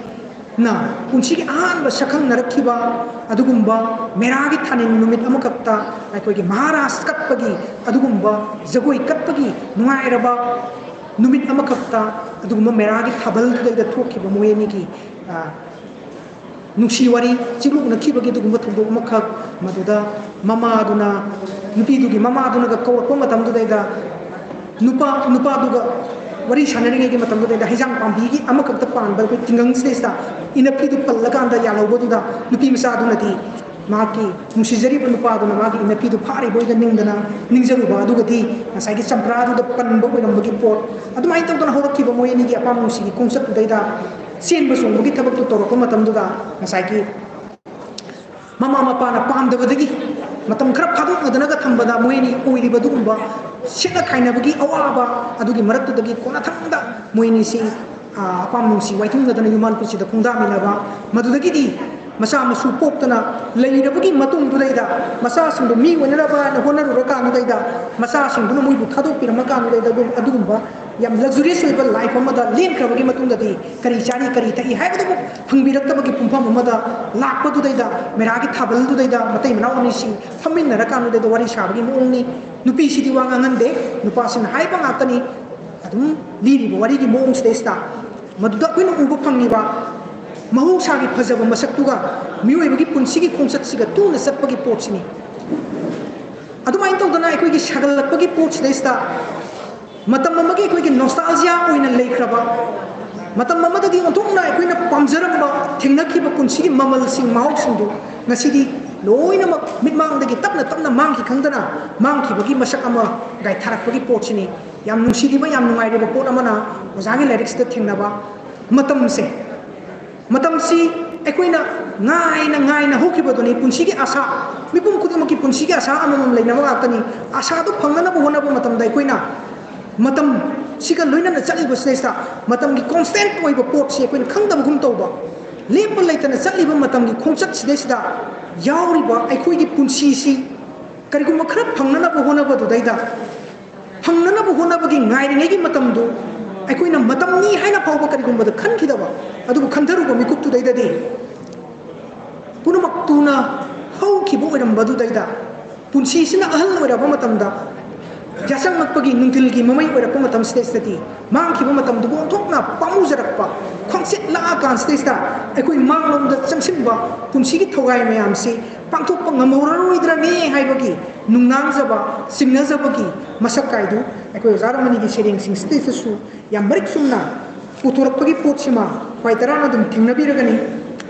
Na punsi an ba sakang narakhiba adugumba meragi thanin numit amakapta aikogi maharashtra katpagi adugumba jagoi katpagi nuairaba numit amakapta adugumba meragi thabal da thokhiba moyeni ki nuksi wari chiluk nakhibagi adugumba thongdo amakak maduda mama aduna nupi dugi mama aduna ga kawakpa matam da nupa duga wari shanari ge matam da hijang pambi gi amakak ta pan ba ko tingang sesta inapi du pallakanda yalobo da nupi masa du nati maki musijari bu nupa du maki inapi du phari boy da ningdana ningjaru ba du gati asai gi champra du pan bo ko nambagi pot adu mai tawdana horaki ba moyeni gi apam musi gi konsep da sen ba song gi tabak tu toroko matam du da asai gi mama mapa na pam da badagi matam khara phadu adana ga thambada moyeni oiri ba du gumba sina khaina bagi awaba adu gi marat dagi kona thangda moyeni si apam nusi waitung da human pusi da khungda minaba madudagi di masa masu poptana leirabagi matung dudaida masa sing mi wanaraba na honaru raka nudaida masa sing dunu mui bu thadu pirama ka nudaida adugumba yam luxurious oiba life amada len krabagi matung dadi kari chari kari tai haibadu phangbiraktabagi pumpham amada lakpa dudaida meragi thabal dudaida matai manau ani sing thamin raka nudaida wari shabagi muongni nupi sidi wangangan de nupa sin haiba ngatani adum liri wari gi mong stesta maduda kuin ubu phangiba mahusagi phajaba masaktuga miyoibagi punsigi khongsatsiga tuna satpagi potsini adumai tawdana aikoigi sagalakpagi pots desta matam mamagi aikoigi nostalgia oina leikraba matam mamadagi ontongna aikoina pamjaramba thengnakhiba punsigi mamal sing mahau singdu ngasidi loina mitmangdagi tapna mangki khangdana mangki bagi masak ama gai tharakpagi potsini yam nungsidi ba yam nungairiba pot amana ozagi lyrics ta thengnaba matam si aikoina ngaina hokibadoni punsigi asa mipum kudimaki punsigi asa amam leinama atani asa du phangana bu hona bu matam dai koina matam siga loina na chali basnesta matam gi constant oiba pot si aikoina khangdam gum tawba lepa leitana chali ba matam gi khongchat sidesda yauri ba aikoi gi punsi si karigum khara phangna na hona ba dudaida phangna na hona ba gi ngai ngai gi matam du aikoi na matam ni haina phau ba karigum ba khan khidaba adu khandaru ba mikup tu daida de punamak tuna hau ki bo iram ba dudaida punsi sina ahal ora ba matam da jasang matpagi nungtil ki mamai ora pa matam stage tati mang ki matam du bong thok na pamu jarak pa khongset la kan stage ta aikoi mang lom da changsin ba punsi ki thogai mayam si pangthok pa ngamora roidra ne hai bagi nungnang jaba singna jaba ki masak kai du aikoi jaramani ki sereng sing stage su yam barik sumna puturak pagi pot sima pai tarana dum thingnabi ragani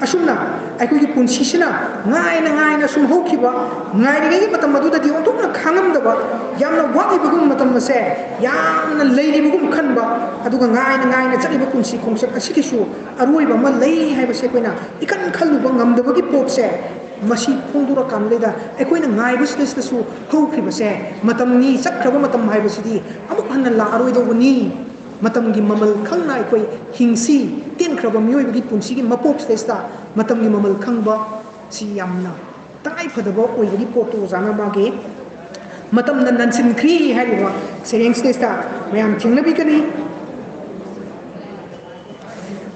asumna aikoi ki punsi sina ngai na sum ho ki ba ngai ni gi matam madu da di ontok na khangam da ba yam na wagi bugum matam na se yam na leili bugum khan ba adu ga ngai na chali ba punsi khongsak asiki su aroi ba ma lei hai ba se koina ikan khalu ba ngam da ba gi pot se masi phongdura kan le da aikoi na ngai bus des su ho ki ba se matam ni sakra ba matam hai ba si di amuk han la aroi do ni matam gi mamal khangna aikoi hingsi ten khraba mioi gi punsi gi mapok testa matam gi mamal khangba si yamna tai phadaba oi gi poto jana ba ge matam nan nan sin khri hai ba sereng testa mayam thingna bi kani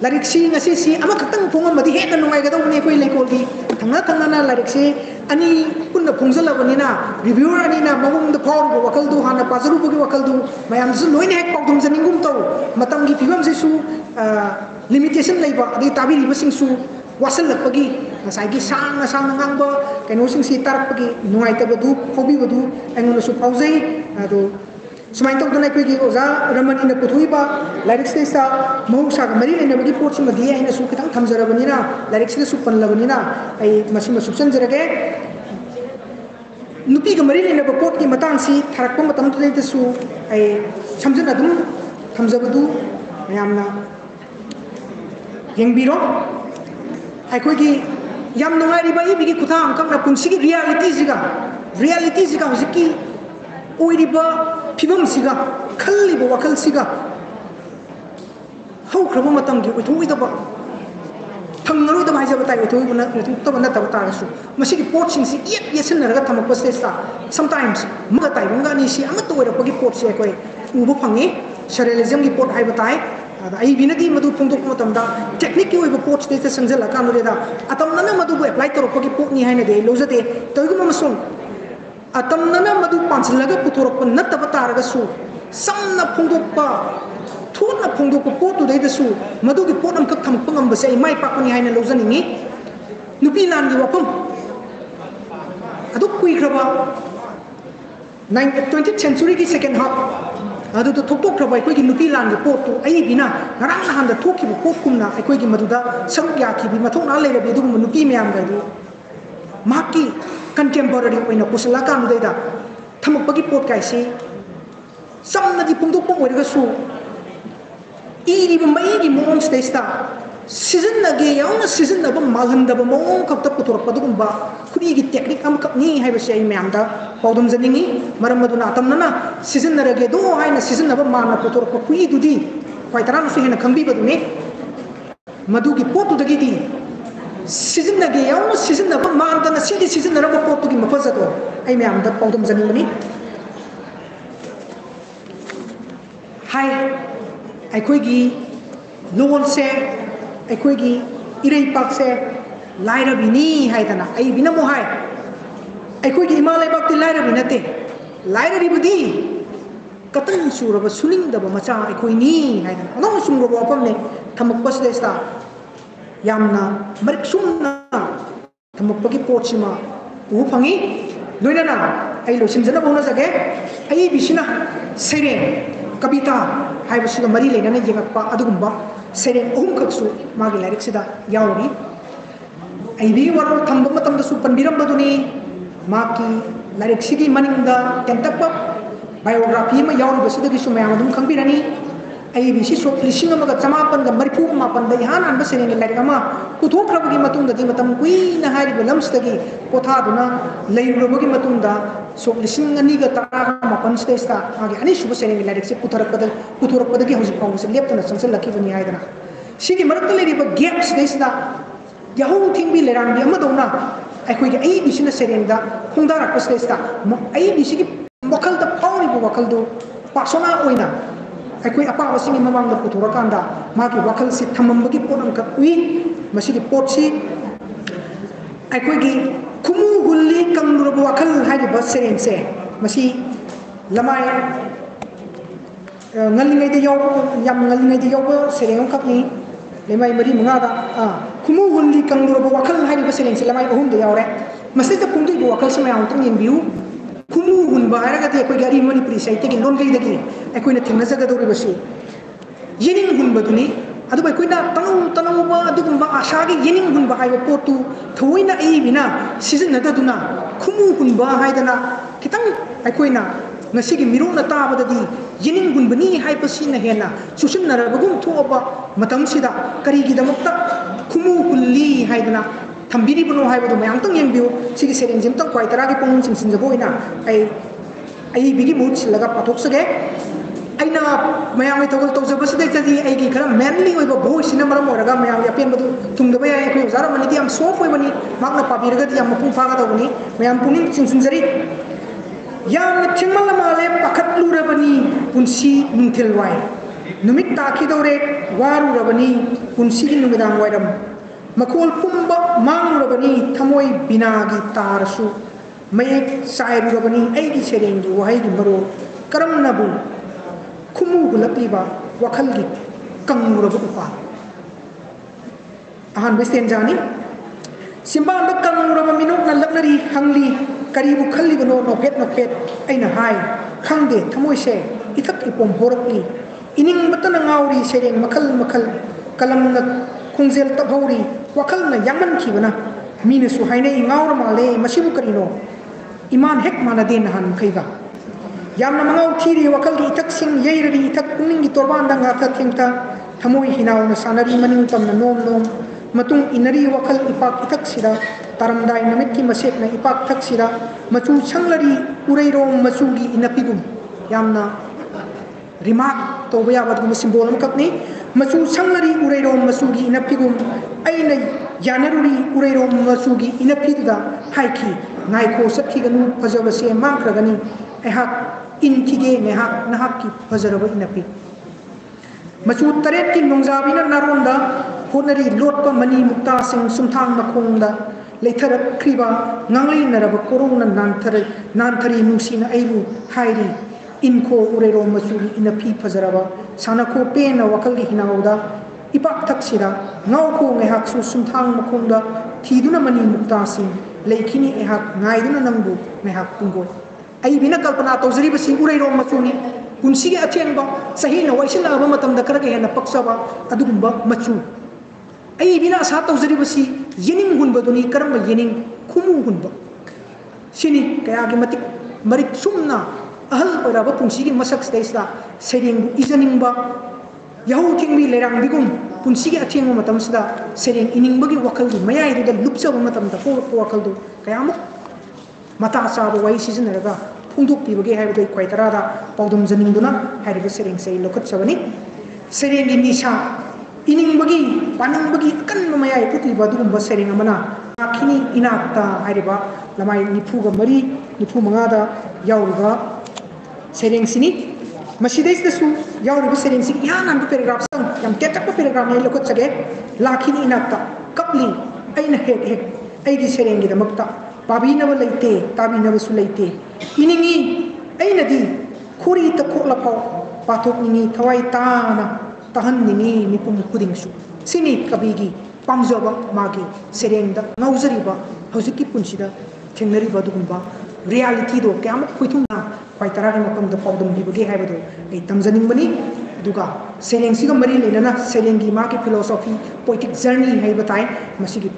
larik si ngasi si ama khatang phongam madi he na nungai ga do ne koi lekol gi thangna na larik si ani punna phongjala banina reviewer ani na mamung da phor wakal du hana pazaru bugi wakal du mayam su loine hek pawdum janingum to matam gi fibam se su limitation leiba adi tabiri basing su wasal lakpagi nasai gi sang ngang ba kaino sing si tarak pagi nuai ta badu hobi badu engona su pauzai ado sumain tok dana koi gi oza ramani na puthui ba lyrics te sa mohsa ga mari ne bagi pot sima dia ina su kitang thamjara banina lyrics te su panla banina ai masima subsan jarage nupi ga mari ne ba pot ki matang si tharak pa matam tu te su ai samjana dum thamjabadu yamna yengbiro ai koi gi yam nungai ri ba i bigi kutham kam na punsi gi reality siga hosiki oiriba phibam siga khalliba wakal siga hau khraba matam gi oithoi da ba thangnaro da bhaija batai oithoi buna to bana ta ta su masi gi pot sing si yet yesin naraga thamak pa sesa sometimes ma tai bunga ni si ama to ora pagi pot se koi ubu phangi surrealism gi pot hai batai ai binati madu phongdok matam da technique gi oiba pot stage sangjala kan re da atam nana madu bu apply taro pagi pot ni haina de lojate toigu mamasung atam nana madu panslaga putorok nattaba taraga su samna phongdokpa thuna phongdokpa potu dei da su madu gi pot am kak tham pangam ba sei mai pakuni haina lojani ni nupi lan gi wapam adu kui kraba 20th century gi second half adu to thok kraba koi gi nupi lan gi potu ai bina ngarang na handa thoki bu pot kumna ai koi gi madu da saruk ya ki bi mathok na le bi du nupi myam ga du maki contemporary oina pusala kan deida thamak pagi pot kai si samna di pungdok pong oiga su iri mai gi mon stage ta season na ge yauna season na ba malham da ba mon kap ta putor padum ba khuri gi technique am kap ni hai ba sei me am da paudum janingi maram maduna atam na season na ge do hai na season na ba ma na putor ko kui du di pai taran su hena khambi ba du ne madu gi potu da gi di season na ge yauna season na ba ma da na si season na ba potu gi mafaza do ai me am da paudum janingi hai ai khoi gi lon se ai khoi gi irei pak se laira bini hai dana ai bina mo hai ai khoi gi himalay bak ti laira binate laira ri budi katan suraba suling da ba macha ai khoi ni hai dana no sum ro ba pam ne thamak pas de sta yamna marik sum na thamak pagi pot sima u phangi loina na ai lo sim jana bona jage ai bisina sere kabita hai basiga mari leina ne jengakpa adugumba sereng ohum kaksu magi lyrics sida yauri ai bi war thamba matam da su panbiram baduni maki lyrics sigi maninda tentakpa biography ma yauri basida gi su mayam adum khangbirani ai bi si so lising amaga chamapan ga maripu mapan da han an basene ni lyric ama kuthokrabagi matung da di matam kui na hari belams dagi kotha duna leirobagi matung da so lising ani ga tara mapan stage ta agi ani shuba sene ni lyric se puthrak gi hoji pawse leptana sangsal lakhi bani ai dana sigi marak le ri ba gap stage da yahu thing bi lerang bi ama dona ꯑꯩꯈꯣꯏꯒꯤ ꯑꯏꯕꯤꯁꯤꯅ ꯁꯩꯔꯦꯡꯗ ꯈꯣꯡꯗꯥꯔꯛꯄꯁꯤꯗꯩꯁꯤꯗ ꯑꯏꯕꯤꯁꯤꯒꯤ ꯋꯥꯈꯜꯗ ꯐꯥꯎꯔꯤꯕ ꯋꯥꯈꯜꯗꯨ ꯄꯥꯔꯁꯣꯅꯥ ꯑꯣꯏꯅ ꯑꯩꯈꯣꯏ ꯑꯄꯥꯕꯁꯤꯡꯒꯤ ꯃꯃꯥꯡꯗ ꯄꯨꯊꯣꯔꯀꯥꯟꯗ ꯃꯥꯒꯤ ꯋꯥꯈꯜꯁꯤ ꯊꯝꯃꯝꯕꯒꯤ ꯄꯣꯠ ꯑꯃꯈꯛ ꯎꯏ ꯃꯁꯤꯒꯤ ꯄꯣꯠꯁꯤ ꯑꯩꯈꯣꯏꯒꯤ ꯈꯨꯃꯨ ꯍꯨꯜꯂꯤ ꯀꯪꯂꯨꯔꯕ ꯋꯥꯈꯜ ꯍꯥꯏꯔꯤꯕ ꯁꯩꯔꯦꯡꯁꯦ ꯃꯁꯤ ꯂꯃꯥꯏ ꯉꯜꯂꯤꯉꯩꯗ ꯌꯥꯎꯕ ꯌꯥꯝ ꯉꯜꯂꯤꯉꯩꯗ ꯌꯥꯎꯕ ꯁꯩꯔꯦꯡ ꯑꯃꯈꯛꯅꯤ ꯂꯩꯃꯥꯏ ꯃꯔꯤ ꯃꯉꯥꯗ ꯈꯨꯃꯨ ꯍꯨꯜꯂꯤ ꯀꯪꯂꯨꯔꯕ ꯋꯥꯈꯜ ꯍꯥꯏꯔꯤꯕ ꯁꯩꯔꯦꯡꯁꯦ ꯂꯃꯥꯏ 3ꯗ ꯌꯥꯎꯔꯦ ꯃꯁꯤꯗ ꯐꯣꯡꯗꯣꯛꯏꯕ ꯋꯥꯈꯜꯁꯤ ꯃꯌꯥꯝ ꯑꯃꯨꯛꯇꯪ ꯌꯦꯡꯕꯤꯌꯨ ꯈꯨꯃꯨ ꯍꯨꯟꯕ ꯍꯥꯏꯔꯒꯗꯤ ꯑꯩꯈꯣꯏꯒꯤ ꯑꯔꯤꯕ ꯃꯅꯤꯄꯨꯔꯤ ꯁꯥꯍꯤత్ꯌꯒꯤ ꯂꯣꯟꯒꯩꯗꯒꯤ ꯑꯩꯈꯣꯏꯅ ꯊꯦꯡꯅꯖꯒꯗꯧꯔꯤꯕꯁꯤ ꯌꯦꯅꯤꯡ ꯍꯨꯟꯕꯗꯨꯅꯤ ꯑꯗꯨꯕꯨ ꯑꯩꯈꯣꯏꯅ ꯇꯅꯧꯕ ꯑꯗꯨꯒꯨꯝꯕ ꯑꯥꯁꯥꯒꯤ ꯌꯦꯅꯤꯡ ꯍꯨꯟꯕ ꯍꯥꯏꯕ ꯄꯣꯠꯇꯨ ꯊꯑꯣꯏꯅ ꯑꯏꯕꯤꯅ ꯁꯤꯖꯤꯟꯅꯗꯗꯨꯅ ꯈꯨꯃꯨ ꯍꯨꯟꯕ ꯍꯥꯏꯗꯅ ꯈꯤꯇꯪ ꯑꯩꯈꯣꯏꯅ ꯉꯁꯤꯒꯤ ꯃꯤꯔꯣꯜꯅ ꯇꯥꯕꯗꯗꯤ ꯌꯦꯅꯤꯡ ꯍꯨꯟꯕꯅꯤ ꯍꯥꯏꯕꯁꯤꯅ ꯍꯦꯟꯅ ꯆꯨꯁꯤꯟꯅꯔꯕꯒꯨꯝ ꯊꯣꯛꯑꯕ ꯃꯇꯝꯁꯤꯗ ꯀꯔꯤꯒꯤꯗꯃꯛꯇ ꯈꯨꯃꯨ ꯍꯨꯜꯂꯤ ꯍꯥꯏꯗꯅ ꯊꯝꯕꯤꯔꯤꯕꯅꯣ ꯍꯥꯏꯕꯗꯨ ꯃꯌꯥꯝꯇꯪ ꯌꯦꯡꯕꯤꯌꯨ ꯁꯤꯒꯤ ꯁꯩꯔꯦꯡꯁꯤ ꯑꯃꯇꯪ ꯈ꯭ꯋꯥꯏ ꯇꯔꯥꯒꯤ ꯄꯨꯡꯅꯤꯡ ꯆꯤꯡꯁꯤꯟꯖꯕ ꯑꯣꯏꯅ ꯑꯏꯕꯤꯒꯤ ꯃꯍꯨꯠ ꯁꯤꯜꯂꯒ ꯄꯥꯊꯣꯛꯆꯒꯦ ꯑꯩꯅ ꯃꯌꯥꯝꯒꯤ ꯊꯧꯒꯜ ꯇꯧꯖꯕꯁꯤꯗꯩꯗꯗꯤ ꯑꯩꯒꯤ ꯈꯔ ꯃꯦꯟꯂꯤ ꯑꯣꯏꯕ ꯚꯣꯏꯁꯁꯤꯅ ꯃꯔꯝ ꯑꯣꯏꯔꯒ ꯃꯌꯥꯝꯒꯤ ꯑꯄꯦꯟꯕꯗꯨ ꯊꯨꯡꯗꯕ ꯌꯥꯏ ꯑꯩꯈꯣꯏ ꯑꯣꯖꯥ ꯔꯃꯅꯤꯗꯤ ꯌꯥꯝ ꯁꯣꯐ ꯑꯣꯏꯕꯅꯤ ꯃꯍꯥꯛꯅ ꯄꯥꯕꯤꯔꯒꯗꯤ ꯌꯥꯝ ꯃꯄꯨꯡ ꯐꯥꯒꯗꯧꯕꯅꯤ ꯃꯌꯥꯝ ꯄꯨꯛꯅꯤꯡ ꯆꯤꯡꯁꯤꯟꯖꯔꯤ ꯌꯥꯝꯅ ꯊꯦꯡꯃꯜꯂ ꯃꯥꯜꯂꯦ ꯄꯥꯈꯠꯂꯨꯔꯕꯅꯤ ꯄꯨꯟꯁꯤ ꯅꯨꯡꯊꯤꯜ ꯋꯥꯏ ꯅꯨꯃꯤꯠ ꯇꯥꯈꯤꯗꯧꯔꯦ ꯋꯥꯔꯨꯔꯕꯅꯤ ꯄꯨꯟꯁꯤꯒꯤ ꯅꯨꯃꯤꯗꯥꯡ ꯋꯥꯏꯔꯝ ꯃꯈꯣꯜ ꯄꯨꯝꯕ ꯃꯥꯡꯂꯨꯔꯕꯅꯤ ꯊꯃꯣꯏ ꯕꯤꯅꯥꯒꯤ ꯇꯥꯔꯁꯨ ꯃꯌꯦꯛ ꯆꯥꯏꯔꯨꯔꯕꯅꯤ ꯑꯩꯒꯤ ꯁꯩꯔꯦꯡꯒꯤ ꯋꯥꯍꯩꯒꯤ ꯃꯔꯣꯜ ꯀꯔꯝꯅꯕꯨ ꯈꯨꯃꯨ ꯍꯨꯜꯂꯛꯂꯤꯕ ꯋꯥꯈꯜꯒꯤ ꯀꯪꯂꯨꯔꯕ ꯎꯄꯥꯜ ꯑꯍꯥꯟꯕ ꯁ꯭ꯇꯦꯟꯖꯥꯅꯤ ꯆꯤꯝꯕꯥꯜꯗ ꯀꯪꯂꯨꯔꯕ ꯃꯤꯅꯣꯛꯅ ꯂꯛꯅꯔꯤ ꯍꯪꯂꯤ ꯀꯔꯤꯕꯨ ꯈꯜꯂꯤꯕꯅꯣ ꯅꯣꯐꯦꯠ ꯅꯣꯐꯦꯠ ꯑꯩꯅ ꯍꯥꯏ ꯈꯪꯗꯦ ꯊꯃꯣꯏꯁꯦ ꯏꯊꯛ ꯏꯄꯣꯝ ꯍꯧꯔꯛꯂꯤ ꯏꯅꯤꯡꯕꯇꯅ ꯉꯥꯎꯔꯤ ꯁꯩꯔꯦꯡ ꯃꯈꯜ ꯃꯈꯜ ꯀꯂꯝꯅ ꯈꯣꯡꯖꯦꯜ ꯇꯞꯍꯧꯔꯤ ꯋꯥꯈꯜꯅ ꯌꯥꯡꯃꯟꯈꯤꯕꯅ ꯃꯤꯅꯁꯨ ꯍꯥꯏꯅꯩ ꯉꯥꯎꯔ ꯃꯥꯜꯂꯦ ꯃꯁꯤꯕꯨ ꯀꯔꯤꯅೋ ꯏꯃꯥꯟ ꯍꯦꯛ ꯃꯥꯟꯅꯗꯦ ꯅꯍꯥꯟ ꯃꯈꯩꯒ ꯌꯥꯝꯅ ꯃꯉꯥꯎ ꯊꯤꯔꯤ ꯋꯥꯈꯜꯒꯤ ꯏꯊꯛꯁꯤꯡ ꯌꯩꯔꯔꯤ ꯏꯊꯛ ꯄꯨꯛꯅꯤꯡꯒꯤ ꯇꯣꯔꯕꯥꯟꯗ ꯉꯥꯛꯊ ꯊꯦꯡꯊ ꯊꯃꯣꯏ ꯍꯤꯅꯥꯎꯅ ꯁꯥꯟꯅꯔꯤ ꯃꯅꯤꯡ ꯇꯝꯅ ꯅꯣꯝ ꯅꯣꯝ ꯃꯇꯨꯡ ꯏꯟꯅꯔꯤ ꯋꯥꯈꯜ ꯏꯄꯥꯛ ꯏꯊꯛꯁꯤꯗ ꯇꯥꯔꯝꯗꯥꯏ ꯅꯨꯃꯤꯠꯀꯤ ꯃꯁꯦꯛꯅ ꯏꯄꯥꯛ ꯊꯛꯁꯤꯗ ꯃꯆꯨ ꯁꯪꯂꯔꯤ ꯎꯔꯩꯔꯣꯝ ꯃꯆꯨꯒꯤ ꯏꯅꯞꯄꯤꯒꯨꯝ ꯌꯥꯝꯅ ꯔꯤꯃꯥꯔꯛ ꯇꯧꯕ ꯌꯥꯕ ꯑꯗꯨꯒꯨꯝꯕ ꯁꯤꯝꯕꯣꯜ ꯑꯃꯈꯛꯅꯤ ꯃꯆꯨ ꯁꯪꯂꯔꯤ ꯎꯔꯩꯔꯣꯝ ꯃꯆꯨꯒꯤ ꯏꯅꯞꯄꯤꯒꯨꯝ ꯑꯩꯅ ꯌꯥꯅꯔꯨꯔꯤ ꯎꯔꯩꯔꯣꯝ ꯃꯆꯨꯒꯤ ꯏꯅꯞꯄꯤꯗꯨꯗ ꯍꯥꯏꯈꯤ ꯉꯥꯏꯈꯣ ꯆꯠꯈꯤꯒꯅꯨ ꯐꯖꯕꯁꯦ ꯃꯥꯡꯈ꯭ꯔꯒꯅꯤ ꯑꯩꯍꯥꯛ ꯏꯟꯈꯤꯒꯦ ꯉꯥꯏꯍꯥꯛ ꯅꯍꯥꯛꯀꯤ ꯐꯖꯔꯕ ꯏꯅꯞꯄꯤ ꯃꯆꯨ 8ꯀꯤ ꯅꯣꯡꯖꯥꯕꯤꯅ ꯅꯥꯔꯣꯟꯗ ꯍꯣꯠꯅꯔꯤ ꯂꯣꯠꯄ ꯃꯅꯤ ꯃꯨꯛꯇꯥꯁꯤꯡ ꯁꯨꯝꯊꯥꯡ ꯃꯈꯣꯡꯗ ꯂꯩꯊꯔꯛꯈ꯭ꯔꯤꯕ ꯉꯥꯡꯂꯩꯅꯔꯕ ꯀꯣꯔꯧꯅ ꯅꯥꯟꯊꯔꯤ ꯅꯨꯡꯁꯤꯅ ꯑꯩꯕꯨ ꯍꯥꯏꯔꯤ ꯏꯟꯈꯣ ꯎꯔꯩꯔꯣꯝ ꯃꯆꯨꯒꯤ ꯏꯅꯞꯄꯤ ꯐꯖꯔꯕ ꯁꯥꯟꯅꯈꯣ ꯄꯦꯟꯅ ꯋꯥꯈꯜꯒꯤ ꯍꯤꯅꯥꯎꯗ ꯏꯄꯥꯛ ꯊꯛꯁꯤꯗ ꯉꯥꯎꯈꯣ ꯉꯥꯏꯍꯥꯛꯁꯨ ꯁꯨꯝꯊꯥꯡ ꯃꯈꯣꯡꯗ ꯊꯤꯗꯨꯅ ꯃꯅꯤ ꯃꯨꯛꯇꯥꯁꯤꯡ ꯂꯩꯈꯤꯅꯤ ꯑꯩꯍꯥꯛ ꯉꯥꯏꯗꯨꯅ ꯅꯪꯕꯨ ꯉꯥꯏꯍꯥꯛ ꯄꯨꯡꯒꯣꯏ ꯑꯏꯕꯤꯅ ꯀꯜꯄꯅꯥ ꯇꯧꯖꯔꯤꯕꯁꯤ ꯎꯔꯩꯔꯣꯝ ꯃꯆꯨꯅꯤ ꯄꯨꯟꯁꯤꯒꯤ ꯑꯊꯦꯡꯕ ꯆꯍꯤꯅ ꯋꯥꯏꯁꯤꯜꯂꯛꯑꯕ ꯃꯇꯝꯗ ꯈꯔꯒ ꯍꯦꯟꯅ ꯄꯛꯆꯕ ꯑꯗꯨꯒꯨꯝꯕ ꯃꯆꯨ ꯑꯏꯕꯤꯅ ꯑꯁꯥ ꯇꯧꯖꯔꯤꯕꯁꯤ ꯌꯦꯅꯤꯡ ꯍꯨꯟꯕꯗꯨꯅꯤ ꯀꯔꯝꯕ ꯌꯦꯅꯤꯡ ꯈꯨꯃꯨ ꯍꯨꯟꯕ ꯁꯤꯅꯤ ꯀꯌꯥꯒꯤ ꯃꯇꯤꯛ ꯃꯔꯤꯛ ꯁꯨꯝꯅ ꯑꯍꯜ ꯑꯣꯏꯔꯕ ꯄꯨꯟꯁꯤꯒꯤ ꯃꯁꯛꯁꯤꯗꯩꯁꯤꯗ ꯁꯩꯔꯦꯡꯕꯨ ꯏꯖꯅꯤꯡꯕ ꯌahꯧ ꯊꯦꯡꯕꯤ ꯂꯩꯔꯥꯡꯕꯤꯒꯨꯝ ꯄꯨꯟꯁꯤꯒꯤ ꯑꯊꯦꯡꯕ ꯃꯇꯝꯁꯤꯗ ꯁꯩꯔꯦꯡ ꯏꯅꯤꯡꯕꯒꯤ ꯋꯥꯈꯜꯒꯤ ꯃꯌꯥꯏꯗꯨꯗ ꯂꯨꯞꯆꯕ ꯃꯇꯝꯗ ꯄꯣꯛꯂꯛꯄ ꯋꯥꯈꯜꯗꯨ ꯀꯌꯥꯃꯨꯛ ꯃꯇꯥ ꯆꯥꯕ ꯋꯥꯍꯩ ꯁꯤꯖꯤꯟꯅꯔꯒ ꯐꯣꯡꯗꯣꯛꯄꯤꯕꯒꯦ ꯍꯥꯏꯕꯗꯨ ꯑꯩ ꯈ꯭ꯋꯥꯏ ꯇꯔꯥꯗ ꯄꯥꯎꯗꯝꯖꯅꯤꯡꯗꯨꯅ ꯍꯥꯏꯔꯤꯕ ꯁꯩꯔꯦꯡꯁꯦ ꯑꯩ ꯂꯧꯈꯠꯆꯕꯅꯤ ꯁꯩꯔꯦꯡꯒꯤ ꯅꯤꯁꯥ ꯏꯅꯤꯡꯕꯒꯤ ꯄꯥꯅꯤꯡꯕꯒꯤ ꯑꯀꯟꯕ ꯃꯌꯥꯏ ꯎꯠꯂꯤꯕ ꯑꯗꯨꯒꯨꯝꯕ ꯁꯩꯔꯦꯡ ꯑꯃꯅ ꯂꯥꯛꯈꯤꯅꯤ ꯏꯅꯥꯛꯇ ꯍꯥꯏꯔꯤꯕ ꯂꯃꯥꯏ 94-95ꯗ ꯌꯥꯎꯔꯤꯕ ꯁꯩꯔꯦꯡꯁꯤꯅꯤ ꯃꯁꯤꯗꯩꯁꯤꯗꯁꯨ ꯌꯥꯎꯔꯤꯕ ꯁꯩꯔꯦꯡꯁꯤꯒꯤ ꯏꯍꯥꯟ ꯍꯥꯟꯕ ꯄꯦꯔꯥꯒ꯭ꯔꯥꯐꯇꯪ ꯌꯥꯝ ꯇꯦꯟꯇꯛꯄ ꯄꯦꯔꯥꯒ꯭ꯔꯥꯐꯅꯤ ꯑꯩ ꯂꯧꯈꯠꯆꯒꯦ ꯂꯥꯛꯈꯤꯅꯤ ꯏꯅꯥꯛꯇ ꯀꯞꯂꯤ ꯑꯩꯅ ꯍꯦꯛ ꯍꯦꯛ ꯑꯩꯒꯤ ꯁꯩꯔꯦꯡꯒꯤꯗꯃꯛꯇ ꯄꯥꯕꯤꯅꯕ ꯂꯩꯇꯦ ꯇꯥꯕꯤꯅꯕꯁꯨ ꯂꯩꯇꯦ ꯏꯅꯤꯡꯉꯤ ꯑꯩꯅꯗꯤ ꯈꯣꯔꯤ ꯇꯈꯣꯛꯂꯐꯥꯎ ꯄꯥꯊꯣꯛꯅꯤꯡꯉꯤ ꯊꯋꯥꯏ ꯇꯥꯅ ꯇꯥꯍꯟꯅꯤꯡꯉꯤ ꯃꯤꯄꯨꯝ ꯈꯨꯗꯤꯡꯁꯨ ꯁꯤꯅꯤ ꯀꯕꯤꯒꯤ ꯄꯥꯝꯖꯕ ꯃꯥꯒꯤ ꯁꯩꯔꯦꯡꯗ ꯉꯥꯎꯖꯔꯤꯕ ꯍꯧꯖꯤꯛꯀꯤ ꯄꯨꯟꯁꯤꯗ ꯊꯦꯡꯅꯔꯤꯕ ꯑꯗꯨꯒꯨꯝꯕ ꯔꯤꯌꯥꯂꯤꯇꯤꯗꯣ ꯀꯌꯥꯃꯨꯛ ꯈꯣꯏꯊꯨꯡꯅ ꯈ꯭ꯋꯥꯏ ꯇꯔꯥꯒꯤ ꯃꯐꯝꯗ ꯄꯥꯎꯗꯝꯕꯤꯕꯒꯦ ꯍꯥꯏꯕꯗꯨ ꯑꯩ ꯇꯝꯖꯅꯤꯡꯕꯅꯤ ꯑꯗꯨꯒ ꯁꯩꯔꯦꯡꯁꯤꯒ ꯃꯔꯤ ꯂꯩꯅꯅ ꯁꯩꯔꯦꯡꯒꯤ ꯃꯥꯒꯤ ꯐꯤꯂꯣꯁꯣꯐꯤ ꯄꯣꯏꯇꯤꯛ ꯖꯔꯅꯤ ꯍꯥꯏꯕ ꯇꯥꯏ ꯃꯁꯤꯒꯤ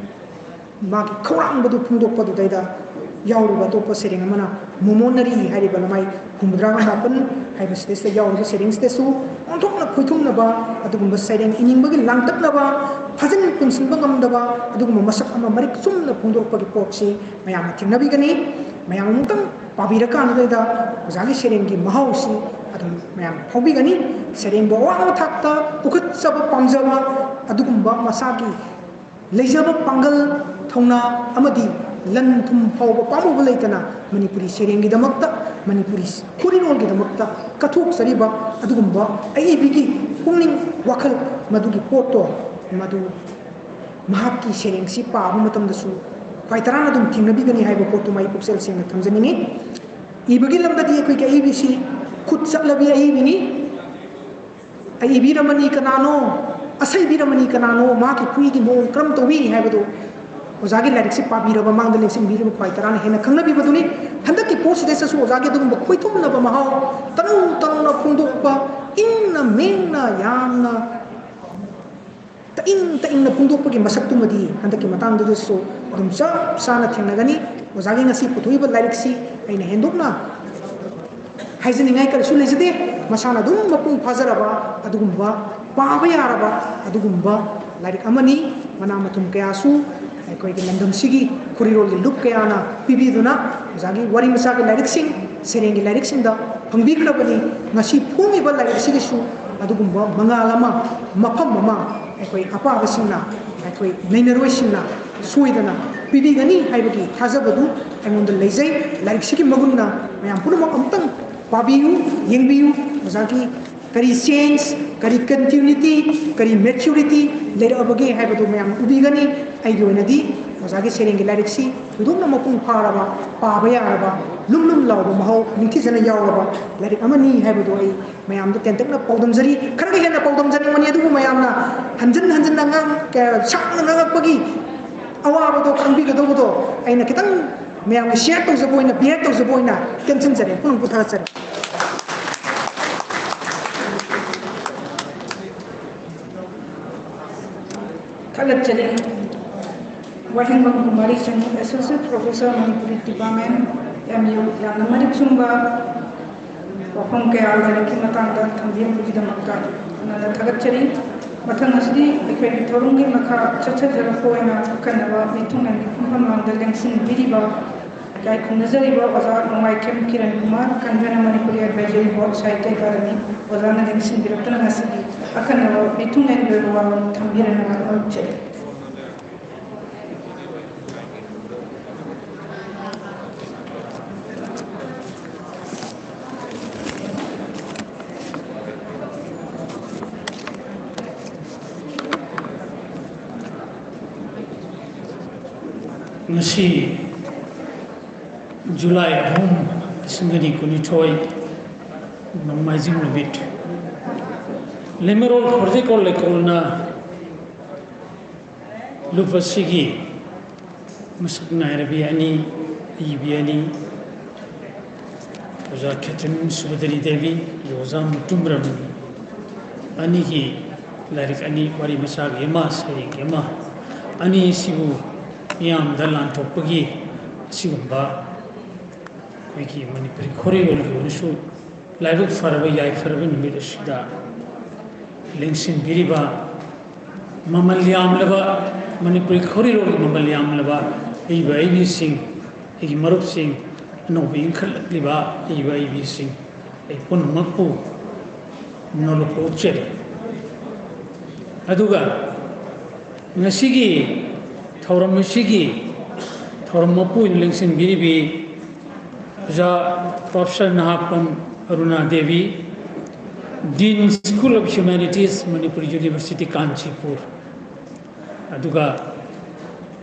ꯃꯥꯒꯤ ꯈꯧꯔꯥꯡꯕꯗꯨ ꯐꯣꯡꯗꯣꯛꯄꯗꯨꯗꯩꯗ ꯌꯥꯎꯔꯤꯕ ꯑꯇꯣꯞꯄ ꯁꯩꯔꯦꯡ ꯑꯃꯅ ꯃꯣꯃꯣꯅꯔꯤ ꯍꯥꯏꯔꯤꯕ ꯂꯃꯥꯏ 64 ꯍꯥꯏꯕꯁꯤꯗꯩꯁꯤꯗ ꯌꯥꯎꯔꯤꯕ ꯁꯩꯔꯦꯡꯁꯤꯗꯁꯨ ꯑꯣꯟꯊꯣꯛꯅ ꯈꯣꯏꯊꯨꯡꯅꯕ ꯑꯗꯨꯒꯨꯝꯕ ꯁꯩꯔꯦꯡ ꯏꯅꯤꯡꯕꯒꯤ ꯂꯥꯡꯇꯛꯅꯕ ꯐꯥꯖꯤꯟ ꯄꯨꯟꯁꯤꯟꯕ ꯉꯝꯗꯕ ꯑꯗꯨꯒꯨꯝꯕ ꯃꯁꯛ ꯑꯃ ꯃꯔꯤꯛ ꯆꯨꯝꯅ ꯐꯣꯡꯗꯣꯛꯄꯒꯤ ꯄꯣꯠꯁꯤ ꯃꯌꯥꯝꯅ ꯊꯦꯡꯅꯕꯤꯒꯅꯤ ꯃꯌꯥꯝ ꯑꯃꯨꯛꯇꯪ ꯄꯥꯕꯤꯔꯀꯥꯟꯗꯨꯗꯩꯗ ꯑꯣꯖꯥꯒꯤ ꯁꯩꯔꯦꯡꯒꯤ ꯃꯍꯥꯎꯁꯤ ꯑꯗꯨꯝ ꯃꯌꯥꯝ ꯐꯥꯎꯕꯤꯒꯅꯤ ꯁꯩꯔꯦꯡꯕꯨ ꯑꯋꯥꯡꯕ ꯊꯥꯛꯇ ꯄꯨꯈꯠꯆꯕ ꯄꯥꯝꯖꯕ ꯑꯗꯨꯒꯨꯝꯕ ꯃꯁꯥꯒꯤ ꯂꯩꯖꯕ ꯄꯥꯡꯒꯜ ꯊꯧꯅꯥ ꯑꯃꯗꯤ lan thum phawba pamuba leitana manipuri serengi damakta manipuri kurinol gi damakta kathuk sariba adugumba aibigi pungning wakhal madugi poto madu mahakki serengsi pabu matam dasu kwaitarana dum thingnabi gani haiba poto mai puksel singna thamjanini ibagi lamdadi ekoi ka ibc khut chatlabi aibini aibi ramani kanano asai bi ramani kanano ma ki kui gi mo kram to wi haibadu ozagi larik si pabi raba mang dale sim bi raba kwaitarana hena khangnabi baduni handak ki post desa su ozagi dum khoitum na ba mahau tanu tanu na phungdukpa inna mengna yamna ta in na phungdukpa gi masak tumadi handak ki matang du so dum sa sana thenagani ozagi ngasi puthui ba larik si aina hendukna haizaningai kar su lejade masana dum mapung phajaraba adugumba paaba yaraba adugumba larik amani mana matum kaya su koi ki landam sigi kurirol gi lup kaya na pibiduna ozagi wari masa gi larik sing serengi larik sing da pangbikrabani ngasi phungi ba larik sigi su adugumba mangalama mapam mama koi apa basingna koi nainaroi singna suidana pibigani haibagi thajabadu aingonda lejai larik sigi magunna mayam punama amtang pabiu yengbiu ozagi kari change kari continuity kari maturity lera abagi haibadu mayam ubigani aigi oinadi ozagi serengi larik si tudumna mapung pharaba paaba yaraba lumlum lawba mahau ningthijana yawaba larik amani haibadu ai mayam da tentakna paudamjari kharaga hena paudamjari mani adu mayamna hanjan nang sakna nangapagi awabado khangbi gadobodo aina kitang mayam share tawjaboina bear tawjaboina tension jare punang puthara jare Kalat jadi Wahingam Kumari Singh, Associate Professor Manipuri Department, MU, yang nama Sumba, Wahong ke alai ki matang dan también puji damakka. Nada kalat jadi matang asli ikhwan torungi maka caca jara koina kanawa mitungan di kumpan mangdal yang sin biriba. Kaya kunazari ba wazar Mumbai Kem Kiran Kumar, Convener Manipuri Advisory Board Site Academy, wazarna yang sin biraptana asli. Akan mitungan berwa también nama jadi. Ngasi Julai ahum singani kuni choi namajing nubit lemerol project ol lekolna lupasigi masukna arabiani ibiani oza khatim subadari devi yoza mutumram ani ki larik ani wari masag yema sari yema ani sibu yam dalan topagi sigumba koiki manipuri khorigol gi laibuk faraba yai faraba nimit asida lengsin biriba mamalyam laba manipuri khorigol gi mamalyam laba eiba ibi sing egi marup sing no bin khal liba eiba ibi sing ei pun makpu noloko cher aduga ngasigi thauram sigi thauram mapu lengsin biribi ja Professor Nahapam Aruna Devi, Dean School of Humanities, Manipur University, Kanchipur. Aduga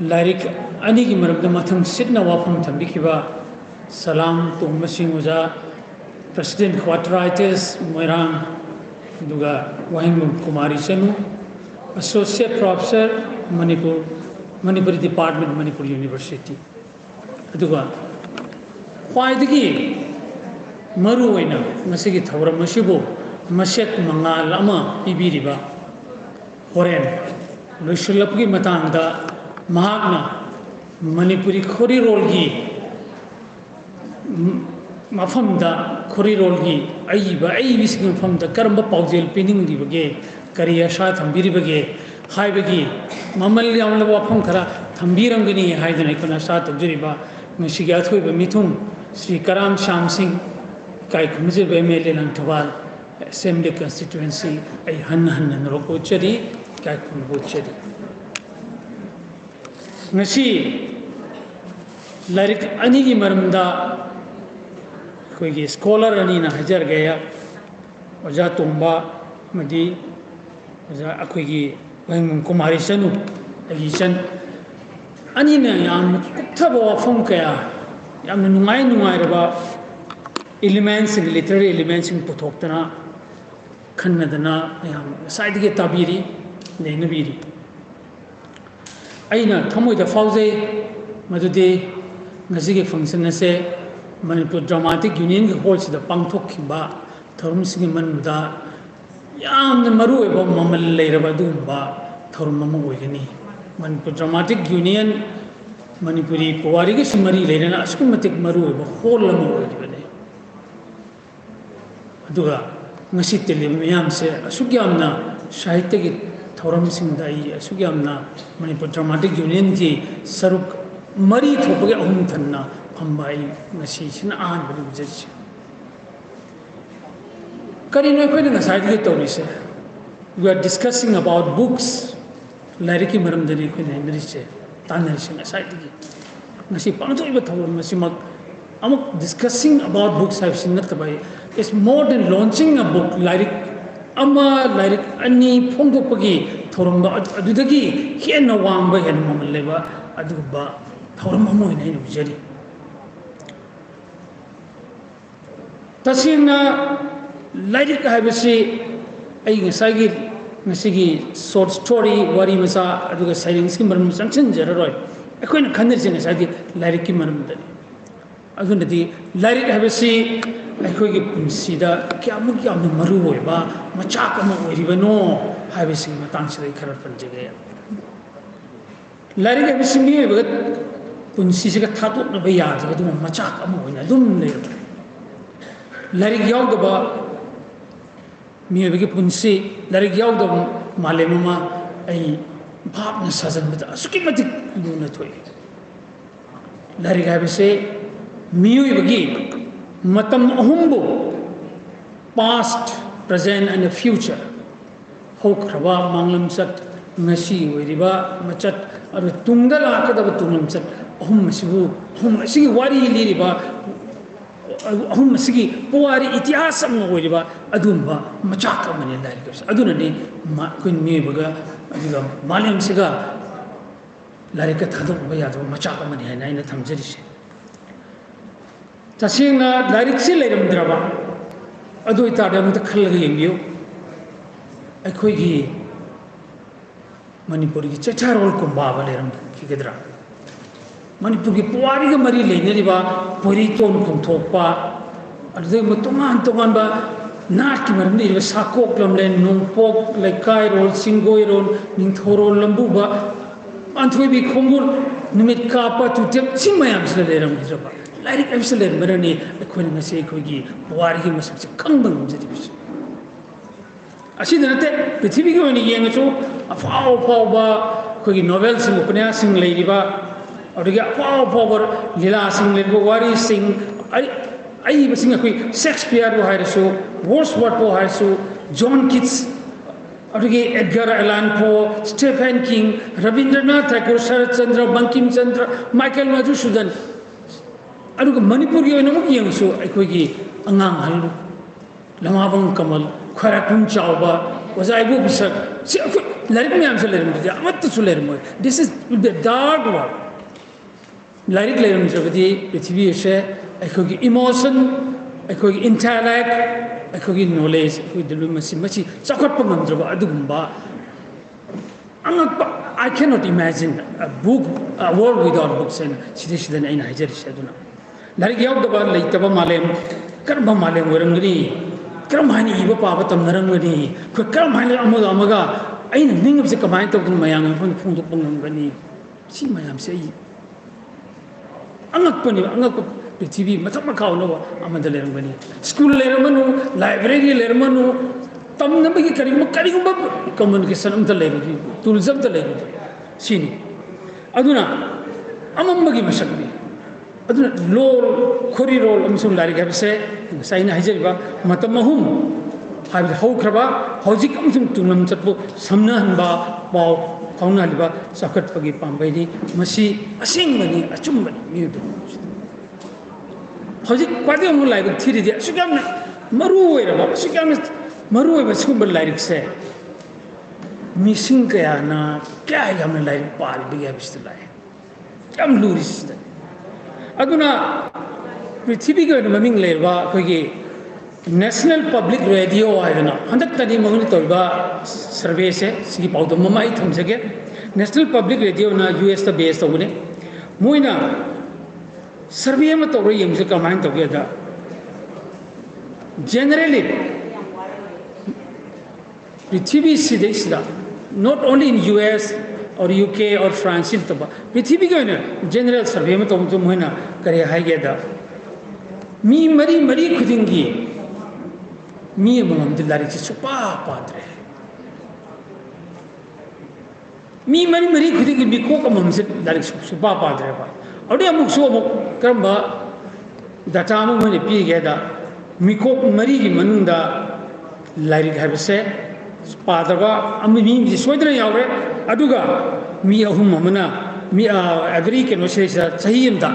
Larik Anigi Marabda Matham Sidna Wapam Tambikiba, Salam to Masing Uza, President Quatritis, Moirang, Aduga Wahingam Kumari Senu, Associate Professor, Manipur Department, Manipur University. Aduga Khwaidagi maru oina masigi thauram masibo masek mangal ama pibiriba horen loisulapgi matangda mahagna manipuri khori rolgi mafamda khori rolgi aiba bising mafamda karamba paujel pining dibage kariya sha thambiribage haibagi mamal yamla wafam khara thambirangani haidana ikona sa tujriba masigi athoiba mithum Sri Karam Sham Singh, Kai Kumjir MLA Langtawal, Assembly Constituency, I Han Roko Chari, Kai Kumbo Chari. Nasi like अनी की मरमदा कोई scholar अनी ना हजर गया ओजा तुम्बा मदी ओजा अखोगी कुमारी चनु सन अनी ने याम कुथब वाफम कया याम नुंगाई नुंगाई रबा एलिमेंट्स लिटरेरी एलिमेंट्स पुथोक्तना खन्नदना याम साइड के ताबीरी नेनबीरी अइना थमोइदा फाउजे मदुदे ngasi ke function ase Manipur Dramatic Union ke hall sida pangthokhiba thorum singi manuda yamna maru eba mamal leiraba dumba thorum mama oigani Manipur Dramatic Union Manipuri Powari ke sumari leirana askumatik maru eba hall lama oigani aduga ngasi tele miyam se asugyamna sahitya ke thorum singda I asugyamna Manipur Dramatic Union ki saruk मरी थोपगे अहम थन्ना फंबाई ngasi sina an badu judge kari no koine ngasai ge tawrise we are discussing about books lariki maram dani koine nari se tanari se ngasai ge ngasi pangto iba thawur masi mak amuk discussing about books have seen not by it's more than launching a book lyric ama lyric ani phongdopagi thorumba adudagi henna wangba hen mamleba aduba thorum amoy nei bujari tasina lyric habisi ai ngasagi ngasigi short story wari masa aduga silence ki maram sanction jararoi akoina khanner jeng sagi lyric ki maram dani adunadi lyric habisi akoi gi punsida kyamu kyamna maru hoiba macha kama oiribano habisi matang sidai khara panjege lyric habisi mi bagat punsi se ka thatu na ba ya ga dum machak amu oina dum le larik yaw da ba mi be ki punsi larik yaw da male mama ai bhap na sajan ba suki matik lu na thoi larik ha be se mi be gi matam ahumbu past present and the future hok khaba manglam sat ngasi oiriba machat aru tungda lakadaba tunglam sat ahum asigi wari liriba ahum asigi puari itihas amna oiriba adumba machak amane larikos aduna ni kun me baga aduga malam siga larika thadu ba ya do machak amane hai naina thamjari se tasina larik se leram draba adu ita da mu ta khallaga yembiyo akhoi gi Manipur ki chacharol ko baba leram ki gedra Manipur ki puari ga mari leine riba puri ton phongthokpa adu mutongan tongan ba nat ki maram ni riba sakok lamlen nongpok laikai rol singoi rol ningthorol lambu ba anthoi bi khongul numit ka pa tu tep simayam sla leram riba larik amsle marani akhoi na se khoi gi puari gi masak kangbang jati bis asidana te prithvi gi wani yengachu afao ba khoi novel sing upanyas sing leiriba adugi afao ba lila sing leiriba wari sing ai basing khoi Shakespeare bo hairasu Wordsworth bo hairasu John Keats adugi Edgar Allan Poe Stephen King Rabindranath Tagore Sharat Chandra Bankim Chandra Michael Madhusudan aduga Manipur gi wani muk yengachu khoi gi angang halu lamabang kamal Kharakun Chauba was I go beside. Let me answer this is the dark world. Lyric Leram Javadi, Prithvi share, I could emotion, I could intellect, I could knowledge with the Lumasimachi, Sakapamam Java Adumba. I cannot imagine a book, a world without books and Sidishan and Niger Shaduna. Like Yabba Laitaba Malem, Karba Malem Werangri. Karamani iba papa tam narangani ko karamani amaga aina ningam se kamai to mayang phun phung pangani si mayam se angak prithvi mathak makau no amada lerangani school lermanu library lermanu tam nabagi kari communication am tale tourism tale sini aduna amambagi masakni aduna lol khori rol amsum lari ga se saina hajeriba matamahum हाइबे हौख्रबा हौजिक अमसुम तुंगलम चतबु समनहनबा पाउ फाउनालिबा चाखटपगी पाम्बैनि मसी असेंबनि अचुम्बनि मिउदु हौजिक क्वादे अमु like थिरिदि असुगाम मरु ओइरबा असुगाम मरु ओइबा Sumb like से मिसिंग कयाना क्या यामना लाइक पाल बिया बिस्तलाय याम लुरिसिदा अदुना पृथ्वी के ममिंग लेरबा कोगी नेशनल पब्लिक रेडियो आयना हंदक तनी मगन तोबा सर्वे से सी पाउदो ममाई थमजगे नेशनल पब्लिक रेडियो ना यूएस ता बेस तोने मोइना सर्वे म तोरो यमसे कमाइन तोगे दा जनरली पृथ्वी सिदेसदा not only in US or UK or France in तबा पृथ्वी के ना जनरल सर्वे म तो मोइना करे हाइगे दा मी मरी मरी खुदिंगी मी मम दिलारी से सुपा पाद्रे मी मरी मरी खुदिंगी मी को कम हमसे दिलारी सुपा पाद्रे बा और ये मुक्सो मुक करम्बा डाटा मु मने पी गेदा मी को मरी की मनुंदा लारी है बसे पादबा अमी मी सोइदरे यावरे अदुगा मी अहुम ममना मी एवरी के नो से सही अमदा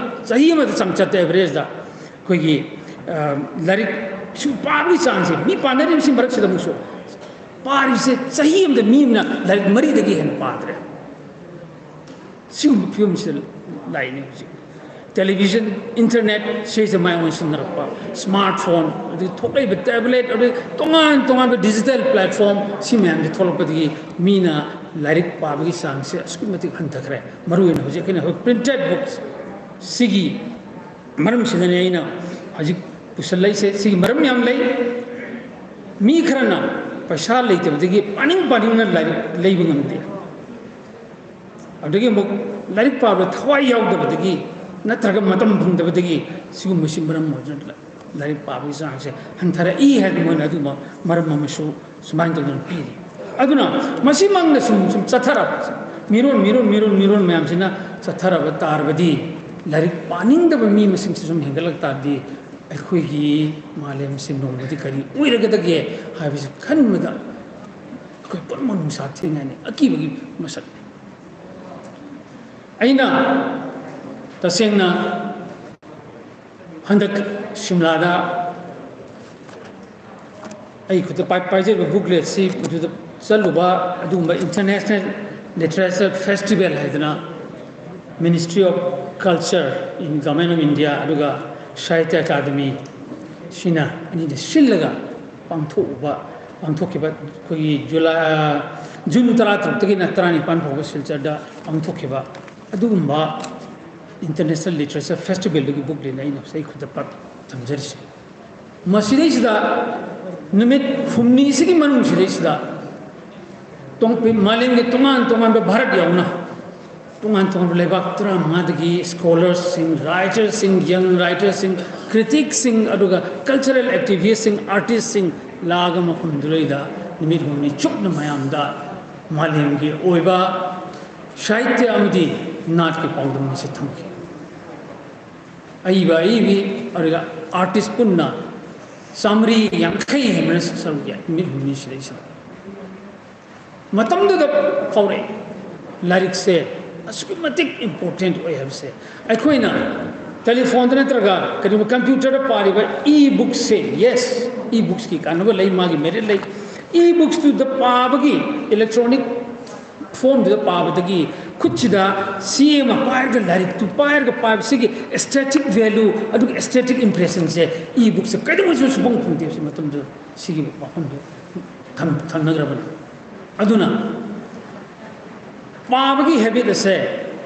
चमचते एवरेज दा कोई लारिक पारी चांस मी पानरी से मरक से मुसो पारी से सही अमदा मी ना लारिक मरी दगी हेन पादरे सिम फिल्म से लाइने टेलीविजन इंटरनेट से माय वन सुनरपा स्मार्टफोन अदि थोकै बे टैबलेट अदि तोंगान बे डिजिटल प्लेटफॉर्म सि मैम दि थोलपदि मीना लारिक पाबगी चांस से अस्कुमति हंतखरे मरुइन होजे केना प्रिंटेड बुक्स सिगी मरम सिदने आइना हजिक पुसलै से सिगी मरम याम लै मी खरना पैसा लेतबदगी पानिंग ना लारिक लेब ngamde अदगी मुक लारिक पाब थवाय यावदबदगी नत्रग मतम भंगदबदगी सिगुम मरम मोजन लारिक पाबगी चांग से हंथरा ई है मोन अदु मरम मसु सुमाइन तन पीरी अदुना मसी मंगना सुम चथरा मिरोन मैम सिना चथरा तारबदी लारिक पानिंगदब मी मसिंग सुम हेंगलक तादी अखोगी मालेम से नोंबदी करी उइरगदगे हाबिस खनमदा कोई परमन साथी ने अकीबगी मसक अइना तसेंगना हंदक शिमलादा आई खुद पाइजे बुकलेट सी चलुबा अदुगुंबा इंटरनेशनल लिटरेचर फेस्टिवल है ministry of culture in government of India अदुगा साहित्य अकादमी सिना अनि सिलगा पांथोखिबा कोई जून 13 तक नतरानी पांथोब सिलचरदा पांथोखिबा अदुगुंबा इंटरनेशनल लिटरेचर फेस्टिवल की बुक लेना इन सही खुद पर थमजरिस मसिदैसदा निमित फुमनी सिगी मनु सिदैसदा तोंपे मालेंगे तोंगान बे भारत यावना तोंगान लेबाक तरा मादगी स्कॉलर्स सिंग राइटर्स सिंग यंग राइटर्स सिंग क्रिटिक्स सिंग अदुगा कल्चरल एक्टिविस्ट सिंग आर्टिस्ट सिंग लाग मफम दुलैदा निमित फुमनी चुकना मयामदा मालेंगे ओइबा साहित्य अमदी नाट के पाउदम से थमके अईबा अईबी अरगा आर्टिस्ट पुन्ना सामरी यांखै हेमन सरुया निमित फुमनी सिदैसा मतम द फौरे लारिक से असुमतिक इंपोर्टेंट ओय हबसे अखोइना टेलीफोन नत्रगा करिब कंप्यूटर पारिबा ई बुक से यस ई बुक्स की कानब लई मागी मेरे लई ई बुक्स टू द पाबगी इलेक्ट्रॉनिक फॉर्म द पाबदगी खुचिदा सीएम पायर लारिक टू पायर पाब सिगी एस्थेटिक वैल्यू अदु एस्थेटिक इंप्रेशन से ई बुक से कदम जो सुबंग फुंदे से मतम द सिगी पाखम थम थनग्रबन अदुना पाबगी हैबिट से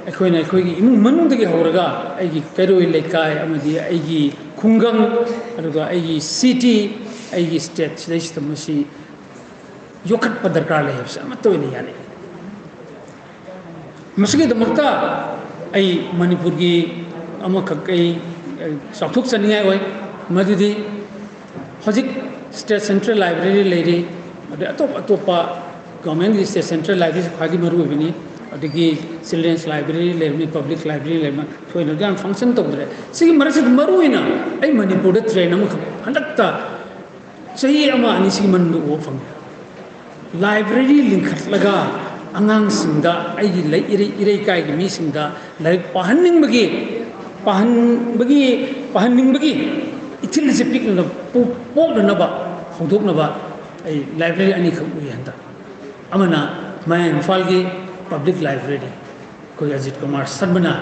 अखोइना अखोइगी इमु मनुदगी हौरगा आइगी कैरोइ लेकाय अमदी आइगी खुंगंग अदुगा आइगी सिटी आइगी स्टेट सिदैस तमसी योखट पदरकार ले हबसे अमतोइने याने मसगी दमक्ता आई मणिपुर की अमखकै साथुक सनियाय होय मदुदी हजिक स्टेट सेंट्रल लाइब्रेरी लेरी अदे अतोपा गवर्नमेंट की स्टेट सेंट्रल लाइब्रेरी खादी मरु बिनी अदगी चिल्ड्रंस लाइब्रेरी लेरमी पब्लिक लाइब्रेरी लेरमा सोइनो जान फंक्शन तोदरे सिगी मरसे मरुइना आई मणिपुर ट्रेन अमख हंदक्ता Sahi ama ani si mandu ofang. Library lingkat laga angang singda ai irei kai gi mi singda lai pahanning bagi itil se pik na pok na ba hodok na ba ai library ani kham ui handa amana mai Imphal gi public library ko Ajit Kumar Sarmana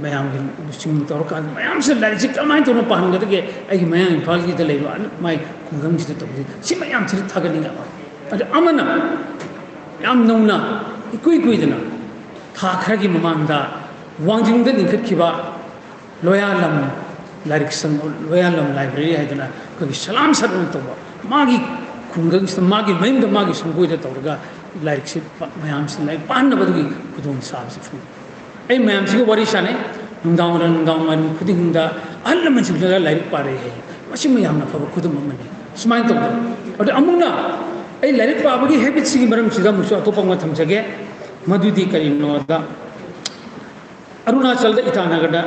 mayam gi sing tor kan mayam se lai jik amai to no pahan ga ge ai mayam Imphal gi de lai mai kungam ji to si mayam chi thagani ga ada amana yam nongna ikui dana tha khagi mamangda wangjing da ningkhat kiba loyalam larik sang loyalam library haidana ko salam sarun to magi kungang sta magi maim da magi sangoi da torga larik si mayam sin lai pan na badu kudon sab si fu ai mayam si ko wari sane nungdang man khuding da alla man si la larik pare hai masi mayam na fa khudum mamani smain to ada amuna ai larik pa bagi habit si maram sida musu atopa ma thamjage madudi karino da Arunachal da Itanagada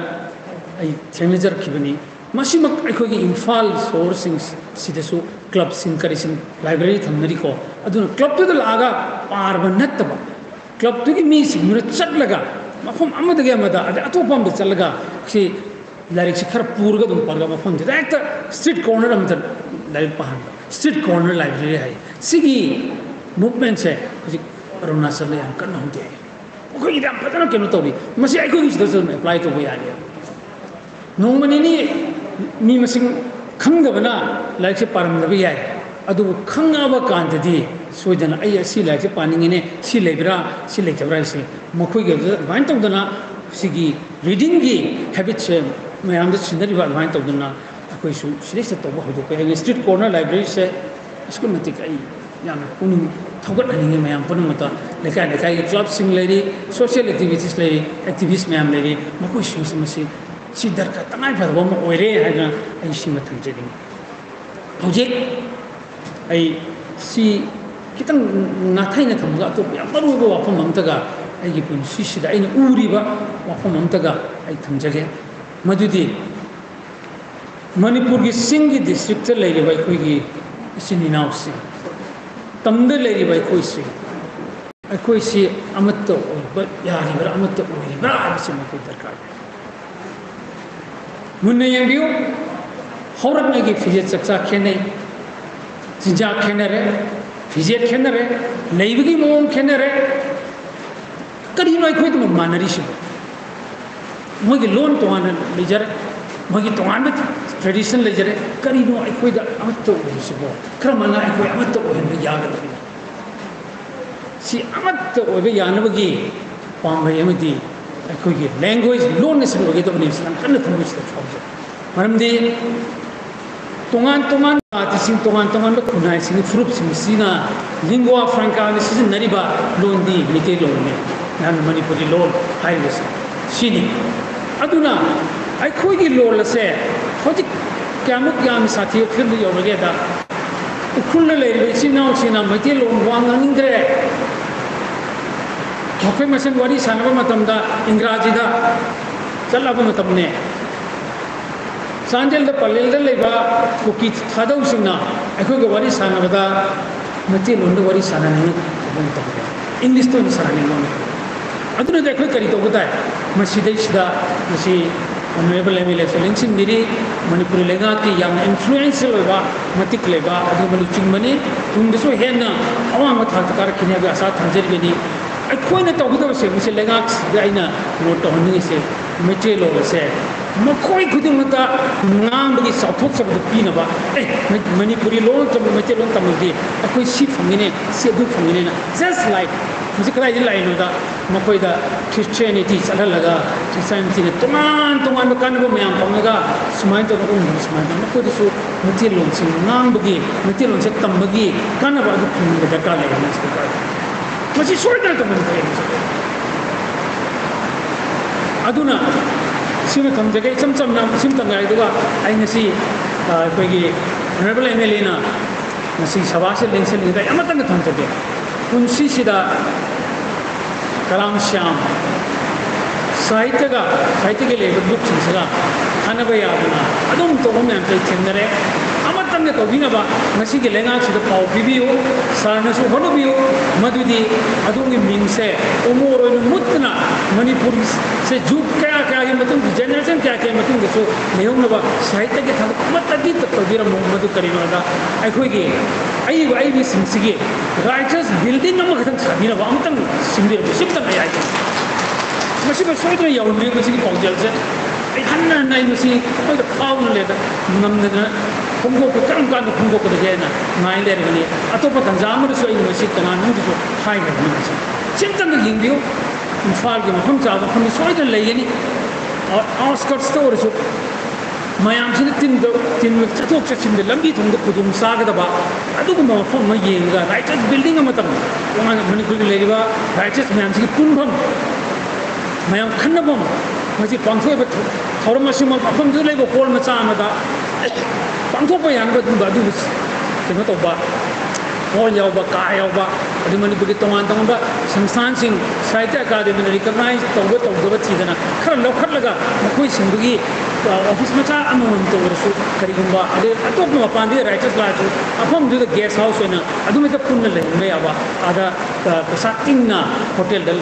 ai thengnajar khibani masimak akhoi Imphal sourcing sidasu club sin karisin library thamnari ko aduna club to laga parba nattaba club to gi mi simura chatlaga mafam amadage amada atopam da chalaga si larik si khar purga dum parga mafam da ekta street corner amda larik pahan street corner library hai sigi movement se Arunachal ya kan honde ko idam patana kenu tori masi ai ko gi dosun apply to boya ni nongmani ni mi masing khangdabana like se param da yai adu khangaba kandadi soidana ai si like se paning ne si lebra si lekabra si mokoi ge bain tongdana sigi reading gi habit se mayam da sinari ba bain tongdana akoi su sile to ba hodo pe street corner library se school matik ai yam kunu thogat ani mayam punang mata lekai club sing lady social activities lady activists mayam lady mokoi su masi si darka tangai phar bom oire haina ai si mathang jeding project ai si kitang nathai na thamga to ya maru go wafam amtaga ai gi pun si si da ai uri ba wafam amtaga ai thangjage madudi Manipur gi Singhi district le le bai koi gi sini nausi tamde le bai koi si ai koi si amatto ba ya ri ba amatto uri ba si ma ko darkar Munna yang biu, horat lagi fizet saksa kene, sejak kene re, fizet kene re, naib lagi mom kene re, kari noi kau itu mana risi, magi loan tuan lejar, magi tuan bet tradition lejar, kari noi kau itu amat tu risi bo, keramana kau amat tu orang berjaga lagi, si amat tu orang berjaga lagi, pamai amati. Koi language loan is bagi to ni Islam kan thum is thawja maramdi tongan artising tongan ba kunai sing fruit sing sina lingua franca ni sin nariba loan di mite loan ne nan Manipuri loan highways sini aduna ai koi gi loan la se hoji kyamuk yam sathiyo khil yo bage da ukul le le sina mite loan wang ngre Mokoi masan wari sanaba matamda Ingraji da chalaba matamne Sanjel da Palel da leba kuki thadau singna akhoi ga wari sanaba da mati londa wari sanana bon ta English to sanani non aduna da akhoi kari to budai masidai sida masi honorable MLA Selenchin diri Manipuri lega ki yang influential leba matik leba adu malu chingmani tumde so hena awa matha takar kinya ga sa thanjer beni Aku ini tahu kita mesti lengak sejaina noto ini se macam lo se makoi kudu mata ngang bagi satu sebab pina ba Manipuri lo macam lo tamu di aku si fangine si adu fangine na just like mesti kena jadi lain ada makoi da Christianity ada laga Christianity ni teman bukan aku yang pangaga semain tu aku semain makoi tu so mesti lo si ngang bagi mesti lo si tam bagi kan apa adu fangine dah kala lagi mesti masih sulit tu menteri. Aduna, sini kami jaga macam nam sim tengah itu kan, ay nasi bagi honorable MLA na nasi sabasel lengsel itu, amat tengah kami jaga. Kunci sida Kalam Shyam, sahitya ke level book sini sega, anak bayar aduna, adum tu kami yang tercendera, amat ꯈꯛꯇꯪꯅ ꯇꯧꯕꯤꯅꯕ ꯉꯁꯤꯒꯤ ꯂꯩꯉꯥꯛꯁꯤꯗ ꯄꯥꯎ ꯄꯤꯕꯤꯌꯨ ꯁꯥꯔꯅꯁꯨ ꯍꯣꯠꯅꯕꯤꯌꯨ ꯃꯗꯨꯗꯤ ꯑꯗꯣꯝꯒꯤ ꯃꯤꯡꯁꯦ ꯑꯃꯣꯔ ꯑꯣꯏꯅ ꯃꯨꯠꯇꯅ ꯃꯅꯤꯄꯨꯔꯁꯦ ꯖꯨꯛ ꯀꯌꯥꯒꯤ ꯃꯇꯨꯡꯗ ꯖꯦꯅꯦꯔꯦꯁꯟ ꯀꯌꯥꯒꯤ ꯃꯇꯨꯡꯗꯁꯨ ꯂꯩꯍꯧꯅꯕ ꯁꯥꯍꯤꯇ꯭ꯌꯒꯤ ꯊꯕꯛ ꯑꯃꯠꯇꯗꯤ ꯇꯧꯕꯤꯔꯝꯃꯨ ꯃꯗꯨ ꯀꯔꯤꯅꯣꯗ ꯑꯩꯈꯣꯏꯒꯤ ꯑꯏꯕꯁꯤꯡꯁꯤꯒꯤ ꯔꯥꯏꯇꯔꯁ ꯕꯤꯜꯗꯤꯡ ꯑꯃꯈꯛꯇꯪ ꯁꯥꯕꯤꯅꯕ ꯑꯃꯇꯪ ꯁꯤꯟꯕꯤꯔꯝꯃꯨ ꯁꯤꯝꯇꯪ ꯑꯩ ꯍꯥꯏꯒꯦ ꯃꯁꯤꯃ ꯁꯣꯏꯗꯅ ꯌꯧꯍꯟꯕꯤꯌꯨ ꯃꯁꯤꯒꯤ ꯄꯥꯎꯖꯦꯜꯁꯦ ꯑꯩ ꯍꯟꯅ ꯍꯟꯅ ꯑꯩ ꯃꯁꯤ ꯑꯩꯈꯣꯏꯗ ꯐꯥꯎꯅ ꯂꯩꯗ ꯉꯝꯗꯅ ꯐꯣꯡꯗꯣꯛꯄ ꯀꯔꯝ ꯀꯥꯟꯗ ꯐꯣꯡꯗꯣꯛꯀꯗꯒꯦꯅ ꯉꯥꯏ ꯂꯩꯔꯒꯅꯤ ꯑꯇꯣꯞꯄ ꯇꯟꯖꯥ ꯑꯃꯗꯁꯨ ꯑꯩꯅ ꯃꯁꯤ ꯀꯅꯥꯅꯣꯝꯗꯁꯨ ꯍꯥꯏꯈ꯭ꯔꯕꯅꯤ ꯃꯁꯤ ꯁꯤꯝꯇꯪꯒ ꯌꯦꯡꯕꯤꯌꯨ ꯏꯝꯐꯥꯜꯒꯤ ꯃꯐꯝ ꯆꯥꯕ ꯃꯐꯝꯗ ꯁꯣꯏꯗꯅ ꯂꯩꯒꯅꯤ ꯑꯥꯎꯠꯁꯀꯔꯠꯁꯇ ꯑꯣꯏꯔꯁꯨ ꯃꯌꯥꯝꯁꯤꯅ ꯆꯠꯊꯣꯛ ꯆꯠꯁꯤꯟꯗ ꯂꯝꯕꯤ ꯊꯣꯡꯗ ꯈꯨꯗꯣꯡ ꯆꯥꯒꯗꯕ ꯑꯗꯨꯒꯨꯝꯕ ꯃꯐꯝ ꯑꯃ ꯌꯦꯡꯉꯒ ꯔꯥꯏꯇꯔꯁ ꯕꯤꯜꯗꯤꯡ ꯑꯃ ꯇꯣꯉꯥꯟꯅ ꯃꯅꯤꯄꯨꯔꯒꯤ ꯂꯩꯔꯤꯕ ꯔꯥꯏꯇꯔꯁ ꯃꯌꯥꯝꯁꯤꯒꯤ ꯄꯨꯟꯐꯝ ꯃꯌꯥꯝ ꯈꯟꯅꯐꯝ ꯃꯁꯤ ꯄꯥꯡꯊꯣꯛꯏꯕ ꯊꯧꯔꯝ ꯑꯁꯤꯃꯛ ꯃꯐꯝꯗꯨꯗ ꯂꯩꯕ ꯍꯣꯜ ꯃꯆꯥ ꯑꯃꯗ ꯄꯥꯡꯊꯣꯛꯄ ꯌꯥꯅꯕ ꯑꯗꯨꯕꯨ ꯀꯩꯅꯣ ꯇꯧꯕ ꯍꯣꯜ ꯌꯥꯎꯕ ꯀꯥ ꯌꯥꯎꯕ ꯑꯗꯨ ꯃꯅꯤꯄꯨꯔꯒꯤ ꯇꯣꯉꯥꯟ ꯇꯣꯉꯥꯟꯕ ꯁꯪꯁꯊꯥꯟꯁꯤꯡ ꯁꯥꯍꯤꯇ꯭ꯌ ꯑꯀꯥꯗꯦꯃꯤꯅ ꯔꯤꯀꯒꯅꯥꯏꯖ ꯇꯧꯗꯕ ꯊꯤꯗꯅ ꯈꯔ ꯂꯧꯈꯠꯂꯒ ꯃꯈꯣꯏꯁꯤꯡꯗꯨꯒꯤ ꯑꯣꯐꯤꯁ ꯃꯆꯥ ꯑꯃꯃꯝꯇ ꯑꯣꯏꯔꯁꯨ ꯀꯔꯤꯒꯨꯝꯕ ꯑꯗꯩ ꯑꯇꯣꯞꯄ ꯃꯄꯥꯟꯗꯒꯤ ꯔꯥꯏꯇꯔꯁ ꯂꯥꯛꯑꯁꯨ ꯃꯐꯝꯗꯨꯗ ꯒꯦꯁ ꯍꯥꯎꯁ ꯑꯣꯏꯅ ꯑꯗꯨꯃꯛꯇ ꯄꯨꯟꯅ ꯂꯩꯍꯟꯕ ꯌꯥꯕ ꯑꯗ ꯄꯩꯁా ꯇꯤꯡꯅ ꯍꯣꯇꯦꯜꯗ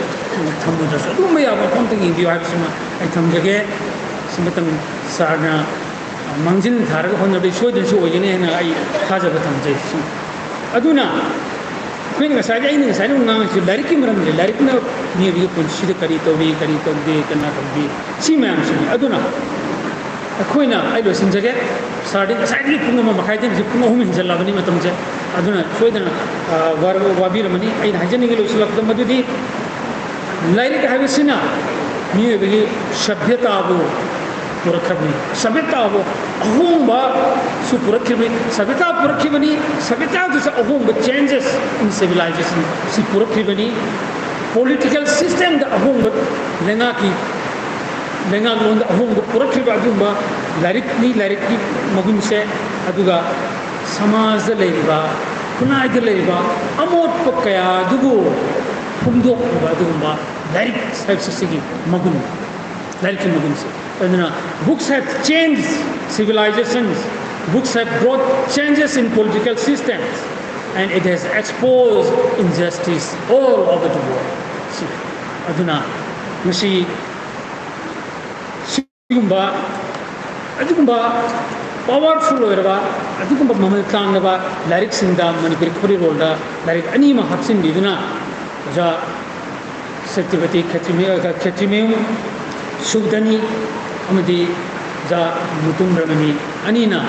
ꯊꯝꯃꯨꯗ꯭ꯔꯁꯨ ꯑꯗꯨꯝꯕ ꯌꯥꯕ ꯃꯐꯝꯗ ꯌꯦꯡꯕꯤꯌꯨ ꯍꯥꯏꯕꯁꯤꯃ ꯑꯩ ꯊꯝꯖꯒꯦ ꯁꯤꯃꯇꯪ ꯁꯥꯔꯅ ꯃꯥꯡꯖꯤꯟ ꯊꯥꯔꯒ ꯍꯣꯠꯅꯕꯗꯤ ꯁꯣꯏꯗꯅꯁꯨ ꯑꯣꯏꯒꯅꯤ ꯍꯥꯏꯅ ꯑꯩ ꯊꯥꯖꯕ ꯊꯝꯖꯩ ꯑꯗꯨꯅ ꯑꯩꯈꯣꯏꯅ ꯉꯁꯥꯏꯗꯤ ꯑꯩꯅ ꯉꯁꯥꯏꯗ ꯉꯥꯡꯉꯤꯁꯤ ꯂꯥꯏꯔꯤꯛꯀꯤ ꯃꯔꯝꯗ ꯂꯥꯏꯔꯤꯛꯅ ꯃꯤꯑꯣꯏꯕꯒꯤ ꯄꯨꯟꯁꯤꯗ ꯀꯔꯤ ꯇꯧꯔꯤ ꯀꯔꯤ ꯇꯧꯗꯦ ꯀꯅꯥ ꯇꯧꯗꯦ ꯁꯤ ꯃꯌꯥꯝꯁꯤꯅꯤ ꯑꯗꯨꯅ ꯑꯩꯈꯣꯏꯅ ꯑꯩ ꯂꯣꯏꯁꯤꯟꯖꯒꯦ ꯁꯥꯔꯗꯤ ꯉꯁꯥꯏꯗꯒꯤ ꯄꯨꯡ 1 ꯃꯈꯥꯏꯗꯒꯤ ꯄꯨꯡ 3 ꯍꯦꯟꯖꯜꯂꯕꯅꯤ ꯃꯇꯝꯁꯦ ꯑꯗꯨꯅ ꯁꯣꯏꯗꯅ ꯋꯥꯕꯤꯔꯝꯃꯅꯤ ꯑꯩꯅ ꯍꯥꯏꯖꯅꯤꯡꯉꯤ ꯂꯣꯏꯁꯤꯜꯂꯛꯄꯗ ꯃꯗꯨꯗꯤ ꯂꯥꯏꯔꯤꯛ ꯍꯥꯏꯕꯁꯤꯅ ꯃꯤꯑꯣꯏꯕꯒꯤ ꯁभ्यताꯕꯨ पुरखबनी सभ्यता वो अहोंब सुपुरखबनी सभ्यता पुरखबनी सभ्यता जैसे अहोंब चेंजेस इन सिविलाइजेशन सी पुरखबनी पॉलिटिकल सिस्टम द अहोंब लेंगा लोन द अहोंब पुरखब अदुंबा लाइरिक की मगुन से अदुगा समाज द लेरिबा खुनाय द लेरिबा अमोट पकया दुगु फुंदोक अदुंबा लाइरिक साइड मगुन लाइरिक की मगुन से books have changed civilizations, books have brought changes in political systems, and it has exposed injustice all over the world. See, aduna masi sigumba powerful oiraba adugumba mamal tangaba lyric sinda manipuri khori rolda lyric ani ma hapsin biduna ja satyavati khatrime subdani amadi ja mutum ramani anina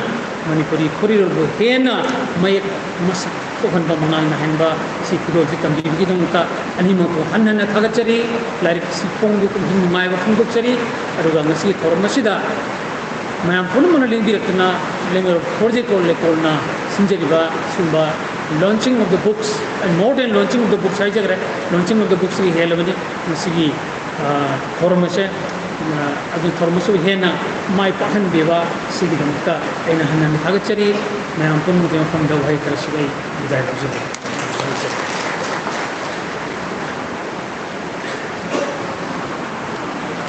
manipuri khorirol bo hena mayek masak tohan ba mangal na henba si kuro ji tambi gi dongta anima ko hanna thagachari larik si pongdu ko hin mai ba phungdok chari aruga ngasi thormasida mayam punmana lingbiratna lemero project ko le kolna sinjeriba sumba launching of the books and more than launching of the books I jagre launching of the books gi helabani ngasi thormase अभी थोरमसु हेना my पाखन बेवा सिगी दमका एना हनन थागचरी ma'am पुन मुते फम दव है करसुई विदाय करसु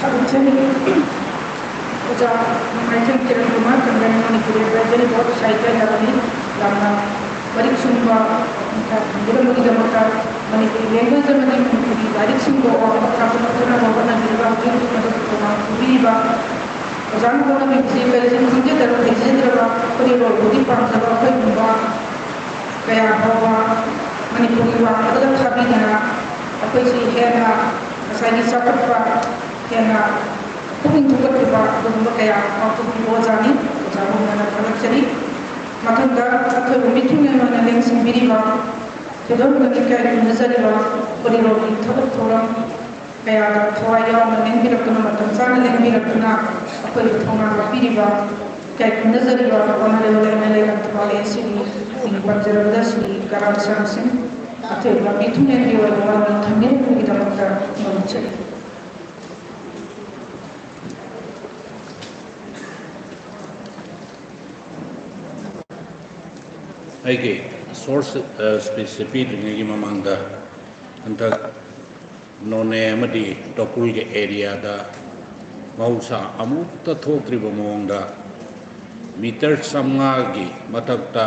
थागचरी ओजा माइथन किरण कुमार कंगन मणिपुर राज्य बहुत साहित्य नरनी लाना बरिक सुंबा बिरमगी दमका मणिपुरी लैंग्वेज मणिपुरी लारिक सिंगो और कापना वगना बिरवा बीबा ओजान कोना में से पहले मुझे तरह भेजेंद्रवा परिवार बुद्धि पांचवा कोई बुबा कया बाबा मणिपुरी वा अगर खाबी ना कोई सी है ना साइनी सकपा है ना पुकिंग तुकत बा बुबा कया और पुकिंग ओजानी ओजानो ना थागचरी मथंदा अथवा मिथुन ना लेंसिंग बिरिवा तेदोर गनि काय नजरवा परिवार की थबक theorem kaya thawai yawana lengbirakuna matam sana lengbirakuna akoi thonga piriba kai nazariba honorable MLA Antwale Sini ni Banjarada Sri Karan Singh ate labi thune diwa wani thamir ni damakta nonche aige source specific ngi mamangda anta none amadi topul ge area da mausa amukta thokriba mongda metre 500 की मथक्ता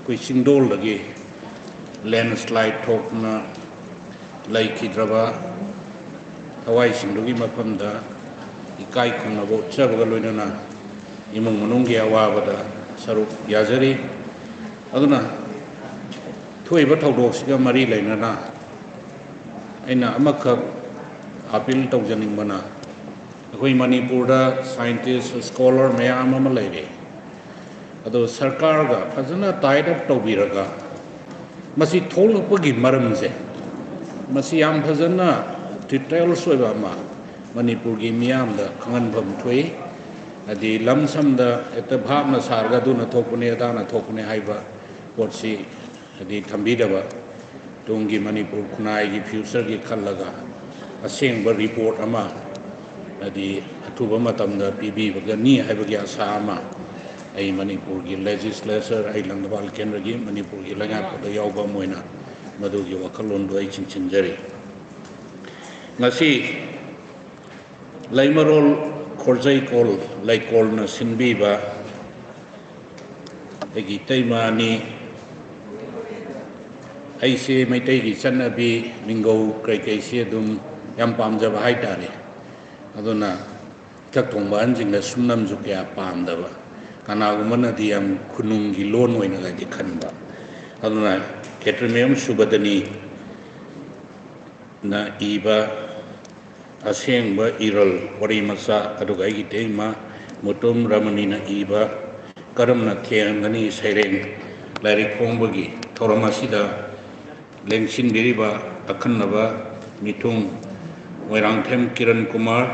कोई सिंगडोल लगे landslide ठोकना लाइखिद्रबा हवाई सिंधुगी मफमदा इकाई खुंगनबो उत्सवगा लोइनना इमुंग मनुंगी अवाबदा सरुक याजरी अदुना थोइबा थौदोकसिगा मरी लैनना अइना अमखक appeal तौजनिंगबना अखोई मणिपुरदा scientist scholar मयाम अमा लैरे अदो सरकारगा फजना टाइड अप तौबिरगा मसी थोलपगी मरमजे मसी याम फजना डिटेल्स ओइबा मा मणिपुर की मियामदा खंगनभम थोई अदि लमसमदा एत भावना सारगा दुना थोकने दाना थोकने हाइबा पोटसी अदि थंबीदबा तुंगी मणिपुर खुनाई की फ्यूचर की खल्लगा असेंग रिपोर्ट अमा अदि अथुबा मतमदा पीबीबगनी हाइबगी आशा अमा आई मणिपुर की लेजिस्लेचर आई लंगबाल केंद्र की मणिपुर की लंगापदा यावबा Moina मदुगी वखलोंदो I चिंचिंजरी ngasi laimarol khorjai kol laikol na sinbi ba egi taima ni aise maitai gi chanabi mingau kai kai se dum yam pamjaba hai tare aduna thak thongba anjing na sumnam ju kya pamdaba kana gumana di yam khunung gi lon oina ga di khanba aduna ketremem subadani na iba asengba iral wari masa aduga igi teima mutum ramani na iba karam na thiangani saireng lari khongbagi thoramasida lengsin biriba akhanaba mitung wairangthem kiran kumar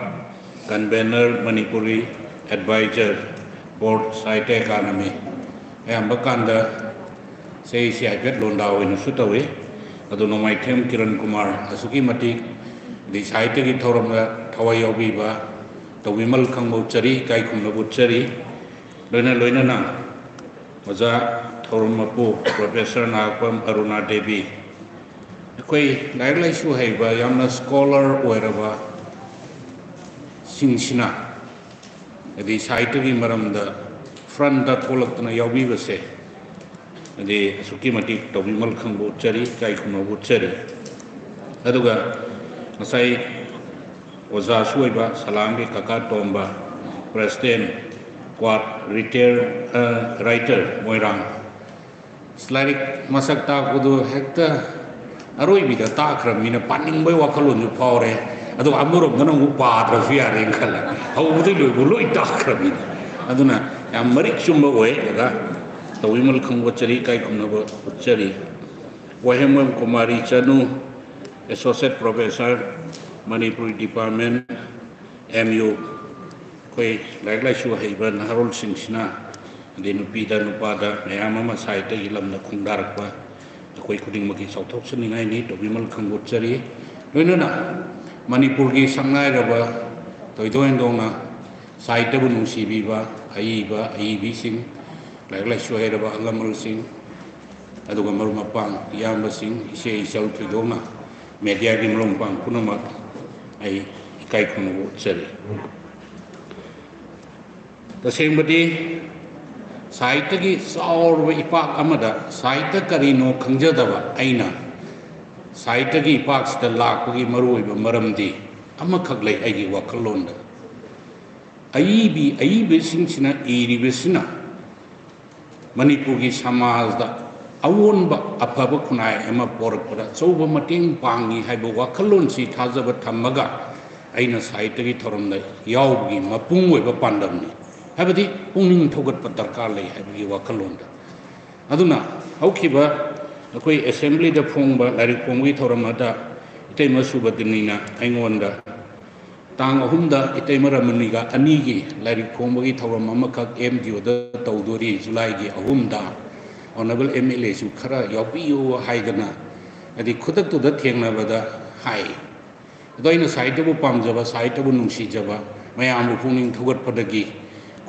convener manipuri advisor board site economy ayamba kanda sei sia pet londaw in sutawe adu nomai them kiran kumar asuki mati di saite ki thoramga thawai yobi ba tawimal khangbo chari kai khumna butchari loina na oja thorumapu professor nakpam aruna devi koi lai su hai ba yamna scholar oiraba singsina di saite ki maramda front da tholakna yobi base di suki mati tawimal khangbo chari kai khumna butchari aduga masai oza suiba salambi kaka tomba president kwat retired writer moirang slarik masak ta kudu hekta aroi bida ta khramina paning bai wakhalon ju phawre adu amurom ganang upadra fiare khala hawudi loi ta khramina aduna yam marik chumba oe daga tawimal khangbo chari kai khumna chari wahemam kumari chanu Associate Professor, Manipuri Department, MU, koi lai shu haiban Harol Singh Sina, di nupida nupada, mayama masaita ilam na kungdarak pa, koi kuding magi sautok seningai ni, to bimal kanggut cari, loino na Manipur ki sangai raba, to itu endong na saita bunung sibi ba, ayi sing, lai shu hai raba Angamal Singh, adu gamar mapang, Yamba Singh, ise isal tudong na. Media ki melompang punamat ai ikai khunu chari tasembadi saita ki saur ipak amada saita karino khangjadaba aina saita ki ipak sta lakgi maroi ba maramdi amakhak lai ai gi wakhalonda aibi singsina iri besina Manipur ki samaj da awon ba apaba kunai ema porak pada soba mating pangi hai bo wakhalon si thajaba thamaga aina saita gi thoram dai yawgi mapung we ba pandam ni habadi pungning thogat pa darkar lei habagi wakhalon da aduna haukiba akoi assembly da phongba lari phongwi thoram ada itei masubadini na aingonda tang ahumda itei maramani ga ani gi lari phongba gi thoram amakak MDO da tawdori July gi ahumda Honorable MLA su khara yopiyo haigana adi khudak tu da thengna bada hai doina site bu pamjaba site bu nungsi jaba mayam bu phungning thogat padagi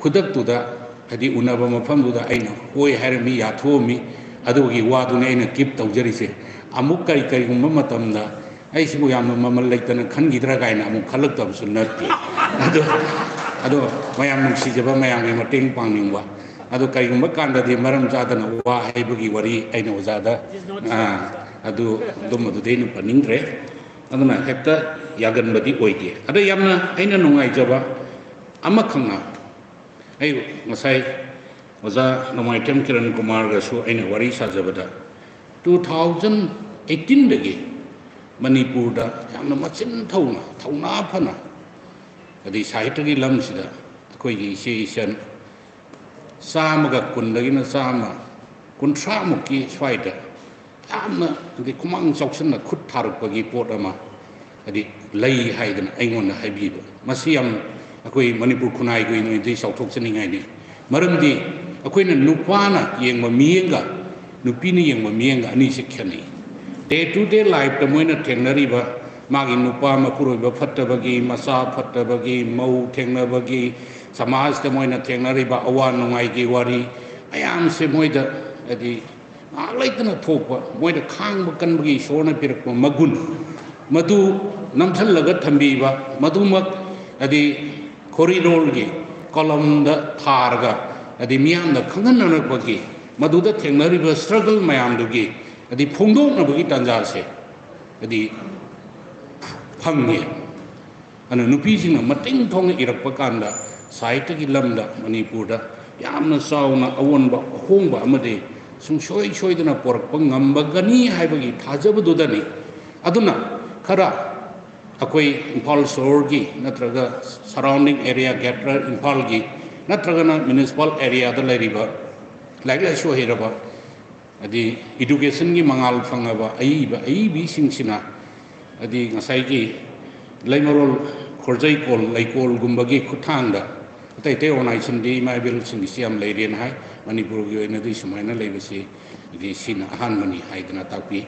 khudak tu da adi unaba mafam du da aina hoi harmi ya thomi adu gi wadu ne na kip tawjari se amuk kai kai gum matam da ai sibu yam mamal laitana khan gidra gaina amuk khalak tab sunati adu mayam nungsi jaba mayam ni mating pangning wa adu kaigumba kandadi maram jadana wa haibagi wari aina wajada adu dumadu deinu paningre aduna hekta yagan badi oide ada yamna aina nungai jaba ama khangna ai ngasai waja nomai tem kiran kumar ga su aina wari sajabada 2018 dagi manipur da yamna machin thauna phana adi sahitya gi lam sida koi gi se Sama kundagi na sama kuntra muki swaida amna di kumang sauksan na khut tharuk pagi pot ama adi lei haidan aingon na haibiba masiam akoi manipur khunai ko ino di sauthok chaningai ni maramdi akoi na nupana yengma mienga nupini yengma mienga ani sikhani day to day life ta moina thengnari ba magi nupa mapuroi ba phatta bagi masa phatta bagi mau thengna bagi Samaj te moina thengnari ba awan nungai gi wari ayam se moida adi alaitana thokpa moida khang ba kan bagi shona pirakpa magun madu namthal laga thambi ba madumak adi corridor gi column da tharga adi miyam da khangan na bagi madu da thengnari ba struggle mayam du gi adi phongdok na bagi tanja se adi phangye ana nupi sing na mating thong irakpa kanda Saita ki lamda Manipur da yamna sauna awonba hongba amade sung shoi dana porak pangamba gani haibagi thajabadu dani aduna khara akoi Impal Sorgi natraga surrounding area Gatra Impal gi natraga na municipal area da lairiba lagla sho heraba adi education gi mangal phangaba ai bi singsina adi ngasai gi laimarol khorjai kol laikol gumbagi khuthangda tai te onai sindi mai bil sindi siam leirian hai manipur gi na di sumaina leibasi di sina han mani hai dana takpi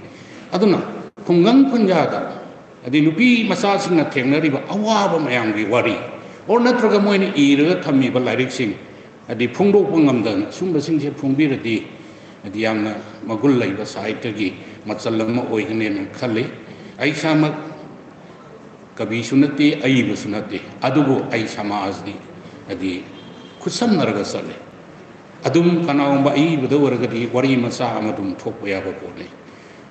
aduna khungang punjada adi nupi masa sing na thengnari ba awaba mayam gi wari or natraga moini iraga thammi ba lairik sing adi phungdok pangamda sumba sing se phungbi radi adi yamna magul leiba sahitya gi machallam oigane na khale ai sama kabi sunati ai bu sunati adugo ai samaj di adi kusam naraga sale adum kanaumba ai buda waragadi wari masa amadum thokpa yaba pone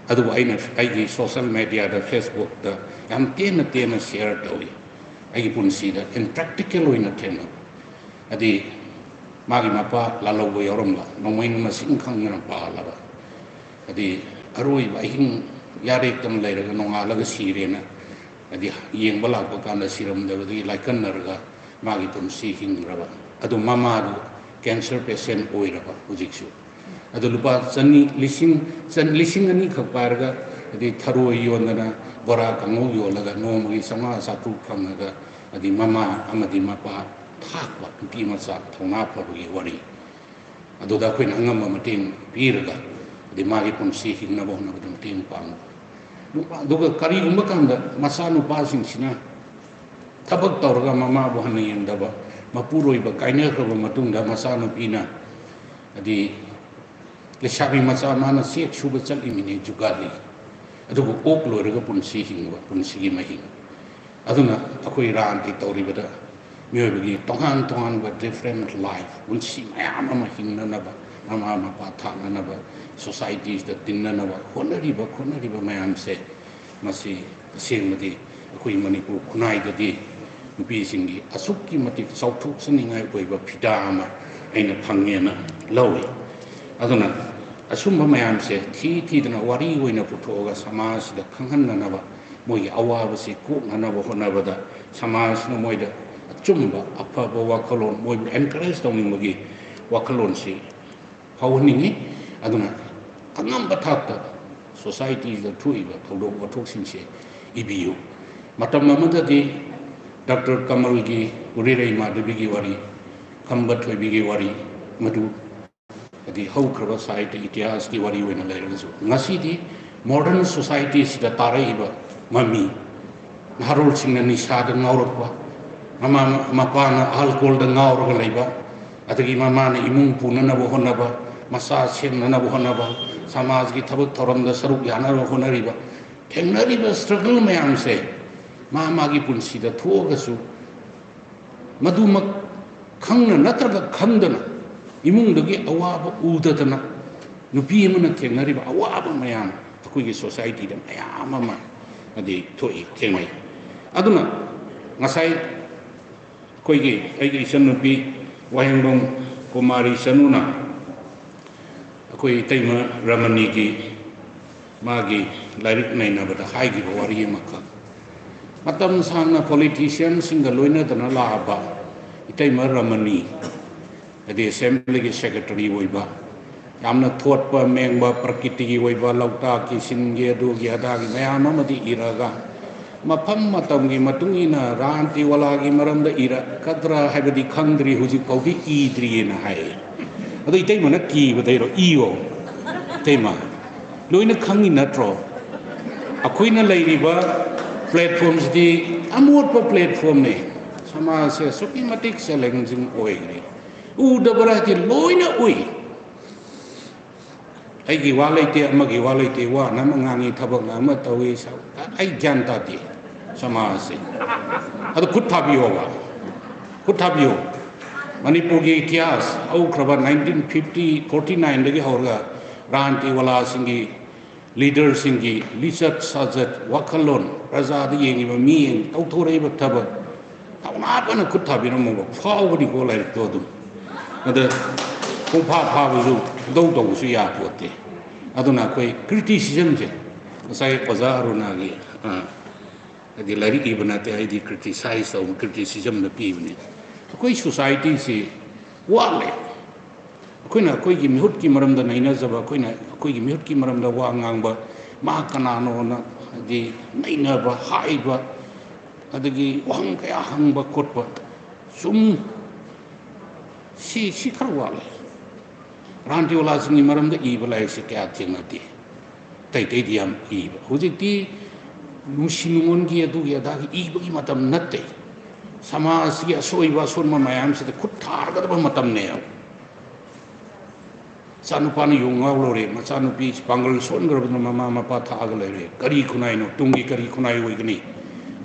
adu aina ai social media da Facebook da yam tena share tawi ai punsi da in practical oina tena adi magi mapa lalobo yoromla nomain masing khangna pa laba adi aroi ba hing yare tam lairaga nongala ga sirena adi yeng bala ko kana siram da di laikan naraga magi punsi hingraba adu mama du cancer patient oiraba hujiksu adu lupa lising ani khakparga adi tharo yondana bora kango yolaga nomagi sama satu khamnaga adi mama amadi mapa thakwa pi masa thona phabugi wari adu da khoin angam mating piraga adi magi punsi hingnaba hona dum ting pang duga kari umba kanda masa nu pasing sina tabak tauraga mama bu hana yendaba mapuroi ba kaina khaba matungda masano pina adi leshabi masa mana sek shuba chal imini jugali adu ko oklo rega punsi hingwa punsi gi mahi aduna akoi ran ti tauribada myobi tongan ba different life punsi mayam ma hingna na ba mama ma pa thana na ba societies da tinna na ba khonari ba mayam se masi sengmadi akoi manipur khunai da di nupi singi asukki mati sauthuk saningai oiba phida ama aina phangena lawi aduna asumba mayam se thi dana wari oina puthoga samaj da khanghanna na ba moi awaba se ko na ba hona ba da samaj no moi da chumba apa ba wakalon moi encourage tawni mogi wakalon si hawni aduna angam bathakta society da thuiba thodo wathok sinse ibiyu matam mamada di Dr. Kamal gi Urirai Madhavi gi wari Kambat Hoibi gi wari madu adi hau kraba site itihas gi wari wena lairasu ngasi di modern societies da taraiba mami harul singna nisha da ngaurakwa mama mapana alcohol da ngauraga laiba atagi mama na imung punana bo honaba masa sen na bo honaba samaj gi thabak thoram da saruk yana ro honariba thengnariba struggle mayam se mama gi punsi da thoga su madumak khangna natraga khandana imungdagi awaba udadana nupi amana thengnariba awaba mayam akoigi society da mayam ama adi thoi thengnai aduna ngasai koigi aigi isan nupi wahengbong kumari sanuna akoi taima ramani gi magi lairik naina bada haigi wari maka matam sangna politician singa loina dana laaba itaima ramani adi assembly gi secretary oiba yamna thotpa mengba prakiti gi oiba lauta ki singe adu gi ada gi mayam amadi iraga mafam matam gi matungina ranti wala gi maramda ira kadra haibadi khangdri huji paudi idri na hai adu itaima na ki badairo iyo itaima loina khangi natro akoina lairiba platforms di amotpa platform ne sama se soki matik challenging oigri udabara ti loina ui aigi walaite amagi walaite wa namangangi thabak na ma tawi sa ai janta ti sama se adu kuthabiyo wa kuthabiyo manipur gi ityas au kraba 1950 49 dagi horga ranti wala singi leader singi lisat sajat wakalon raja di yengi ba mi eng au thore ba thaba awna bana kuthabiro mo fawdi ko lai to dum ada kung pha bu do do su ya pote aduna koi criticism je sai pazaruna gi adi lari ibna te ai di criticize or criticism na pi ne koi society si wale koina koi gi mihut ki maram da naina zaba koina koi gi mihut ki maram da wa ngang ba ma kana no na di naina ba hai ba adagi wang kaya hang ba kot ba sum si karwale ranti wala singi maram da iba lai si kaya tingati tai diam iba hujik di nusinungon gi adu gi ada gi iba gi matam natte sama si asoiba sonma mayam si khut thar ga ba matam ne sanupani yungaw lore masanupi pangal son gar mama mapa tha ga le kari khunai no tungi kari khunai oi gni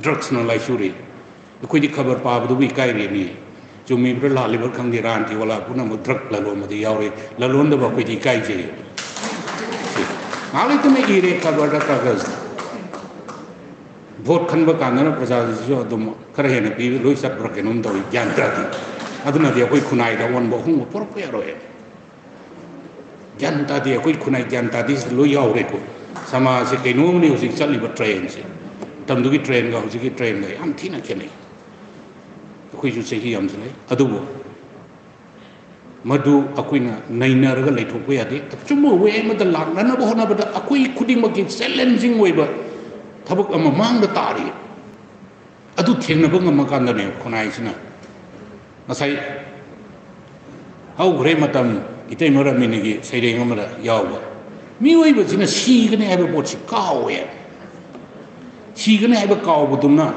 drugs no lai suri koi di khabar pa bu bi kai re ni jumi bra la le khang di ran ti wala puna mo drug la lo ma di yaw re la lon da ba koi di kai je ngale tume ire khabar da kagas vote khan ba kan na praja jo dum khare he na bi loi sat bra ke nom da gyan tra di aduna dia koi khunai da won bo hung por pe ro e janta dia koi khunai janta dis lo yaw re ko sama se ke nom ni usik chali ba train se tam du gi train ga usik train ga am thina khenai koi ju se hi am se adu bo madu akoina naina raga lai thok ya de chumo we ma da lak na bo na ba da akoi khuding ma ki challenging we ba thabuk ama mang da tari adu thengna ba ngam kan da ne khunai sina nasai hau gre matam itay mara minigi saire ngamara yawa mi oi ba sina si gane ha ba pot si kaw ya si gane ha ba kaw budumna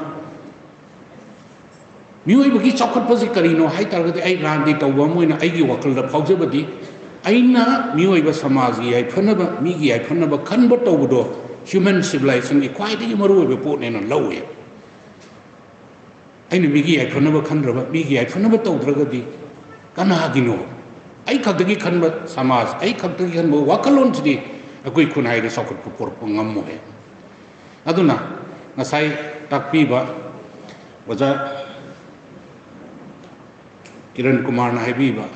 mi oi ba ki chokhat pa si karino hai tar ga ai randi tawwa moina ai gi wakal da phauja badi aina mi oi ba samaj gi ai phana ba mi gi ai phana ba khan ba tawdo human civilization gi kwai di maru ba pot ne no lawe aina mi gi ai phana ba khan ra ba mi gi ai phana ba tawdra ga di kana gi no ai khagdagi khanba samaj ai khagdagi khanba wakalon chidi akoi khunai de sokot por ngam mo he aduna ngasai takpi ba waja kiran kumar na hebi ba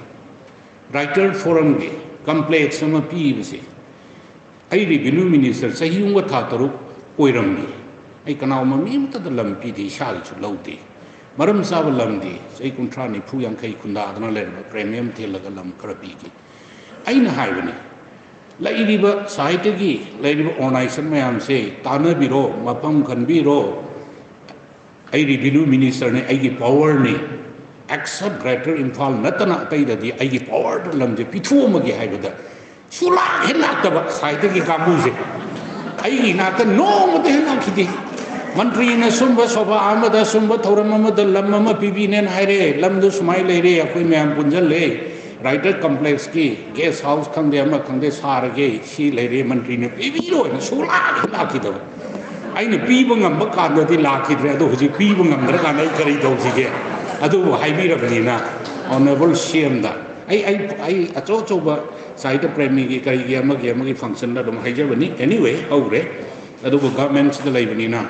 writer forum ge complex sama pi bse ai revenue minister sahi unga tha taru oiram ni ai kanau ma mi mta da lam pi di sha chu lauti maram sab lam di sai kuntra ni phu yang khai khunda adana le premium the laga lam karapi ki aina haibani lairiba sahitya gi lairiba organization mayam se tana biro mapam khan biro ai revenue minister ne ai gi power ne accept greater imphal natana tai da di ai gi power to lam je pithu ma gi haibada sula hena ta ba sahitya gi kamu se ai gi na ta no mo te na khidi मंत्री ने सुनब सभा आमदा सुनब थौरम अमद lump अम पीबीनेन हाइरे लमदु सुमाइ लेरे अखोइ ma'am पुंजल ले writer complex की guest house खंदे अम खंदे सारगे सी लेरे मंत्री ने पीबीरो न सुला लाखिदब आइने पीब ngam कानदि लाखिद्रे अदो हुजि पीब ngam द्र कानै करि दौसिगे अदु हाइबिरबनिना ऑनरेबल सीएम दा ai acho side premi gi kari gi amagi function da dum haijabani anyway aure adu government da laibani na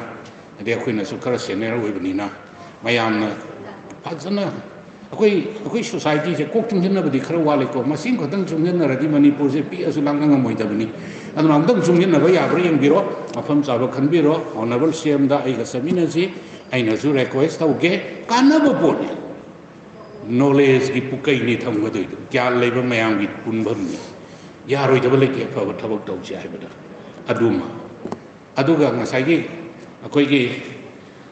ade akhoi na su khara senior oibani na mayam na fazana akhoi society je kok tung hinna badi khara wale ko masing khatang chung hinna radi manipur je pi asu lang ngam moi dabani adu nam dang chung hinna ba ya bri yang biro afam chaba khan biro honorable cm da ai ga samina ji aina su request tauge kana ba bon knowledge ki pukai ni thang ba doi kya leiba mayam gi punbam ni ya roi da bale ke fa ba thabak tau chai ba da aduma aduga ngasai gi akhoi gi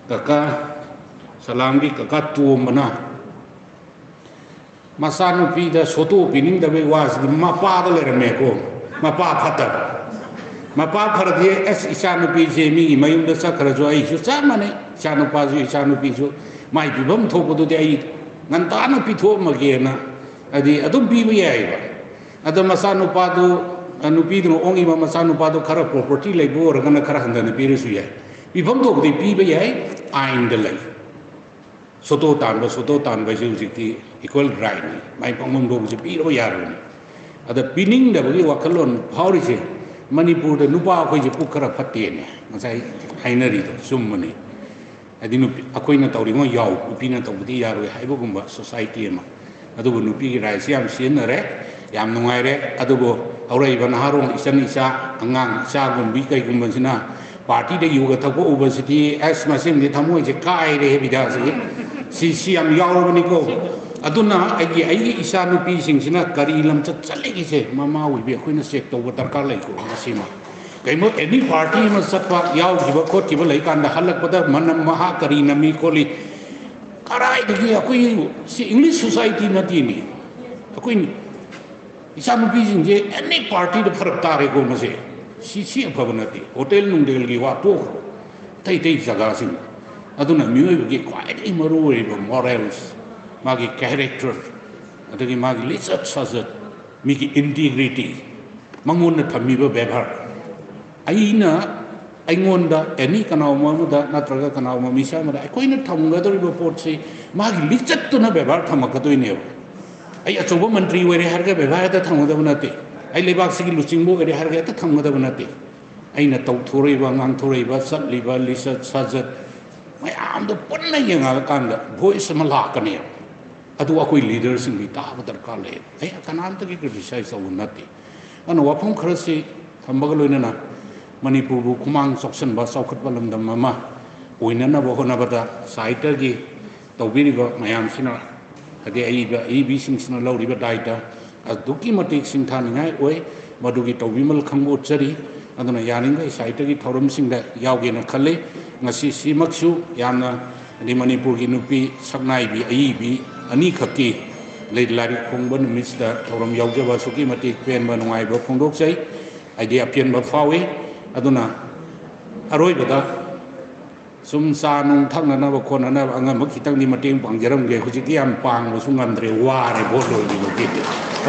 kaka salam gi kaka tu mana masanu pi da soto pining da be was di mapa da le me ko mapa phata mapa phar die es isanu pi je mi mayum da sakra jo ai ju cha mane isanu pa ju isanu pi ju mai bi bam thok du de ai ngan ta nu pi tho ma ge na adi adum bi bi ai ba adum masanu pa du anu pi du ongi ma masanu pa du khara property le bo ra gana khara handa na pi ru su ya bi bam thok de pi bi ai ain de lai soto tan ba ju ji ti equal right ni mai pang mom do ji pi ro ya ro ni ada pining da bagi wakalon phawri je manipur da nupa khoi je pukhara phatte ne ngasai hainari do summani adinu akoi na tawri ngo yaw upi na tawdi ya ro hai bo gumba society ma adu bu nupi gi rai siam sin re yam nungai re adu bo aurai ban harong isan isa angang sa gum bi kai gum sina party de yoga thako university as masim de thamoi je kai re bida si am yaw ni ko aduna ai isa nupi sing sina kari lam chat chale gi se mama wi be khoina check to darkar lai ko asima kaimo any party ma satwa yaw gi ba khot gi ba lai kan da halak pada manam maha kari nami koli karai gi akoi si english society na ti ni akoi ni isa nupi sing je any party de farak tare ko ma se si bhavana ti hotel nung del gi wa to tai jaga sing aduna mioi gi kwai maru re morals magi character adagi magi lisat sazat migi integrity mangun na thami ba bebar aina aingonda any kanau ma da natraga kanau ma misa ma ai koina thamga dori ba pot se magi lisat to na bebar thamaka doi ne ai achoba mantri were har ga bebar da thamga da banate ai lebak sigi luchingbo were har ga ta thamga da banate aina tau thorei ba ngang thorei ba sat liba lisat sazat mai am da ponna yenga kan da voice ma la kane adu akoi leader sing bi ta ba darkar le ai kanam ta ki criticize so nati ana wapong khrasi thambag loina na manipur bu kumang soksan ba saukhat balam dam mama oina na bo hona bata saiter gi tawbiri ba mayam sina ade ai bi sing sina lauri ba daita aduki matik sing than ngai oi madugi tawbimal khangbo chari aduna yaninga saiter gi thorum sing da yawge na khale ngasi simaksu yamna di manipur gi nupi saknai bi ai bi ani khaki le lari khongban mista thorom yawge ba suki mati pen ba ngai ba khongdok chai idea pian ba fawi aduna aroi bada sum sa nung thang na ba khona na anga ma khitang ni mating pangjaram ge khuji ki am pang ba sungam dre wa re bo lo ni ki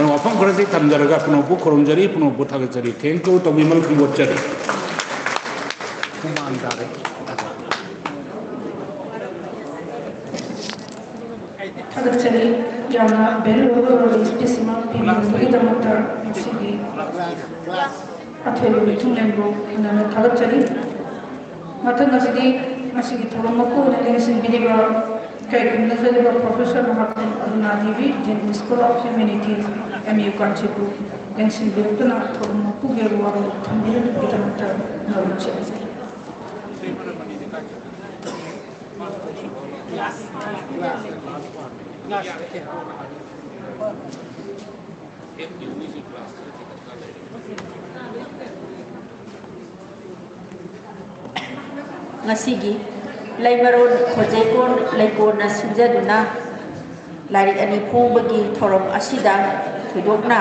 an wa phang khara si tam jaraga puno bu khorom jari puno bu thag jari thank you to bimal ki bo chari kumang dare Actually, Jana Bello is Pisma, Pimata, City, Ateli, Tunengo, and then Talachari. Matana City, Masiki Toromoko, and Ensign Bidiva, Kai Nazareba Professor Mahatma Adunadivi, in the School of Humanities, MU Kanchiku, Ensign Biltana, Toromoko, Geruaro, Tamil, Bitamata, Knowledge. Ngasigi Laimaron Khojekon Laikona Sunjaduna Larik Ani Pongbagi Thorom Asida Thudokna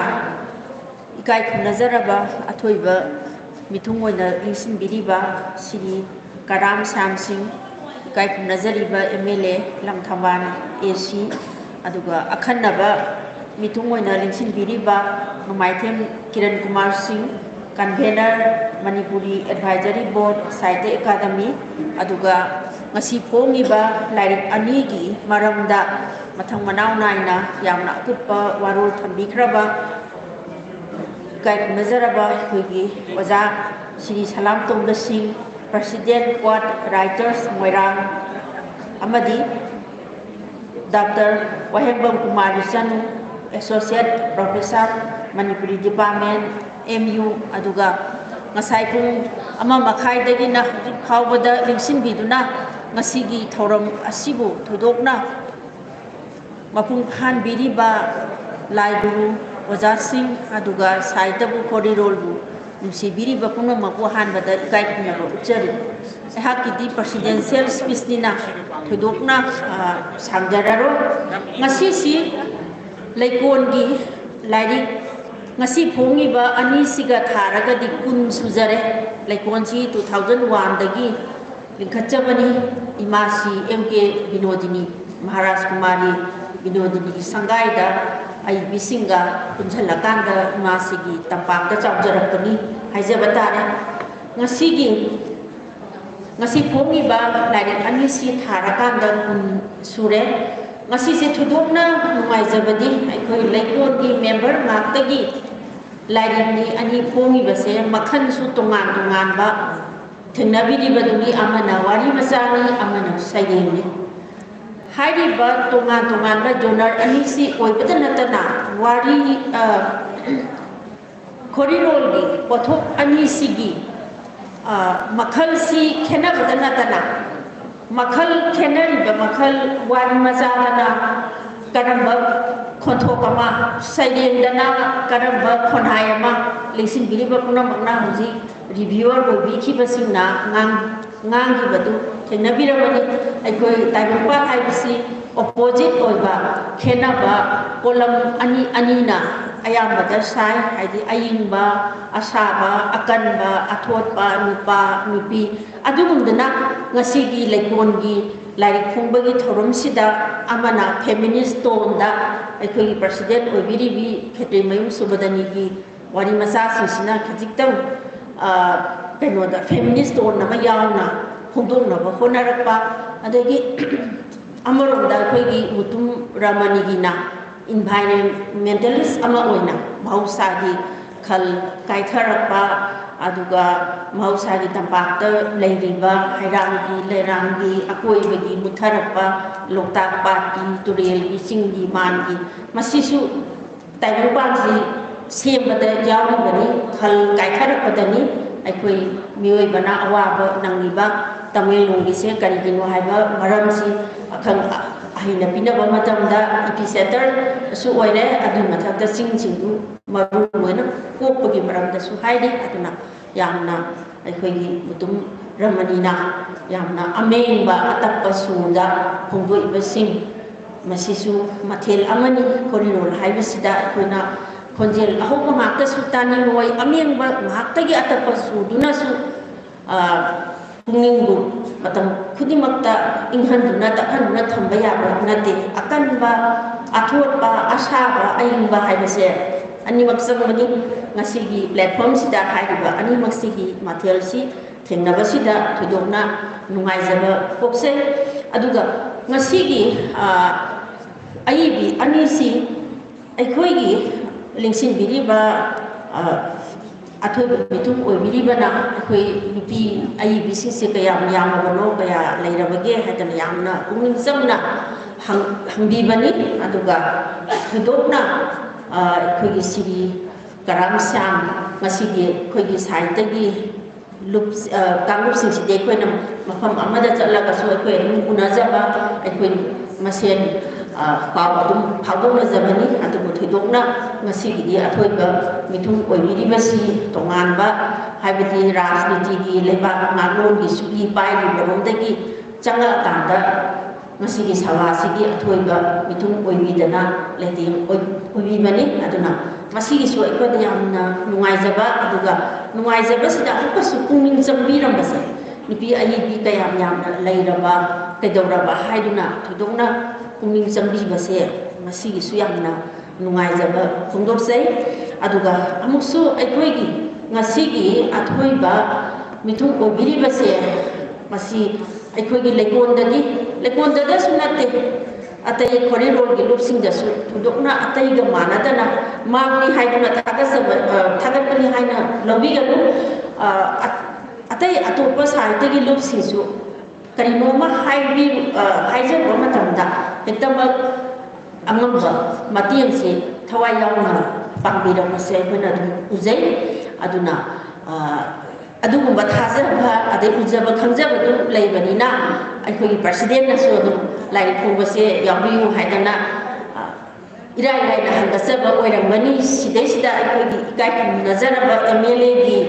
Ikai Kunazaraba Athoiba Mitungoina Insin Biriba Siri Karam Samsing Ikai Kunazariba MLA Langthaman AC aduga akhanaba mitungoina Insin Biriba Numaitem Kiran Kumar Singh Convener Manipuri Advisory Board Saite Academy aduga ngasi pongiba lairik anigi maramda mathang manau naina yamna akutpa warol thambikraba kai nazaraba khoigi oja Sri Salam Tongda Singh President Quad Writers Moirang amadi Dr. Wahembam Kumar Sanu Associate Professor Manipuri Department MU aduga ngasai pung ama makhai dagi na khawbada lingsin biduna ngasigi thoram asibu thodokna mapung khan biriba laiburu oja sing aduga saitabu korirol bu nusi biriba puna mapu han bada kai na ro uchari hakidi presidential speech nina thodokna sangjararo ngasi si laikon gi lairik ngasi phongiba ani siga tharaga di kun sujare laikon si 2001 dagi linkachabani imasi MK Binodini Maharaj Kumari Binodini sangaida ai bisinga punjalakanda imasi gi tampakta chawjarakani haijabatare ngasi phongiba lairik ani si tharakanda kun sure ngasi se thudokna numaijabadi aikoi laikon gi member ngaktagi lairik ni ani phongi base makhan su tongan ba thenabiri baduni amana wari masani amana saideni hairi ba tongan ba jonar ani si oibada natana wari korirol gi pothok ani sigi makhal si khena bada natana makhal khenari ba makhal wari masana karamba konthokama saidendana karamba khonhayama lingsin biliba puna makna muji reviewer bo biki basina ngang gi badu thenabira bani aikoi taimpa haibisi opposite oiba khenaba kolam anina ayambada sai haidi ayingba asaba akanba athotpa nupi adugumdana ngasigi laikon gi lairik phungbagi thorum sida amana feminist tonda aikoi president oibiribi khetoi mayum subadani gi wari masa sisina khajiktam kenoda feminist ton nama yauna hongdongna ba honarakpa adagi amaronda aikoi mutum ramani gi na environmentalist ama oina mausagi khal kaitharakpa aduga mausagi tampakta leiriba hairangi akoibagi mutharakpa loktak pati turel gi singgi mangi masisu taibangsi sembada yawribani khal kaitharakpadani aikoi mioi bana awaba nangiba tamelong gi se karigino haiba maramsi akhang ahina pinaba matamda epicenter su oire adu mathakta singdu maru moina kopagi maramda su haidi aduna yamna aikoi mutum ramanina yamna amengba atappa suda phungdoi basing masisu mathel amani korinol haibasida aikoina konjel ahoma ngakta su tani noi amengba ngaktagi atappa suduna su pungingbu matam khudimakta inghanduna takhanduna thamba yaba nate akanba athotba asaba ayingba haibase ani maksabani ngasigi platform sida haiba ani maksigi mathel si thengnaba sida thudokna nungaijaba pokse aduga ngasigi aibi ani si aikhoigi lingsin biriba athoiba mitum oibiribana akhoi nupi aibi singse kaya yamabano kaya leirabage hadana yamna pungning samna hangbibani aduga thudokna akhoi siri karam sam masigi akhoi saitagi lup kanglup singsi akhoi mafam amada chatlaga su akhoi unajaba akhoi masen pawadum phagona zabani atubu thidokna ngasigi athoiba mithum oibiribasi tonganba haibati rajniti gi lebak ngalon gi sugi pai gi boromdagi changa tanda ngasigi sawasigi athoiba mithum oibidana leting oibimani aduna masigi su aikoda yamna nungaijaba aduga nungaijaba sida apasu pungning chambirambase nupi ayibi kayam yamna leiraba kedauraba haiduna thidokna pungning chambibase masigi su yamna nungaijaba phungdoksei aduga amuksu aikoigi ngasigi athoiba mithum oibiribase masi aikoigi lekondagi sunate atay koridorgi lupsingdasu thudokna atayga manadana magni haiduna thagapani haina lobiganu atay atopa saitagi lupsingsu karinoma haijaba matamda hektamak angamba matiangse thawai yauna pangbirakmase akhona uzai aduna adugumba thajaba adai ujaba khangjaba du leibanina akhoi president na so lai phobase yabiu haidana irai lai na hangasaba oirangmani sidai sida akhoi ikai nazaraba MLA gi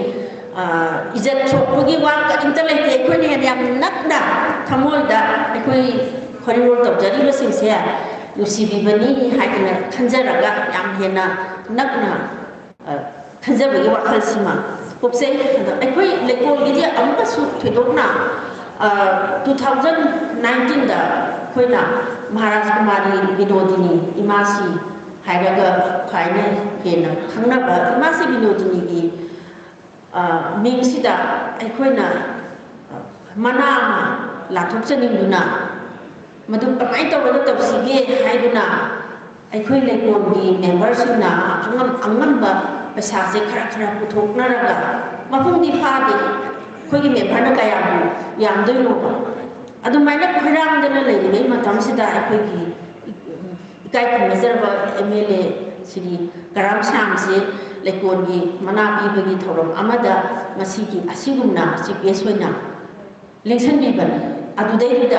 ijat chokpugi wa ka intellect akhoi ne yam nakda thamoida akhoi khorirol tabjari lo singse nusibi bani haidana khanjaraga yam hena nakna khanjaba gi wakhal sima popse akhoi lekol gi dia ambasu thidokna 2019 da koina Maharaj Kumari Binodini imasi hairaga khaina hena khangnaba imasi Binodini gi mingsida aikoina mana lathokjaningduna madu kamai tawada tawsige haiduna aikoi lekon gi membershipna angamba pasase khara puthoknaraga mapungdi phadi khogi memberna kaya yamdoi loba adumaina khirangdana leibei matamsida aikoi ikai kumazarba MLA Sri Karam Samse lekon gi mana bibagi thorom amada masigi asigumna CPS hoina lengsan biban adudai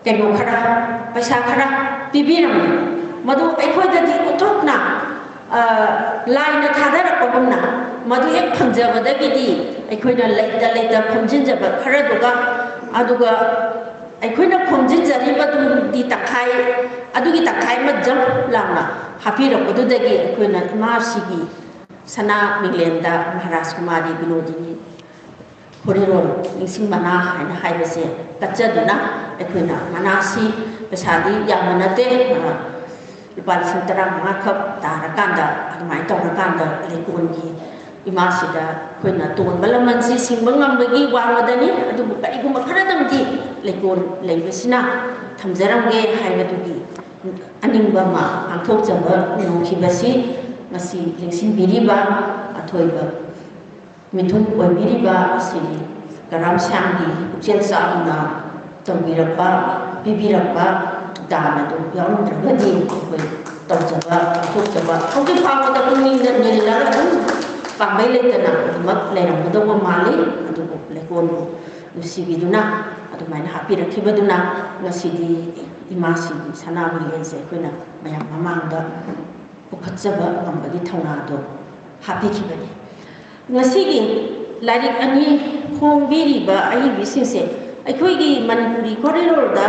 keno khara paisa khara pibiram madu aikhoidadi uthokna laina thadara pabumna madu ek phanjabadagidi aikhoina leita phomjinjaba khara duga aduga aikhoina phomjinjariba di takhai adugi takhai ma jam langa hapira podudagi aikhoina masigi sana Minglenda Maharaj Kumari Binodini Korirol Ningsing Mana haina haibase kachaduna aikhoina manasi pesadi yamanate Ipal Sintarang Makap Tarakanda adumai tawrakanda lekongi imasida koina ton balamansi singbangam bagi waradani adu kaigu makharadamdi lekon leibesina thamjaramge haibadugi aningba ma angthokjaba nongkhibasi ngasi lengsin biriba athoiba mithun oibiriba siri Karam Samgi uchel sauna tambirapa bibirapa dana do yang terjadi terjaba terjaba mungkin kalau kita kuning dan nyerilah kan pakai letena mak lerang betul mali atau lekon usi biduna atau main happy rakhi biduna ngasi di imasi sana berian saya kena banyak mamang dah ukhatjaba ngambagi thauna do happy kibani ngasi gi larik ani khongbiri ba ai bisingse aikoi gi manipuri corridor da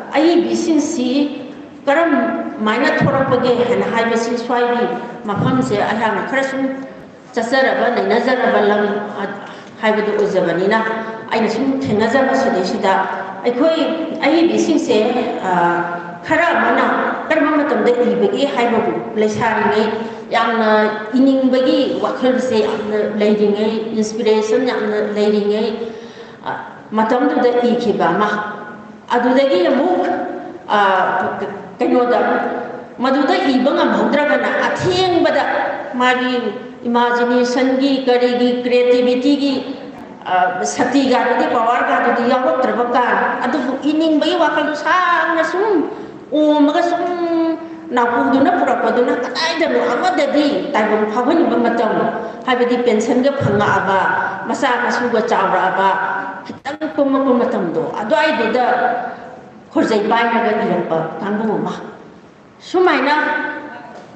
ai bisinsi karam maina thorapage hana haibasi swaibi mafamse ahama kharasum chasaraba nainazaraba lam haibadu uzabanina aina sum thenazaba sudeshida aikoi ai bisinse khara mana karma matamda ibagi haibabu lesaringai yamna iningbagi wakhalse yamna leiringai inspiration yamna leiringai matamda ikiba ma adudagi amuk kenoda maduda iba ngamhaudragana athengbada mari imagination gi karigi creativity gi sati garadi power garadi yawaktrabaka adu iningbai wakal sangna sum omaga sum napuduna purapaduna kadaidano amadadi taibam phagani bamatam habedi pension ga phanga aba masa masuga chawra aba kitang pamatam do adai da khorjai baina ga irapa tangu ma sumaina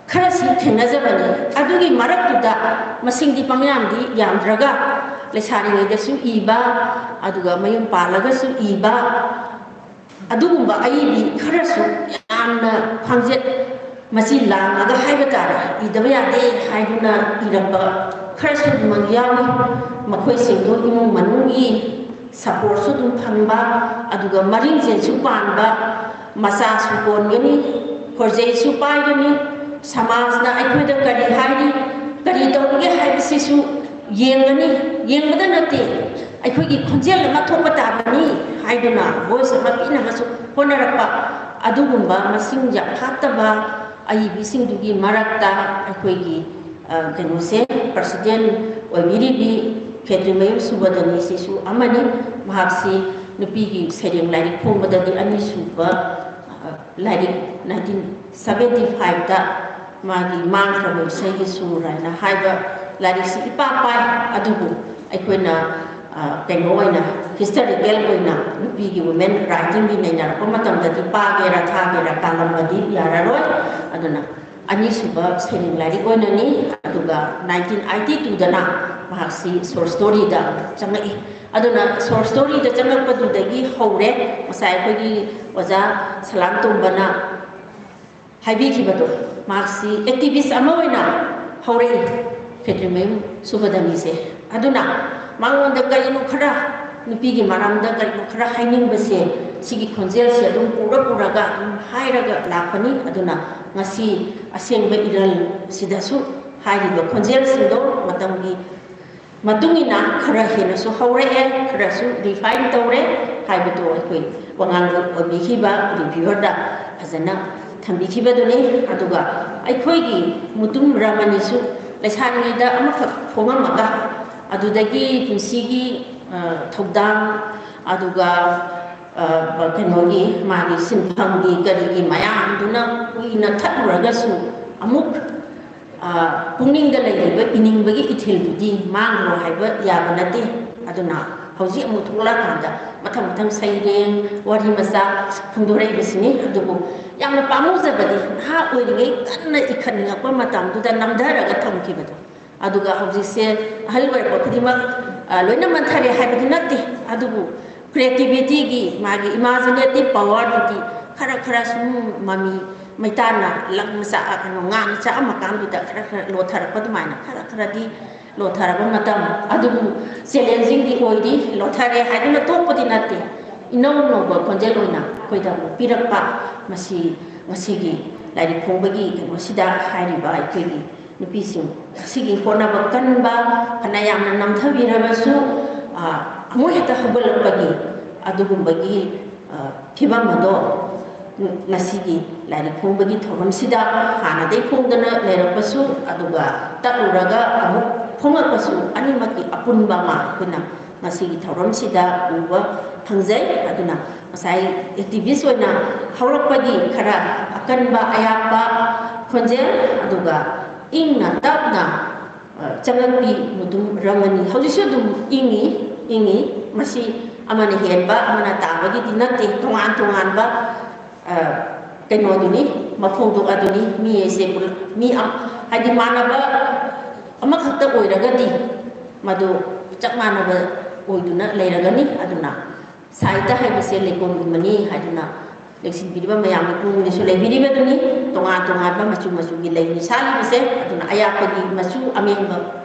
kharasi thenajabani adugi maraktuda masingdi pangyamdi yamdraga lesari ngai su iba aduga mayum palaga su iba adugumba aibi kharasu yamna phangjet masi lamaga haibata idaba yade haiduna irapa kharasu mangyawi makhoi singdo imung manungi support su dum phangba aduga maring je su panba masa su kongani khorjai su paigani samajna aikhoida kari hairi kari tawge haibisi su yengani yengbada nate aikhoigi khonjel ma thokpa tabani haiduna voice ma pina masu honarapa adugumba masing yakhataba aibisingdugi marakta akoigi kenose president oibiribi Kedrimayum Subadani Sisu Amani Mahapsi Nupigi Sering Lari Kumbadadi Ani Suba Lari 1975 da Magi Mangra Segi Sura na Haiba Lari Si Ipapai Adubu Aikoina Pengoina Historical Goina Nupigi Women Writing Binena Komatam Dadi Pagera Tagera Kalambadi Yararoi Aduna Ani Suba Sering Lari Goinani Aduga 1982 dana Mahasi source story da changai aduna source story da changal padu dagi hore masai kogi waja salam tumbana haibi ki bado mahasi activist ama oina hore Kedrimayum Subadani se aduna mangon da gari no khara nupi gi maram da gari no khara haining base sigi khonjel se adum pura ga hairaga lakani aduna ngasi asengba iral sidasu hairiba khonjel sindo matamgi Matungina khara hena so haure khara su refine tawre haibato akoi wangang obikiba reviewer da azana thambikiba doni aduga aikoi gi mutum ramani su lesani da amakha phoma maga adudagi punsigi thogdang aduga kenogi magi sinphangi garigi mayam duna kuina thaturaga su amuk Pungning da laiba ining bagi ithil budi mangro haiba yaba nate aduna hauji amu thula kanda matham saireng wari masa phungdore bisini adubu yamna pamuza badi ha oiringai kanna ikhaninga pa matam du da namdara ga thamki badu aduga hauji se halwai ko khidima loina manthari haiba nate adubu creativity gi magi imaginative power gi khara sum mami Maitana lang masa ano nga sa amakam bida kara lothar padmaina kara di lothar ba matam adu challenging di oidi lothare hadina to podinate ino ba konjeloina koida pirakpa masi gi lari khongbagi kano sida hairi ba ikegi nupising sigi kona ba kanba kanayam namthabira basu amoheta habal bagi adu gumbagi phibamado Nasigi lari khongbagi thoron sida hana dei khongdana lerappasu aduga taruraga amu khongakpasu animaki apunba ma kuna nasigi thoron sida uba thangjai aduna masai activist oina haurakpagi khara akanba ayapa khonjel aduga ingna tapna changapi mudum ramani haujisu dum ingi masi amana henba amana tabagi dinate tongan ba keno duni mafungdu aduni mi ese mi hadi manaba amakhatta oiragadi madu chak manaba oiduna leiragani aduna saita haibase lekon gumani haduna leksin biriba mayam ku ni so lebiriba duni tonga ba machu gi leini sali base aduna ayapagi machu amenba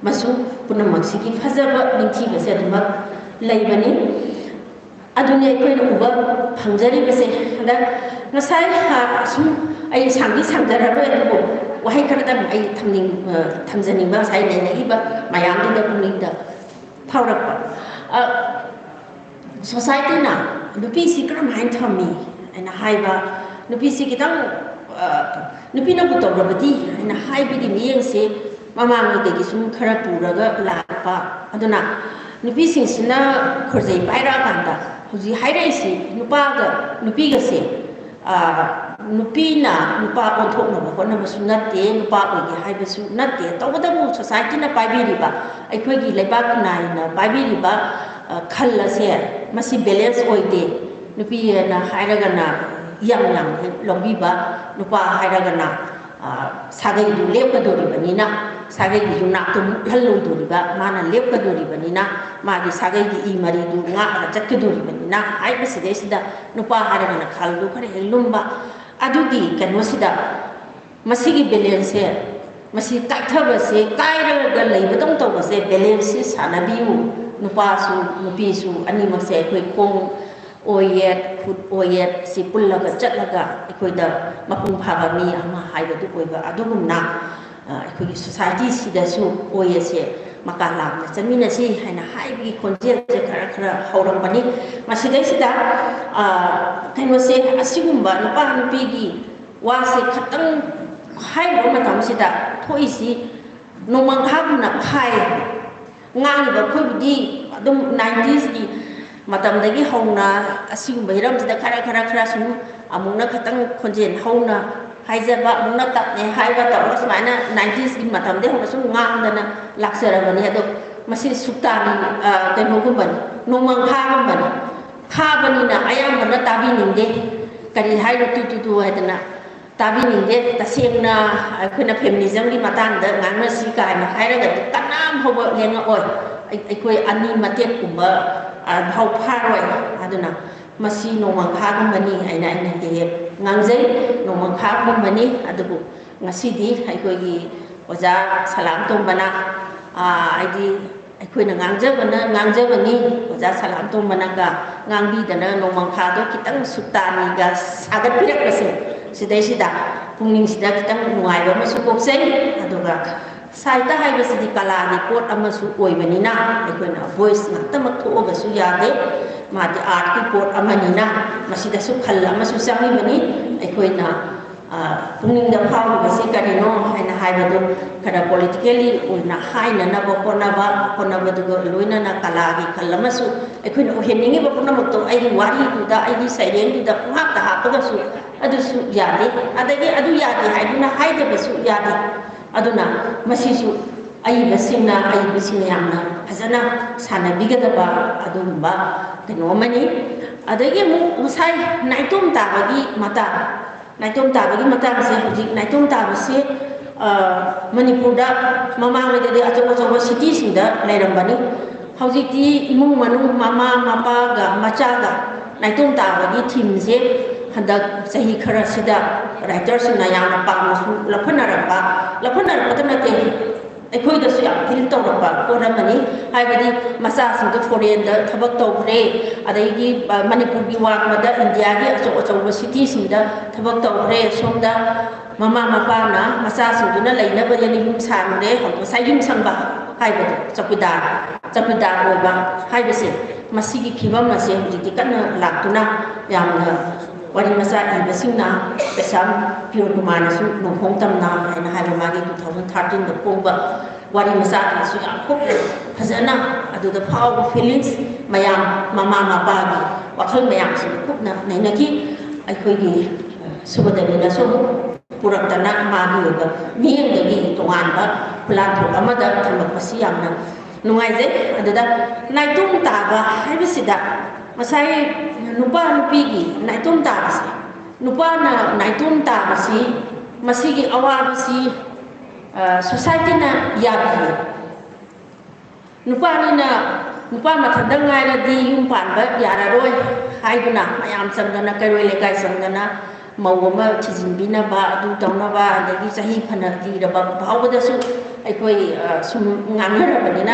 machu punamak-sigi fazaba ningthi base aduma leibani adunya koina uba phangjari base da ngasai ha sum ai sanggi sangjara ba adubu wahai karada ai thamjani ba sai nei ba mayam da puning da phaurakpa society na nupi si kram hain thammi ana haiba nupi si kitang nupi na buto rabadi ana haibi di miyeng se mamang de gi sum khara puraga lapa aduna nupi sing sina khorjai paira kanda huji haira isi nupa ga nupi ga se nupi na nupa onthok na ko na masu natte nupa ko gi haiba su natte tawada mu society na paibi riba aikoi gi leibak nai na paibi riba khalla se masi balance oide nupi na haira ga na yang lobby ba nupa haira ga na sagai du lep ka dori banina sagai gi nak tu hallo dori ba mana lep ka dori banina ma gi sagai gi i mari du nga ra chak ka dori banina ai ba side sida nupa hara na khal du khare lumba adu gi kan wasida masigi balance masi taitha ba se kaira ga lei ba tong to ba se balance sanabiu nupa su nupi su ani ma se koi kong oyet food oyet si pullaga chatlaga ikoida mapung phaga mi ama haiba du koiba adugumna ikoi society sida su oyese maka lamna chanminasi haina haibigi khonjel je khara haurambani masidai kainose asigumba nupa nupigi wase khatang haibo matamsida thoisi nomangkhagna khai ngangiba khoibudi adum 90s gi matamdagi hauna asigumba hiramsida khara sum amuna khatang khonjel hauna haijaba amuna tapne haiba tawra smaina 90s gi matamde hauna sum ngangdana laksarabani ado masi suktani kainogumban nomangkhagumban khabani na ayambana tabi ningde kari hairo tu haidana tabi ningde tasengna akhuna feminism gi matangda ngangna sikai na hairaga kanam hoba lenga oi aikoi ani matek kumba bhau pharoi aduna masi nomangkha gumani aina he ngangjai nomangkha gumani adubu ngasidi aikoi gi oja salam tombana aidi aikoina ngangjabani oja salam tombana ga ngangbi dana nomangkha do kitang sutani ga sagat pirak basi sida pungning sida kitang nuaiba masu koksai aduga saita haibasidi kala ni pot amasu oibanina aikoina voice ngatamak thoga su yade madi art ki pot amanina masida su khalla masu sangi bani aikoina pungning da phau basi karino haina haibadu kada politically una haina na konaba dugo loina na kala gi khalla masu aikoina oheningi ba puna motto ai wari du da ai sairen du da ngak ta hapaga su adu su yade adagi adu yade haiduna haide basu yade aduna masisu ayibasina yamna fazana sanabigadaba adumba kenomani adagi mu musai naitum tabagi mata se hujik naitum tabase manipurda mamangade achobo city sinda lairambani hujikti imung manung mama mapa ga machaga naitum tabagi thimje handak sahi khara sida writers na yang pamasu laphana tanate akhoi da su yam thil tawrapa koramani haibadi masa sing foreign da thabak tawre adai manipur gi wangmada india gi acho city sing da thabak tawre somda mama mapa na masa sing duna laina ba yani hum sanre hom sayum sangba haibadi chapida oba haibase masigi phibam mase hujiti kana laktuna yamna wari masa ibasingna pesam pure kumana su nongkhong tamna haina haiba magi 2013 da pongba wari masa su yam khop phajana adu da power feelings mayam mama mapa gi wakhal mayam su khopna nainaki aikoi gi subadani na so puratana magi ga miyeng gi tongan ba platform amada thamak pasi yamna nungaije adu da naitum ta ba haibisida masai nupa nupigi naitum tabasi nupa na naitum tabasi masigi awabasi society na yabi nupa mathandang ngaira di yum panba yararoi haibuna mayam sangdana karoi lekai sangdana mawama chijinbina ba adu tawna ba adagi sahi phana di raba bawada su aikoi sum ngangarabani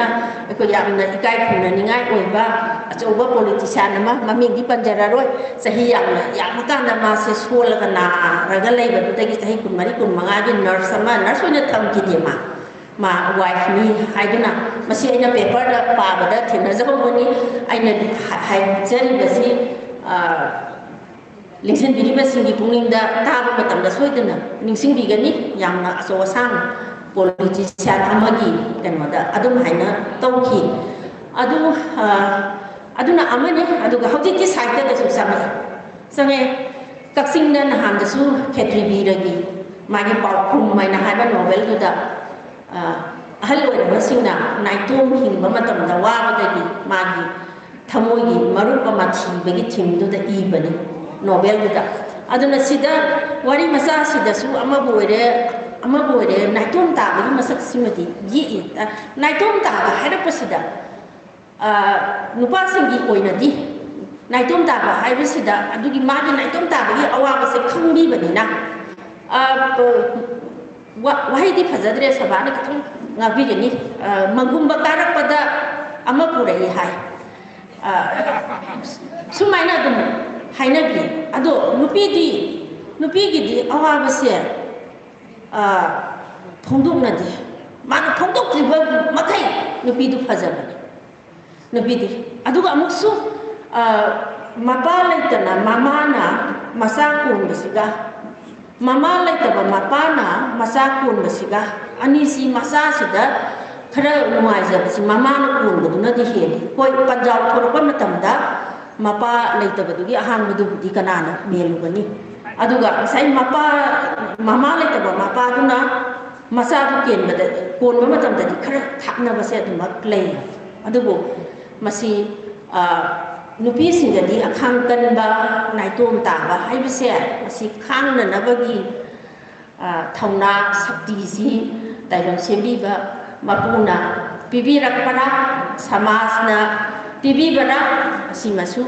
aikoi yamna ikai phuna ningai oiba achoba politician ama maming di panjararoi sahi yamna kana ma se sol kana raga leiba dagi sahi kunmari kunmanga di nurse oina thamki di ma wife ni haiduna masi aina paper da pabada thinajabani aina haijari basi lingsin biriba singi pungingda taba matamda soidana ningsing bigani yamna aso sang politician amagi kanoda adum haina tawki aduna amane aduga hojiti saita da su sange kaksingda nahan da su khetri biragi magi pawkhum maina haiba novel da ahal oirabasingna naitum hingba matamda wabadagi magi thamoigi marup ama thibagi thimduda ibani novel da aduna sida wari masa sida su amaboire naitum tabagi masak simati yi naitum taba hairapasida nupa singi oinadi naitum taba haibasida adugi magi naitum tabagi awabase khangbi banina wahidi phajadre sabani kitang ngabigani mangumba karakpada amapurai hai sumaina dum hainabi ado nupigi awabase phongdoknadi mana phongdokriba makai nupidu fajabani nupidi aduga amuksu mapa laitana mamana masa kun basiga mama laitaba mapana masa kun basiga anisi masa sida khara nuaijabasi mamana kun buduna di heli hoi panjau thorba matamda mapa laitabadugi ahangbudu di kanana melugani aduga sai mama laitaba mapa duna masa du ken bada kon matamda di khara thakna base adumak lei adugo masi nupi singadi akhang kanba naitom taba haibise masi khangna nabagi thauna sakti si tailon sembiba mapuna pibirak para samasna pibibara si masu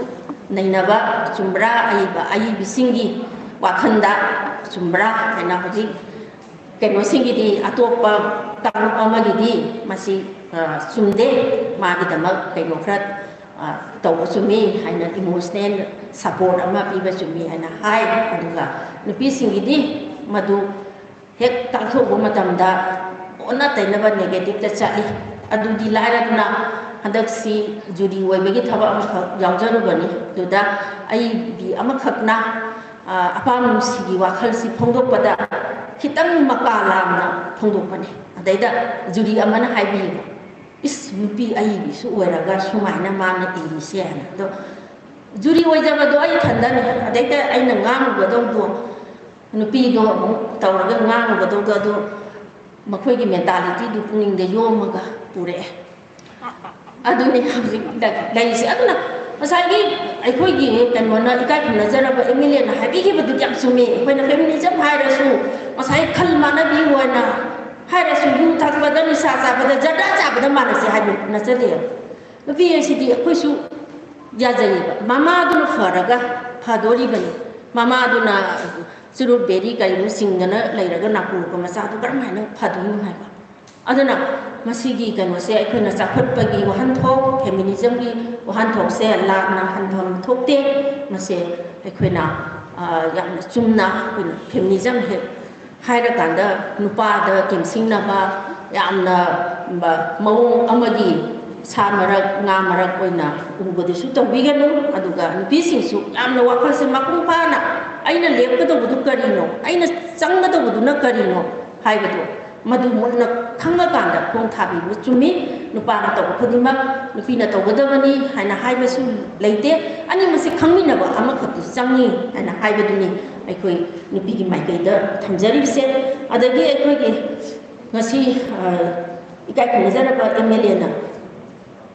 nainaba chumbra ai bisingi wakhanda chumbra kaina hoji keno singi di atopa tang amagi di masi sumde magi damak keno krat tau sumi haina emotional support ama piba sumi haina hai aduga nupi singi di madu hek tangtho matamda ona tainaba negative ta chali adu di laira duna hadak si judi webegi thaba ama yaujanu bani duda ai bi ama khakna apam sigi wakhal si phongdok pada khitang makalamna phongdok pani adaida judi amana haibi is nupi ai bi su weraga sumaina mana ti siana do juri wajaba do ai thandana adaida ai na ngam godong do nupi do tawraga ngam godong do makhoi gi mentality du puning de yomaga pure aduni hauzik dai si aduna masai gi ai khoi gi kan mona ikai phna jara ba emile na habi gi badu jak sumi khoi na feminism hai rasu masai khal mana bi wana hai rasu yu thak bada ni sa sa bada jada cha bada mana si hai na chale vi si di khoi su ya jai ba mama du faraga phadori bani mama du na suru beri kai mu singana lairaga napu ko masa du karmana phadu hai ba aduna masigi kan wase aikuna chakhat pagi wahan thok feminism gi wahan thok se lakna han thom thokte mase aikuna yamna chumna feminism he haira kanda nupa da kimsingna ba yamna mawong amagi samarak ngamarak oina ubodi su tawbiganu aduga nupising su yamna wakhal se makung pana aina lepkado budu karino aina changado budu na karino haibadu madu murna khanga kanda khong thabi bu chumi nupa na taw khudima nupi na taw godabani haina haiba su leite ani masi khangmi na ba ama khatu changi haina haiba duni aikoi nupi gi mai kai da thamjari se adagi aikoi gi ngasi ikai khunjara ba MLA na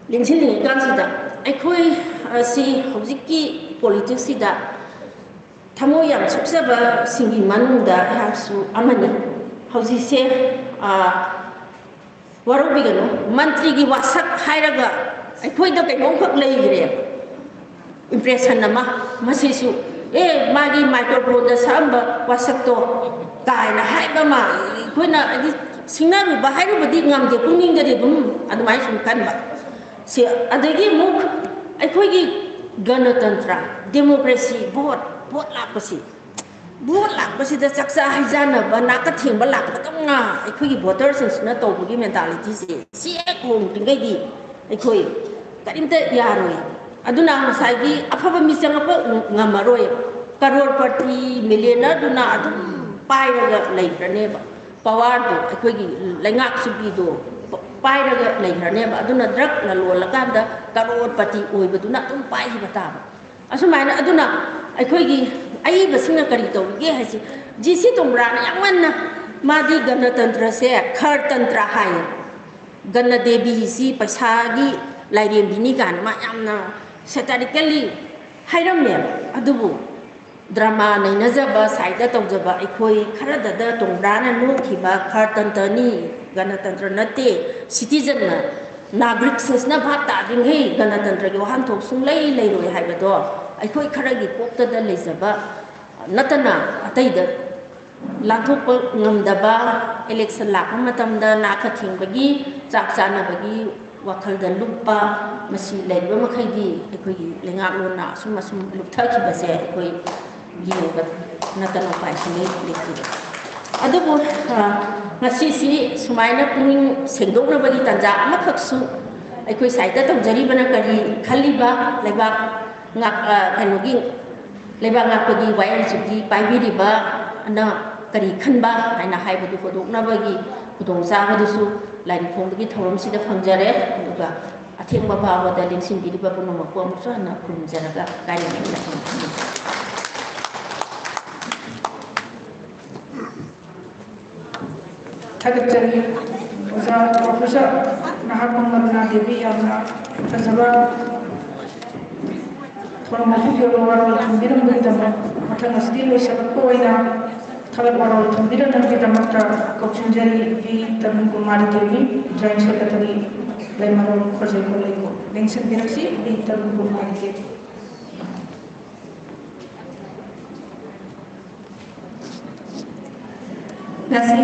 lingsin kan sida aikoi si hojiki politics sida thamo yam suksaba singi manunda hasu amani hausi se warubigano mantri gi wasak hairaga aikoi da kai ngok leigre impression nama masisu magi microphone da samba wasak to kaina haiba ma koina singnaru ba hairu badi ngamde puning gari dum admai sum kan ba se adagi muk aikoi gi ganatantra democracy vote lakpasi da saksa haijana ba nakathing ba lakpa tanga aikoi voters na to bugi mentality se kong tingai di aikoi karimta yaroi aduna masagi afaba misang apa ngamaroi karor party millionaire duna adu pairaga leikrane ba power do aikoi gi lengak subi do pairaga leikrane ba aduna drug na lolakanda karor party oi baduna tum pai hi bata asumana aduna aikoi gi ai basina kari to ge hasi jisi tombrana yangwanna madi ganatantra se khar tantra hai ganna devi si pasagi lairem bini kan ma yamna satirically hairamne adubu drama nei najaba saida tawjaba aikoi kharada da tombrana nu khiba khar tantani ganatantra nate citizen na nagrik sesna bhata ringhei ganatantra gi wahan thok sung lei roi haibado aikoi kharagi kokta da leizaba natana ataida lanthok ngamdaba election lakpa matamda nakhathing bagi chak chana bagi wakhal da lupa masi leiba makhaidi aikoi lengak lona sum luptha ki base aikoi gi natana paisini lekti adubu ngasi sumaina puning sengdoknabagi tanja amakaksu aikoi saita tawjaribana kari khaliba lebak ngak kanogi lebak ngakpagi wayang sugi paibiriba na kari khanba haina haibadu fodoknabagi khudong chabadusu lairi phongdagi thorom sida phangjare aduga athengba bawada lengsinbiriba punomakko amuksu hana khurumjaraga kari na Thagachari Oza Professor Nahakun Madna Devi Yamna Fazaba Thoramahu Yoro Tumbiram Bidama Matana Stilo Shabakoina Thalaparo Tumbiram Bidamata Kochunjari V Tamun Kumari Devi Joint Secretary Lemaro Khojeko Leko Lengsin Biraksi V Tamun Kumari Devi Nasi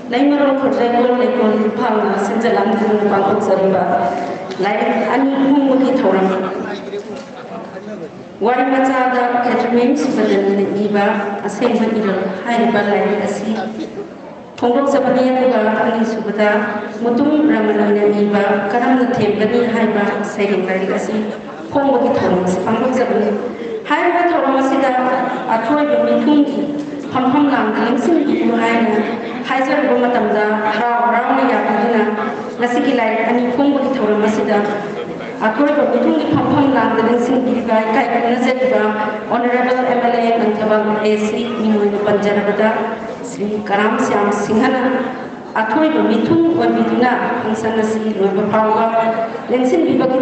Laimaro Khojeko Leko Panga Sinjalam Pangok Sariba Lai Ani Mumuki Thoram Wari Mazada Catherine Subadan Iba Assemba Iran Haiba Lai Asi Pongok Sabaniaga Ani Subada Mutum Ramanana Iba Karam Tembani Haiba Saying Lai Asi Pongoki Thomas Pangok Sabani Haiba Thomasida Atoy Mitungi Pam Lam Lingsin Ibu Haina Haizer Bomatamda Rao Yakuna Nasiki Lai Ani Pongoki Thomasida Akoi Mitungi Pam Lam the Lingsin Ibu Kai Nazetiba Honorable MLA Nantabang AC Nimu Panjarabada Sri Karam Siam Singhana Akoi Mitun Wabiduna Hansanasi Nubapawa Lengsin Bibaki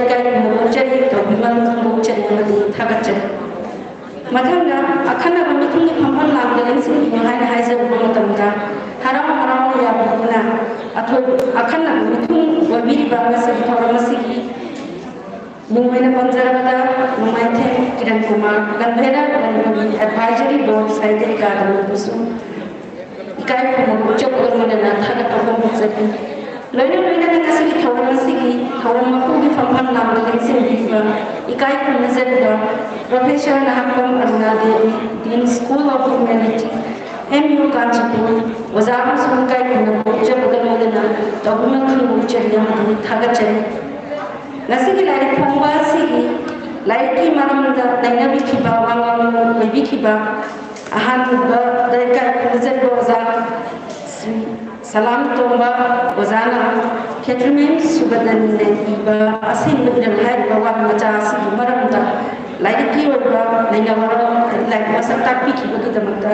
Kai Mochari Tobiman Mochari Tagachari Matanga Akana Mitungi Pam Lam the Lengsin behind Haizer Bomatamda Haram Yabuna Akana Mitun Wabiri Bangasi Toramasiki Mumena Panjarabada Mumaite Kiran Kumar Gandhera Advisory Board Saitari Garden Busu Kai Muchok Urmana Thana Perform Sati Learning Nasiki Toramasiki Toramaku from Panam Lexin Viva Ikai Nazenda Professor Nahakam Arnade Dean School of Humanity MU Kanchipur was our Sunkai Japagamana Document Muchariam Tagachari Nasiki Lai Ponga Sigi Laiki Maramanda Danabi Kiba Wangam Vikiba Ahan Deka Zagoza Salam Tomba Ozana Ketramin Subadan Iba Asin Mudan Hai Bawan Majas Maramda Laiki Oba Nayawara like Masataki Kibakamata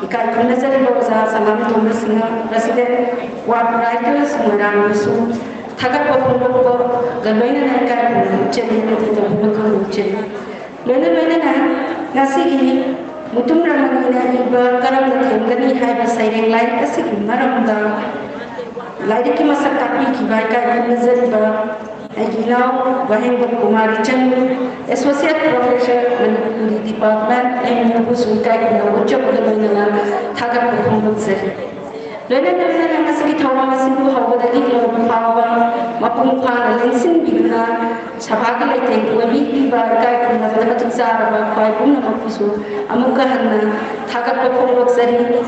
Ikai Nazagoza Salam Tomba Singer President What Writers Mudan Musu Tagapo Galoina Naka Chedi Chedi Lena Nasiki Mutum Ramana Iba Karam Gani Haiba Siren Light Asik Maramda Laiki Masataki Kibaka Nazariba Agilao Wahenga Kumari Chandu Associate Professor in the Department and Musukai Nochapana Tagapo Humbutse Lena Nasiki Thoramasibu Hawadi Power Mapung Pana Lensin Bigna Sabaga Wabi Barka Nazaraba Paipuna Mapusu Amuka Hana Tagapo Sari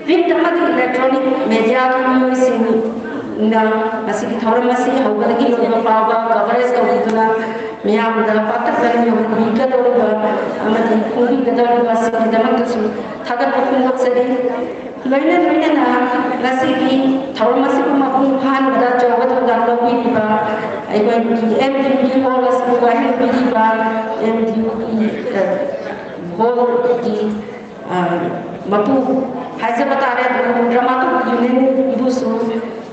Vintamati Electronic Media Community Nasiki Thoramasi Hawadi Power Governors Kavituna Miamda Pakatan Yomika Amadi Kumi Gadavasi Damakasu Tagapo Sari Learner Nasiki, Taurmasiku Mapung Pan, Bada Jawat Galawiba, I went to MDP Wallace, Wahi Biba, MDP Wall Mapu, Hazapatara, Dramatu, Union Busu,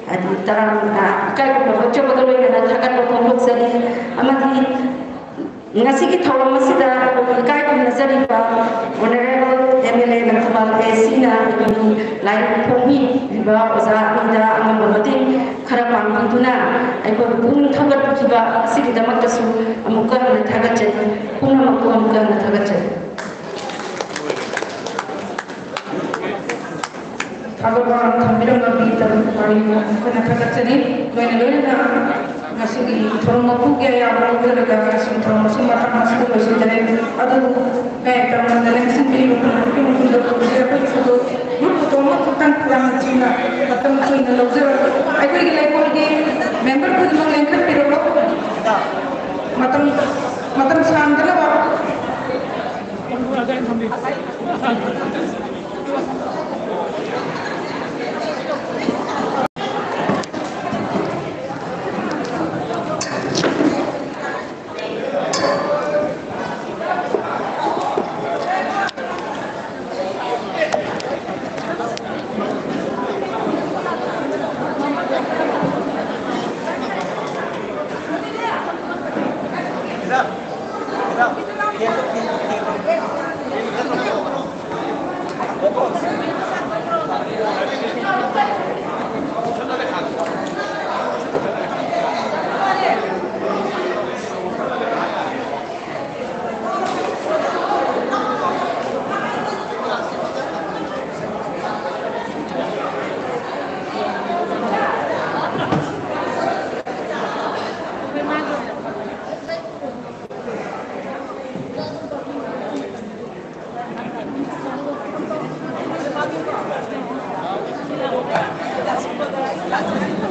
and Taran Chapakalo and Tagato Sari, Amadi Nasiki Tauramasida, Kai Nazariba, Honorable MLA Nantabal Sina, like Pomi, Riba, Oza, Ida, Amamati, Karapang, Tuna, I got Boom Tabat Kiba, Siki Damakasu, Amuka and Tagachet, Punamaku and Tagachet. Tagaban, Tamilama Bita, Kanakatani, when Luna Nasiki, Tomapuga, Yaga, Summa, Adu, Pekam, the Lexington, waktukan yang Cina atau Cina lozer. Aku lagi lagi member pun mau lengkap pero matang sangat lah. Gracias.